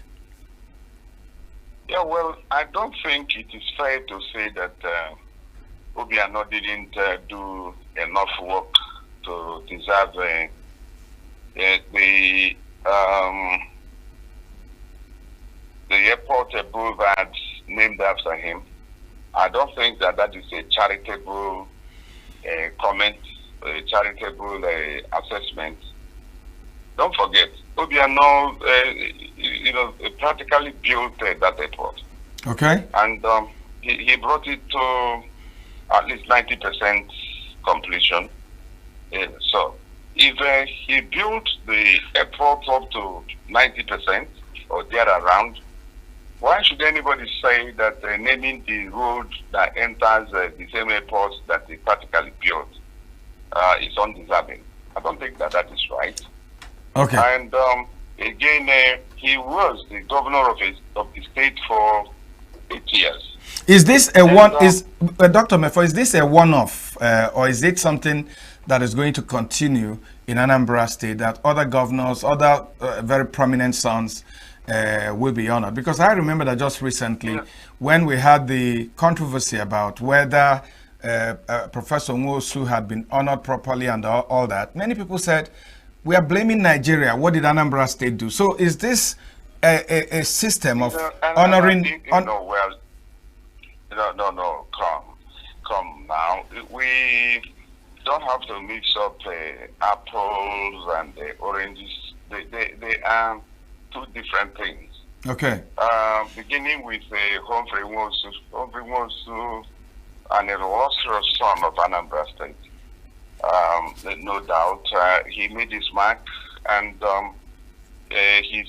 Yeah, well, I don't think it is fair to say that Obiano didn't do enough work to deserve the airport boulevard named after him. I don't think that that is a charitable comment, a charitable assessment. Don't forget, Obiano, practically built that airport. Okay. And he brought it to at least 90% completion. So if he built the airport up to 90% or there around, why should anybody say that naming the road that enters the same airport that they practically built is undeserving? I don't think that that is right. Okay. And again, he was the governor of the state for 8 years. Is this a one? Dr. Mefo, is this a one-off, or is it something that is going to continue in Anambra State, that other governors, other very prominent sons will be honored? Because I remember that just recently, when we had the controversy about whether Professor Nwosu had been honored properly and all that, many people said, we are blaming Nigeria. What did Anambra State do? So is this a system of honoring? No, come now. We don't have to mix up apples and oranges. They are two different things. Okay. Beginning with Humphrey Nwosu, an illustrious son of Anambra State. No doubt, he made his mark, and his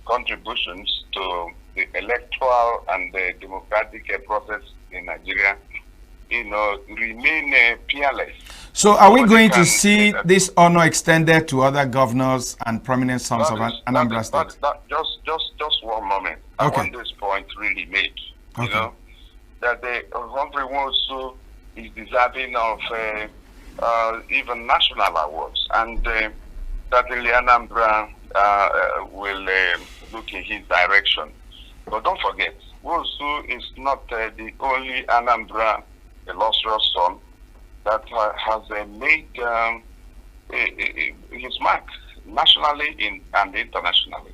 contributions to the electoral and the democratic process in Nigeria, remain peerless. So are we going to see this honor extended to other governors and prominent sons of Anambra State? Just one moment. Okay. I want this point really made. Okay. That the Humphrey Nwosu is deserving of even national awards, and certainly Anambra will look in his direction. But don't forget, Nwosu is not the only Anambra illustrious son that has made his mark nationally and internationally.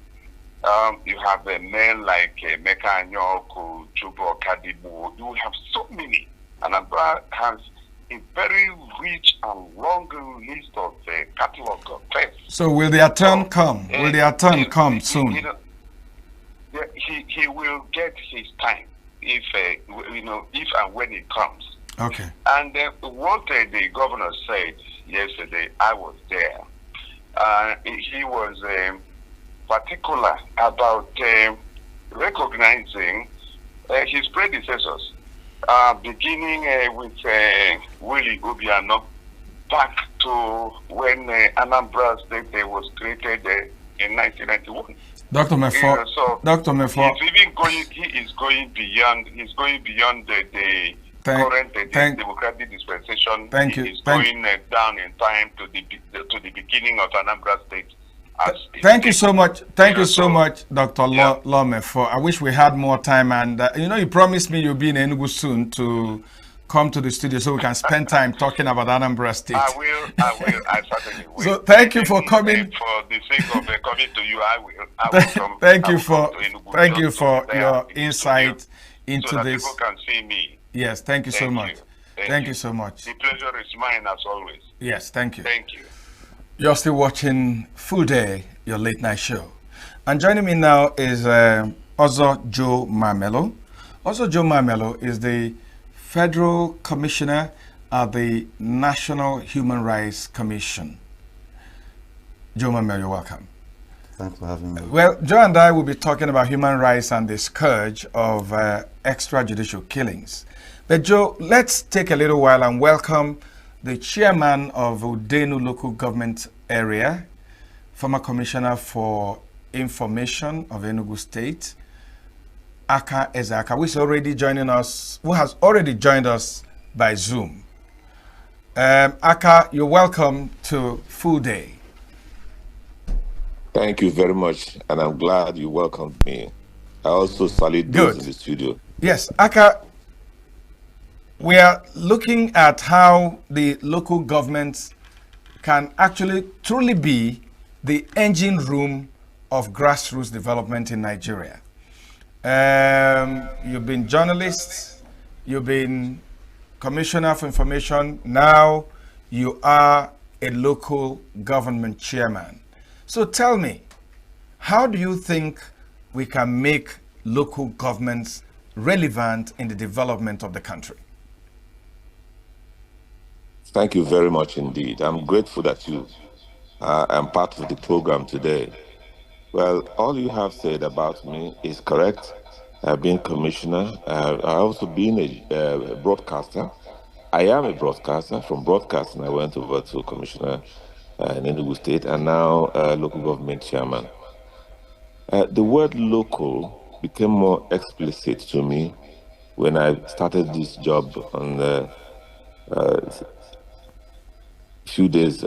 You have men like Meka Anyoku, Chubo Kadibu. You have so many. Anambra has a very rich and long list of catalog of tests. So will their turn come? Will their turn come soon? He will get his time if and when it comes. Okay. And what the governor said yesterday, I was there. He was particular about recognizing his predecessors, beginning with Willie Obiano, back to when Anambra State was created in 1991. Dr. Mefo, so Dr. Mefo, he is going beyond the current democratic dispensation. Thank you. He is going down in time to the beginning of Anambra State. Thank you so much. Thank you so much, Dr. Law Mefo. I wish we had more time, and you promised me you'll be in ENUGU soon to come to the studio so we can spend time talking about Anambra State. I will, I certainly will. So thank you for coming. For the sake of coming to you, I will come. Thank you for your insight studio, into so that this. people can see me. Yes, thank you so much. Thank you so much. The pleasure is mine as always. Yes, thank you. Thank you. You're still watching Full Day, your late night show. And joining me now is Ozo Joe Mamelo. Ozo Joe Mamelo is the Federal Commissioner at the National Human Rights Commission. Joe Mamelo, you're welcome. Thanks for having me. Well, Joe and I will be talking about human rights and the scourge of extrajudicial killings. But Joe, let's take a little while and welcome the chairman of Udenu local government area, former commissioner for information of Enugu State, Aka Ezaka, who has already joined us by Zoom. Aka, you're welcome to Full Day. Thank you very much, and I'm glad you welcomed me. I also salute those in the studio. Yes, Aka, we are looking at how the local governments can actually truly be the engine room of grassroots development in Nigeria. You've been journalists, you've been commissioner for information, now you are a local government chairman. So tell me, how do you think we can make local governments relevant in the development of the country? Thank you very much indeed. I'm grateful that you are part of the program today. Well, all you have said about me is correct. I've been commissioner. I've also been a broadcaster. I am a broadcaster. From broadcasting, I went over to commissioner in Enugu State, and now local government chairman. The word local became more explicit to me when I started this job on a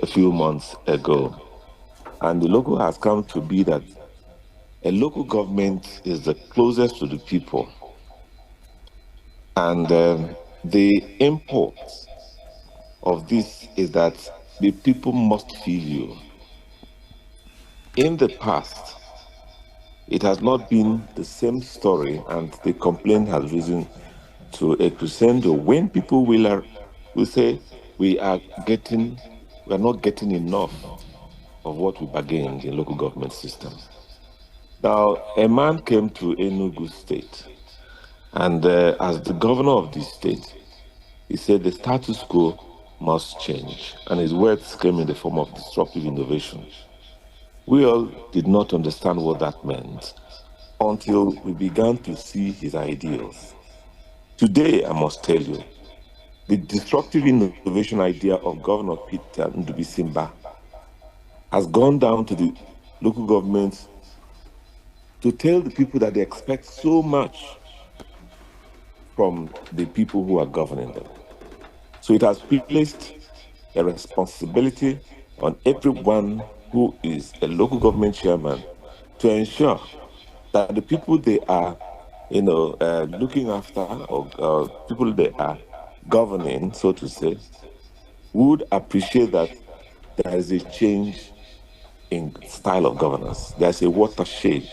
few months ago. And the local has come to be that a local government is the closest to the people. And the import of this is that the people must feel you. In the past, it has not been the same story, and the complaint has risen to a crescendo when people will say we are not getting enough of what we bargained in local government system. Now, a man came to Enugu State, and as the governor of this state, he said the status quo must change, and his words came in the form of disruptive innovation. We all did not understand what that meant until we began to see his ideals. Today, I must tell you, the disruptive innovation idea of Governor Peter Ndubisimba has gone down to the local governments to tell the people that they expect so much from the people who are governing them. So it has placed a responsibility on everyone who is a local government chairman to ensure that the people they are, looking after, or people they are governing, so to say, would appreciate that there is a change in style of governance. There's a watershed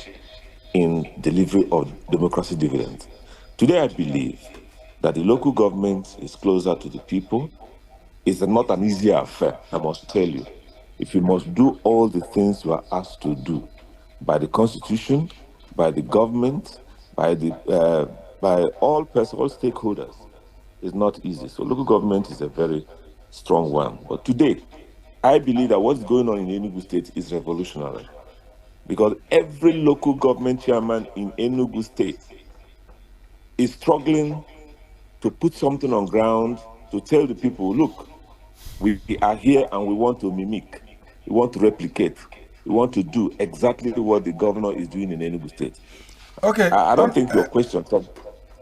in delivery of democracy dividends. Today, I believe that the local government is closer to the people. It's not an easy affair, I must tell you. If you must do all the things you are asked to do by the Constitution, by the government, by all stakeholders, it's not easy. So local government is a very strong one. But today, I believe that what's going on in Enugu State is revolutionary, because every local government chairman in Enugu State is struggling to put something on ground to tell the people, look, we are here and we want to mimic, we want to replicate, we want to do exactly what the governor is doing in Enugu State. Okay. I don't think your question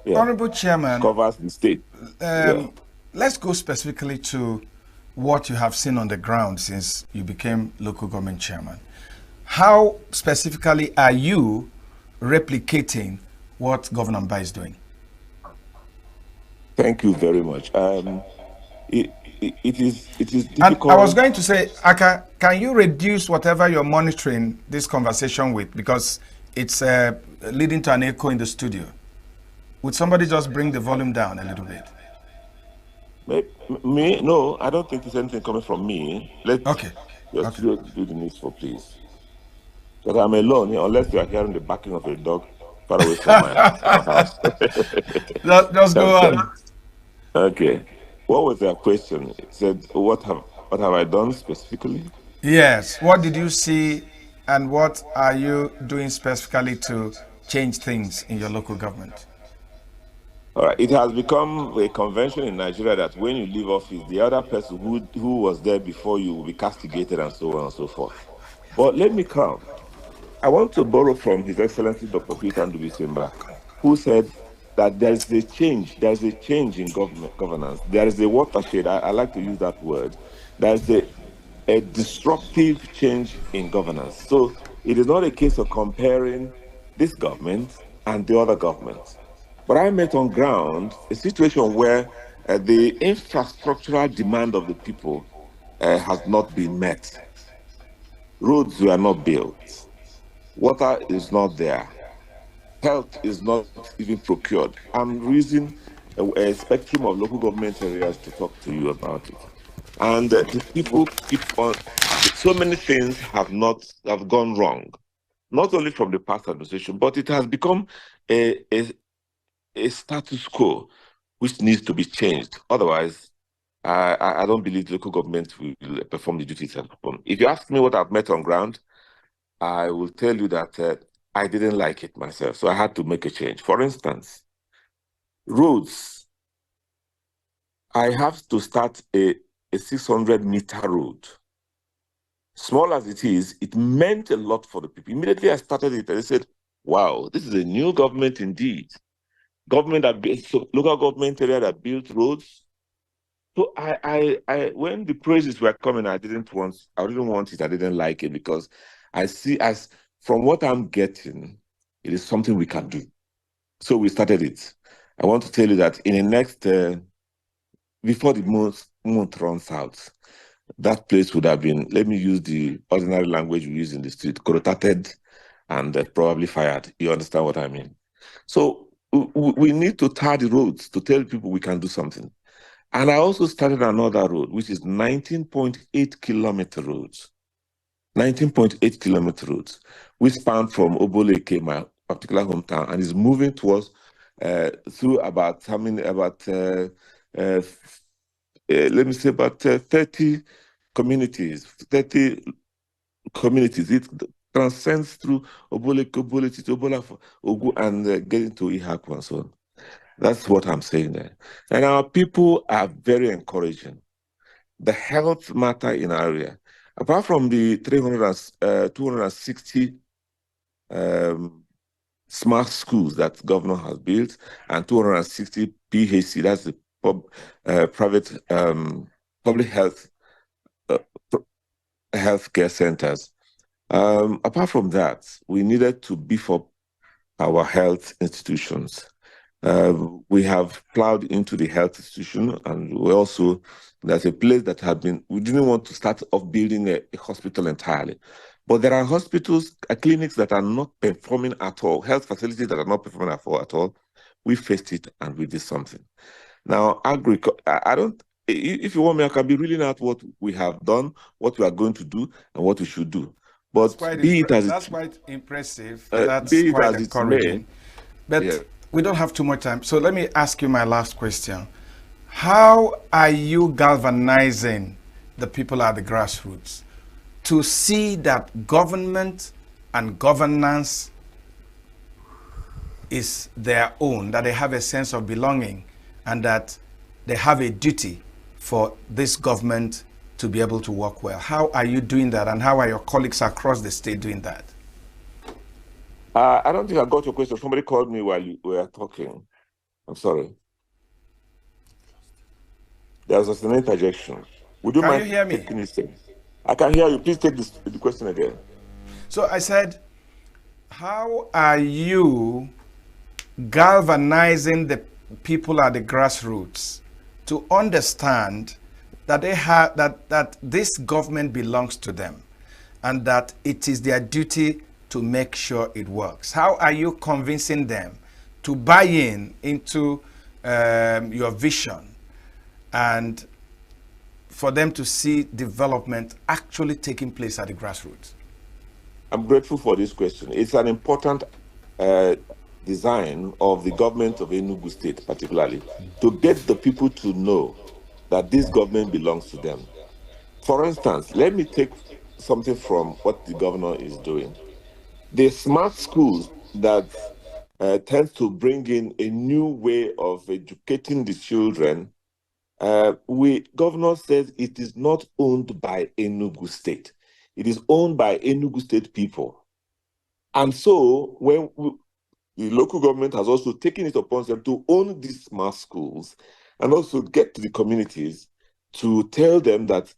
Honorable Chairman covers the state. Let's go specifically to what you have seen on the ground since you became local government chairman. How specifically are you replicating what Governor Mba is doing? Thank you very much. It is difficult. And I was going to say, Aka, can you reduce whatever you're monitoring this conversation with, because it's leading to an echo in the studio? Would somebody just bring the volume down a little bit? Me? No, I don't think there's anything coming from me. Let's just do the needful, please. Because I'm alone, unless you are hearing the barking of a dog far away from my house. Just go on. Okay. What was their question? It said, what have I done specifically? Yes. What did you see and what are you doing specifically to change things in your local government? All right. It has become a convention in Nigeria that when you leave office, the other person who was there before you will be castigated and so on and so forth. But let me come. I want to borrow from His Excellency Dr. Peter Ndubisimba, who said that there's a change in governance. There is a watershed. I like to use that word. There's a disruptive change in governance. So it is not a case of comparing this government and the other government. But I met on ground a situation where the infrastructural demand of the people has not been met. Roads were not built. Water is not there. Health is not even procured. I'm using a spectrum of local government areas to talk to you about it. And the people keep on, so many things have gone wrong, not only from the past administration, but it has become a status quo which needs to be changed. Otherwise, I don't believe local government will perform the duties it perform. If you ask me what I've met on ground, I will tell you that I didn't like it myself, so I had to make a change. For instance, roads. I have to start a 600-meter road. Small as it is, it meant a lot for the people. Immediately I started it, and they said, wow, this is a new government indeed. Government that built, so local government area that built roads. So when the praises were coming, I didn't want it, I didn't like it, because I see as from what I'm getting, it is something we can do. So we started it. I want to tell you that in the next, before the month runs out, that place would have been, let me use the ordinary language we use in the street, corrotated and probably fired. You understand what I mean? So we need to tar the roads to tell people we can do something. And I also started another road, which is 19.8 kilometer roads. 19.8 kilometer roads, which span from Oboleke, my particular hometown, and is moving towards through about, let me say about 30 communities, 30 communities. It transcends through Oboleke, Obolete, Obolafo, Ogu, and getting to Ihaku and so on. That's what I'm saying there. And our people are very encouraging. The health matter in our area, apart from the 260 smart schools that governor has built and 260 PHC, that's the private public health healthcare centers. Apart from that, we needed to beef up our health institutions. We have plowed into the health institution, and we also, there's a place that had been, we didn't want to start off building a hospital entirely. But there are hospitals, clinics that are not performing at all, health facilities that are not performing at all. We faced it and we did something. Now, I don't, if you want me, I can be reeling out what we have done, what we are going to do, and what we should do. But That's quite impressive. That's quite encouraging. But we don't have too much time. So let me ask you my last question. How are you galvanizing the people at the grassroots to see that government and governance is their own, that they have a sense of belonging, and that they have a duty for this government to be able to work well? How are you doing that, and how are your colleagues across the state doing that? I don't think I got your question. Somebody called me while you were talking. I'm sorry. There was an interjection. Would you mind hear me? taking this thing? I can hear you. Please take the question again. So I said, how are you galvanizing the people at the grassroots to understand that they have that this government belongs to them and that it is their duty to make sure it works? How are you convincing them to buy into your vision and for them to see development actually taking place at the grassroots? I'm grateful for this question. It's an important design of the government of Enugu State, particularly, to get the people to know that this government belongs to them. For instance, let me take something from what the governor is doing. The smart schools that tends to bring in a new way of educating the children, governor says it is not owned by Enugu State. It is owned by Enugu State people. And so the local government has also taken it upon them to own these smart schools and also get to the communities to tell them that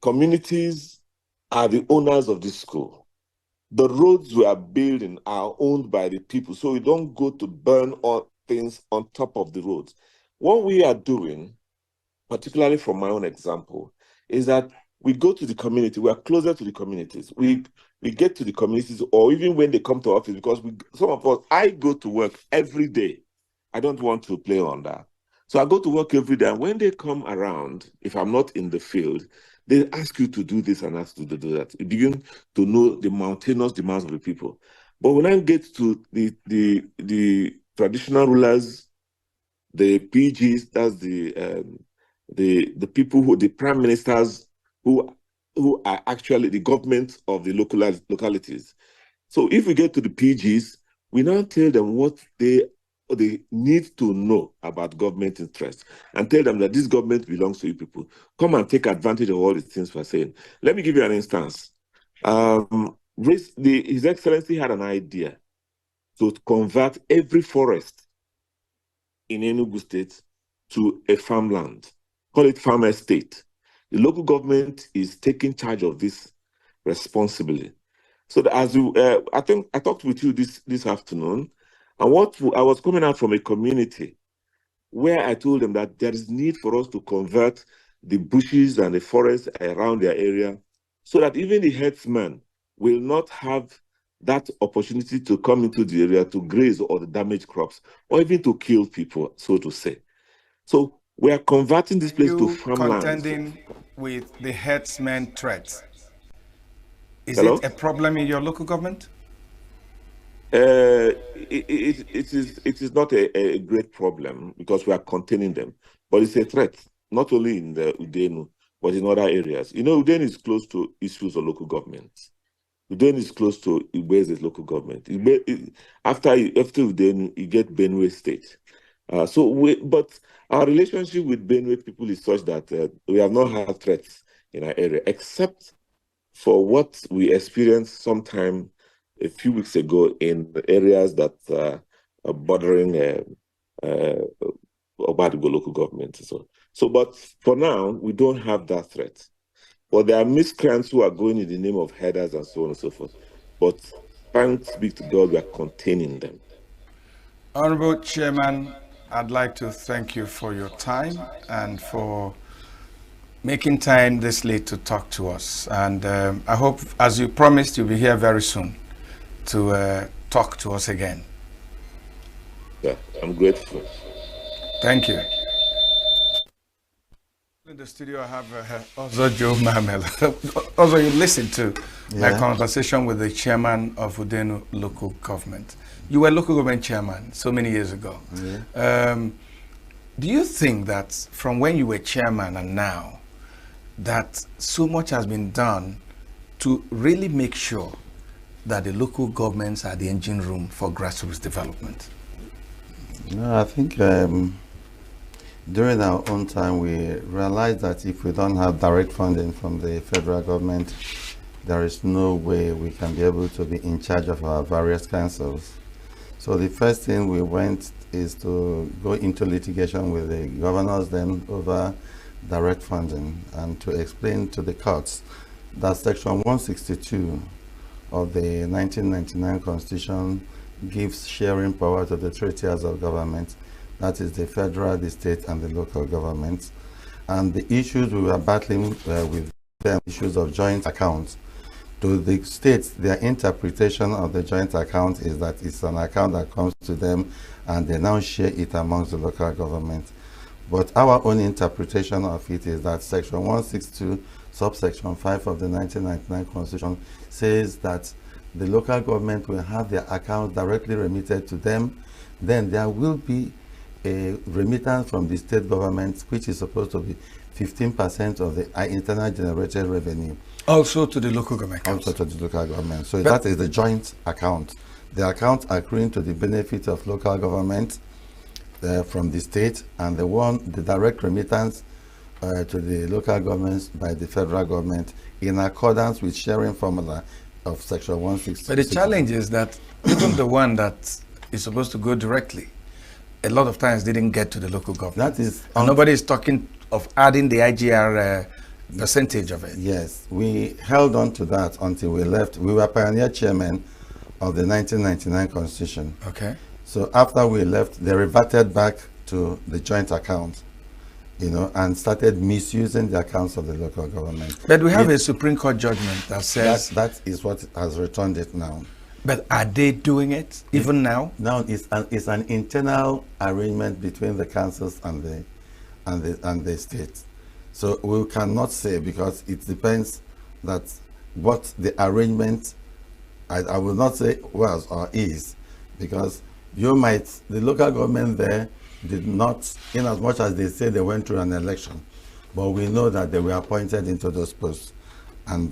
communities are the owners of this school. The roads we are building are owned by the people, so we don't go to burn all things on top of the roads. What we are doing, particularly from my own example, is that we go to the community, we are closer to the communities. We get to the communities, or even when they come to office, because some of us, I go to work every day. I don't want to play on that. So I go to work every day, and when they come around, if I'm not in the field, they ask you to do this and ask you to do that. You begin to know the mountainous demands of the people. But when I get to the traditional rulers, the PGs, that's the people who, the prime ministers who are actually the government of the localities. So if we get to the PGs, we now tell them what they need to know about government interests and tell them that this government belongs to you people. Come and take advantage of all the things we're saying. Let me give you an instance. His Excellency had an idea to convert every forest in Enugu State to a farmland. Call it farm estate. The local government is taking charge of this responsibly. So that as I think I talked with you this afternoon, and I was coming out from a community where I told them that there is need for us to convert the bushes and the forests around their area so that even the herdsmen will not have that opportunity to come into the area to graze or the damage crops or even to kill people, so to say. So we are converting this place to farmland. Contending with the herdsmen threat. Is Hello? it a problem in your local government? It is not a great problem because we are containing them, but it's a threat, not only in the Udenu, but in other areas. You know, Udenu is close to issues of local government. Udenu is close to Igbe's local government. After Udenu, you get Benue State. But our relationship with Benue people is such that we have not had threats in our area, except for what we experienced sometime a few weeks ago in the areas that are bordering Obadigo local government. But for now, we don't have that threat. But there are miscreants who are going in the name of headers and so on and so forth. But thanks be to God, we are containing them. Honorable Chairman, I'd like to thank you for your time and for making time this late to talk to us. And I hope, as you promised, you'll be here very soon to talk to us again. Yeah, I'm grateful. Thank you. In the studio, I have Ozo Joe Mamel. Ozo, you listened to my conversation with the chairman of Udenu local government. You were local government chairman so many years ago. Yeah. Do you think that from when you were chairman and now, that so much has been done to really make sure that the local governments are the engine room for grassroots development? No, I think during our own time, we realized that if we don't have direct funding from the federal government, there is no way we can be able to be in charge of our various councils. So the first thing we went is to go into litigation with the governors then over direct funding and to explain to the courts that Section 162 of the 1999 Constitution gives sharing power to the three tiers of government, that is the federal, the state, and the local governments. And the issues we were battling with them, issues of joint accounts. To the states, their interpretation of the joint account is that it's an account that comes to them and they now share it amongst the local government. But our own interpretation of it is that Section 162, subsection 5 of the 1999 Constitution says that the local government will have their accounts directly remitted to them. Then there will be a remittance from the state government, which is supposed to be 15% of the internal generated revenue. Also to the local government. Also to the local government. So But that is the joint account. The account accruing to the benefit of local government from the state, and the direct remittance to the local governments by the federal government in accordance with sharing formula of Section 160. But the challenge is that even the one that is supposed to go directly, a lot of times didn't get to the local government. That is, and nobody is talking of adding the IGR percentage of it. Yes, we held on to that until we left. We were pioneer chairman of the 1999 Constitution. Okay. So after we left, they reverted back to the joint account, and started misusing the accounts of the local government. But we have a Supreme Court judgment that says... That is what has returned it now. But are they doing it even now? Now it's an internal arrangement between the councils and the states. So we cannot say, because it depends that what the arrangement, I will not say was or is, because the local government there did not, in as much as they say they went through an election, but we know that they were appointed into those posts. And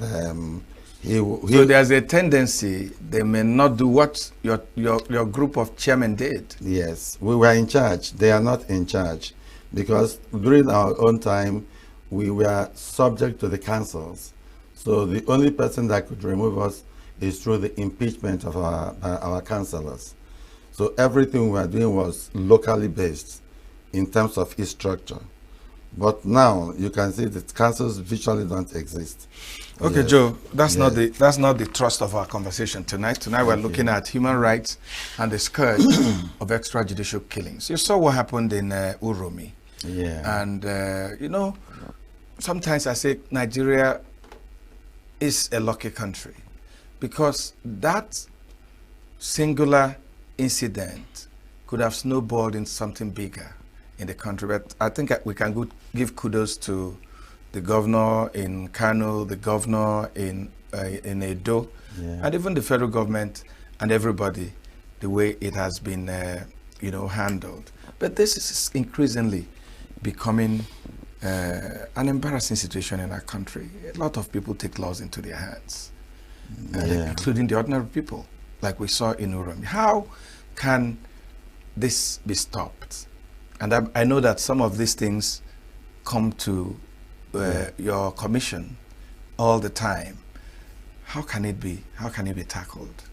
so there's a tendency they may not do what your group of chairmen did. Yes, we were in charge. They are not in charge, because during our own time, we were subject to the councils. So the only person that could remove us is through the impeachment of our councillors. So everything we were doing was locally based in terms of its structure. But now you can see that councils virtually don't exist. Okay, Yes. Joe, that's Yes. not the thrust of our conversation tonight. Tonight we're looking at human rights and the scourge of extrajudicial killings. You saw what happened in Uromi. Yeah. And sometimes I say Nigeria is a lucky country, because that singular incident could have snowballed in something bigger in the country. But I think we can give kudos to the governor in Kano, the governor in Edo, and even the federal government and everybody, the way it has been handled. But this is increasingly becoming an embarrassing situation in our country. A lot of people take laws into their hands, including the ordinary people, like we saw in Uromi. How can this be stopped? And I know that some of these things come to your commission all the time. How can it be? How can it be tackled?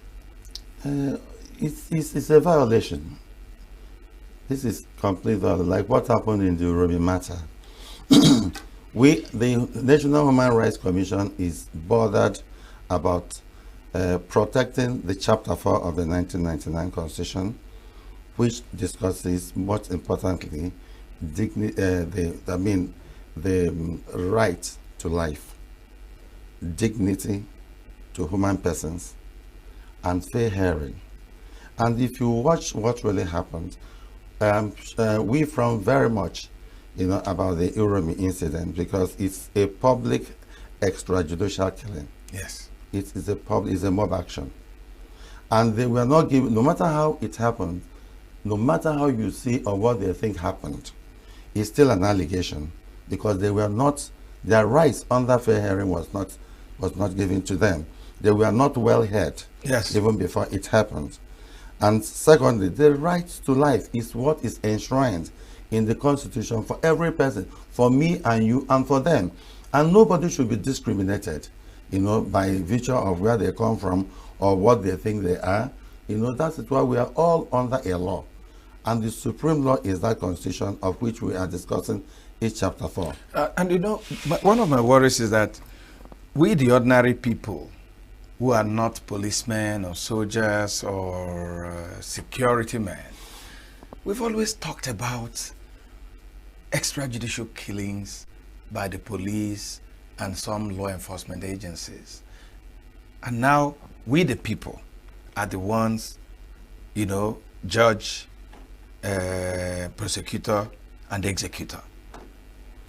It's a violation. This is complete violation, like what happened in the Uromi matter. The National Human Rights Commission is bothered about protecting the Chapter 4 of the 1999 Constitution, which discusses, most importantly, the right to life, dignity to human persons, and fair hearing. And if you watch what really happened, we frown very much, about the Uromi incident, because it's a public extrajudicial killing. Yes. It's a mob action. And they were not given, no matter how it happened, no matter how you see or what they think happened, it's still an allegation, because they were not, their rights under fair hearing was not given to them. They were not well heard, yes, even before it happened. And secondly, the right to life is what is enshrined in the Constitution for every person, for me and you and for them. And nobody should be discriminated, by virtue of where they come from or what they think they are. That is why we are all under a law. And the supreme law is that Constitution of which we are discussing is Chapter 4. One of my worries is that we, the ordinary people, who are not policemen or soldiers or security men, we've always talked about extrajudicial killings by the police and some law enforcement agencies. And now we, the people, are the ones, judge, prosecutor, and the executor.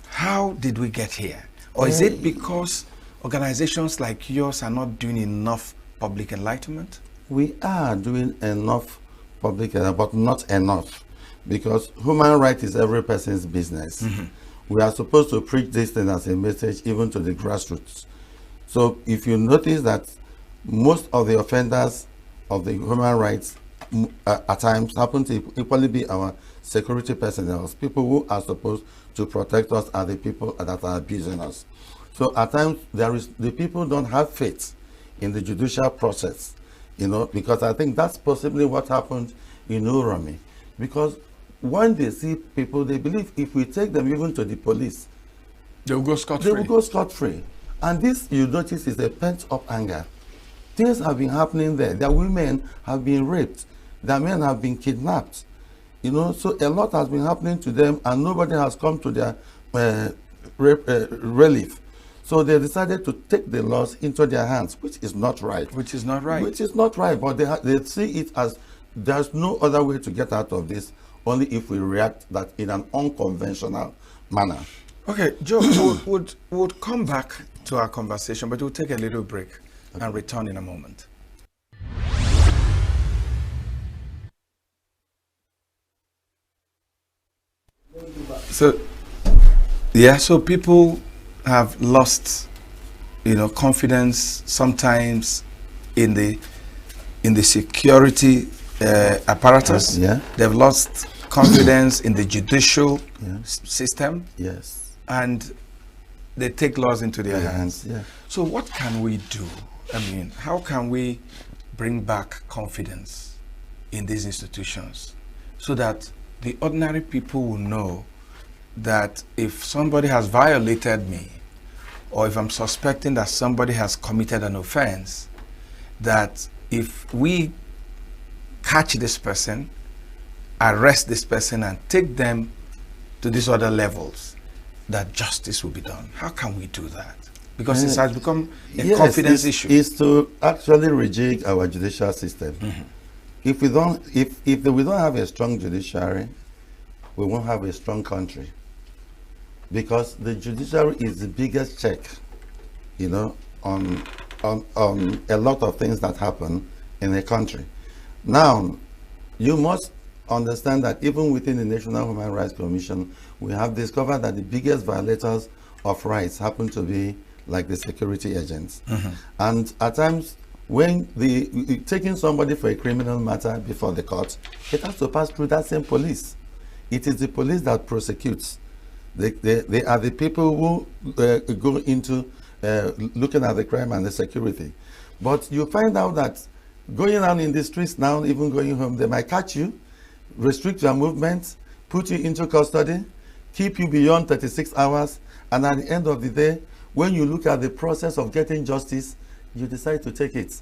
How did we get here? Or is it because organizations like yours are not doing enough public enlightenment? We are doing enough public, but not enough, because human rights is every person's business. We are supposed to preach this thing as a message even to the grassroots. So if you notice that most of the offenders of the human rights at times happen to equally be our security personnel, people who are supposed to protect us are the people that are abusing us. So at times the people don't have faith in the judicial process, because I think that's possibly what happened in Urami. Because when they see people, they believe if we take them even to the police, they will go scot-free. They will go scot-free. And this, you notice, is a pent-up anger. Things have been happening there. Their women have been raped. Their men have been kidnapped. So a lot has been happening to them, and nobody has come to their relief. So they decided to take the laws into their hands, which is not right. Which is not right. Which is not right, but they see it as there's no other way to get out of this, only if we react that in an unconventional manner. Okay, Joe, we'll come back to our conversation, but we'll take a little break and return in a moment. So people have lost, confidence sometimes in the security apparatus. Yeah. They've lost confidence in the judicial system. Yes. And they take laws into their hands. Yeah. So what can we do? How can we bring back confidence in these institutions so that the ordinary people will know that if somebody has violated me, or if I'm suspecting that somebody has committed an offense, that if we catch this person, arrest this person, and take them to these other levels, that justice will be done? How can we do that? Because it has become a confidence issue. Is to actually rejig our judicial system. If we don't have a strong judiciary, we won't have a strong country. Because the judiciary is the biggest check, on a lot of things that happen in a country. Now, you must understand that even within the National Human Rights Commission, we have discovered that the biggest violators of rights happen to be like the security agents. And at times, when taking somebody for a criminal matter before the court, it has to pass through that same police. It is the police that prosecutes. They are the people who go into looking at the crime and the security. But you find out that going out in the streets now, even going home, they might catch you, restrict your movement, put you into custody, keep you beyond 36 hours, and at the end of the day, when you look at the process of getting justice, you decide to take it.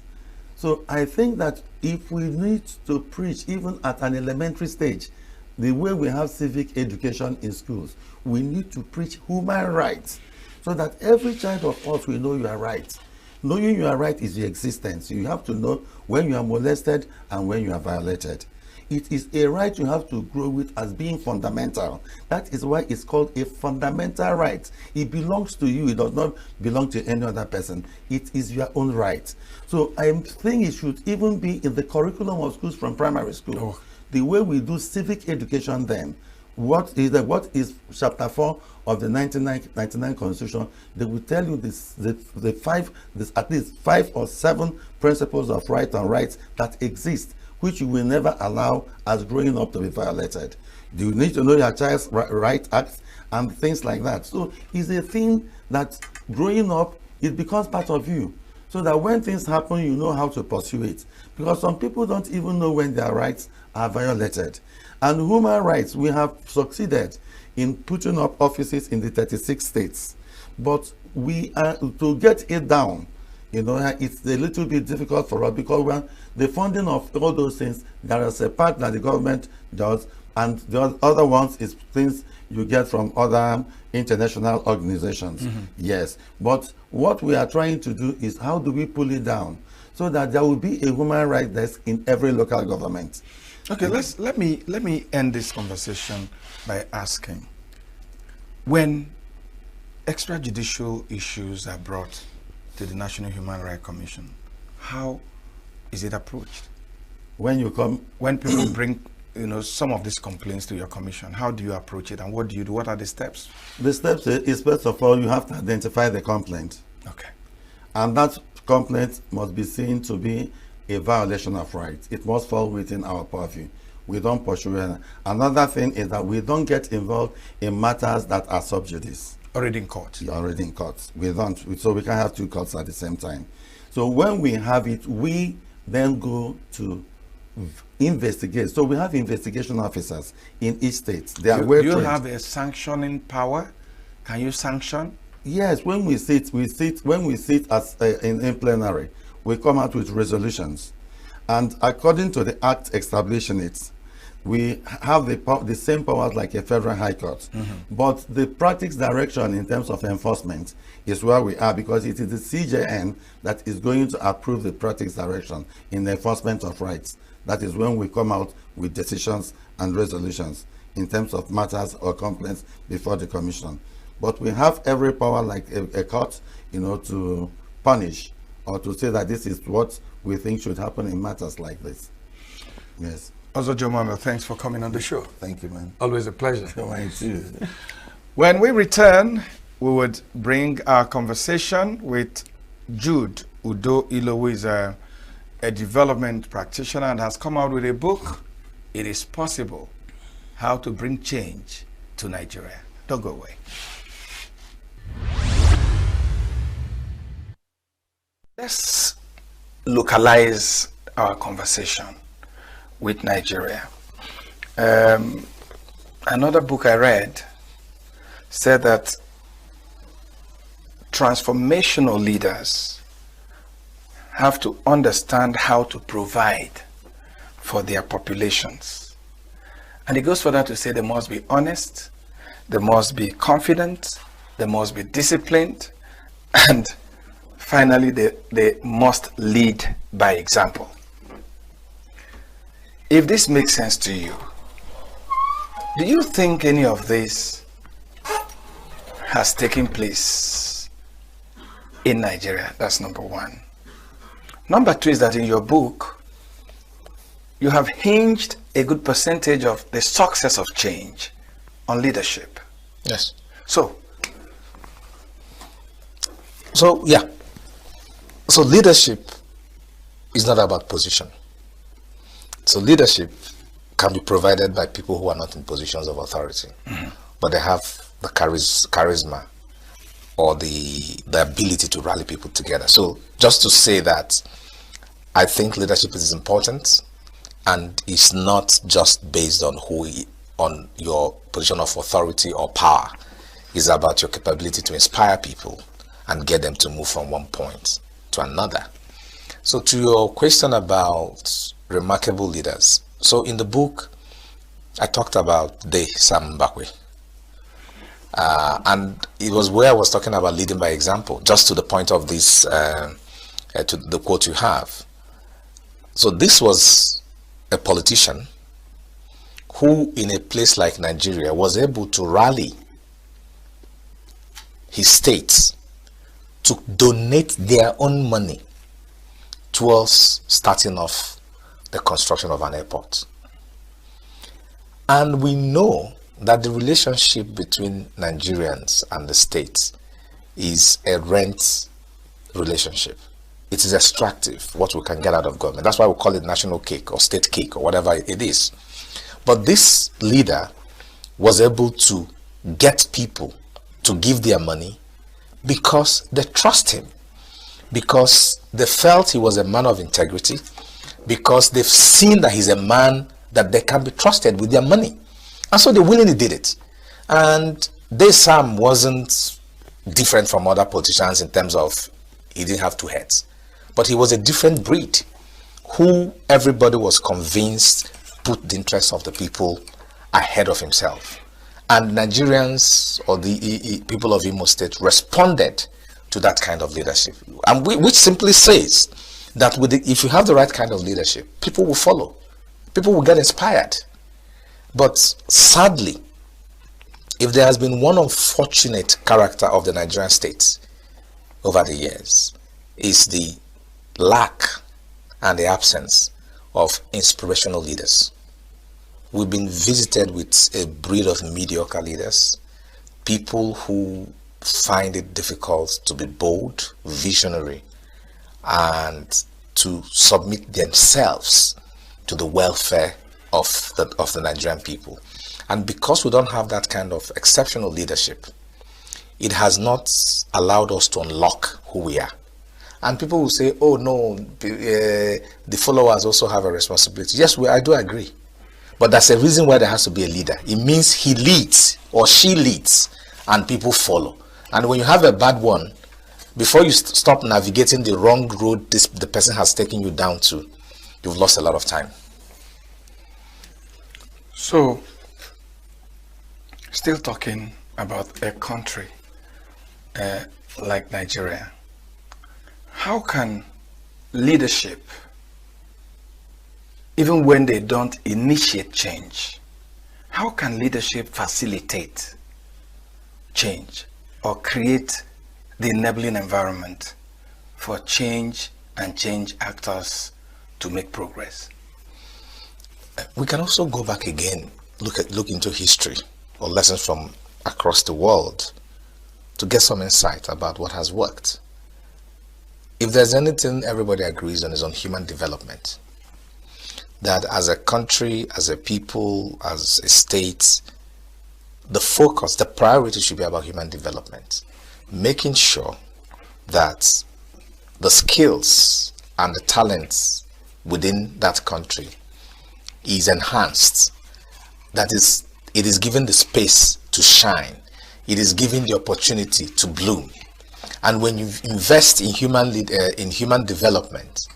So I think that if we need to preach, even at an elementary stage, the way we have civic education in schools, we need to preach human rights so that every child of us will know you are right. Knowing you are right is your existence. You have to know when you are molested and when you are violated. It is a right you have to grow with as being fundamental. That is why it's called a fundamental right. It belongs to you. It does not belong to any other person. It is your own right. So I think it should even be in the curriculum of schools from primary school. The way we do civic education then. What is chapter 4 of the 1999 Constitution? They will tell you at least 5 or 7 principles of right and rights that exist, which you will never allow as growing up to be violated. Do you need to know your child's right acts and things like that? So it's a thing that growing up, it becomes part of you. So that when things happen, you know how to pursue it. Because some people don't even know when their rights are violated. And human rights, we have succeeded in putting up offices in the 36 states. But we are to get it down, it's a little bit difficult for us because when the funding of all those things, there is a part that the government does, and the other ones is things you get from other international organizations. Yes, but what we are trying to do is how do we pull it down so that there will be a human rights desk in every local government. Okay, let me end this conversation by asking, when extrajudicial issues are brought to the National Human Rights Commission, how is it approached? When people bring, some of these complaints to your commission, how do you approach it, and what do you do? What are the steps? The steps is, first of all, you have to identify the complaint. Okay. And that complaint must be seen to be a violation of rights. It must fall within our purview. We don't pursue it. Another thing is that we don't get involved in matters that are sub judice. Already in court. Already in court. We don't. So we can't have two courts at the same time. So when we have it, we then go to investigate. So we have investigation officers in each state. They are well trained. Do you have trained. a sanctioning power? Can you sanction? Yes. When we sit as in plenary, we come out with resolutions, and according to the act establishing it, we have the same powers like a federal high court. But the practice direction in terms of enforcement is where we are, because it is the CJN that is going to approve the practice direction in the enforcement of rights. That is when we come out with decisions and resolutions in terms of matters or complaints before the commission. But we have every power like a court, to punish or to say that this is what we think should happen in matters like this. Yes. Also, Joe Mama, thanks for coming on the show. Thank you, man. Always a pleasure. Mine too. When we return, we would bring our conversation with Jude Udo Ilo, who is a development practitioner and has come out with a book, It Is Possible, How to Bring Change to Nigeria. Don't go away. Let's localize our conversation with Nigeria. Another book I read said that transformational leaders have to understand how to provide for their populations. And it goes further to say they must be honest, they must be confident, they must be disciplined, and finally they must lead by example. If this makes sense to you, do you think any of this has taken place in Nigeria? That's number one. Number two is that in your book, you have hinged a good percentage of the success of change on leadership. Yes. So yeah. So leadership is not about position. So leadership can be provided by people who are not in positions of authority, but they have the charisma or the ability to rally people together. So just to say that I think leadership is important, and it's not just based on on your position of authority or power. It's about your capability to inspire people and get them to move from one point to another. So to your question about remarkable leaders, so in the book I talked about Sam Mbakwe, and it was where I was talking about leading by example, just to the point of this to the quote you have. So this was a politician who in a place like Nigeria was able to rally his states to donate their own money towards starting off the construction of an airport. And we know that the relationship between Nigerians and the states is a rent relationship. It is extractive, what we can get out of government. That's why we call it national cake or state cake or whatever it is. But this leader was able to get people to give their money because they trust him, because they felt he was a man of integrity, because they've seen that he's a man that they can be trusted with their money. And so they willingly did it. And Sam wasn't different from other politicians in terms of he didn't have two heads. But he was a different breed who everybody was convinced put the interests of the people ahead of himself. And Nigerians or the people of Imo State responded to that kind of leadership. And which simply says that if you have the right kind of leadership, people will follow. People will get inspired. But sadly, If there has been one unfortunate character of the Nigerian state over the years, is the lack and the absence of inspirational leaders. We've been visited with a breed of mediocre leaders, people who find it difficult to be bold, visionary, and to submit themselves to the welfare of the Nigerian people. And because we don't have that kind of exceptional leadership, it has not allowed us to unlock who we are. And people will say, oh no, the followers also have a responsibility. Yes, I do agree. But that's a reason why there has to be a leader. It means he leads or she leads and people follow. And when you have a bad one, before you stop navigating the wrong road the person has taken you down to, you've lost a lot of time. So, still talking about a country like Nigeria, how can leadership, even when they don't initiate change, how can leadership facilitate change or create the enabling environment for change and change actors to make progress? We can also go back again, look into history or lessons from across the world to get some insight about what has worked. If there's anything everybody agrees on, is on human development. That as a country, as a people, as a state, the focus, the priority should be about human development. Making sure that the skills and the talents within that country is enhanced. That is, it is given the space to shine. It is given the opportunity to bloom. And when you invest in human development,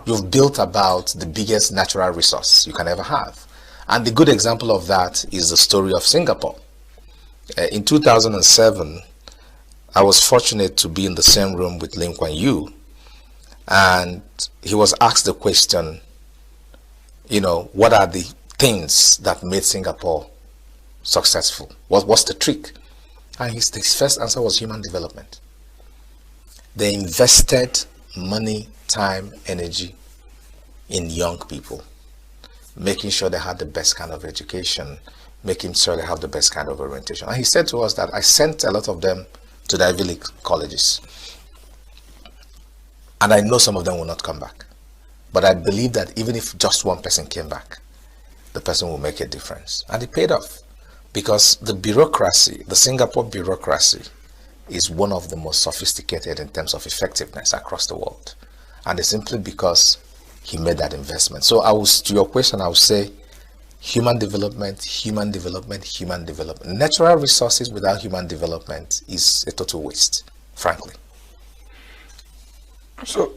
you've built about the biggest natural resource you can ever have. And the good example of that is the story of Singapore. In 2007, I was fortunate to be in the same room with Lim Kuan Yew, and he was asked the question, what are the things that made Singapore successful? What's the trick? And his first answer was human development. They invested money, time, energy in young people, making sure they had the best kind of education, making sure they have the best kind of orientation. And he said to us that I sent a lot of them to the Ivy League colleges, and I know some of them will not come back. But I believe that even if just one person came back, the person will make a difference. And it paid off, because the bureaucracy, the Singapore bureaucracy, is one of the most sophisticated in terms of effectiveness across the world. And it's simply because he made that investment. So to your question, I would say human development, human development, human development. Natural resources without human development is a total waste, frankly. So,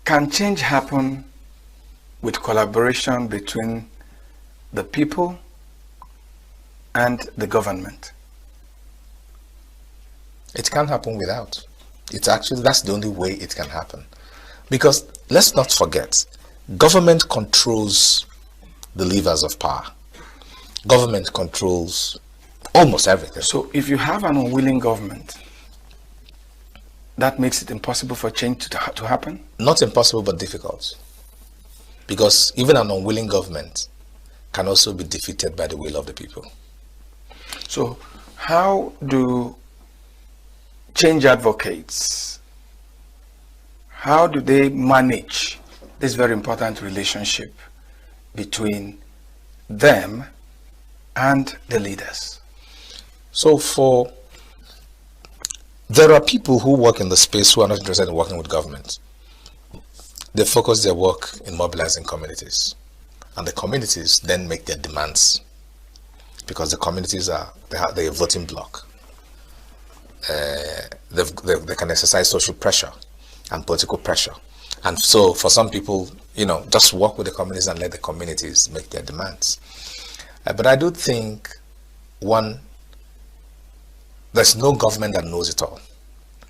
can change happen with collaboration between the people and the government? It can't happen without. That's the only way it can happen. Because let's not forget, government controls the levers of power. Government controls almost everything. So if you have an unwilling government, that makes it impossible for change to happen? Not impossible, but difficult. Because even an unwilling government can also be defeated by the will of the people. So how do change advocates, how do they manage this very important relationship between them and the leaders? So there are people who work in the space who are not interested in working with government. They focus their work in mobilizing communities, and the communities then make their demands, because the communities they're a voting bloc. They can exercise social pressure and political pressure, and so for some people, just work with the communities and let the communities make their demands. But I do think, there's no government that knows it all.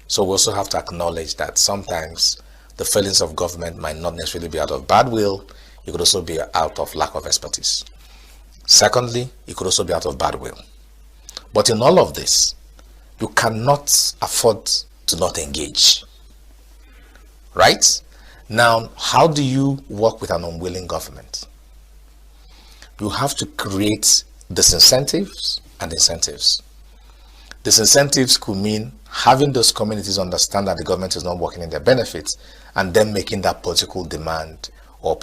So we also have to acknowledge that sometimes the failings of government might not necessarily be out of bad will. It could also be out of lack of expertise. Secondly, it could also be out of bad will. But in all of this, you cannot afford to not engage. Right? Now, how do you work with an unwilling government? You have to create disincentives and incentives. Disincentives could mean having those communities understand that the government is not working in their benefit, and then making that political demand or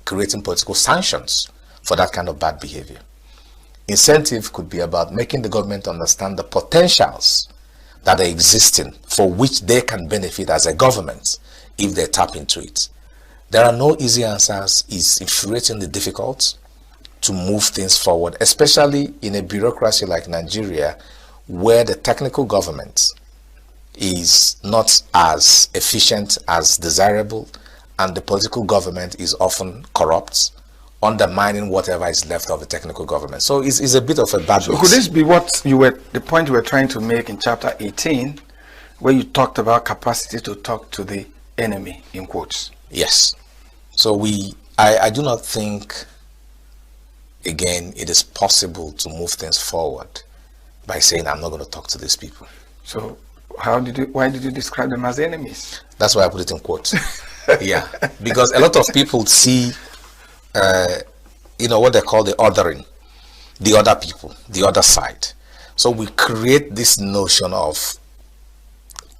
creating political sanctions for that kind of bad behavior. Incentive could be about making the government understand the potentials that are existing for which they can benefit as a government if they tap into it. There are no easy answers. It's infuriatingly difficult to move things forward, especially in a bureaucracy like Nigeria, where the technical government is not as efficient as desirable, and the political government is often corrupt, undermining whatever is left of the technical government. So it's a bit of a bad So mix. could this be the point you were trying to make in chapter 18, where you talked about capacity to talk to the enemy, in quotes? Yes. So I do not think, again, it is possible to move things forward by saying I'm not going to talk to these people. So why did you describe them as enemies? That's why I put it in quotes. Yeah, because a lot of people see what they call the othering, the other people, the other side. So we create this notion of,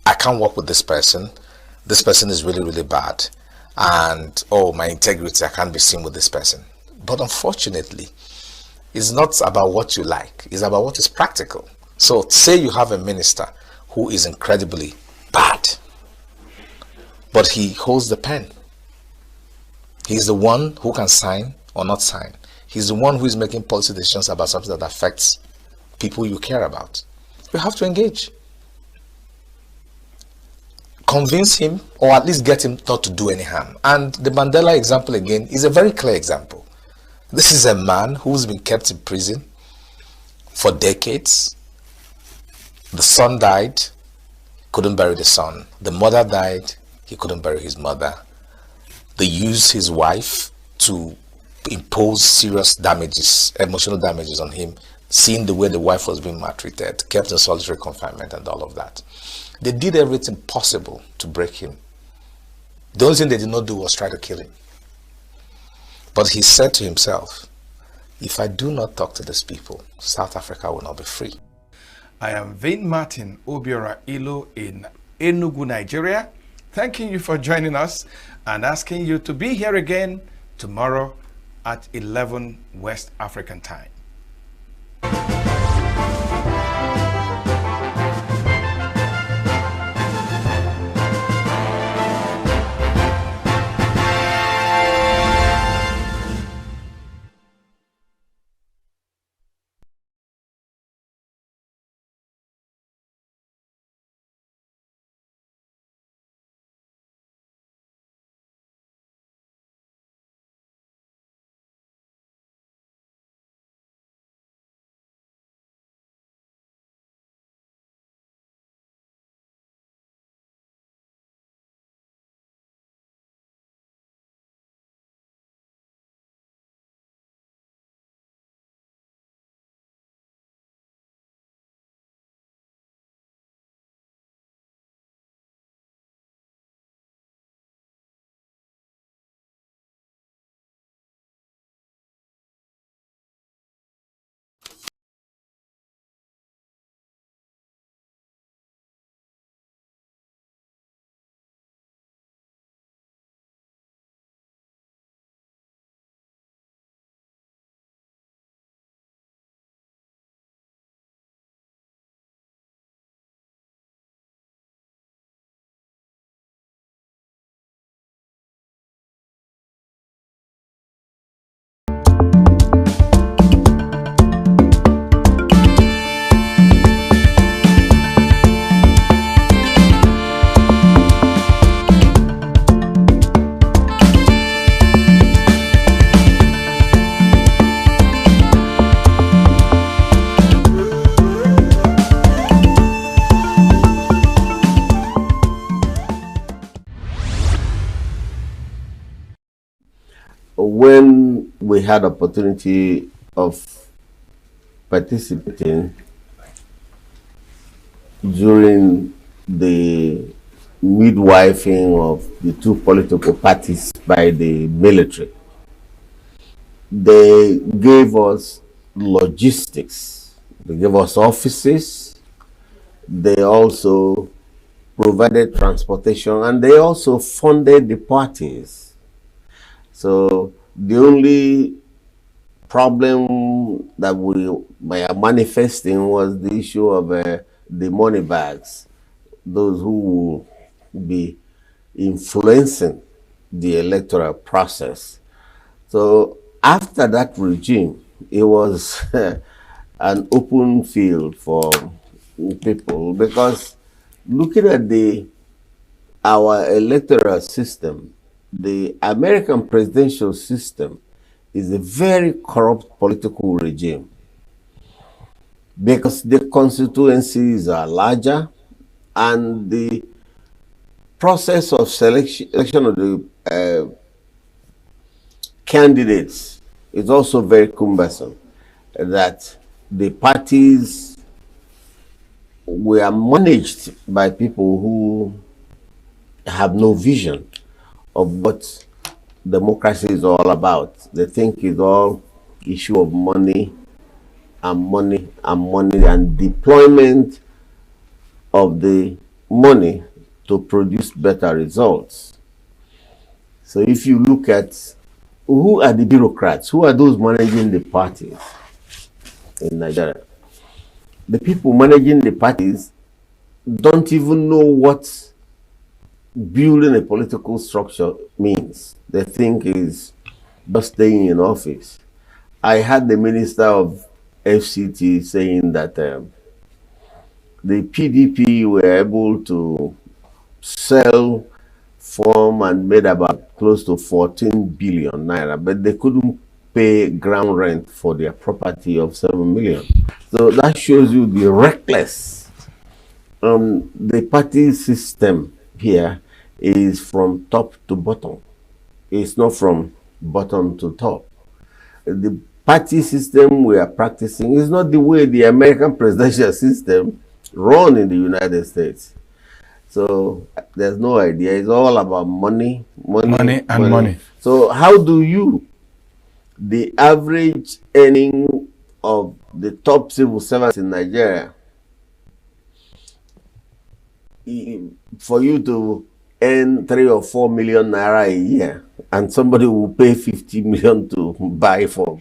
I can't work with this person is really, really bad, and oh, my integrity, I can't be seen with this person. But unfortunately, it's not about what you like, it's about what is practical. So say you have a minister who is incredibly bad, but he holds the pen. He's the one who can sign or not sign. He's the one who is making policy decisions about something that affects people you care about. You have to engage. Convince him, or at least get him not to do any harm. And the Mandela example, again, is a very clear example. This is a man who's been kept in prison for decades. The son died, couldn't bury the son. The mother died, he couldn't bury his mother. They used his wife to impose serious damages, emotional damages on him, seeing the way the wife was being maltreated, kept in solitary confinement and all of that. They did everything possible to break him. The only thing they did not do was try to kill him. But he said to himself, if I do not talk to these people, South Africa will not be free. I am Vin Martin Obiora Ilo in Enugu, Nigeria. Thanking you for joining us and asking you to be here again tomorrow at 11 West African time. When we had opportunity of participating during the midwifing of the two political parties by the military. They gave us logistics, they gave us offices, they also provided transportation, and they also funded the parties. So the only problem that we were manifesting was the issue of the money bags, those who will be influencing the electoral process. So after that regime, it was an open field for people, because looking at our electoral system, the American presidential system is a very corrupt political regime, because the constituencies are larger and the process of selection of the candidates is also very cumbersome, that the parties were managed by people who have no vision of what democracy is all about. They think it's all issue of money and money and money and deployment of the money to produce better results. So if you look at who are the bureaucrats, who are those managing the parties in Nigeria, the people managing the parties don't even know what building a political structure means. They think is just staying in office. I had the minister of FCT saying that the PDP were able to sell, form, and made about close to 14 billion naira, but they couldn't pay ground rent for their property of 7 million. So that shows you the reckless. The party system here is from top to bottom. It's not from bottom to top. The party system we are practicing is not the way the American presidential system run in the United States. So there's no idea. It's all about money, money, and money. So how do you, the average earning of the top civil servants in Nigeria, for you to earn 3 or 4 million naira a year, and somebody will pay 50 million to buy for?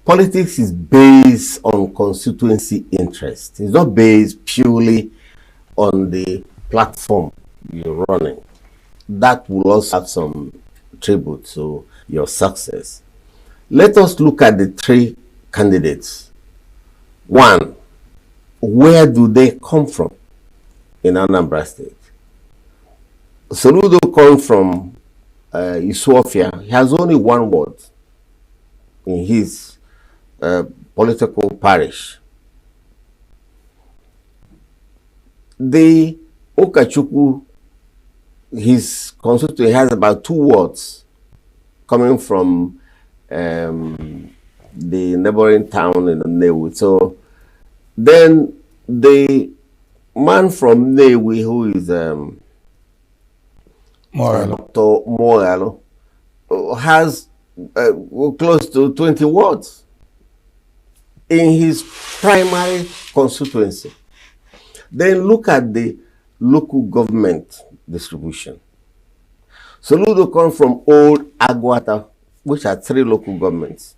Politics is based on constituency interest. It's not based purely on the platform you're running. That will also have some tribute to your success. Let us look at the 3 candidates. 1, where do they come from in Anambra State? Soludo comes from Isuofia. He has only 1 ward in his political parish. The Okachukwu, his constituency, has about 2 wards coming from the neighboring town in Nnewi. So then the man from Nnewi, who is Dr. Moralo, has close to 20 wards in his primary constituency. Then look at the local government distribution. Soludo comes from Old Aguata, which are 3 local governments.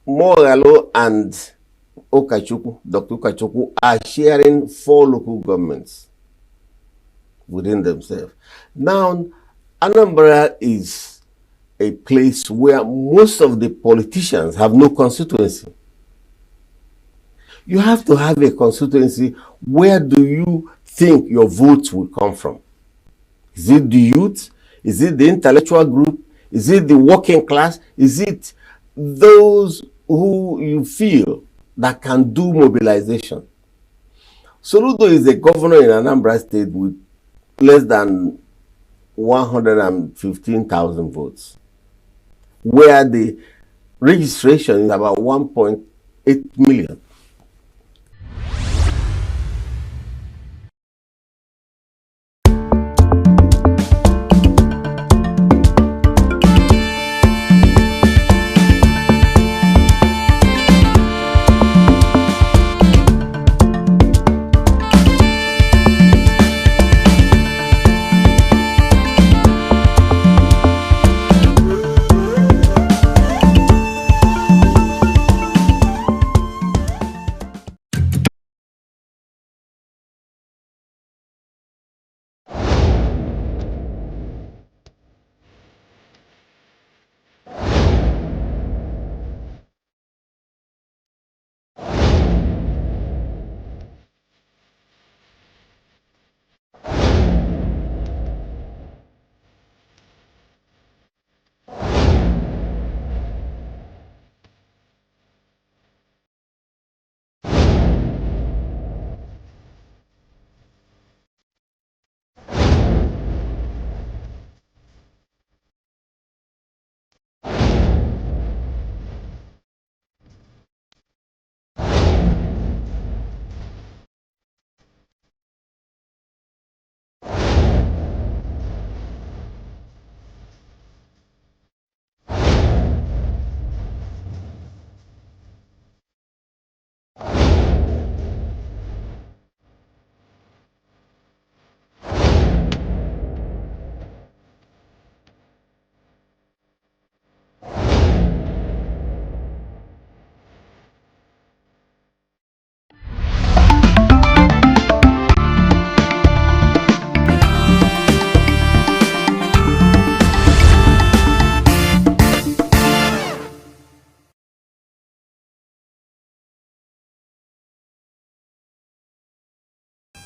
Moralo and Okachukwu, Dr. Okachukwu, are sharing 4 local governments within themselves. Now, Anambra is a place where most of the politicians have no constituency. You have to have a constituency. Where do you think your votes will come from? Is it the youth? Is it the intellectual group? Is it the working class? Is it those who you feel that can do mobilization? Soludo is a governor in Anambra State with less than 115,000 votes, where the registration is about 1.8 million.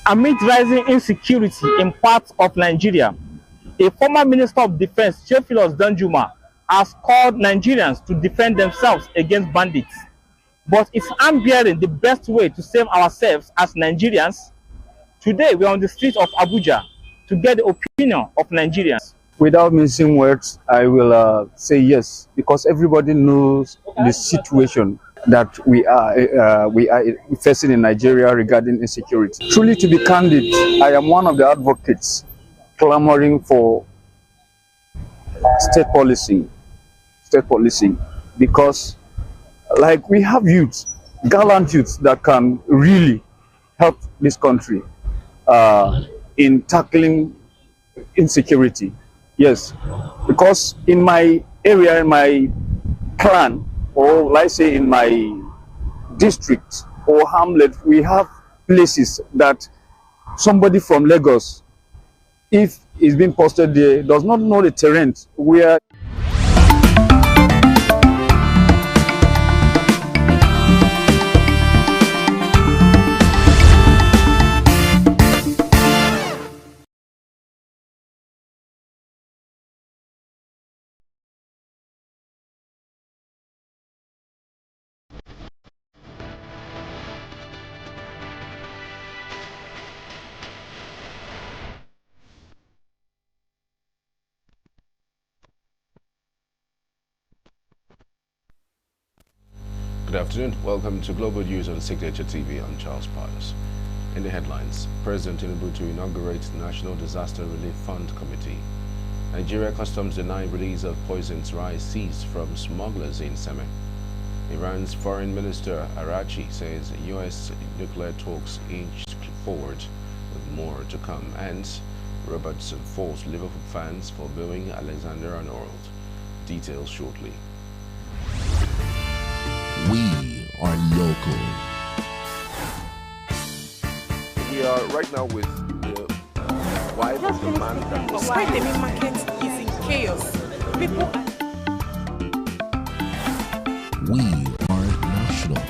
Amid rising insecurity in parts of Nigeria, a former Minister of Defense, Theophilus Danjuma, has called Nigerians to defend themselves against bandits. But is arm bearing the best way to save ourselves as Nigerians? Today, we are on the streets of Abuja to get the opinion of Nigerians. Without mincing words, I will say yes, because everybody knows the situation that we are facing in Nigeria regarding insecurity. Truly, to be candid, I am one of the advocates clamoring for state policing, because like we have youth, gallant youth that can really help this country in tackling insecurity. Yes, because in my area, in my clan, or let's say in my district or hamlet, we have places that somebody from Lagos, if he's been posted there, does not know the terrain where. Good afternoon. Welcome to Global News on Signature TV. I'm Charles Pius. In the headlines, President Tinubu to inaugurate the National Disaster Relief Fund Committee. Nigeria Customs deny release of poisoned rice seized from smugglers in Seme. Iran's Foreign Minister Arachi says U.S. nuclear talks inched forward with more to come. And Robertson faults Liverpool fans for booing Alexander-Arnold. Details shortly. We are local. We are right now with the wife of the man that was... Why the main market is in chaos. People We are national.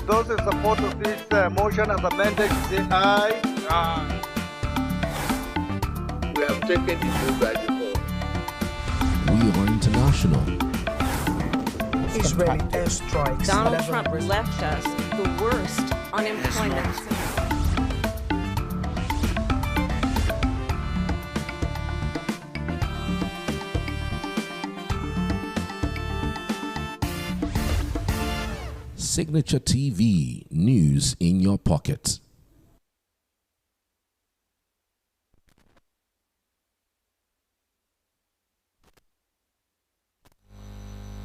Those in support of this motion as amended, say aye. Aye. We have taken the bill by default. We are international. Israeli airstrikes. Donald Trump left us the worst unemployment. Signature TV, news in your pocket.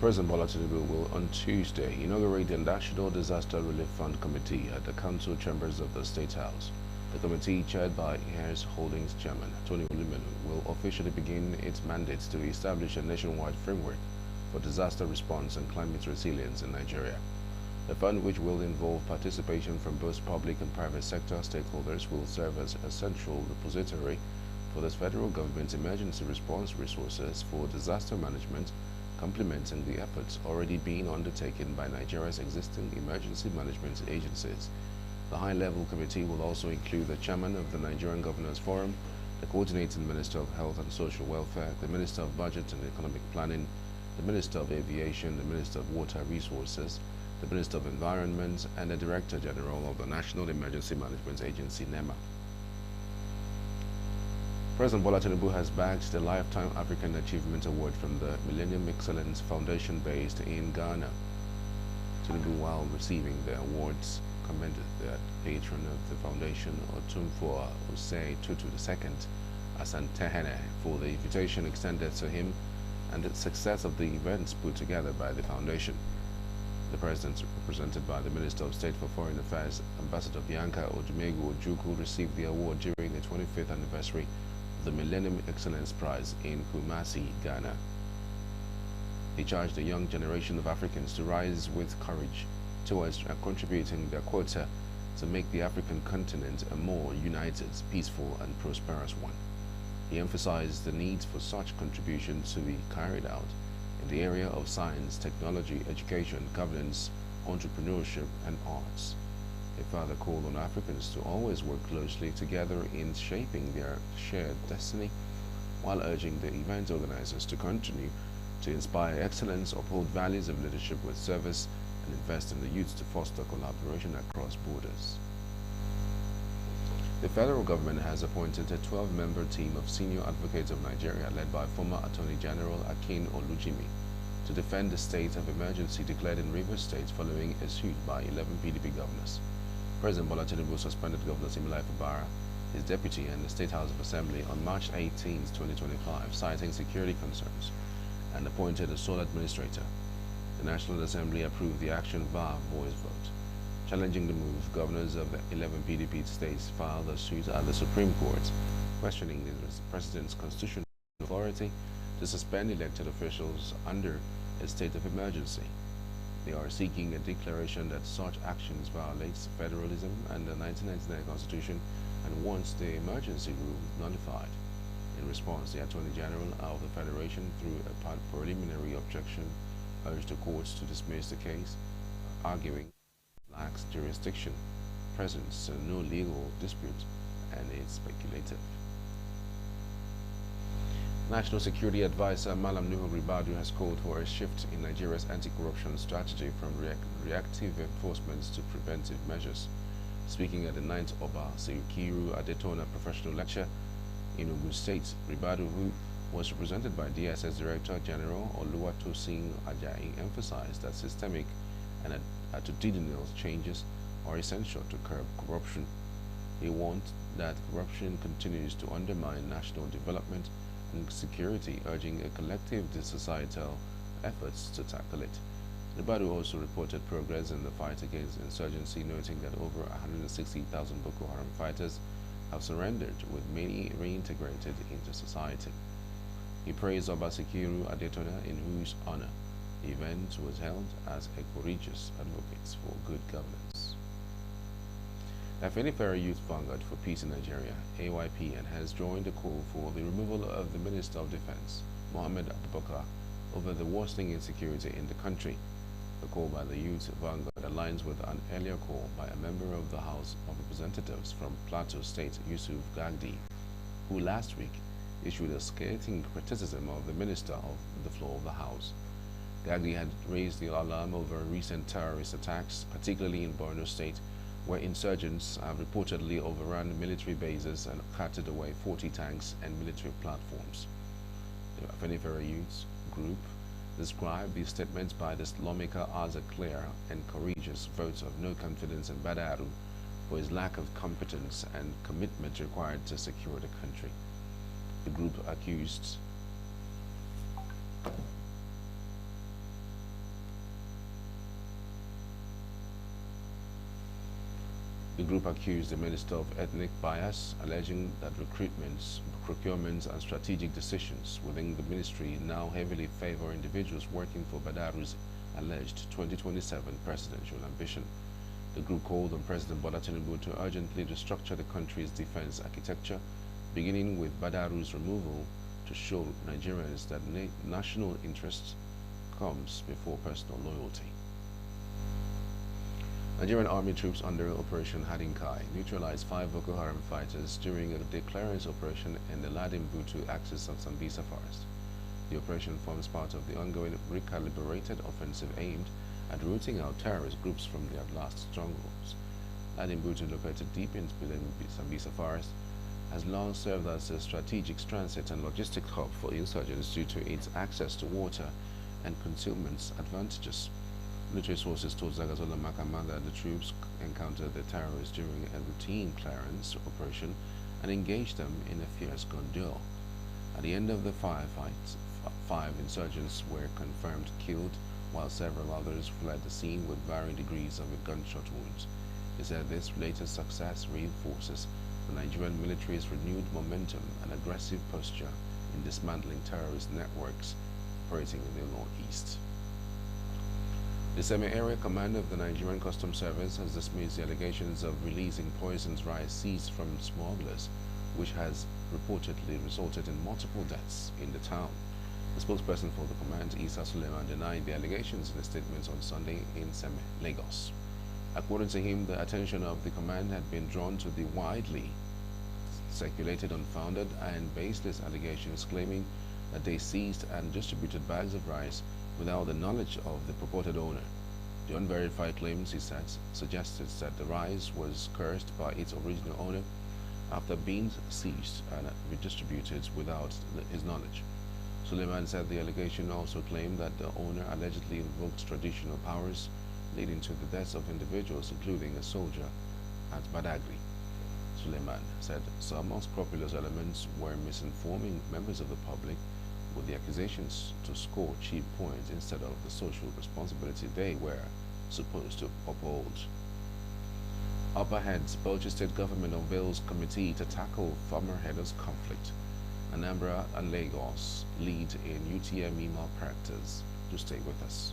President Bola Tinubu will on Tuesday inaugurate the National Disaster Relief Fund Committee at the council chambers of the State House. The committee, chaired by Heirs Holdings Chairman Tony Olumelu, will officially begin its mandate to establish a nationwide framework for disaster response and climate resilience in Nigeria. The fund, which will involve participation from both public and private sector stakeholders, will serve as a central repository for the federal government's emergency response resources for disaster management, complementing the efforts already being undertaken by Nigeria's existing emergency management agencies. The high-level committee will also include the chairman of the Nigerian Governors Forum, the coordinating Minister of Health and Social Welfare, the Minister of Budget and Economic Planning, the Minister of Aviation, the Minister of Water Resources, the Minister of Environment, and the Director General of the National Emergency Management Agency, NEMA. President Bola Tinubu has bagged the Lifetime African Achievement Award from the Millennium Excellence Foundation based in Ghana. Tinubu, while receiving the awards, commended the patron of the foundation, Otumfuo Osei Tutu II, Asantehene, for the invitation extended to him and the success of the events put together by the foundation. The President, represented by the Minister of State for Foreign Affairs, Ambassador Bianca Odumegu Ojukwu, received the award during the 25th anniversary of the Millennium Excellence Prize in Kumasi, Ghana. He charged the young generation of Africans to rise with courage towards contributing their quota to make the African continent a more united, peaceful, and prosperous one. He emphasized the need for such contributions to be carried out in the area of science, technology, education, governance, entrepreneurship, and arts. He further called on Africans to always work closely together in shaping their shared destiny, while urging the event organizers to continue to inspire excellence, uphold values of leadership with service, and invest in the youth to foster collaboration across borders. The federal government has appointed a 12-member team of senior advocates of Nigeria led by former Attorney General Akin Olujimi to defend the state of emergency declared in Rivers State following a suit by 11 PDP governors. President Bola Tinubu suspended Governor Timileyin Fubara, his deputy, and the State House of Assembly on March 18, 2025, citing security concerns, and appointed a sole administrator. The National Assembly approved the action via voice vote. Challenging the move, governors of the 11 PDP states filed a suit at the Supreme Court, questioning the president's constitutional authority to suspend elected officials under a state of emergency. They are seeking a declaration that such actions violates federalism and the 1999 Constitution and wants the emergency rule nullified. In response, the Attorney General of the Federation, through a preliminary objection, urged the courts to dismiss the case, arguing lacks jurisdiction, presence, and no legal dispute, and is speculative. National Security Advisor Malam Nuhu Ribadu has called for a shift in Nigeria's anti-corruption strategy from reactive enforcement to preventive measures. Speaking at the 9th Oba Sikiru Adetona Professional Lecture in ENUGU State, Ribadu, who was represented by DSS Director General Oluwatosin Ajayi, emphasized that systemic and attitudinal changes are essential to curb corruption. He warned that corruption continues to undermine national development and security, urging a collective societal efforts to tackle it. Ribadu also reported progress in the fight against insurgency, noting that over 160,000 Boko Haram fighters have surrendered, with many reintegrated into society. He praised Oba Sikiru Adetona, in whose honor the event was held, as a courageous advocate for good governance. Afenifere Youth Vanguard for Peace in Nigeria, AYPN, has joined the call for the removal of the Minister of Defense, Mohammed Abubakar, over the worsening insecurity in the country. The call by the Youth Vanguard aligns with an earlier call by a member of the House of Representatives from Plateau State, Yusuf Gagdi, who last week issued a scathing criticism of the Minister of the floor of the House. Gagdi had raised the alarm over recent terrorist attacks, particularly in Borno State, where insurgents have reportedly overrun military bases and carted away 40 tanks and military platforms. The Afenifere Youth Group described these statements by this lawmaker as a clear and courageous vote of no confidence in Badaru for his lack of competence and commitment required to secure the country. The group accused the Minister of ethnic bias, alleging that recruitments, procurements, and strategic decisions within the ministry now heavily favor individuals working for Badaru's alleged 2027 presidential ambition. The group called on President Bola Tinubu to urgently restructure the country's defense architecture, beginning with Badaru's removal, to show Nigerians that national interest comes before personal loyalty. Nigerian army troops under Operation Hadinkai neutralized 5 Boko Haram fighters during a declarance operation in the Ladin Butu axis of Sambisa Forest. The operation forms part of the ongoing recalibrated offensive aimed at rooting out terrorist groups from their last strongholds. Ladin Butu, located deep in Sambisa Forest, has long served as a strategic transit and logistic hub for insurgents due to its access to water and concealment advantages. Military sources told Zagazola Makama that the troops encountered the terrorists during a routine clearance operation and engaged them in a fierce gun duel. At the end of the firefights, 5 insurgents were confirmed killed, while several others fled the scene with varying degrees of gunshot wounds. He said this latest success reinforces the Nigerian military's renewed momentum and aggressive posture in dismantling terrorist networks operating in the northeast. The Semi-Area Command of the Nigerian Customs Service has dismissed the allegations of releasing poisoned rice seized from smugglers, which has reportedly resulted in multiple deaths in the town. The spokesperson for the command, Isa Suleiman, denied the allegations in a statement on Sunday in Seme, Lagos. According to him, the attention of the command had been drawn to the widely circulated unfounded and baseless allegations claiming that they seized and distributed bags of rice without the knowledge of the purported owner. The unverified claims, he said, suggested that the rice was cursed by its original owner after being seized and redistributed without his knowledge. Suleiman said the allegation also claimed that the owner allegedly invoked traditional powers, leading to the deaths of individuals, including a soldier at Badagry. Suleiman said some unscrupulous elements were misinforming members of the public with the accusations to score cheap points instead of the social responsibility they were supposed to uphold. Upper Heads, Bauchi State Government unveils committee to tackle farmer headers conflict. Anambra and Lagos lead in UTME malpractice. To stay with us.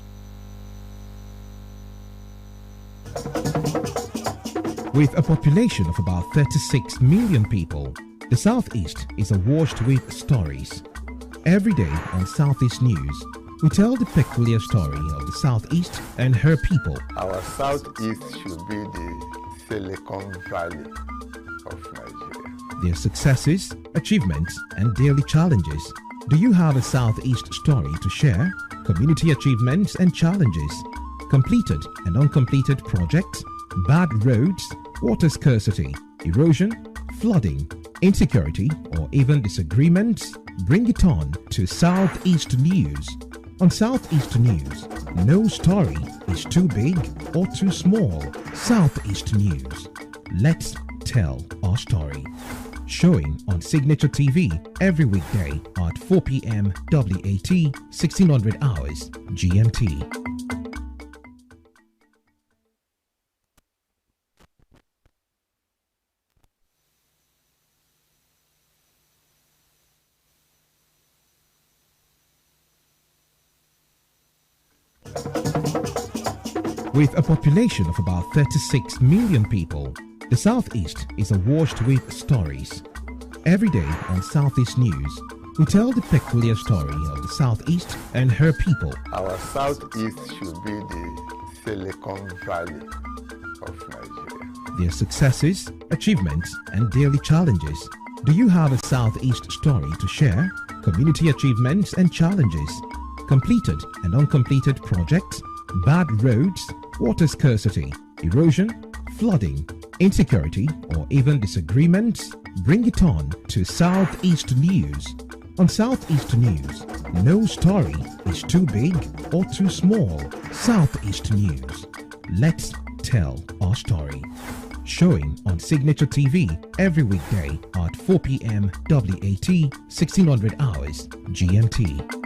With a population of about 36 million people, the Southeast is awash with stories. Every day on Southeast News, we tell the peculiar story of the Southeast and her people. Our Southeast should be the Silicon Valley of Nigeria. Their successes, achievements, and daily challenges. Do you have a Southeast story to share? Community achievements and challenges. Completed and uncompleted projects. Bad roads, water scarcity, erosion, flooding, insecurity, or even disagreements? Bring it on to Southeast News. On Southeast News, no story is too big or too small. Southeast News. Let's tell our story. Showing on Signature TV every weekday at 4 p.m. WAT, 1600 hours GMT. With a population of about 36 million people, the Southeast is awash with stories. Every day on Southeast News, we tell the peculiar story of the Southeast and her people. Our Southeast should be the Silicon Valley of Nigeria. Their successes, achievements, and daily challenges. Do you have a Southeast story to share? Community achievements and challenges. Completed and uncompleted projects. Bad roads, water scarcity, erosion, flooding, insecurity, or even disagreements? Bring it on to Southeast News. On Southeast News, no story is too big or too small. Southeast News. Let's tell our story. Showing on Signature TV every weekday at 4 p.m. WAT, 1600 hours GMT.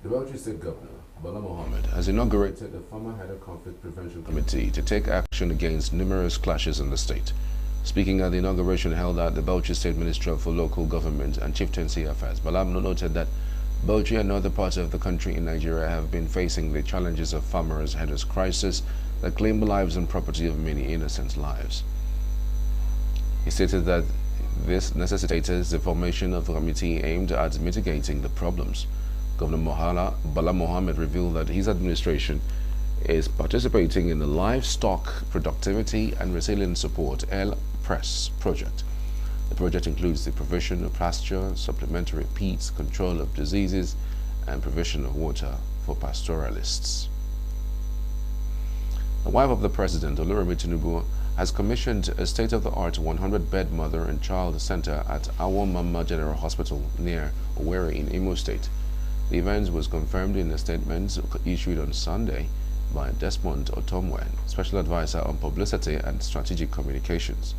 The Bauchi State Governor, Bala Mohammed, has inaugurated the former head of Conflict Prevention Committee to take action against numerous clashes in the state. Speaking at the inauguration held at the Bauchi State Ministry for Local Government and Chieftaincy Affairs, Bala noted that Bauchi and other parts of the country in Nigeria have been facing the challenges of farmers' headers crisis that claim the lives and property of many innocent lives. He stated that this necessitates the formation of a committee aimed at mitigating the problems. Governor Bala Mohammed revealed that his administration is participating in the Livestock Productivity and Resilience Support (LPRESS) project. The project includes the provision of pasture, supplementary peats, control of diseases, and provision of water for pastoralists. The wife of the president, Oluremi Tinubu, has commissioned a state-of-the-art 100-bed mother and child center at Awon Mama General Hospital near Owerri in Imo State. The event was confirmed in a statement issued on Sunday by Desmond Otomwen, Special Advisor on Publicity and Strategic Communications.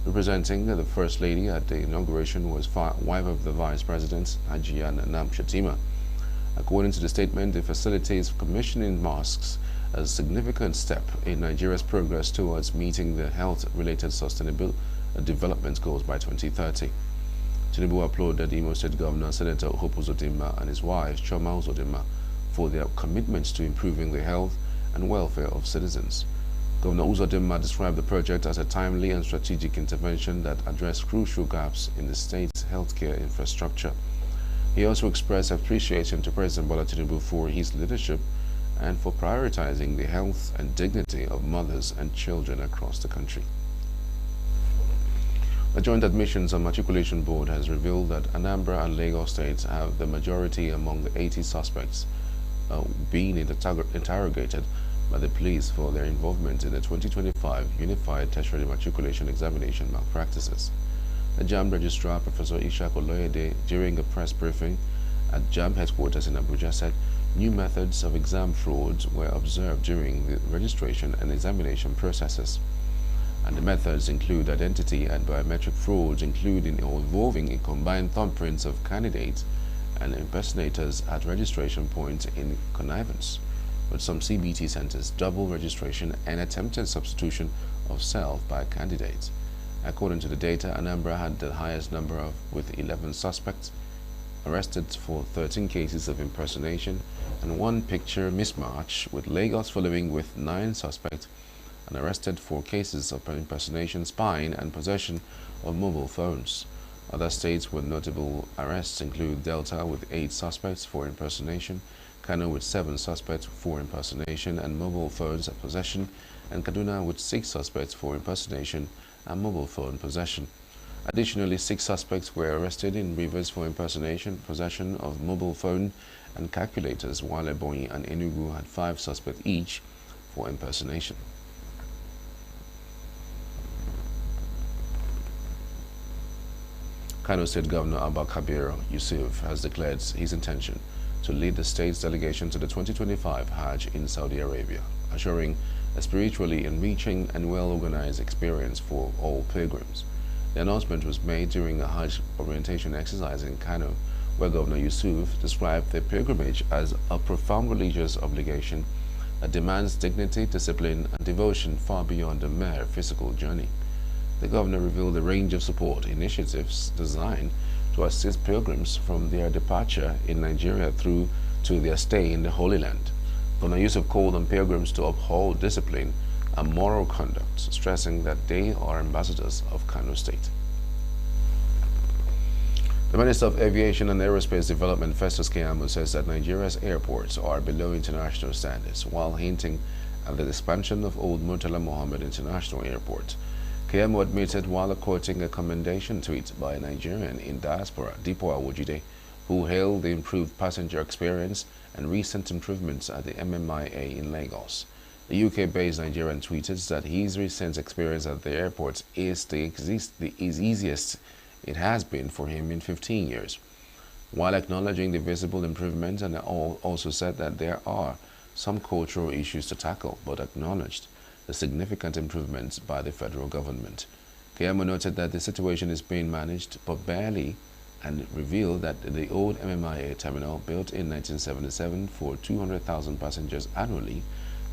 Representing the First Lady at the inauguration was wife of the Vice President, Hajiya Nanam Shatima. According to the statement, the facility's commissioning marks a significant step in Nigeria's progress towards meeting the health-related sustainable development goals by 2030. Tinubu applauded Imo State Governor Senator Hope Uzodinma and his wife Choma Uzodinma for their commitment to improving the health and welfare of citizens. Governor Uzodinma described the project as a timely and strategic intervention that addressed crucial gaps in the state's healthcare infrastructure. He also expressed appreciation to President Bola Tinubu for his leadership and for prioritizing the health and dignity of mothers and children across the country. The Joint Admissions and Matriculation Board has revealed that Anambra and Lagos states have the majority among the 80 suspects being interrogated by the police for their involvement in the 2025 Unified Tertiary Matriculation Examination malpractices. The JAMB Registrar, Professor Ishak Oloyede, during a press briefing at JAMB headquarters in Abuja, said new methods of exam frauds were observed during the registration and examination processes. And the methods include identity and biometric frauds, including or involving combined thumbprints of candidates and impersonators at registration points in connivance with some CBT centers, double registration and attempted substitution of self by candidates. According to the data, Anambra had the highest number with 11 suspects arrested for 13 cases of impersonation and one picture mismatch, with Lagos following with 9 suspects and arrested for cases of impersonation, spying, and possession of mobile phones. Other states with notable arrests include Delta with 8 suspects for impersonation, Kano with 7 suspects for impersonation and mobile phones possession, and Kaduna with 6 suspects for impersonation and mobile phone possession. Additionally, 6 suspects were arrested in Rivers for impersonation, possession of mobile phone and calculators, while Ebonyi and Enugu had 5 suspects each for impersonation. Kano State Governor Abba Kabir Yusuf has declared his intention to lead the state's delegation to the 2025 Hajj in Saudi Arabia, assuring a spiritually enriching and well-organized experience for all pilgrims. The announcement was made during a Hajj orientation exercise in Kano, where Governor Yusuf described the pilgrimage as a profound religious obligation that demands dignity, discipline, and devotion far beyond a mere physical journey. The governor revealed a range of support initiatives designed to assist pilgrims from their departure in Nigeria through to their stay in the Holy Land. Governor Yusuf called on pilgrims to uphold discipline and moral conduct, stressing that they are ambassadors of Kano State. The Minister of Aviation and Aerospace Development, Festus Keyamo, says that Nigeria's airports are below international standards, while hinting at the expansion of Old Murtala Mohammed International Airport. Keyamo admitted while quoting a commendation tweet by a Nigerian in diaspora, Dipo Awojide, who hailed the improved passenger experience and recent improvements at the MMIA in Lagos. The UK-based Nigerian tweeted that his recent experience at the airport is the easiest it has been for him in 15 years. While acknowledging the visible improvements, and also said that there are some cultural issues to tackle, but acknowledged the significant improvements by the federal government. Keyamo noted that the situation is being managed, but barely, and revealed that the old MMIA terminal, built in 1977 for 200,000 passengers annually,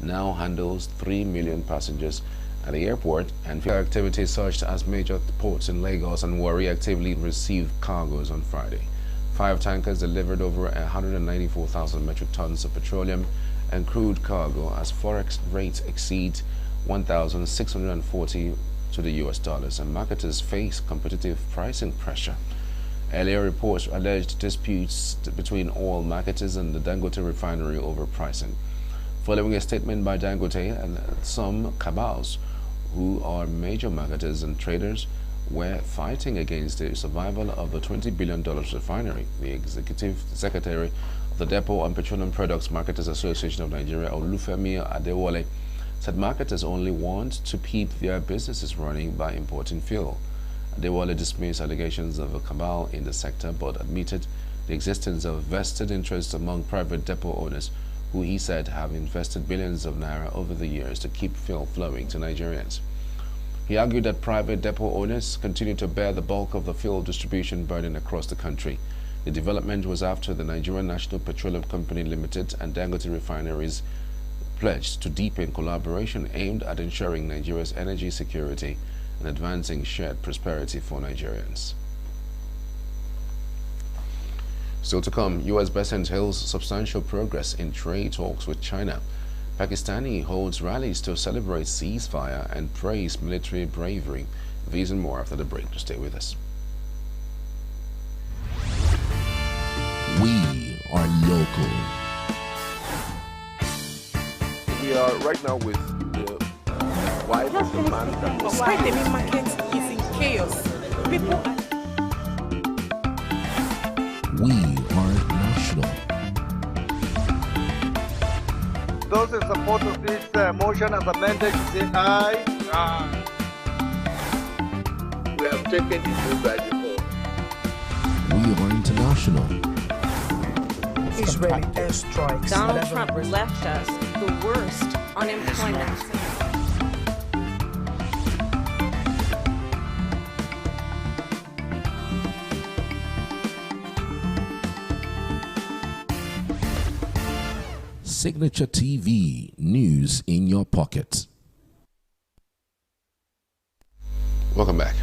now handles 3 million passengers at the airport, and activities such as major ports in Lagos and Warri actively received cargoes on Friday. 5 tankers delivered over 194,000 metric tons of petroleum and crude cargo as forex rates exceed 1,640 to the US dollars, and marketers face competitive pricing pressure. Earlier reports alleged disputes between oil marketers and the Dangote refinery over pricing. Following a statement by Dangote and some cabals, who are major marketers and traders, were fighting against the survival of the $20 billion refinery, the executive secretary of the Depot and Petroleum Products Marketers Association of Nigeria, Olufemi Adewale, said marketers only want to keep their businesses running by importing fuel. Adewale dismissed allegations of a cabal in the sector, but admitted the existence of vested interests among private depot owners, who he said have invested billions of naira over the years to keep fuel flowing to Nigerians. He argued that private depot owners continue to bear the bulk of the fuel distribution burden across the country. The development was after the Nigerian National Petroleum Company Limited and Dangote refineries pledged to deepen collaboration aimed at ensuring Nigeria's energy security and advancing shared prosperity for Nigerians. Still to come, U.S. President hails substantial progress in trade talks with China. Pakistani holds rallies to celebrate ceasefire and praise military bravery. These and more after the break. Stay with us. We are local. We are right now with the wife of the man that was... Why the main market is in chaos. People are... We are national. Those in support of this motion as amended, say aye. Aye. We have taken the vote by default. We are international. Israeli airstrikes. Donald Trump left us the worst unemployment. Signature TV, news in your pocket. Welcome back.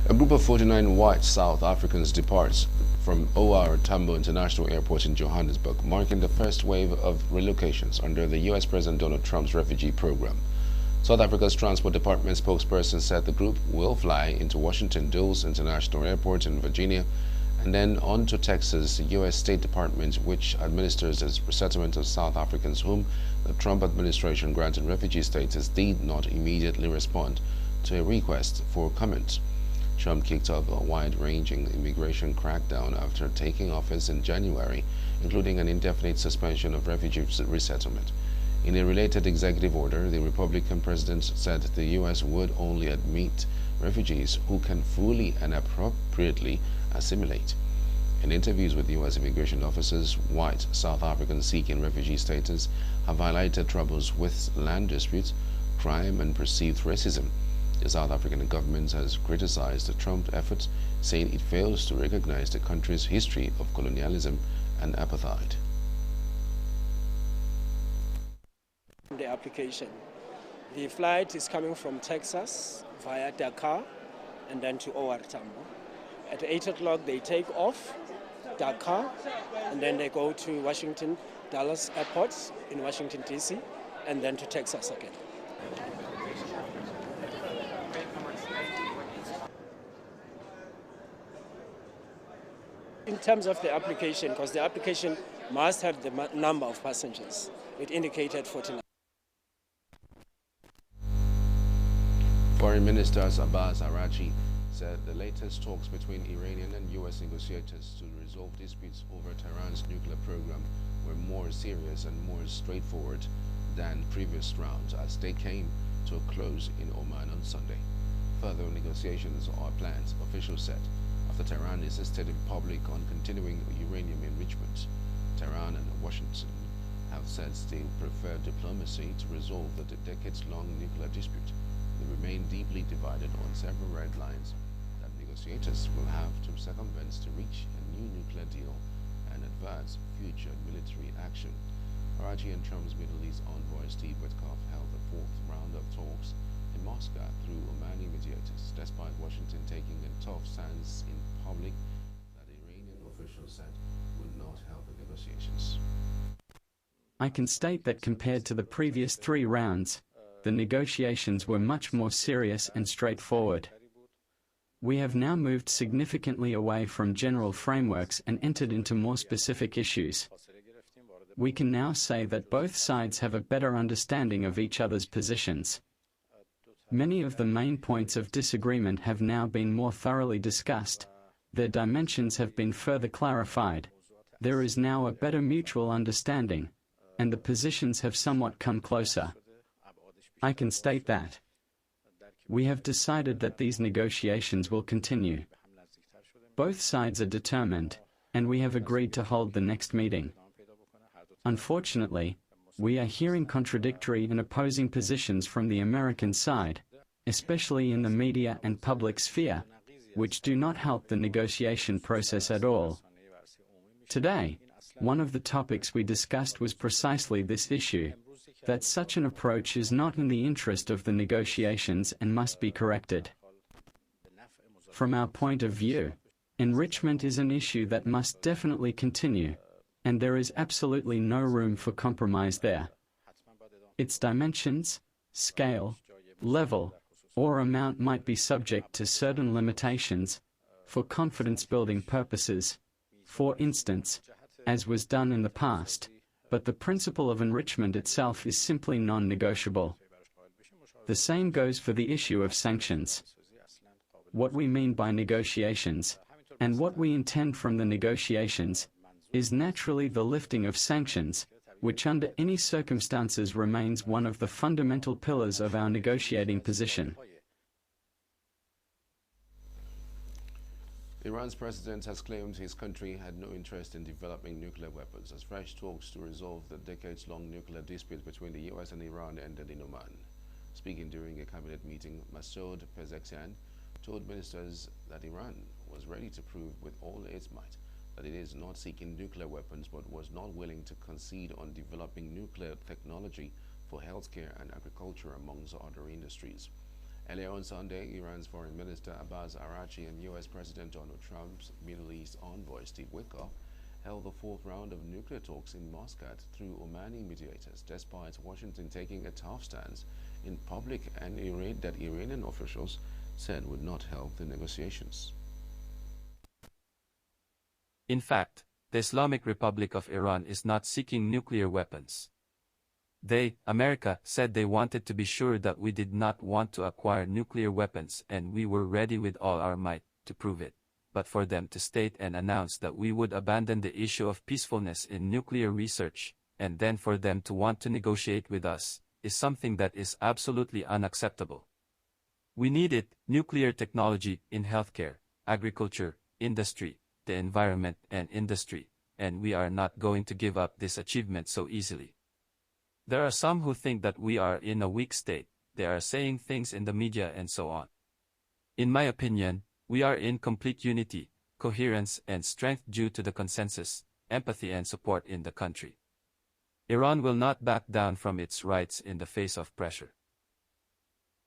A group of 49 white South Africans departs from OR Tambo International Airport in Johannesburg, marking the first wave of relocations under the U.S. President Donald Trump's refugee program. South Africa's Transport Department spokesperson said the group will fly into Washington Dulles International Airport in Virginia and then on to Texas. The U.S. State Department, which administers the resettlement of South Africans whom the Trump administration granted refugee status, did not immediately respond to a request for comment. Trump kicked off a wide-ranging immigration crackdown after taking office in January, including an indefinite suspension of refugee resettlement. In a related executive order, the Republican president said the U.S. would only admit refugees who can fully and appropriately assimilate. In interviews with U.S. immigration officers, white South Africans seeking refugee status have highlighted troubles with land disputes, crime, and perceived racism. The South African government has criticized the Trump efforts, saying it fails to recognize the country's history of colonialism and apartheid. The application. The flight is coming from Texas via Dakar and then to OR Tambo. At 8 o'clock they take off Dakar and then they go to Washington Dulles Airport in Washington DC and then to Texas again. In terms of the application, because the application must have the number of passengers, it indicated 49. Foreign Minister Abbas Arachi said the latest talks between Iranian and U.S. negotiators to resolve disputes over Tehran's nuclear program were more serious and more straightforward than previous rounds as they came to a close in Oman on Sunday. Further negotiations are planned, officials said, after Tehran insisted in public on continuing uranium enrichment. Tehran and Washington have said they prefer diplomacy to resolve the decades-long nuclear dispute. They remain deeply divided on several red lines that negotiators will have to circumvent to reach a new nuclear deal and advance future military action. Arachi and Trump's Middle East envoy Steve Witkoff held the fourth round of talks in Moscow through Omani mediators, despite Washington taking a tough stance in public that Iranian officials said would not help the negotiations. I can state that compared to the previous 3 rounds, the negotiations were much more serious and straightforward. We have now moved significantly away from general frameworks and entered into more specific issues. We can now say that both sides have a better understanding of each other's positions. Many of the main points of disagreement have now been more thoroughly discussed, their dimensions have been further clarified, there is now a better mutual understanding, and the positions have somewhat come closer. I can state that we have decided that these negotiations will continue. Both sides are determined, and we have agreed to hold the next meeting. Unfortunately, we are hearing contradictory and opposing positions from the American side, especially in the media and public sphere, which do not help the negotiation process at all. Today, one of the topics we discussed was precisely this issue, that such an approach is not in the interest of the negotiations and must be corrected. From our point of view, enrichment is an issue that must definitely continue, and there is absolutely no room for compromise there. Its dimensions, scale, level, or amount might be subject to certain limitations, for confidence-building purposes, for instance, as was done in the past, but the principle of enrichment itself is simply non-negotiable. The same goes for the issue of sanctions. What we mean by negotiations, and what we intend from the negotiations, is naturally the lifting of sanctions, which under any circumstances remains one of the fundamental pillars of our negotiating position. Iran's president has claimed his country had no interest in developing nuclear weapons as fresh talks to resolve the decades-long nuclear dispute between the U.S. and Iran ended in Oman. Speaking during a cabinet meeting, Masoud Pezeshkian told ministers that Iran was ready to prove with all its might that it is not seeking nuclear weapons but was not willing to concede on developing nuclear technology for healthcare and agriculture amongst other industries. Earlier on Sunday, Iran's Foreign Minister Abbas Arachi and U.S. President Donald Trump's Middle East envoy Steve Witkoff held the fourth round of nuclear talks in Moscow through Omani mediators, despite Washington taking a tough stance in public and that Iranian officials said would not help the negotiations. In fact, the Islamic Republic of Iran is not seeking nuclear weapons. They, America, said they wanted to be sure that we did not want to acquire nuclear weapons and we were ready with all our might to prove it. But for them to state and announce that we would abandon the issue of peacefulness in nuclear research, and then for them to want to negotiate with us, is something that is absolutely unacceptable. We needed nuclear technology in healthcare, agriculture, industry, the environment and industry, and we are not going to give up this achievement so easily. There are some who think that we are in a weak state, they are saying things in the media and so on. In my opinion, we are in complete unity, coherence and strength due to the consensus, empathy and support in the country. Iran will not back down from its rights in the face of pressure.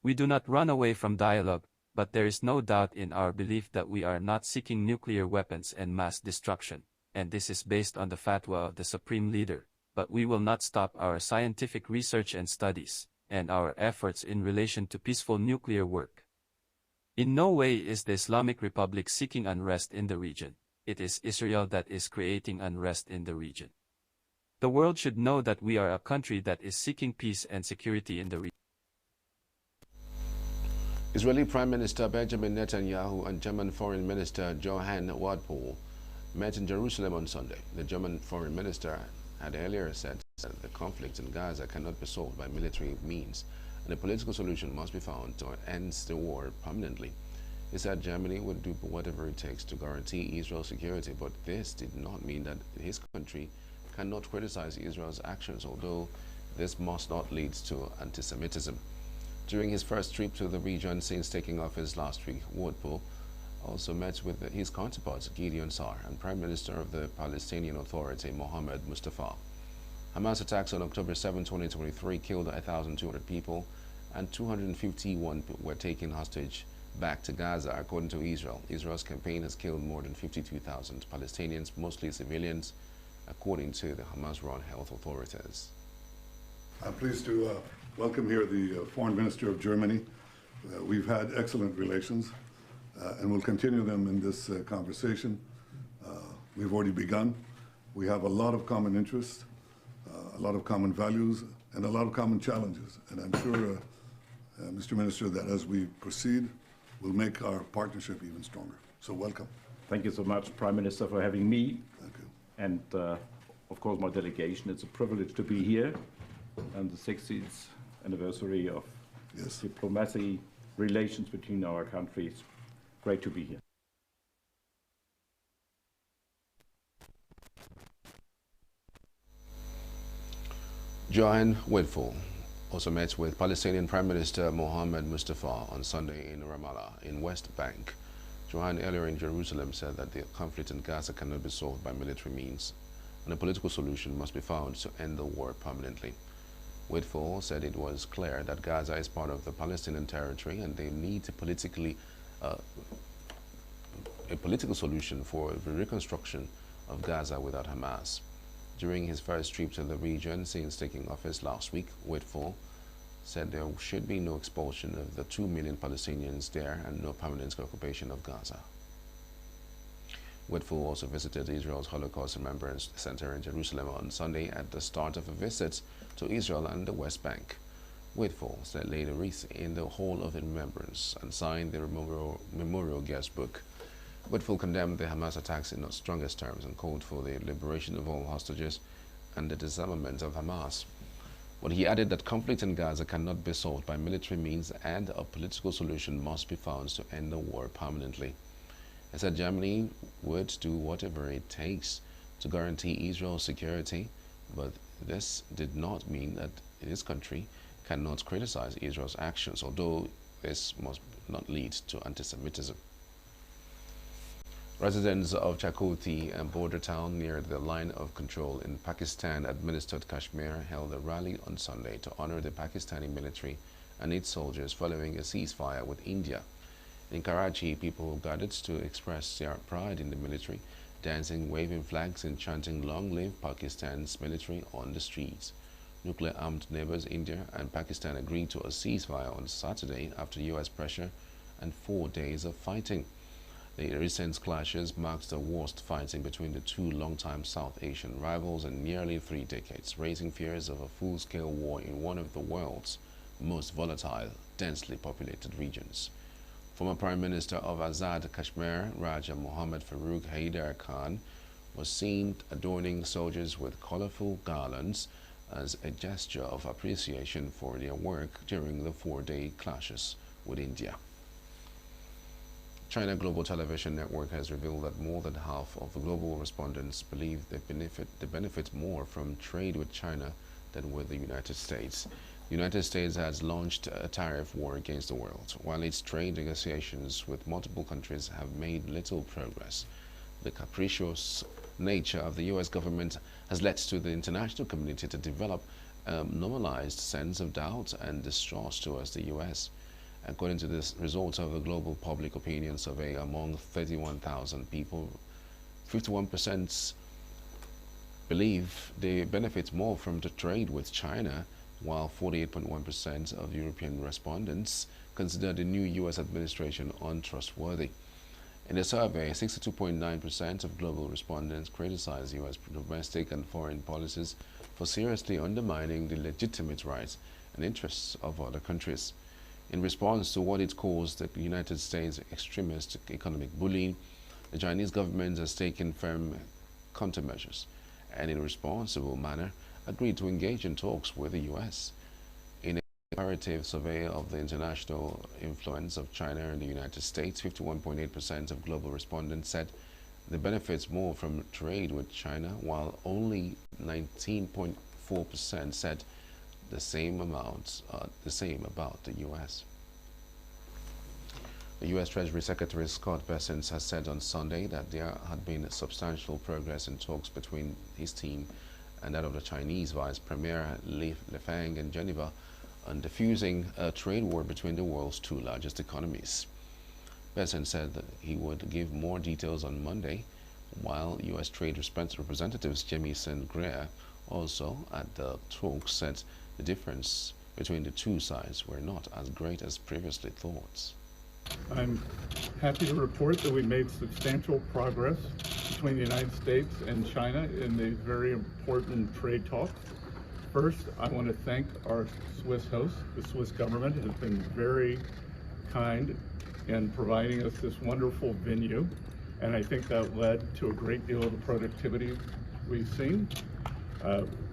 We do not run away from dialogue, but there is no doubt in our belief that we are not seeking nuclear weapons and mass destruction, and this is based on the fatwa of the Supreme Leader. But we will not stop our scientific research and studies, and our efforts in relation to peaceful nuclear work. In no way is the Islamic Republic seeking unrest in the region, it is Israel that is creating unrest in the region. The world should know that we are a country that is seeking peace and security in the region. Israeli Prime Minister Benjamin Netanyahu and German Foreign Minister Johann Wadpol met in Jerusalem on Sunday. The German Foreign Minister had earlier said that the conflict in Gaza cannot be solved by military means, and a political solution must be found to end the war permanently. He said Germany would do whatever it takes to guarantee Israel's security, but this did not mean that his country cannot criticize Israel's actions, although this must not lead to anti-Semitism. During his first trip to the region since taking office last week, Wadpol also met with his counterparts Gideon Sa'ar and Prime Minister of the Palestinian Authority Mohammed Mustafa. Hamas attacks on October 7, 2023 killed 1,200 people and 251 were taken hostage back to Gaza, according to Israel. Israel's campaign has killed more than 52,000 Palestinians, mostly civilians, according to the Hamas-run health authorities. I'm pleased to welcome here the Foreign Minister of Germany. We've had excellent relations and we'll continue them in this conversation. We've already begun. We have a lot of common interests, a lot of common values, and a lot of common challenges. And I'm sure, Mr. Minister, that as we proceed, we'll make our partnership even stronger. So welcome. Thank you so much, Prime Minister, for having me. Thank you. And of course, my delegation. It's a privilege to be here on the 60th anniversary of diplomacy relations between our countries. Great to be here. Johann Wadpol also met with Palestinian Prime Minister Mohammed Mustafa on Sunday in Ramallah, in West Bank. Johann earlier in Jerusalem said that the conflict in Gaza cannot be solved by military means, and a political solution must be found to end the war permanently. Wadpol said it was clear that Gaza is part of the Palestinian territory and they need a political solution for the reconstruction of Gaza without Hamas. During his first trip to the region since taking office last week, Wadpol said there should be no expulsion of the 2 million Palestinians there and no permanent occupation of Gaza. Wadpol also visited Israel's Holocaust Remembrance Center in Jerusalem on Sunday at the start of a visit to Israel and the West Bank. Wadpol said laid a wreath in the Hall of Remembrance and signed the memorial guest book. Wadpol condemned the Hamas attacks in the strongest terms and called for the liberation of all hostages and the disarmament of Hamas. But he added that conflict in Gaza cannot be solved by military means and a political solution must be found to end the war permanently. He said Germany would do whatever it takes to guarantee Israel's security, but this did not mean that his country cannot criticize Israel's actions, although this must not lead to anti-Semitism. Residents of Chakoti, a border town near the line of control in Pakistan-administered Kashmir, held a rally on Sunday to honor the Pakistani military and its soldiers following a ceasefire with India. In Karachi, people gathered to express their pride in the military, dancing, waving flags and chanting "Long live Pakistan's military" on the streets. Nuclear-armed neighbors India and Pakistan agreed to a ceasefire on Saturday after U.S. pressure and 4 days of fighting. The recent clashes marks the worst fighting between the two longtime South Asian rivals in nearly 3 decades, raising fears of a full-scale war in one of the world's most volatile, densely populated regions. Former Prime Minister of Azad Kashmir, Raja Mohammad Farooq Haider Khan, was seen adorning soldiers with colorful garlands as a gesture of appreciation for their work during the 4-day clashes with India. China Global Television Network has revealed that more than half of the global respondents believe they benefit more from trade with China than with the United States. The United States has launched a tariff war against the world, while its trade negotiations with multiple countries have made little progress. The capricious nature of the U.S. government has led to the international community to develop a normalized sense of doubt and distrust towards the U.S. According to the results of the Global Public Opinion Survey among 31,000 people, 51% believe they benefit more from the trade with China, while 48.1% of European respondents consider the new U.S. administration untrustworthy. In the survey, 62.9% of global respondents criticize U.S. domestic and foreign policies for seriously undermining the legitimate rights and interests of other countries. In response to what it calls the United States extremist economic bullying, the Chinese government has taken firm countermeasures and in a responsible manner agreed to engage in talks with the U.S. In a comparative survey of the international influence of China in the United States, 51.8% of global respondents said they benefit more from trade with China, while only 19.4% said the same about the U.S. The U.S. Treasury Secretary Scott Bessent has said on Sunday that there had been substantial progress in talks between his team and that of the Chinese Vice Premier Li Feng in Geneva on diffusing a trade war between the world's two largest economies. Bessent said that he would give more details on Monday, while U.S. Trade Representatives Jamieson Greer also at the talks said the difference between the two sides were not as great as previously thought. I'm happy to report that we made substantial progress between the United States and China in these very important trade talks. First, I want to thank our Swiss host. The Swiss government has been very kind in providing us this wonderful venue, and I think that led to a great deal of the productivity we've seen.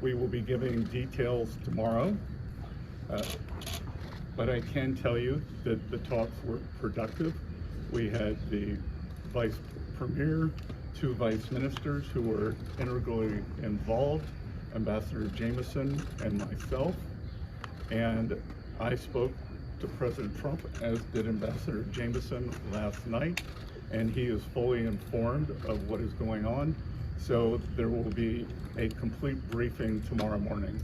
We will be giving details tomorrow, but I can tell you that the talks were productive. We had the Vice Premier, two Vice Ministers who were integrally involved, Ambassador Jamieson and myself, and I spoke to President Trump, as did Ambassador Jamieson last night, and he is fully informed of what is going on. So there will be a complete briefing tomorrow morning.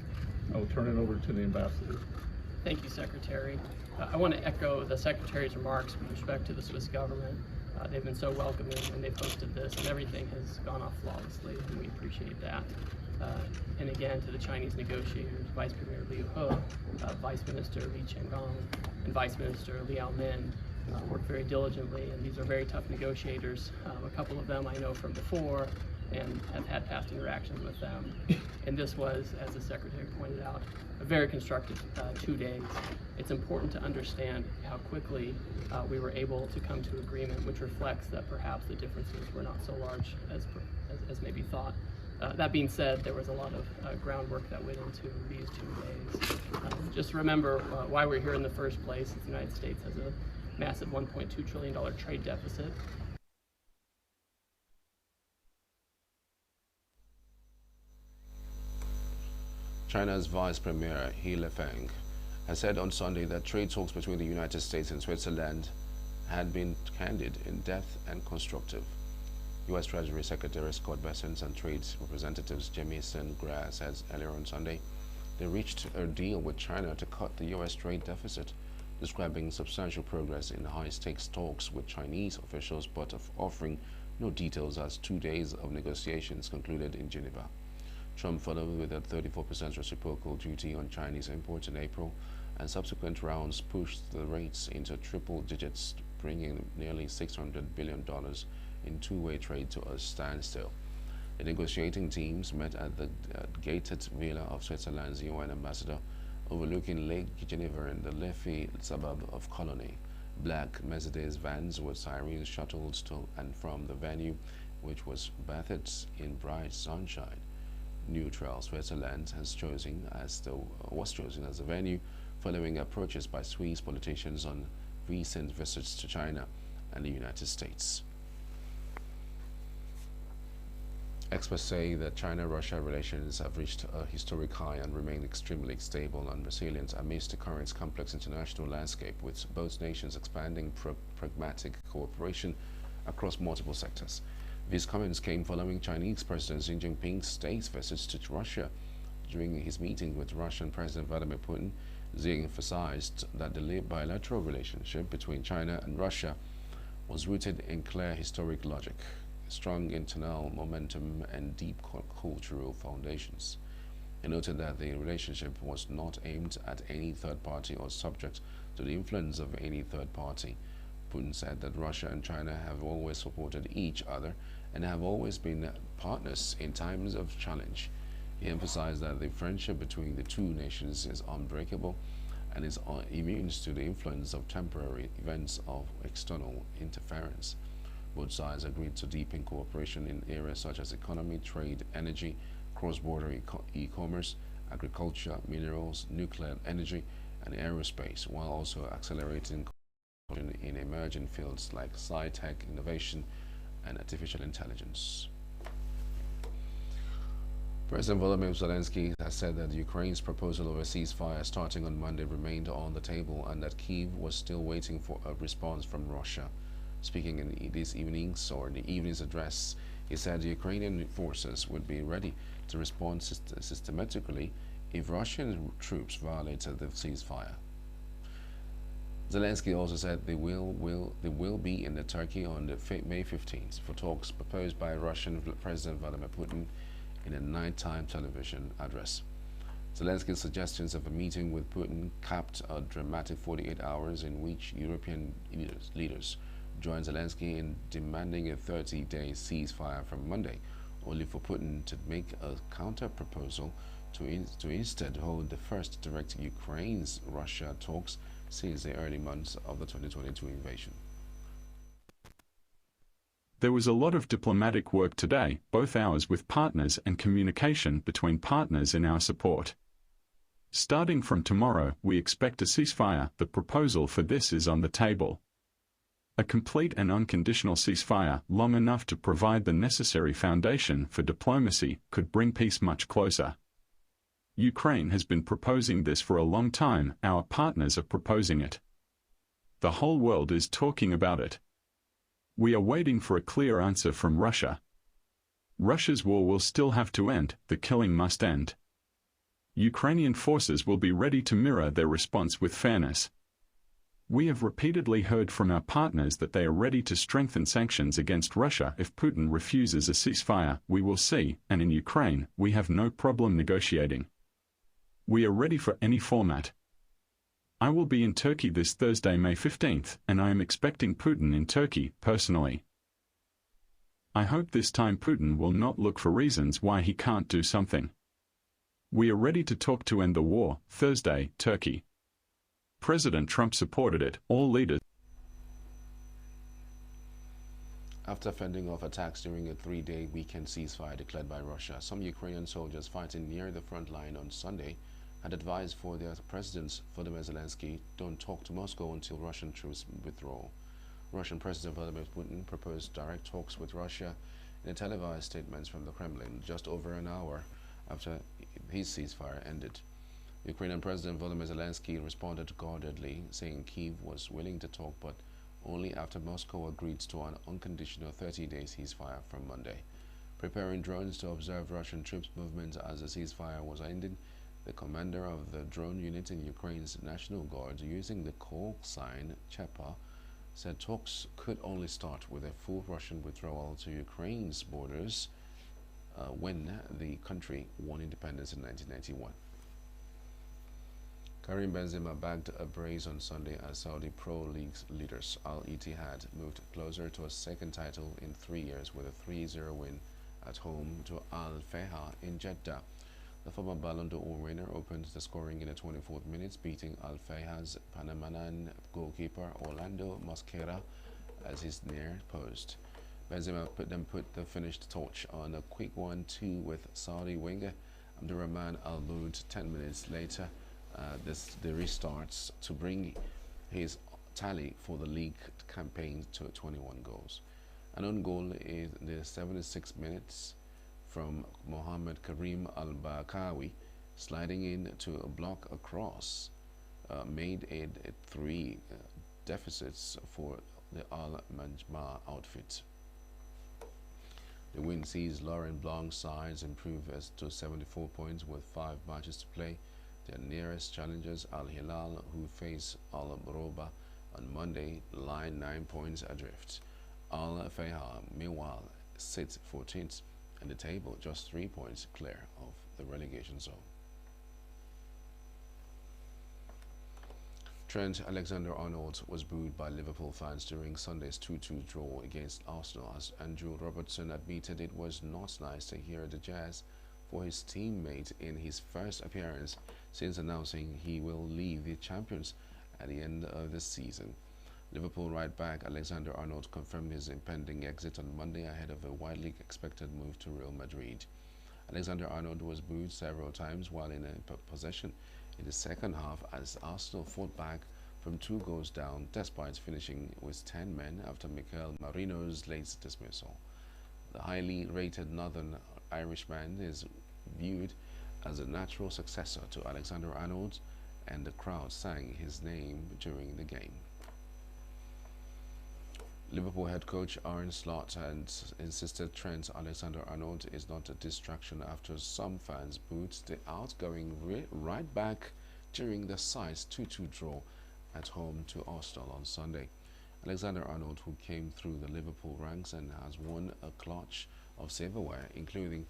I will turn it over to the Ambassador. Thank you, Secretary. I want to echo the Secretary's remarks with respect to the Swiss government. They've been so welcoming and they've hosted this, and everything has gone off flawlessly, and we appreciate that. And again, to the Chinese negotiators, Vice Premier Liu He, Vice Minister Li Qiangong, and Vice Minister Liao Min worked very diligently, and these are very tough negotiators. A couple of them I know from before and have had past interactions with them. And this was, as the Secretary pointed out, a very constructive 2 days. It's important to understand how quickly we were able to come to agreement, which reflects that perhaps the differences were not so large as maybe thought. That being said, there was a lot of groundwork that went into these 2 days. Just remember why we're here in the first place. The United States has a massive $1.2 trillion trade deficit. China's Vice Premier He Feng has said on Sunday that trade talks between the United States and Switzerland had been candid, in-depth, and constructive. U.S. Treasury Secretary Scott Bessent and Trade Representatives Jamieson Greer said earlier on Sunday they reached a deal with China to cut the U.S. trade deficit, describing substantial progress in high-stakes talks with Chinese officials, but offering no details as 2 days of negotiations concluded in Geneva. Trump followed with a 34% reciprocal duty on Chinese imports in April, and subsequent rounds pushed the rates into triple digits, bringing nearly $600 billion in two-way trade to a standstill. The negotiating teams met at the gated villa of Switzerland's UN ambassador, overlooking Lake Geneva in the leafy suburb of Colony. Black Mercedes vans with sirens shuttled to and from the venue, which was bathed in bright sunshine. Neutral Switzerland was chosen as the venue, following approaches by Swiss politicians on recent visits to China and the United States. Experts say that China-Russia relations have reached a historic high and remain extremely stable and resilient amidst the current complex international landscape, with both nations expanding pragmatic cooperation across multiple sectors. These comments came following Chinese President Xi Jinping's state visits to Russia. During his meeting with Russian President Vladimir Putin, Xi emphasized that the bilateral relationship between China and Russia was rooted in clear historic logic, strong internal momentum, and deep cultural foundations. He noted that the relationship was not aimed at any third party or subject to the influence of any third party. Putin said that Russia and China have always supported each other and have always been partners in times of challenge. He emphasized that the friendship between the two nations is unbreakable and is immune to the influence of temporary events of external interference. Both sides agreed to deepen cooperation in areas such as economy, trade, energy, cross-border e-commerce, agriculture, minerals, nuclear energy, and aerospace, while also accelerating cooperation in emerging fields like sci-tech, innovation, and artificial intelligence. President Volodymyr Zelensky has said that Ukraine's proposal of a ceasefire starting on Monday remained on the table and that Kyiv was still waiting for a response from Russia. Speaking in the evening's address, he said Ukrainian forces would be ready to respond systematically if Russian troops violated the ceasefire. Zelensky also said they will be in Turkey on May 15th for talks proposed by Russian President Vladimir Putin in a nighttime television address. Zelensky's suggestions of a meeting with Putin capped a dramatic 48 hours in which European leaders joined Zelensky in demanding a 30-day ceasefire from Monday, only for Putin to make a counter-proposal to instead hold the first direct Ukraine-Russia talks since the early months of the 2022 invasion. There was a lot of diplomatic work today, both ours with partners and communication between partners in our support. Starting from tomorrow, we expect a ceasefire. The proposal for this is on the table. A complete and unconditional ceasefire, long enough to provide the necessary foundation for diplomacy, could bring peace much closer. Ukraine has been proposing this for a long time. Our partners are proposing it. The whole world is talking about it. We are waiting for a clear answer from Russia. Russia's war will still have to end. The killing must end. Ukrainian forces will be ready to mirror their response with fairness. We have repeatedly heard from our partners that they are ready to strengthen sanctions against Russia if Putin refuses a ceasefire. We will see, and in Ukraine, we have no problem negotiating. We are ready for any format. I will be in Turkey this Thursday, May 15th, and I am expecting Putin in Turkey, personally. I hope this time Putin will not look for reasons why he can't do something. We are ready to talk to end the war. Thursday, Turkey. President Trump supported it. All leaders. After fending off attacks during a 3-day weekend ceasefire declared by Russia, some Ukrainian soldiers fighting near the front line on Sunday had advised for their president, Volodymyr Zelensky, don't talk to Moscow until Russian troops withdraw. Russian President Vladimir Putin proposed direct talks with Russia in a televised statement from the Kremlin just over an hour after his ceasefire ended. Ukrainian President Volodymyr Zelensky responded guardedly, saying Kyiv was willing to talk, but only after Moscow agreed to an unconditional 30-day ceasefire from Monday. Preparing drones to observe Russian troops' movements as the ceasefire was ending, the commander of the drone unit in Ukraine's National Guard, using the call sign Chepa, said talks could only start with a full Russian withdrawal to Ukraine's borders when the country won independence in 1991. Karim Benzema bagged a brace on Sunday as Saudi Pro League leaders Al Ittihad moved closer to a second title in 3 years with a 3-0 win at home to Al Fayha in Jeddah. The former Ballon d'Or winner opened the scoring in the 24th minute, beating Al Fayha's Panamanan goalkeeper Orlando Mosquera as his near post. Benzema put the finished touch on a quick 1-2 with Saudi winger Abdurrahman Al-Boud 10 minutes later. The restarts to bring his tally for the league campaign to 21 goals. An own goal in the 76 minutes from Mohammed Karim Al-Bakawi, sliding in to a block across, made it 3 deficits for the Al-Manjma outfit. The win sees Laurent Blanc's sides improve to 74 points with 5 matches to play. Their nearest challengers, Al Hilal, who face Al Roba on Monday, lie 9 points adrift. Al Fayha, meanwhile, sits 14th in the table, just 3 points clear of the relegation zone. Trent Alexander-Arnold was booed by Liverpool fans during Sunday's 2-2 draw against Arsenal, as Andrew Robertson admitted it was not nice to hear the Jazz for his teammate in his first appearance since announcing he will leave the champions at the end of the season. Liverpool right back Alexander Arnold confirmed his impending exit on Monday ahead of a widely expected move to Real Madrid. Alexander Arnold was booed several times while in possession in the second half as Arsenal fought back from 2 goals down despite finishing with 10 men after Mikel Merino's late dismissal. The highly rated Northern Irishman is viewed as a natural successor to Alexander Arnold, and the crowd sang his name during the game. Liverpool head coach Arne Slot has insisted Trent Alexander-Arnold is not a distraction after some fans booed the outgoing right back during the side's 2-2 draw at home to Arsenal on Sunday. Alexander-Arnold, who came through the Liverpool ranks and has won a clutch of silverware, including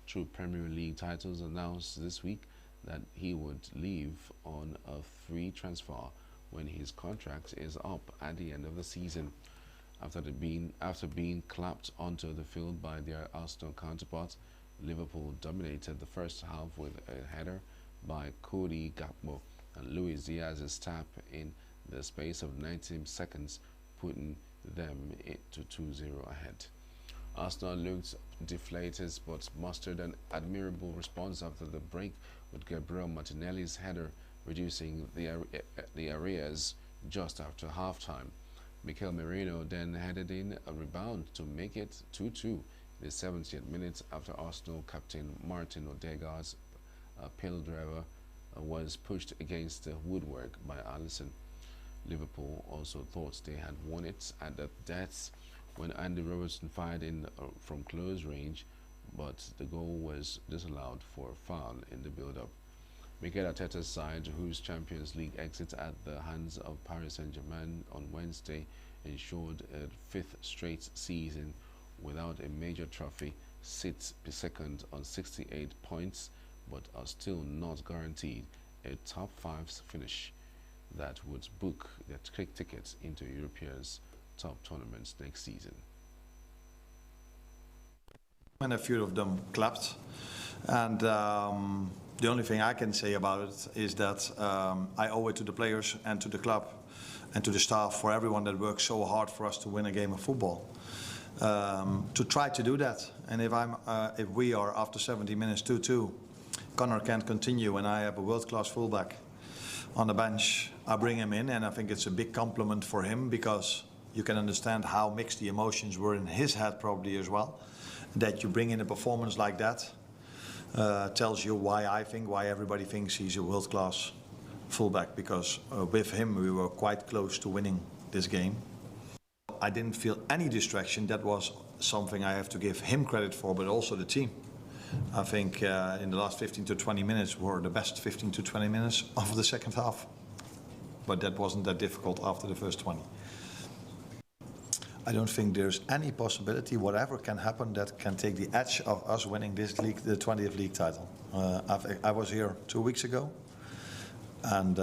2 Premier League titles, announced this week that he would leave on a free transfer when his contract is up at the end of the season. After being clapped onto the field by their Arsenal counterparts, Liverpool dominated the first half with a header by Cody Gakpo and Luis Diaz's tap in the space of 19 seconds, putting them to 2-0 ahead. Arsenal looked deflated but mustered an admirable response after the break, with Gabriel Martinelli's header reducing the arrears just after half-time. Mikel Merino then headed in a rebound to make it 2-2 in the 70th minute after Arsenal captain Martin Odegaard's pill driver was pushed against the woodwork by Alisson. Liverpool also thought they had won it at the death when Andy Robertson fired in from close range, but the goal was disallowed for a foul in the build-up. Mikel Arteta's side, whose Champions League exit at the hands of Paris Saint-Germain on Wednesday ensured a 5th straight season without a major trophy, sits second on 68 points, but are still not guaranteed a top 5 finish that would book their tickets into Europe's top tournaments next season. And a few of them clapped, and the only thing I can say about it is that I owe it to the players and to the club and to the staff, for everyone that works so hard for us to win a game of football, to try to do that. And if we are after 70 minutes 2-2, Connor can't continue, and I have a world-class fullback on the bench, I bring him in, and I think it's a big compliment for him, because you can understand how mixed the emotions were in his head probably as well. That you bring in a performance like that tells you why everybody thinks he's a world-class fullback, because with him we were quite close to winning this game. I didn't feel any distraction. That was something I have to give him credit for, but also the team. I think in the last 15 to 20 minutes were the best 15 to 20 minutes of the second half, but that wasn't that difficult after the first 20. I don't think there's any possibility, whatever can happen, that can take the edge of us winning this league, the 20th league title. I was here 2 weeks ago, and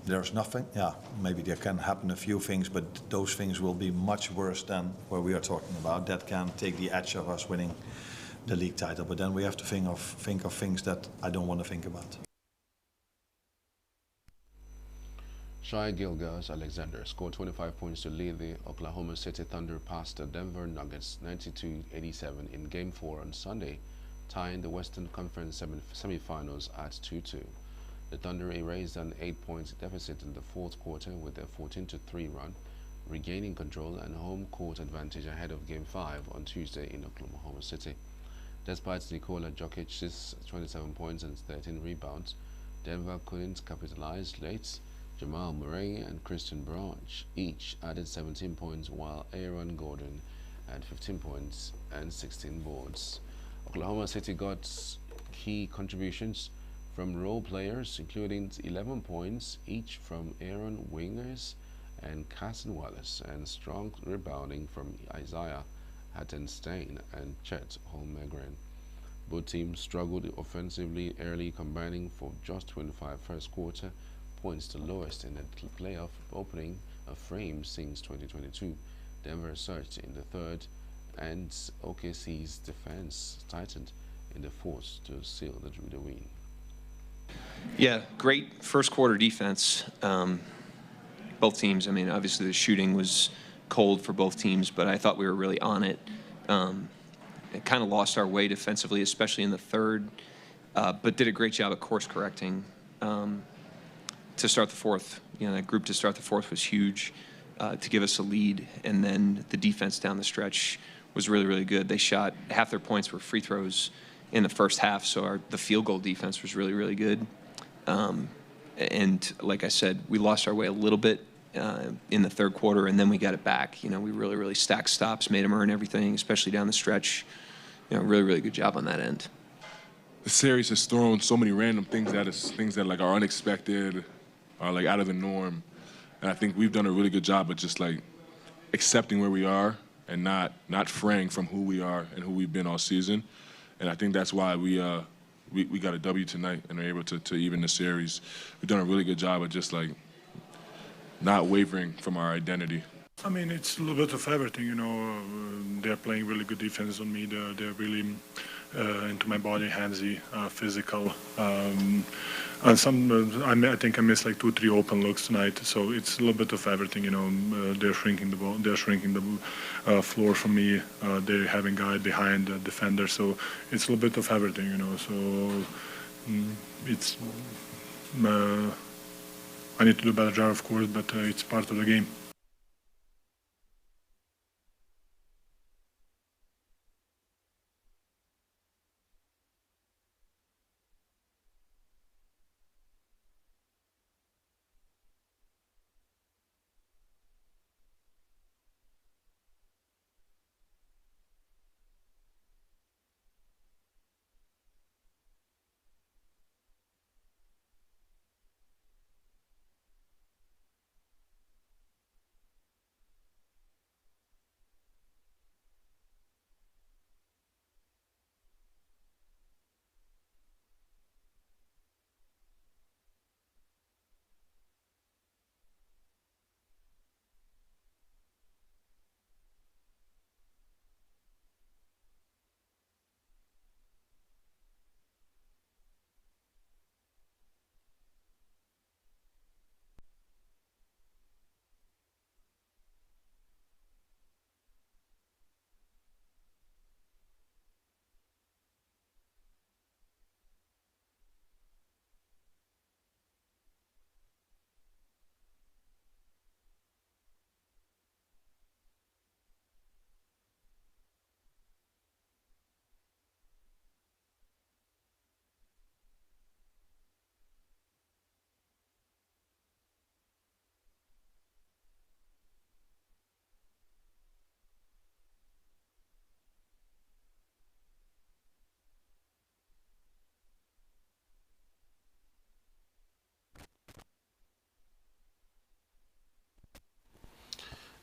there's nothing. Yeah, maybe there can happen a few things, but those things will be much worse than what we are talking about. That can take the edge of us winning the league title. But then we have to think of things that I don't want to think about. Shai Gilgeous-Alexander scored 25 points to lead the Oklahoma City Thunder past the Denver Nuggets 92-87 in Game 4 on Sunday, tying the Western Conference semifinals at 2-2. The Thunder erased an 8-point deficit in the fourth quarter with a 14-3 run, regaining control and home court advantage ahead of Game 5 on Tuesday in Oklahoma City. Despite Nikola Jokic's 27 points and 13 rebounds, Denver couldn't capitalize late. Jamal Murray and Christian Branch each added 17 points, while Aaron Gordon had 15 points and 16 boards. Oklahoma City got key contributions from role players, including 11 points each from Aaron Wingers and Carson Wallace, and strong rebounding from Isaiah Hartenstein and Chet Holmgren. Both teams struggled offensively early, combining for just 25 first quarter points, the lowest in the playoff opening frame since 2022. Denver surged in the third, and OKC's defense tightened in the fourth to seal the win? Yeah, great first quarter defense. Both teams, I mean, obviously the shooting was cold for both teams, but I thought we were really on it. It kind of lost our way defensively, especially in the third, but did a great job of course correcting to start the fourth. You know, that group to start the fourth was huge to give us a lead, and then the defense down the stretch was really, really good. They shot half their points were free throws in the first half, so the field goal defense was really, really good. And like I said, we lost our way a little bit in the third quarter, and then we got it back. You know, we really, really stacked stops, made them earn everything, especially down the stretch. You know, really, really good job on that end. The series has thrown so many random things at us, things that like are unexpected, are like out of the norm, and I think we've done a really good job of just like accepting where we are and not fraying from who we are and who we've been all season, and I think that's why we got a W tonight and are able to even the series. We've done a really good job of just like not wavering from our identity. I mean, it's a little bit of everything, you know. They're playing really good defense on me. They're really into my body, handsy, physical. And I think I missed like 2-3 open looks tonight. So it's a little bit of everything, you know. They're shrinking the ball. They're shrinking the floor for me. They're having guy behind the defender. So it's a little bit of everything, you know. So it's I need to do a better job, of course, but it's part of the game.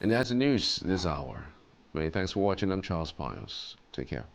And that's the news this hour. Many thanks for watching. I'm Charles Pius. Take care.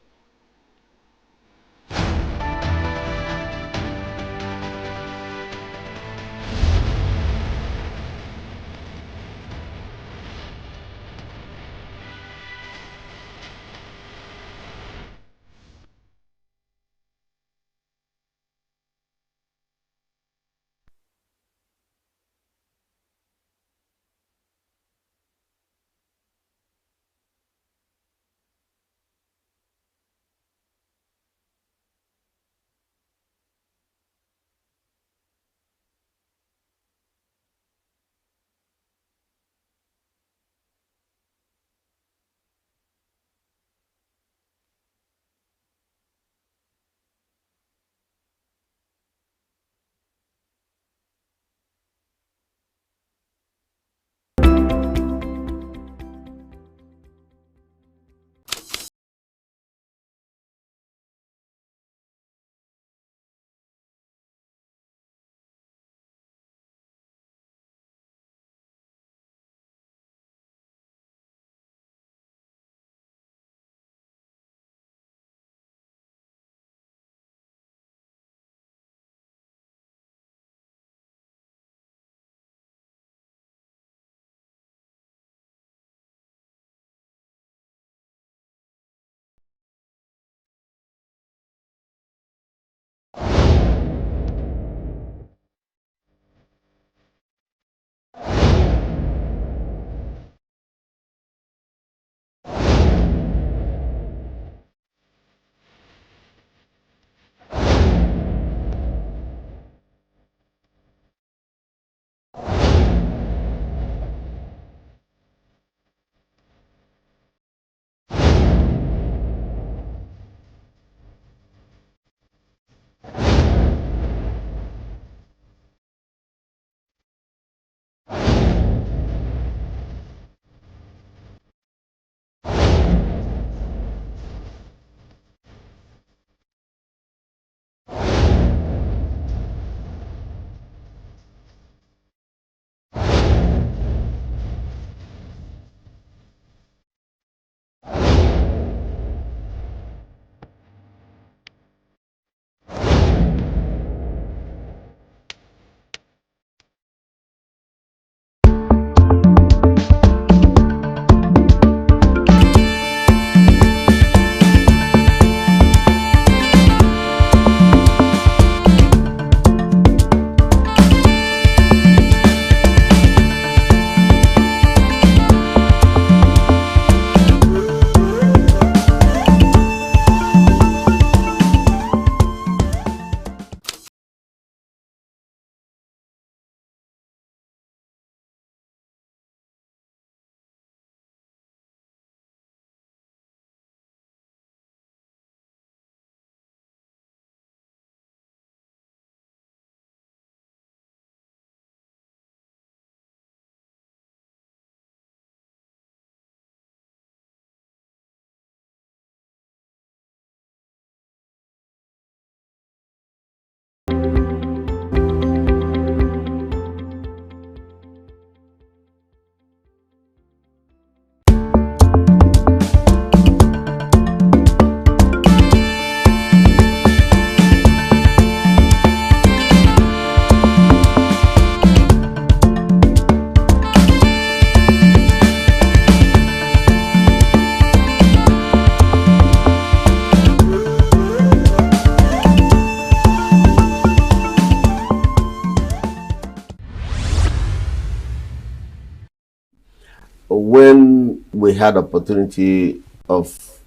we had opportunity of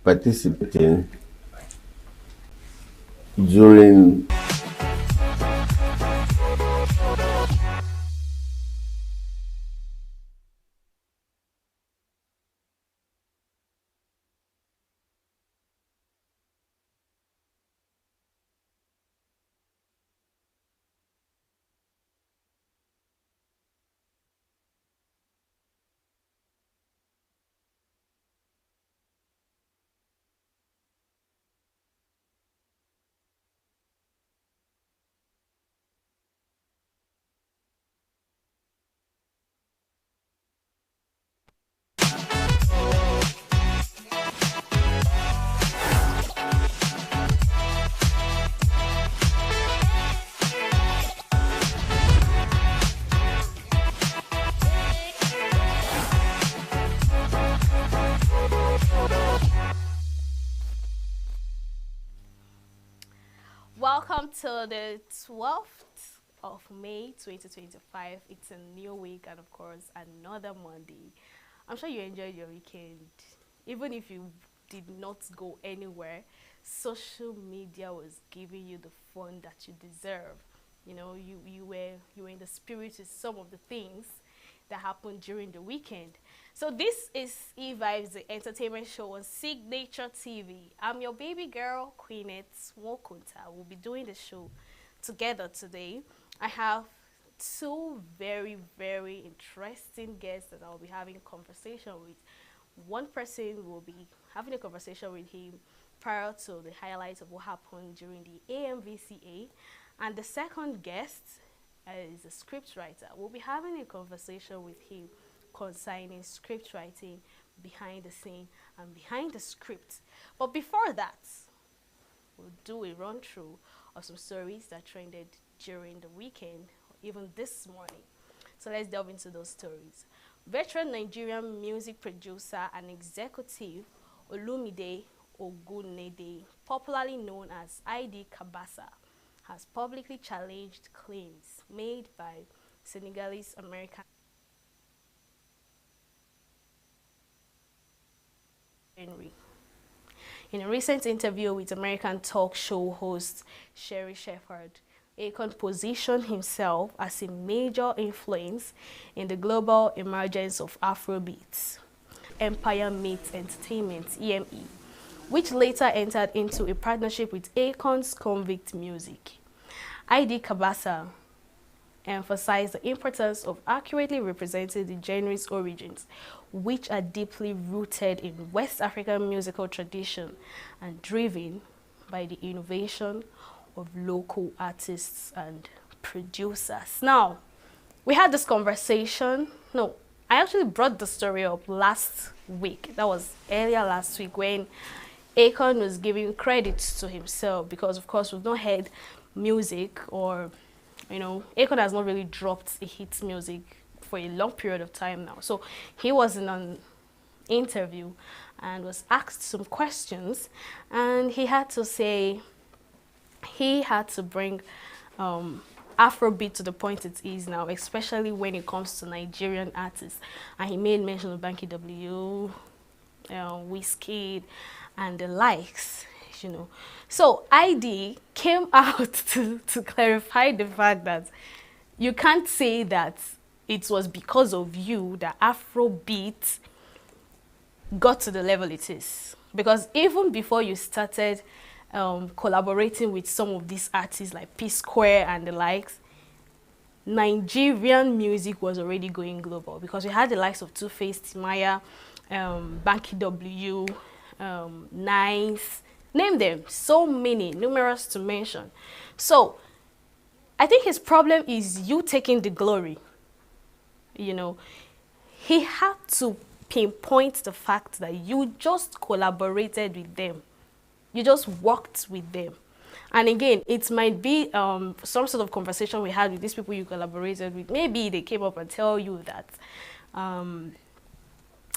participating during Welcome to the 12th of May 2025. It's a new week and, of course, another Monday. I'm sure you enjoyed your weekend. Even if you did not go anywhere, social media was giving you the fun that you deserve. You know, you were in the spirit with some of the things that happened during the weekend. So this is E-Vibes, the entertainment show on Signature TV. I'm your baby girl, Queenette Wokunta. We'll be doing the show together today. I have two very, very interesting guests that I'll be having a conversation with. One person will be having a conversation with him prior to the highlights of what happened during the AMVCA. And the second guest is a scriptwriter. We'll be having a conversation with him concerning script writing, behind the scene and behind the script. But before that, we'll do a run through of some stories that trended during the weekend, or even this morning. So let's delve into those stories. Veteran Nigerian music producer and executive Olumide Ogunede, popularly known as ID Kabasa, has publicly challenged claims made by Senegalese American Henry. In a recent interview with American talk show host Sherry Shepherd, Akon positioned himself as a major influence in the global emergence of Afrobeats, Empire Meets Entertainment, EME, which later entered into a partnership with Akon's Convict Music. ID Kabasa emphasized the importance of accurately representing the genre's origins, which are deeply rooted in West African musical tradition and driven by the innovation of local artists and producers. Now, we had this conversation. No, I actually brought the story up last week. That was earlier last week when Akon was giving credit to himself because, of course, we've not heard music or Akon has not really dropped a hit music for a long period of time now. So he was in an interview and was asked some questions, and he had to say he had to bring Afrobeat to the point it is now, especially when it comes to Nigerian artists. And he made mention of Banky W, Wizkid, and the likes. So ID came out to clarify the fact that you can't say that it was because of you that Afrobeat got to the level it is. Because even before you started collaborating with some of these artists like P-Square and the likes, Nigerian music was already going global because we had the likes of Two-Face, Timaya, Banky W, Nice, name them, so many, numerous to mention. So I think his problem is you taking the glory. He had to pinpoint the fact that you just collaborated with them. You just worked with them. And again, it might be some sort of conversation we had with these people you collaborated with. Maybe they came up and tell you that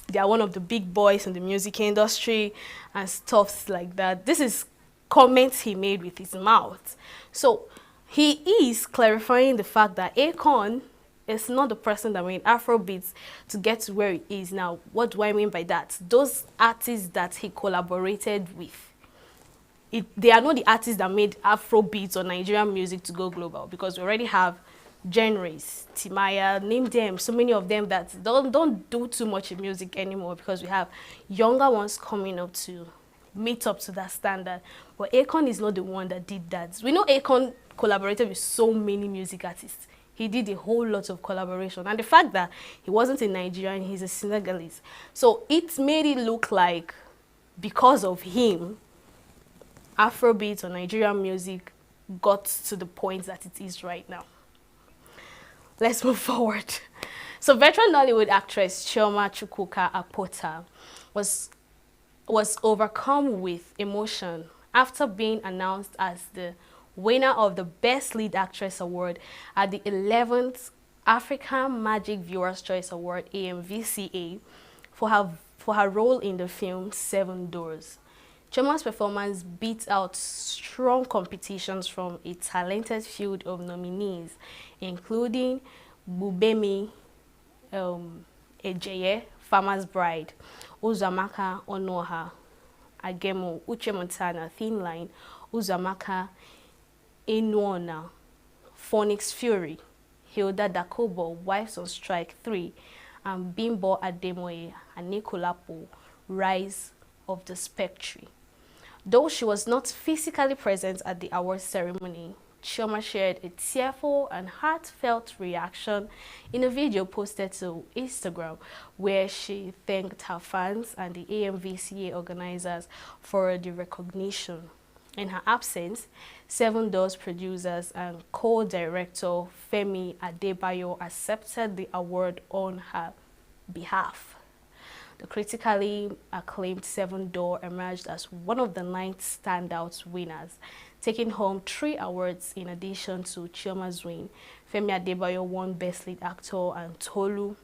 they are one of the big boys in the music industry and stuff like that. This is comments he made with his mouth. So he is clarifying the fact that Akon It's not the person that made Afrobeats to get to where it is now. What do I mean by that? Those artists that he collaborated with, they are not the artists that made Afrobeats or Nigerian music to go global, because we already have genres, Timaya, name them, so many of them that don't do too much in music anymore, because we have younger ones coming up to meet up to that standard. But Akon is not the one that did that. We know Akon collaborated with so many music artists. He did a whole lot of collaboration. And the fact that he wasn't in Nigeria and he's a Senegalese. So it made it look like because of him, Afrobeat or Nigerian music got to the point that it is right now. Let's move forward. So veteran Nollywood actress Chioma Chukwuka Akpota was overcome with emotion after being announced as the winner of the Best Lead Actress Award at the 11th African Magic Viewers' Choice Award, AMVCA, for her role in the film Seven Doors. Chioma's performance beat out strong competitions from a talented field of nominees, including Bubemi Ejeye, Farmer's Bride, Uzamaka Onoha, Agemo, Uche Montana, Thin Line, Uzamaka Enuona, Phoenix Fury, Hilda Dakobo, Wives on Strike 3, and Bimbo Ademoye and Nikolapo, Rise of the Spectre. Though she was not physically present at the award ceremony, Chioma shared a tearful and heartfelt reaction in a video posted to Instagram, where she thanked her fans and the AMVCA organizers for the recognition. In her absence, Seven Doors producers and co-director Femi Adebayo accepted the award on her behalf. The critically acclaimed Seven Door emerged as one of the 9 standout winners, taking home 3 awards in addition to Chioma's win. Femi Adebayo won Best Lead Actor and Tolu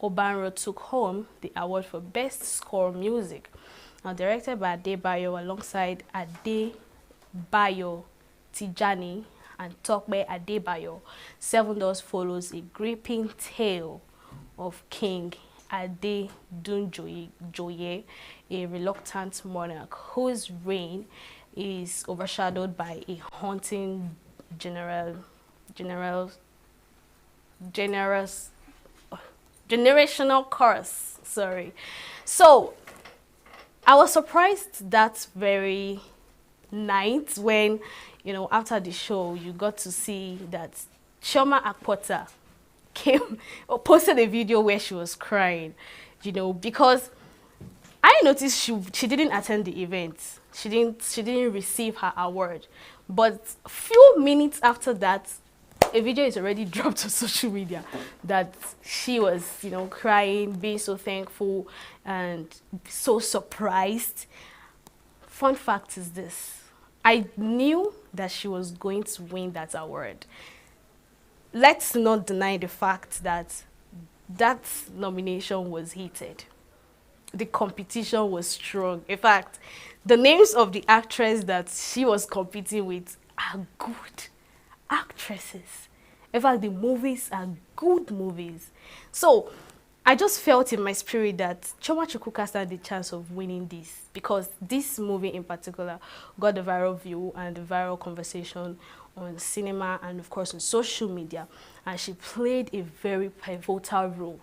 Obanro took home the award for Best Score Music. Now directed by Adebayo alongside Adebayo Tijani and Tokbe Adebayo, Seven Doors follows a gripping tale of King Adedunjoye, a reluctant monarch whose reign is overshadowed by a haunting generational curse. So I was surprised that very night when, you know, after the show, you got to see that Chioma Akpota came or posted a video where she was crying, you know, because I noticed she didn't attend the event. She didn't receive her award. But a few minutes after that, a video is already dropped on social media that she was, you know, crying, being so thankful and so surprised. Fun fact is this: I knew that she was going to win that award. Let's not deny the fact that that nomination was heated. The competition was strong. In fact, the names of the actresses that she was competing with are good actresses. In fact, the movies are good movies. So I just felt in my spirit that Chioma Chukwuka had the chance of winning this, because this movie in particular got the viral view and the viral conversation on cinema and of course on social media, and she played a very pivotal role.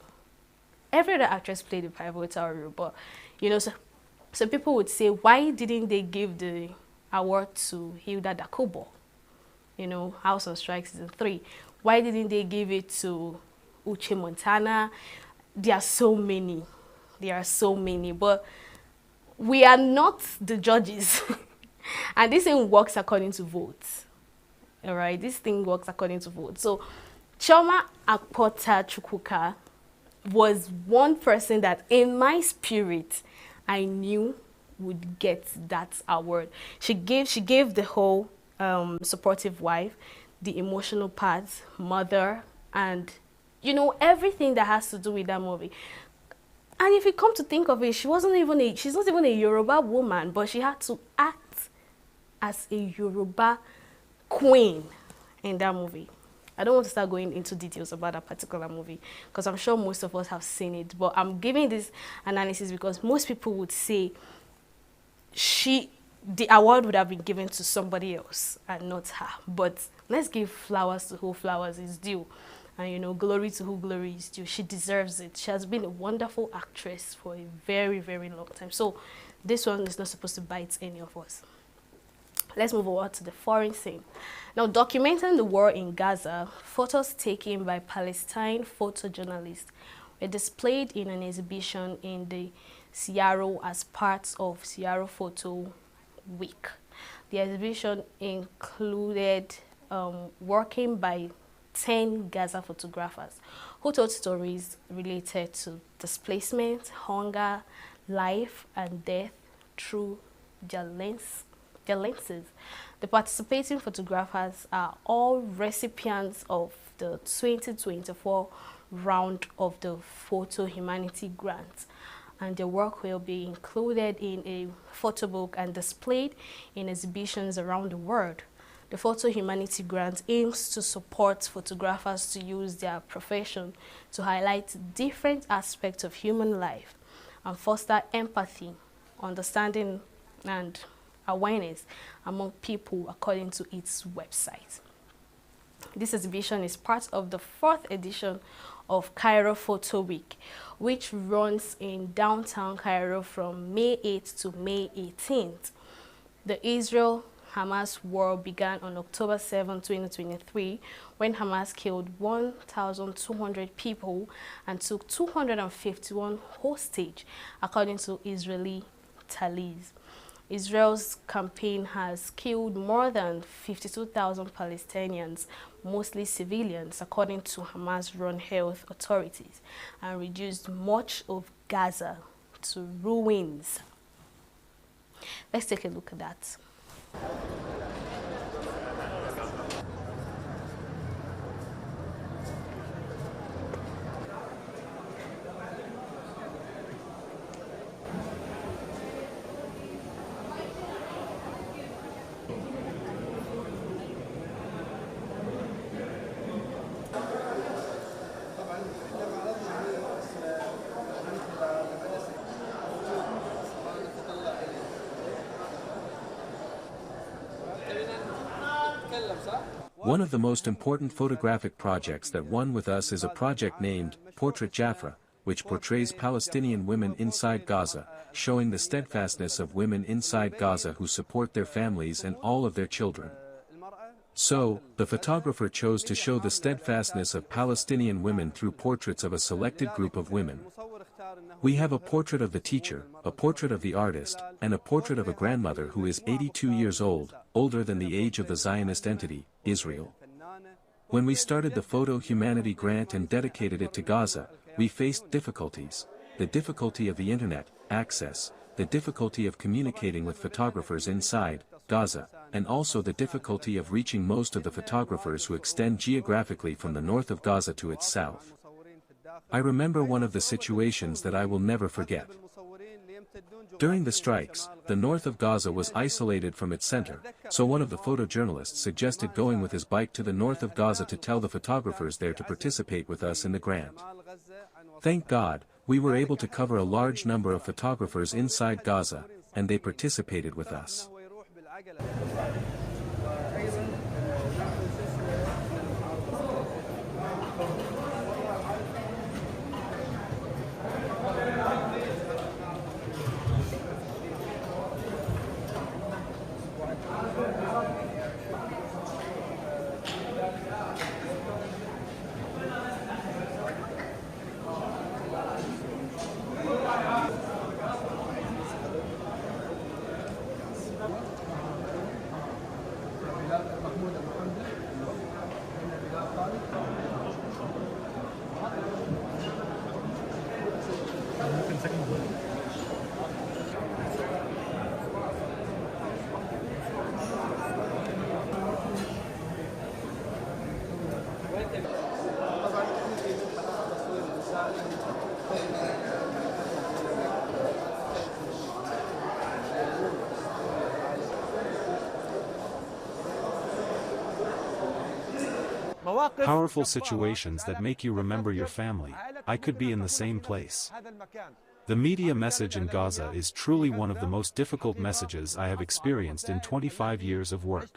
Every other actress played a pivotal role, but you know, so people would say, why didn't they give the award to Hilda Dakobo? You know, House on Strike Season 3. Why didn't they give it to Uche Montana? There are so many. There are so many, but we are not the judges. And this thing works according to votes. All right, this thing works according to votes. So Chioma Akpota Chukwuka was one person that in my spirit I knew would get that award. She gave the whole supportive wife, the emotional part, mother, and you know, everything that has to do with that movie. And if you come to think of it, she's not even a Yoruba woman, but she had to act as a Yoruba queen in that movie. I don't want to start going into details about that particular movie because I'm sure most of us have seen it. But I'm giving this analysis because most people would say the award would have been given to somebody else and not her. But let's give flowers to who flowers is due. And, you know, glory to who glory is due. She deserves it. She has been a wonderful actress for a very, very long time. So this one is not supposed to bite any of us. Let's move over to the foreign scene. Now, documenting the war in Gaza, photos taken by Palestine photojournalists were displayed in an exhibition in the Cairo as part of Cairo Photo Week. The exhibition included working by 10 Gaza photographers who told stories related to displacement, hunger, life, and death through their lenses. The participating photographers are all recipients of the 2024 round of the Photo Humanity Grant, and their work will be included in a photo book and displayed in exhibitions around the world. The Photo Humanity Grant aims to support photographers to use their profession to highlight different aspects of human life and foster empathy, understanding, and awareness among people, according to its website. This exhibition is part of the 4th edition of Cairo Photo Week, which runs in downtown Cairo from May 8th to May 18th. The Israel-Hamas war began on October 7, 2023, when Hamas killed 1,200 people and took 251 hostage, according to Israeli tallies. Israel's campaign has killed more than 52,000 Palestinians, mostly civilians, according to Hamas-run health authorities, and reduced much of Gaza to ruins. Let's take a look at that. One of the most important photographic projects that won with us is a project named Portrait Jafra, which portrays Palestinian women inside Gaza, showing the steadfastness of women inside Gaza who support their families and all of their children. So, the photographer chose to show the steadfastness of Palestinian women through portraits of a selected group of women. We have a portrait of the teacher, a portrait of the artist, and a portrait of a grandmother who is 82 years old, older than the age of the Zionist entity, Israel. When we started the Photo Humanity Grant and dedicated it to Gaza, we faced difficulties: the difficulty of the internet, access, the difficulty of communicating with photographers inside Gaza, and also the difficulty of reaching most of the photographers who extend geographically from the north of Gaza to its south. I remember one of the situations that I will never forget. During the strikes, the north of Gaza was isolated from its center, so one of the photojournalists suggested going with his bike to the north of Gaza to tell the photographers there to participate with us in the grant. Thank God, we were able to cover a large number of photographers inside Gaza, and they participated with us. Powerful situations that make you remember your family. I could be in the same place. The media message in Gaza is truly one of the most difficult messages I have experienced in 25 years of work.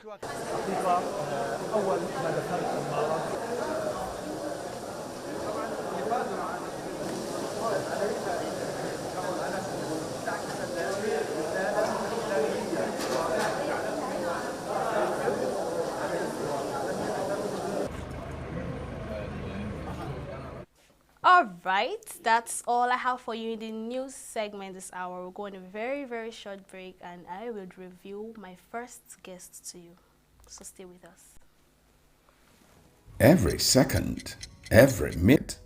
All right, that's all I have for you in the news segment this hour. We're going to a very, very short break, and I will reveal my first guest to you. So stay with us. Every second, every minute.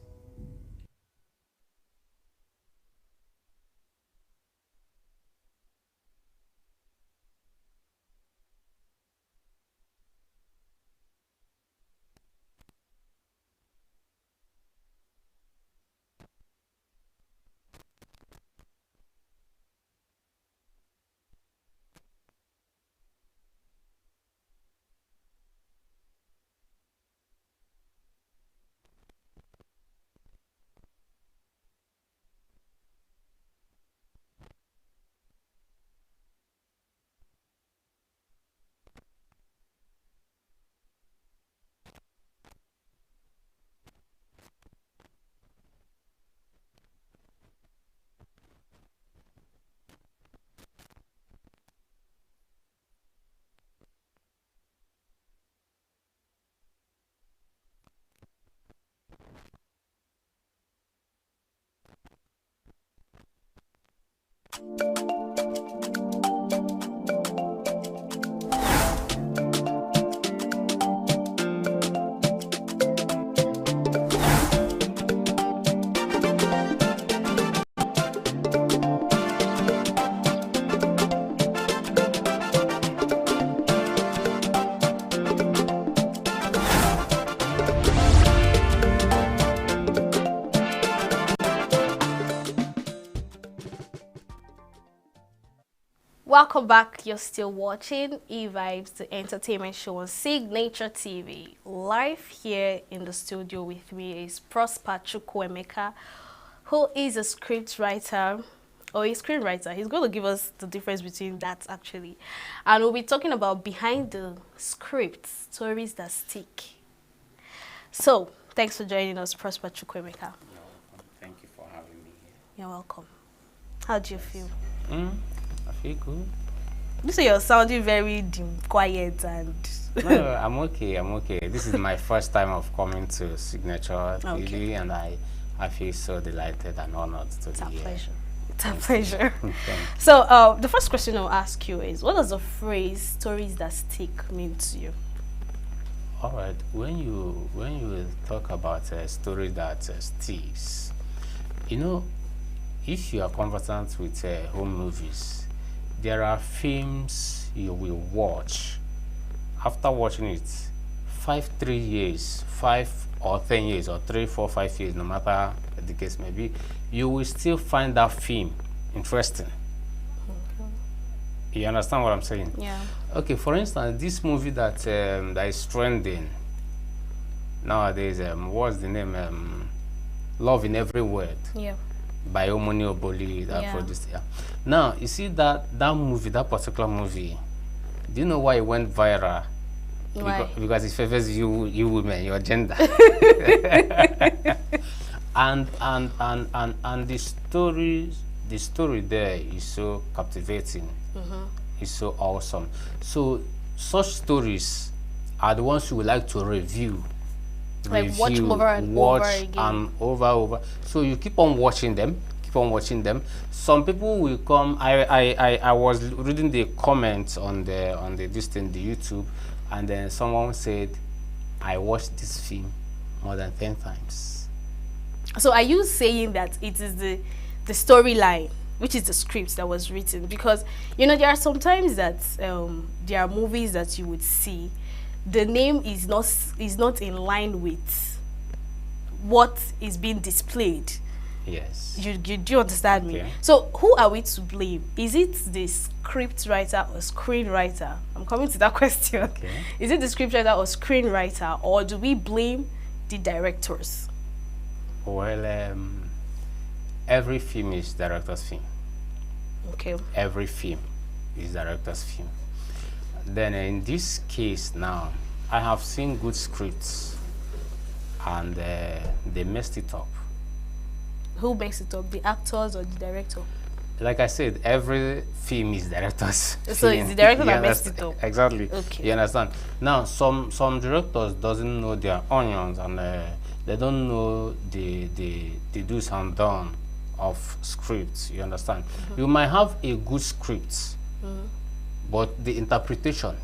Welcome back. You're still watching E-Vibes, the entertainment show on Signature TV. Live here in the studio with me is Prosper Chukwuemeka, who is a script writer, or a screenwriter. He's going to give us the difference between that, actually. And we'll be talking about behind the script, stories that stick. So, thanks for joining us, Prosper Chukwuemeka. You're welcome. Thank you for having me here. You're welcome. How do you feel? I feel good. You say you're sounding very quiet and... No, I'm okay, I'm okay. This is my first time of coming to Signature TV, and I feel so delighted and honored to be here. Pleasure. It's a pleasure. So, the first question I'll ask you is, what does the phrase "stories that stick" mean to you? All right. When you talk about a story that sticks, you know, if you are conversant with home movies, there are films you will watch. After watching it, 3 years, 5 or 10 years, or 3, 4, 5 years, no matter the case may be, you will still find that film interesting. You understand what I'm saying? Yeah. Okay, for instance, this movie that that is trending nowadays, what's the name? Love in Every Word. Yeah. By Omoni Oboli, that produced. Yeah. Now you see that movie, that particular movie. Do you know why it went viral? Why? Because it favors you women, your gender. and the story there is so captivating. It's so awesome. So such stories are the ones you would like to review. Like watch over and over again. And over. So you keep on watching them. Some people will come. I was reading the comments on the YouTube, and then someone said, I watched this film more than 10 times. So are you saying that it is the storyline, which is the script that was written? Because you know there are sometimes that there are movies that you would see, the name is not in line with what is being displayed. Yes. You do understand me? So who are we to blame? Is it the script writer or screenwriter? I'm coming to that question. Is it the script writer or screenwriter, or do we blame the directors? Well, every film is director's film. Okay. Every film is director's film. Then in this case now, I have seen good scripts and they messed it up. Who makes it up, the actors or the director? Like I said, every film is director's So film. it's the director that messed it up? Exactly. Okay. You understand? Now, some directors doesn't know their onions, and they don't know the do's and don'ts of scripts. You understand? You might have a good script, but the interpretation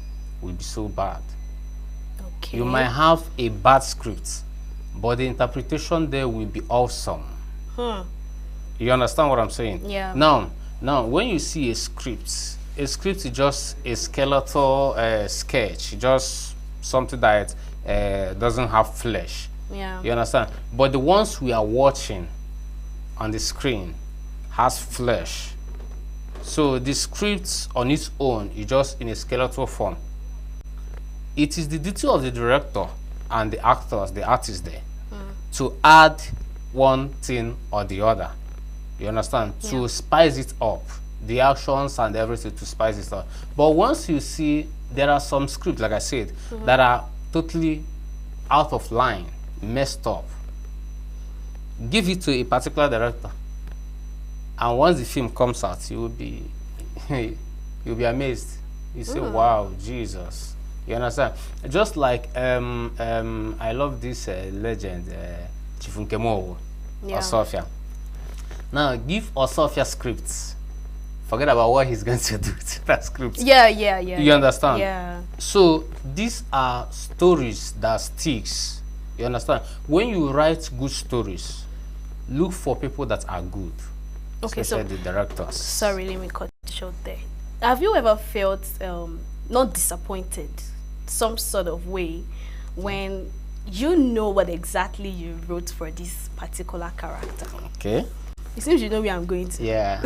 will be so bad. Okay. You might have a bad script, but the interpretation there will be awesome. You understand what I'm saying? Yeah. Now, when you see a script is just a skeletal sketch, just something that doesn't have flesh. Yeah. You understand? But the ones we are watching on the screen has flesh. So the script on its own is just in a skeletal form. It is the duty of the director and the actors, the artists there, to add one thing or the other. You understand? Yeah. To spice it up, the actions and everything, to spice it up. But once you see there are some scripts, like I said, that are totally out of line, messed up, give it to a particular director, and once the film comes out, you will be you'll be amazed. You say, wow, Jesus. You understand? Just like I love this legend, Chifunkemo Osofia. Now give Osofia scripts. Forget about what he's going to do to that script. Yeah. You understand? Yeah. So these are stories that sticks. You understand? When you write good stories, look for people that are good. Okay, especially so the directors. Sorry, let me cut it short there. Have you ever felt not disappointed, some sort of way, when you know what exactly you wrote for this particular character? Okay. It seems you know where I'm going to. Yeah.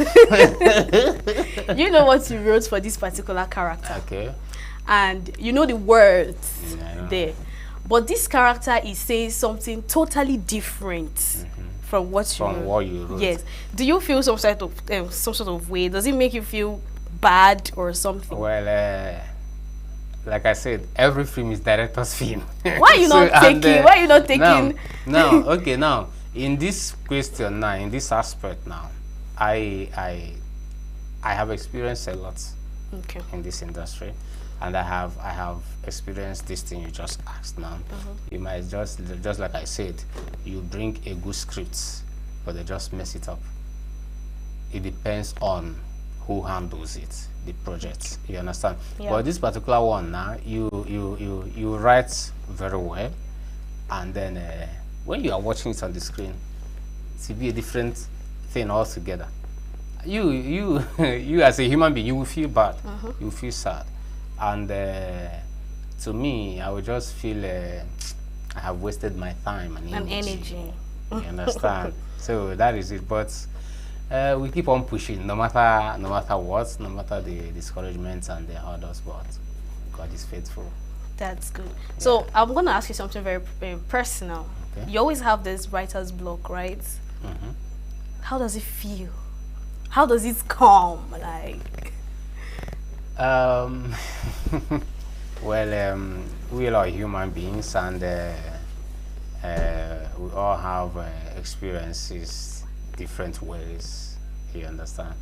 You know what you wrote for this particular character. Okay. And you know the words there. But this character is saying something totally different from what you wrote. Yes. Do you feel some sort of way? Does it make you feel bad or something? Well, like I said, every film is director's film. Why are you not taking? Why are you not taking? Now, in this question now, in this aspect now, I have experienced a lot in this industry, and I have experienced this thing you just asked now. You might just like I said, you bring a good script, but they just mess it up. It depends on who handles it, the project. You understand? Yeah. But this particular one now, you write very well, and then when you are watching it on the screen, it will be a different thing altogether. You as a human being, you will feel bad, you will feel sad, and to me, I would just feel I have wasted my time and energy. You understand? So that is it. But we keep on pushing, no matter what, no matter the discouragements and the others. But God is faithful. That's good. Yeah. So I'm going to ask you something very personal. Okay. You always have this writer's block, right? How does it feel? How does it come? Like, well, we are human beings, and we all have experiences different ways. You understand?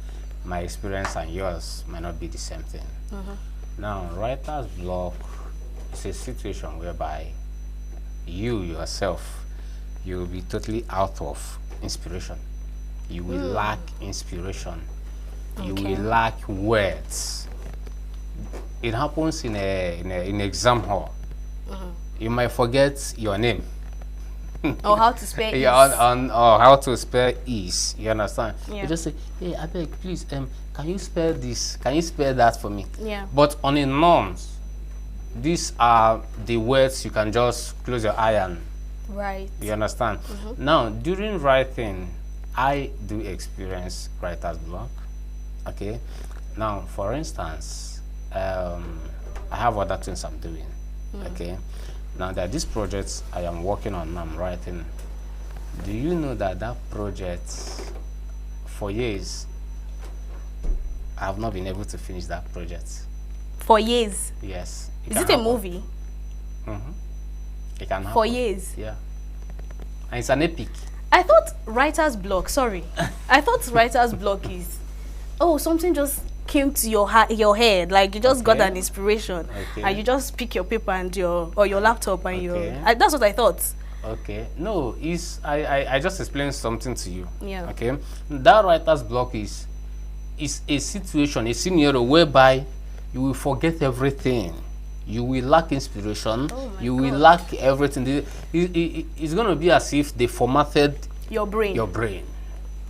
My experience and yours might not be the same thing. Now, writer's block is a situation whereby you yourself, you will be totally out of inspiration. You will lack inspiration. You will lack words. It happens in an exam hall. You might forget your name. Or how to spell ease. Or how to spell ease. You understand? Yeah. You just say, hey, I beg, please, can you spell this? Can you spell that for me? Yeah. But on a norms, these are the words you can just close your eye and right. You understand? Now, during writing, I do experience writer's block. Okay. Now, for instance, I have other things I'm doing. Okay. Now, there are these projects I am working on, I'm writing. Do you know that that project, for years, I have not been able to finish that project? For years? Yes. Is it a movie? It can happen. For years? Yeah. And it's an epic. I thought writer's block, sorry. I thought writer's block is, oh, something just came to your head, like you just got an inspiration, and you just pick your paper and your laptop and that's what I thought. Okay. No, I just explained something to you. Yeah. Okay. That writer's block is a situation, a scenario whereby you will forget everything. You will lack inspiration. You will lack everything. It's going to be as if they formatted your brain.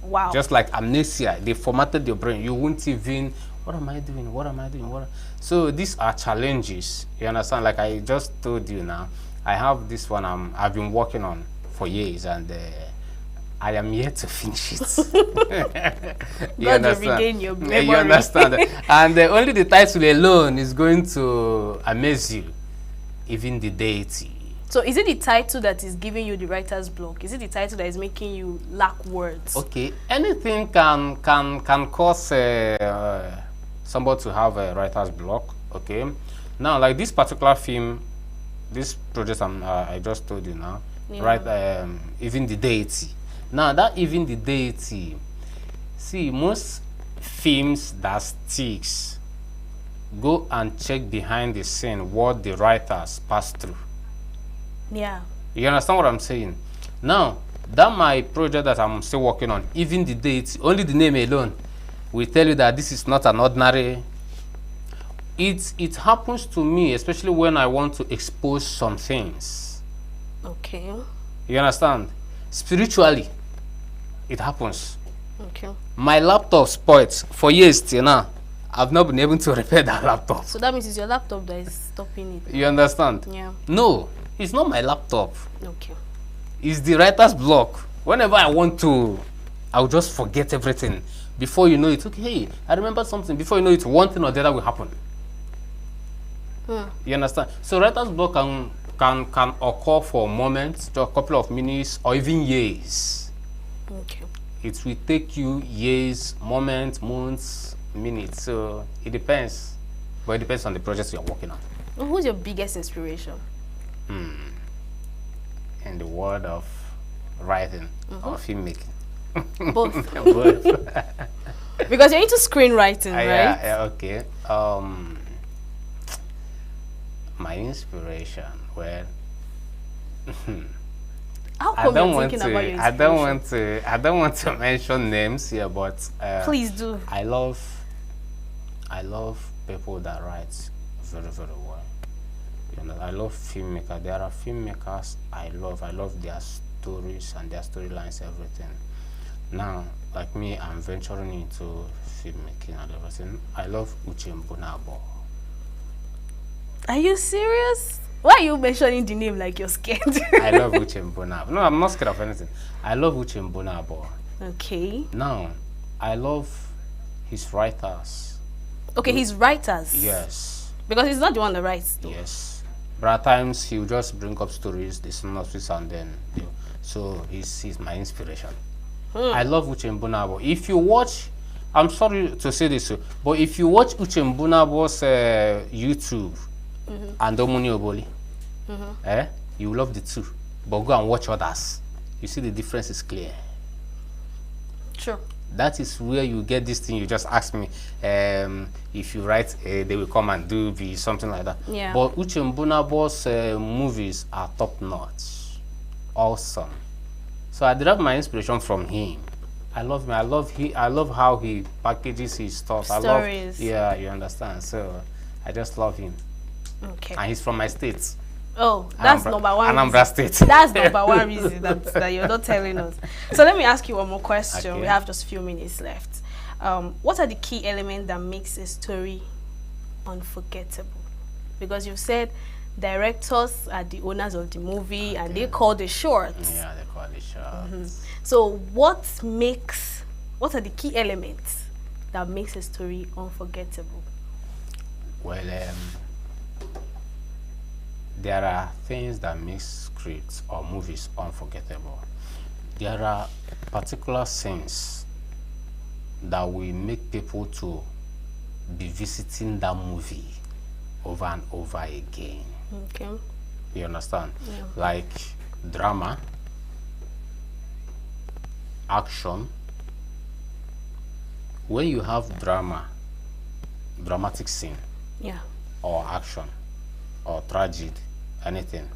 Wow. Just like amnesia, they formatted your brain. You won't even, what am I doing? What am I doing? So these are challenges. You understand? Like I just told you now, I have this one I've been working on for years, and I am yet to finish it. You understand? Your memory. You understand? And only the title alone is going to amaze you, even the deity. So is it the title that is giving you the writer's block? Is it the title that is making you lack words? Okay, anything can cause somebody to have a writer's block. Okay, now like this particular film, this project I just told you now, right? Even the deity. Now that even the deity, see, most films that sticks, go and check behind the scene what the writers passed through. Yeah. You understand what I'm saying? Now, that my project that I'm still working on, even the date, only the name alone, will tell you that this is not an ordinary. It happens to me, especially when I want to expose some things. Okay. You understand? Spiritually, it happens. Okay. My laptop spoiled for years till now. I've not been able to repair that laptop. So that means it's your laptop that is stopping it. You understand? Yeah. No, it's not my laptop. Okay. It's the writer's block. Whenever I want to, I'll just forget everything. Before you know it, okay, hey, I remember something. Before you know it, one thing or the other will happen. You understand? So writer's block can occur for moments, just a couple of minutes, or even years. Okay. It will take you years, moments, months, minutes. So it depends. But it depends on the project you're working on. Who's your biggest inspiration? In the world of writing or filmmaking? Both. Both. Because you're into screenwriting, right? Yeah, okay. My inspiration, well, How come you're thinking about your inspiration? I don't want to mention names here, but please do. I love people that write very, very well. You know, I love filmmakers. There are filmmakers I love their stories and their storylines, everything. Now, like me, I'm venturing into filmmaking and everything. I love Uche Mbunabo. Are you serious? Why are you mentioning the name like you're scared? I love Uche Mbunabo. No, I'm not scared of anything. I love Uche Mbunabo. Okay. Now, I love his writers. Okay, his writers? Yes. Because he's not the one that writes, though. Yes. But at times, he'll just bring up stories, the synopsis, and then, so he's my inspiration. I love Uche Mbunabo. If you watch, I'm sorry to say this, but if you watch Uche Mbunabo's YouTube, and Omuni Oboli, you love the two. But go and watch others. You see the difference is clear. Sure. That is where you get this thing you just asked me. If you write A, they will come and do B, something like that. Yeah. But Uche Mbunabo's movies are top notch. Awesome. So I derive my inspiration from him. I love him. I love how he packages his stuff. Stories. Yeah, you understand. So I just love him. Okay. And he's from my state. Oh, that's number one. Anambra State. That's number one reason that you're not telling us. So let me ask you one more question. Okay. We have just a few minutes left. What are the key elements that makes a story unforgettable? Because you've said directors are the owners of the movie, and they call the shots. Yeah, they call it shots. So what are the key elements that makes a story unforgettable? Well, there are things that make scripts or movies unforgettable. There are particular scenes that will make people to be visiting that movie over and over again. Okay. You understand? Yeah. Like drama, action. When you have dramatic scene, Yeah. or action, or tragedy, anything,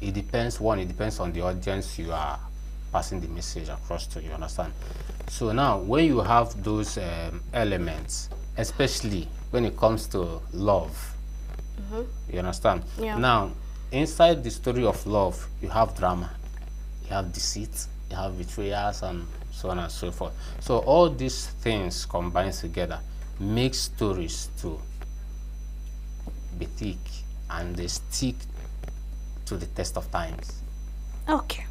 it depends on the audience you are passing the message across to, you understand? So now when you have those elements, especially when it comes to love, you understand? Yeah. Now inside the story of love, you have drama, you have deceit, you have betrayals, and so on and so forth. So all these things combined together make stories to be thick, and they stick to the test of times. Okay.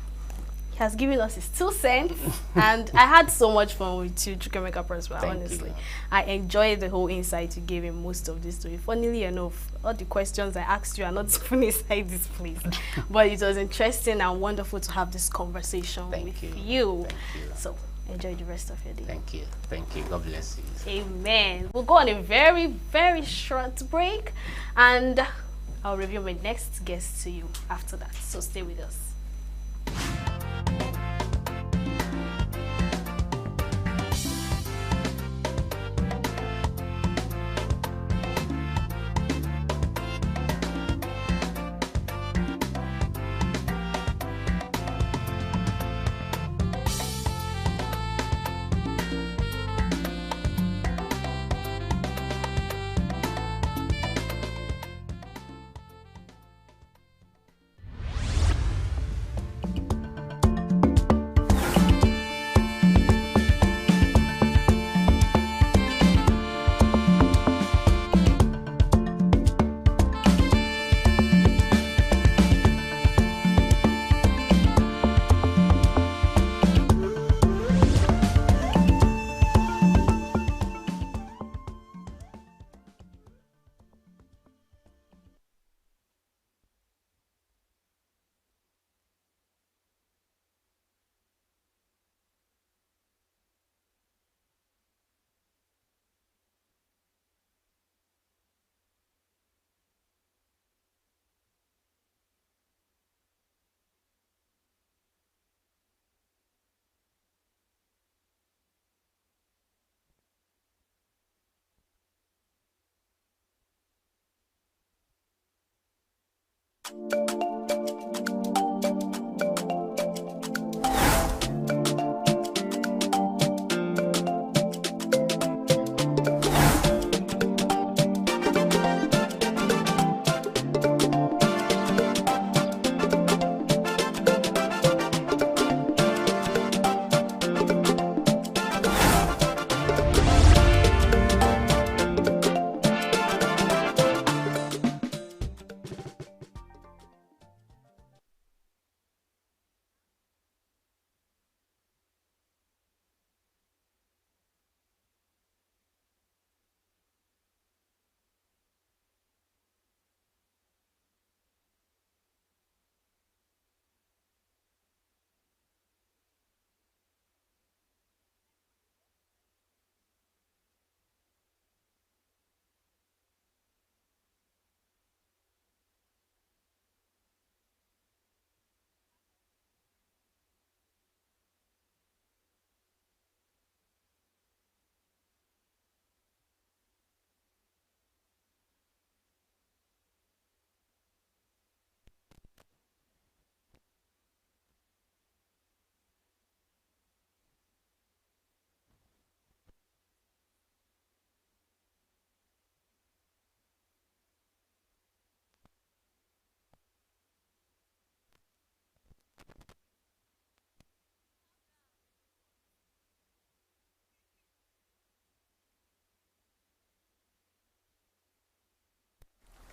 He has given us his 2 cents, and I had so much fun with you, Chukwemeka Prosper, honestly. I enjoyed the whole insight you gave in most of this story. Funnily enough, all the questions I asked you are not even inside this place. But it was interesting and wonderful to have this conversation with you. So enjoy the rest of your day. Thank you. Thank you. God bless you. Amen. We'll go on a very, very short break, and I'll review my next guest to you after that. So stay with us.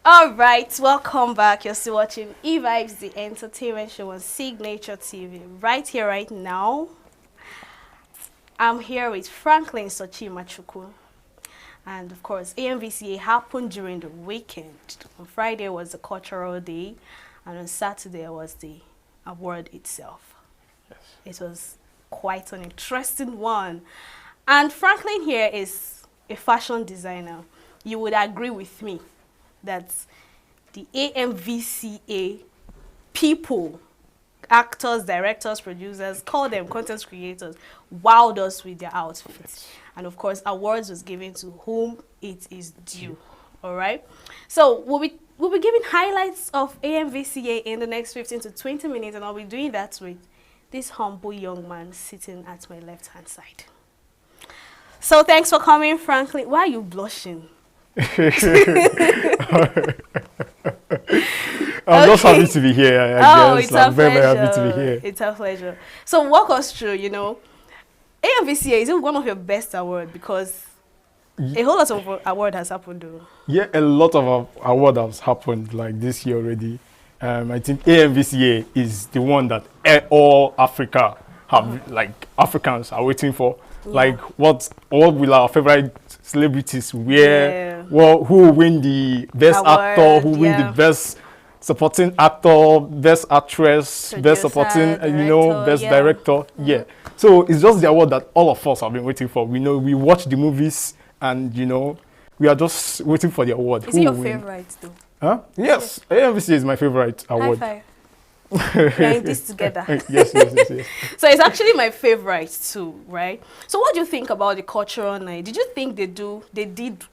All right, welcome back. You're still watching E-Vibes, the entertainment show on Signature TV. Right here, right now, I'm here with Franklin Sochimachuku. And of course, AMVCA happened during the weekend. On Friday was the cultural day, and on Saturday was the award itself. Yes. It was quite an interesting one. And Franklin here is a fashion designer. You would agree with me that the AMVCA people, actors, directors, producers, call them content creators, wowed us with their outfits. And of course, awards was given to whom it is due. All right. So we'll be giving highlights of AMVCA in the next 15 to 20 minutes, and I'll be doing that with this humble young man sitting at my left-hand side. So thanks for coming, Franklin. Why are you blushing? I'm just happy to be here. I guess. It's I'm a very, pleasure. very happy to be here. It's a pleasure. So walk us through, AMVCA, is it one of your best awards? Because a whole lot of award has happened though. Yeah, a lot of award has happened like this year already. I think AMVCA is the one that all Africa have, like Africans are waiting for. Yeah. Like what will our favorite celebrities wear? Yeah. Well, who will win the best actor? Who win the best supporting actor, best actress, producer, best supporting, director, best director. Yeah. So it's just the award that all of us have been waiting for. We watch the movies, and we are just waiting for the award. Is it your favorite though? Huh? Yes, AMVCA is my favorite award. High five. We're in this together. Yes. So it's actually my favorite too, right? So what do you think about the cultural night? Did you think they did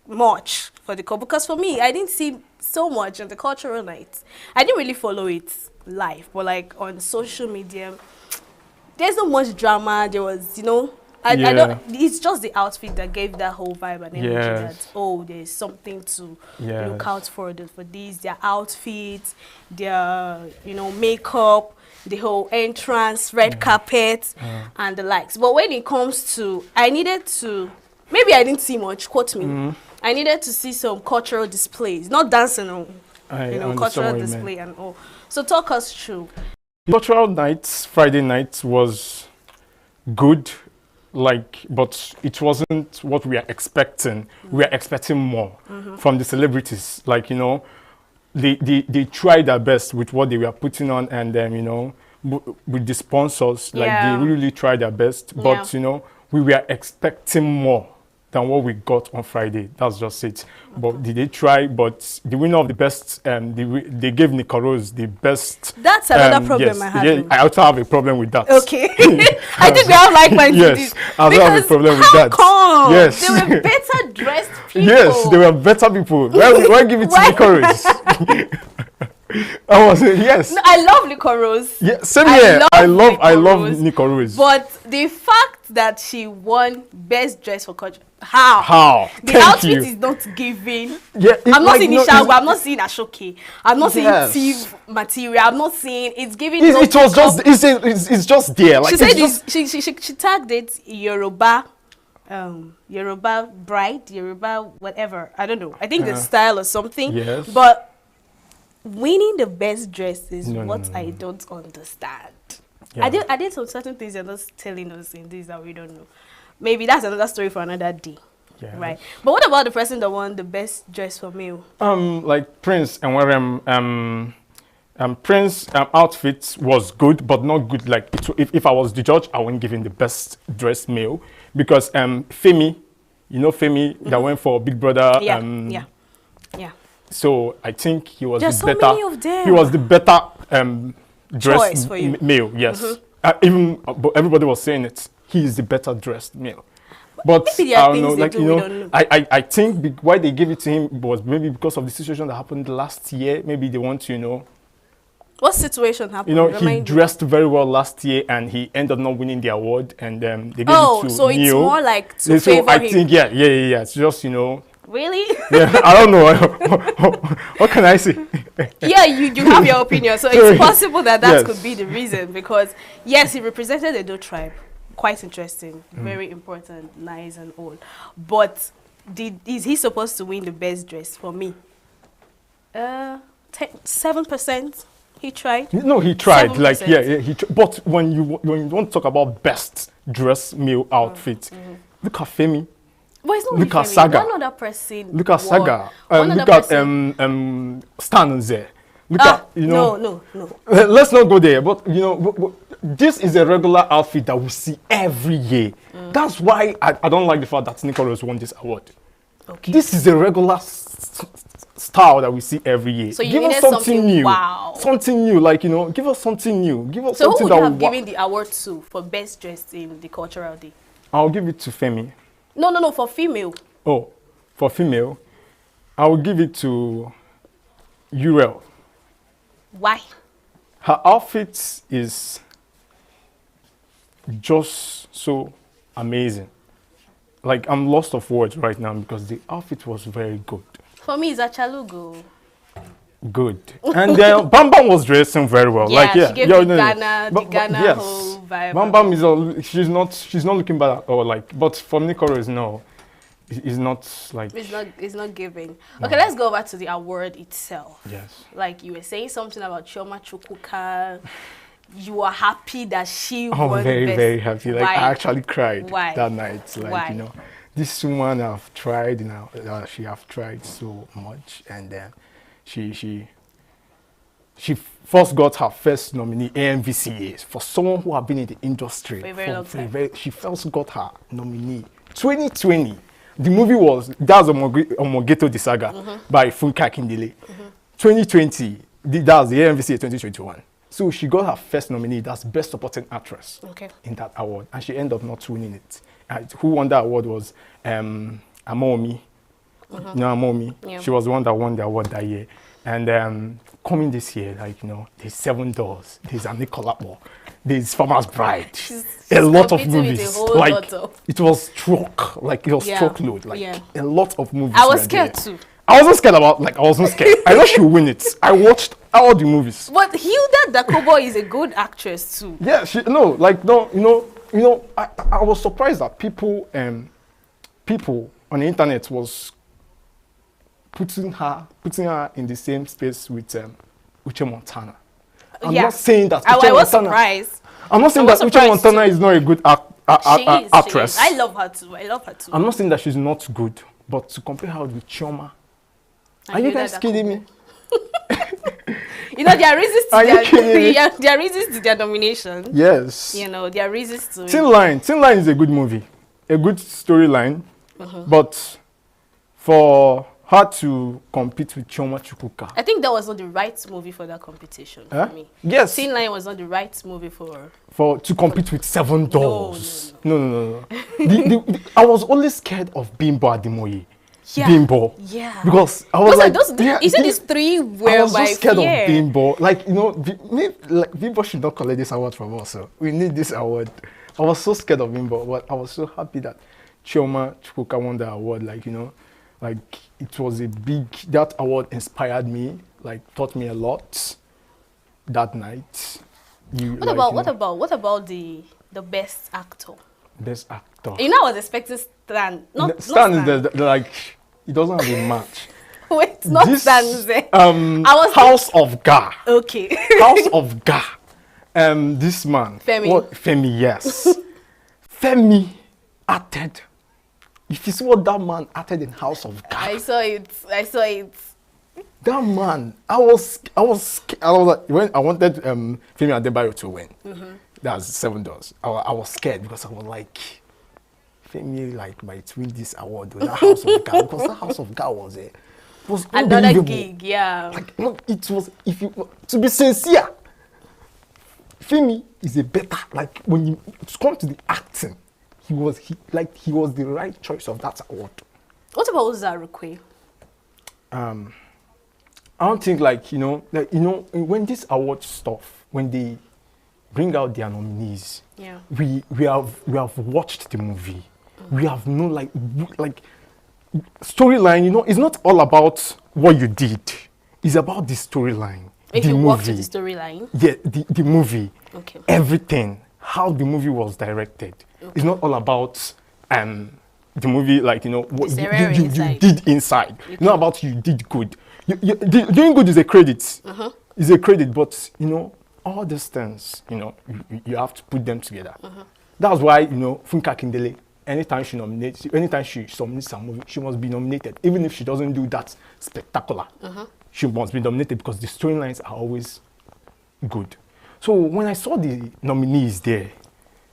much for the couple? Because for me, I didn't see so much on the cultural night. I didn't really follow it live, but like on social media, there's not much drama. There was, I don't. It's just the outfit that gave that whole vibe and energy that there's something to look out for these. Their outfits, their makeup, the whole entrance, red carpet, and the likes. But when it comes to, maybe I didn't see much. Quote me. I needed to see some cultural displays, not dancing on, cultural display and all. So talk us through. Cultural nights, Friday night was good. But it wasn't what we are expecting. We are expecting more from the celebrities. They tried their best with what they were putting on, and then with the sponsors, they really tried their best. But we were expecting more than what we got on Friday. That's just it. But did they try? But the winner of the best, they gave Nico Rose the best. That's another problem I had. I also have a problem with that. Okay. I think we have like-minded. Yes, I also have a problem with that. Come? Yes. They were better dressed people. Yes, they were better people. Why give it to Nico Rose? Yes. No, I love Nico Rose. Yeah, same here. I love Nico Rose. But the fact that she won best dress for culture, how? The Thank outfit you. is not giving. Yeah, I'm not seeing Ishagu, I'm not seeing Ashoke, I'm not seeing Steve material, I'm not seeing it's giving. It's just there. Like, she said she tagged it Yoruba bride, Yoruba whatever. I don't know. I think the style or something. Yes. But winning the best dress is I don't understand. Yeah. I did some certain things you're just telling us in this that we don't know. Maybe that's another story for another day. Yeah. Right. But what about the person that won the best dress for male? Like Prince and where Prince outfit was good, but not good. Like if I was the judge, I wouldn't give him the best dress male because Femi, Femi that went for Big Brother. Yeah. So I think he was There's the so better. Many of them. He was the better dressed male. Yes. But everybody was saying it. He is the better dressed male. But I don't know, like I think why they gave it to him was maybe because of the situation that happened last year. Maybe they want to What situation happened? He dressed very well last year, and he ended up not winning the award, and they gave it to so Neo. It's more like to favor I him. think yeah. It's just Really? Yeah, I don't know. What can I say? Yeah, you have your opinion, so it's possible that could be the reason. Because yes, he represented the Do tribe. Quite interesting, very important, nice and all. But is he supposed to win the best dress for me? 7%. He tried. No, he tried. 7%. Like but when you want to talk about best dress male outfit, look at Femi. But it's not Look only at Femi. Saga. One other person. Look at Saga. One Look other at person. Stan there. Look at no. Let's not go there. But this is a regular outfit that we see every year. That's why I don't like the fact that Nicholas won this award. Okay. This is a regular style that we see every year. So you give us needed something new. Wow. Something new, like give us something new. Give us So who something would you that have given the award to for best dressed in the cultural day? I'll give it to Femi. No, for female. Oh, for female, I will give it to Uriel. Why? Her outfit is just so amazing. Like, I'm lost of words right now because the outfit was very good. For me, it's Achalugo. Good. And then Bam Bam was dressing very well. Yeah, she gave the Ghana yes. whole vibe. Bam Bam is she's not looking bad at all. Like, but for Nicholas, no, it's not like. It's not giving. Okay, let's go over to the award itself. Yes. Like you were saying something about Chioma Chukwuka. You are happy that she I'm won very, the best. very happy. Like, Why? I actually cried Why? that night. Like, Why? This woman I've tried, she have tried so much, and then she first got her first nominee ENVCA for someone who have been in the industry for a very long time. She first got her nominee 2020. The movie was that's Omogeto the Saga by Funke Akindele. 2020, that's the ENVCA 2021. So she got her first nominee, that's Best Supporting Actress in that award, and she ended up not winning it. Who won that award was Amomi. Amomi. Yeah. She was the one that won the award that year. And coming this year, there's Seven Doors, there's Anikolapo, there's Farmer's Bride, a lot of movies. It was truckload, a lot of movies. I was scared too. I wasn't scared I wasn't scared. I know she will win it. I watched all the movies. But Hilda Dakobo is a good actress too. Yeah, I was surprised that people on the internet was putting her in the same space with Uche Montana. I'm not saying that I was surprised. I'm not saying that Uche Montana is not a good actress. She is. I love her too. I'm not saying that she's not good, but to compare her with Chioma. Are you guys kidding me? There are reasons to there are reasons to their nomination. Yes. There are reasons to Thin Line is a good movie, a good storyline, but for her to compete with Chioma Chukwuka, I think that was not the right movie for that competition for me. Yes. Thin Line was not the right movie to compete with Seven Doors. No. I was only scared of Bimbo Ademoye. Yeah. Bimbo. Yeah. Because I was these three were I was so scared of Bimbo. Bimbo should not collect this award from us. So we need this award. I was so scared of Bimbo, but I was so happy that Chioma Chukwuka won the award. It was that award inspired me, taught me a lot that night. What about the best actor? Best actor. I was expecting Stan. Stan is he doesn't have a match. Wait, not Stan. House of Ga. Okay. House of Ga. This man. Femi. Femi, yes. Femi acted. If you see what that man acted in House of Ga. I saw it. That man, I was like, when I wanted Femi Adebayo to win. That's 7 Doors. I was scared because I was like, Femi might win this award with that House of Ga, because that House of Ga was another gig, yeah. It was, to be sincere, Femi is a better, when you come to the acting, he was the right choice of that award. What about Zarukwe? I don't think when this award stuff, when they bring out their nominees, we have watched the movie. We have no storyline. It's not all about what you did. It's about the storyline. If you watch the storyline, the movie, okay, everything, how the movie was directed. Okay. It's not all about the movie, what you did inside. Okay. It's not about you did good. doing good is a credit. Uh-huh. It's a credit, but you know, all these things, you know, you have to put them together. Uh-huh. That's why, you know, Funka Kindele, anytime she submits a movie, she must be nominated. Even if she doesn't do that spectacular, Uh-huh. she must be nominated because the storylines are always good. So when I saw the nominees there,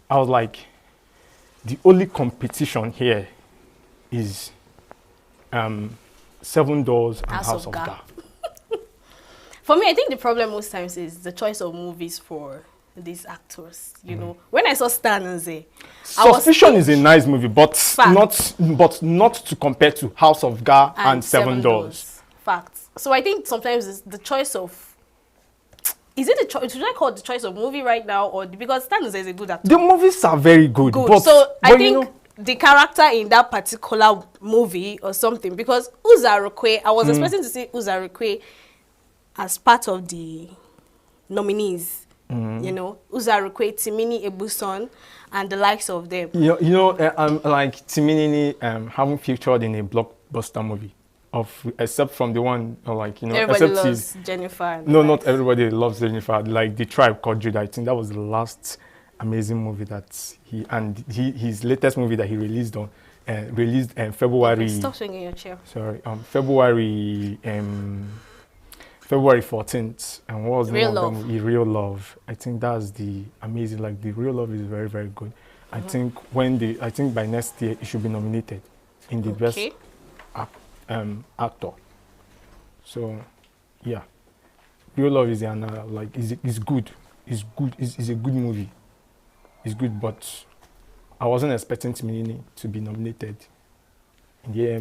I was like, the only competition here is Seven Doors and House of God. For me, I think the problem most times is the choice of movies for these actors. You know, when I saw Stan and Zay, Suspicion is a nice movie, but not to compare to House of God and Seven Doors. Facts. So I think sometimes it's the choice of. Is it the choice? Should I call it the choice of movie right now, or because Stan and Zay is a good actor? The movies are very good. Good. But, So I but think you know, the character in that particular movie or something, because Uzarukwe, I was expecting to see Uzarukwe as part of the nominees. You know, Uzarukwe, Timini Ebuson, and the likes of them. Like Timinini haven't featured in a blockbuster movie, except from the one Everybody loves Jennifer. No, not everybody loves Jennifer. Like The Tribe Called Judah. I think that was the last amazing movie that his latest movie that he released February. Stop swinging your chair. Sorry, February 14th, and what was the Real name of Love. that movie? Real Love. I think that's the amazing. Like the Real Love is very, very good. I think by next year it should be nominated in the best actor. So, yeah, Real Love is is good. It's good. It's a good movie. It's good, but I wasn't expecting Timinini to be nominated.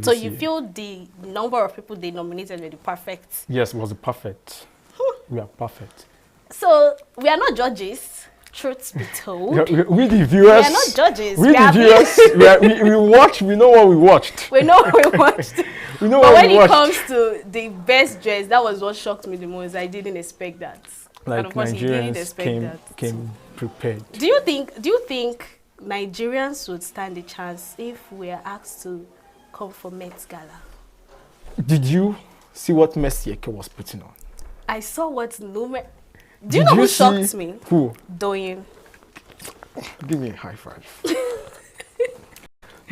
So you feel the number of people they nominated were the perfect? Yes, it was perfect. We are perfect. So we are not judges, truth be told. We the viewers. We are not judges. We the viewers. we watch. We know what we watched. We know what we watched. We know but what when we it watched. comes to the best dress, that was what shocked me the most. I didn't expect that. Like and of course, he didn't Nigerians expect came prepared. Do you think Nigerians would stand a chance if we are asked to come for Met Gala? Did you see what Messi Eke was putting on? I saw what Nume. Do you know who shocked me? Who? Doyin. Give me a high five.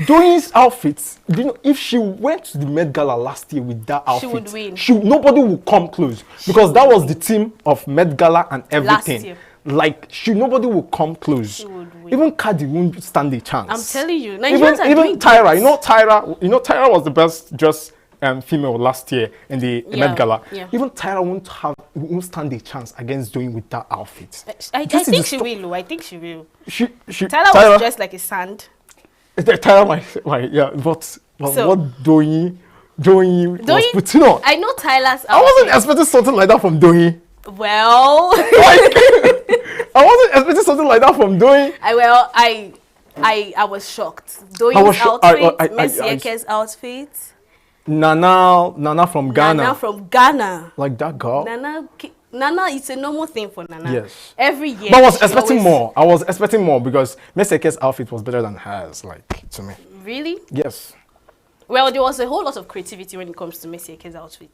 Doyin's outfits. Do you know if she went to the Met Gala last year with that outfit, She would win. Nobody would come close because that was the theme of Met Gala and everything. Last year. Like nobody will come close. She would win. Even Cardi won't stand a chance. I'm telling you, Nigerians are even doing Tyra. great. Tyra was the best dressed female last year in the Met Gala. Yeah. Even Tyra won't stand a chance against doing with that outfit. I think she will. I think she will. Tyra Tyra was dressed like a sand. Tyra but So- what Doyin was putting on. I know Tyler's outfit. I wasn't expecting something like that from Doyin. Well, I wasn't expecting something like that from Doyin. I was shocked. Doyin's outfit, Messi Eke's outfit. Nana from Ghana. Nana from Ghana. Like that girl. Nana, it's a normal thing for Nana. Yes. Every year. But I was expecting more. I was expecting more because Messi Eke's outfit was better than hers, like, to me. Really? Yes. Well, there was a whole lot of creativity when it comes to Messi Eke's outfit.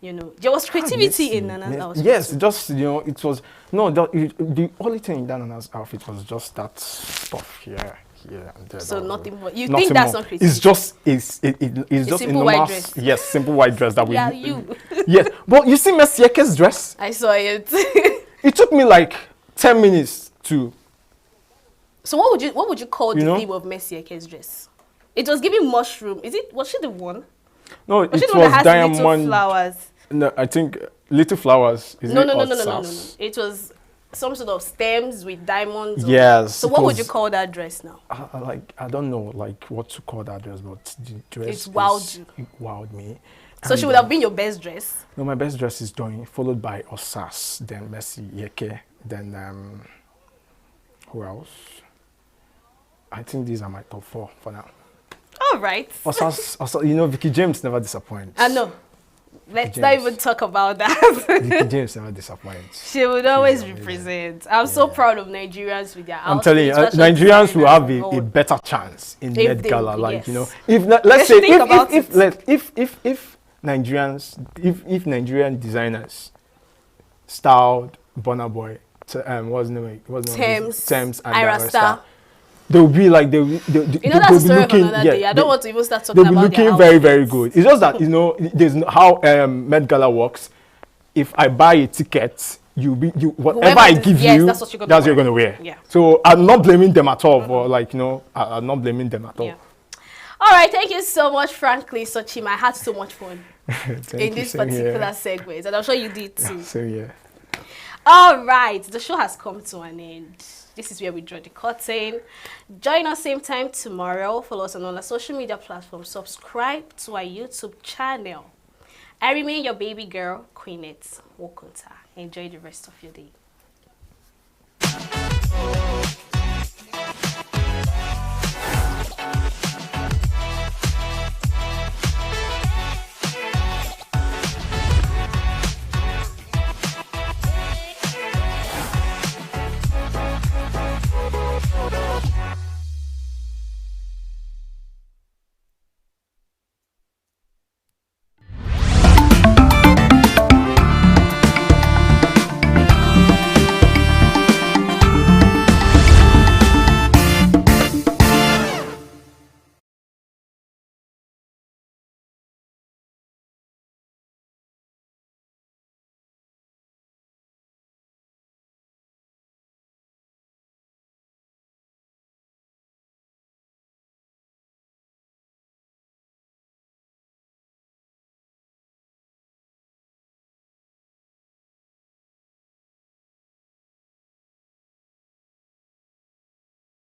You know, there was creativity in Nana's outfit. Yes, just, it was, the only thing in Nana's outfit was just that stuff here and there. So nothing more. You Nothing think that's more. not creativity? It's just, it's just a simple normal, white dress. yes, simple white dress that we. Yeah, you. Yes, but you see Messi Eke's dress? I saw it. It took me like 10 minutes to. So what would you call the know? theme of Messi Eke's dress? It was giving mushroom. Was she the one? No, Was she it the one was that has diamond. little flowers? No, I think little flowers. Is No. it or No. sass? It was some sort of stems with diamonds. Yes. So what would you call that dress now? I don't know like what to call that dress, but the dress. It wowed you. It wowed me. So she would have been your best dress. No, my best dress is Doyin, followed by Osas, then Messi Eke, then who else? I think these are my top 4 for now. All right. Osas, Vicky James never disappoints. I know. Let's not even talk about that. Vicky James never disappoints. She would always represent. I'm so proud of Nigerians with their outfits. I'm telling you, Nigerians will have a better chance in Met Gala. Like, yes. if let's say if Nigerians, if Nigerian designers styled Burna Boy, what's the name? Thames and Ira Star. They'll be like they'll be looking. I don't want to even start talking about. They'll be looking very, very good. It's just that there's how Met Gala works. If I buy a ticket, whatever I give you, that's what you're gonna wear. Yeah. So I'm not blaming them at all. For I'm not blaming them at all. Yeah. All right, thank you so much, frankly, Sochima. I had so much fun in this particular segment, and I'm sure you did too. So yeah. All right, the show has come to an end. This is where we draw the curtain. Join us same time tomorrow. Follow us on all our social media platforms. Subscribe to our YouTube channel. I remain your baby girl, Queenette Wokunta. Enjoy the rest of your day.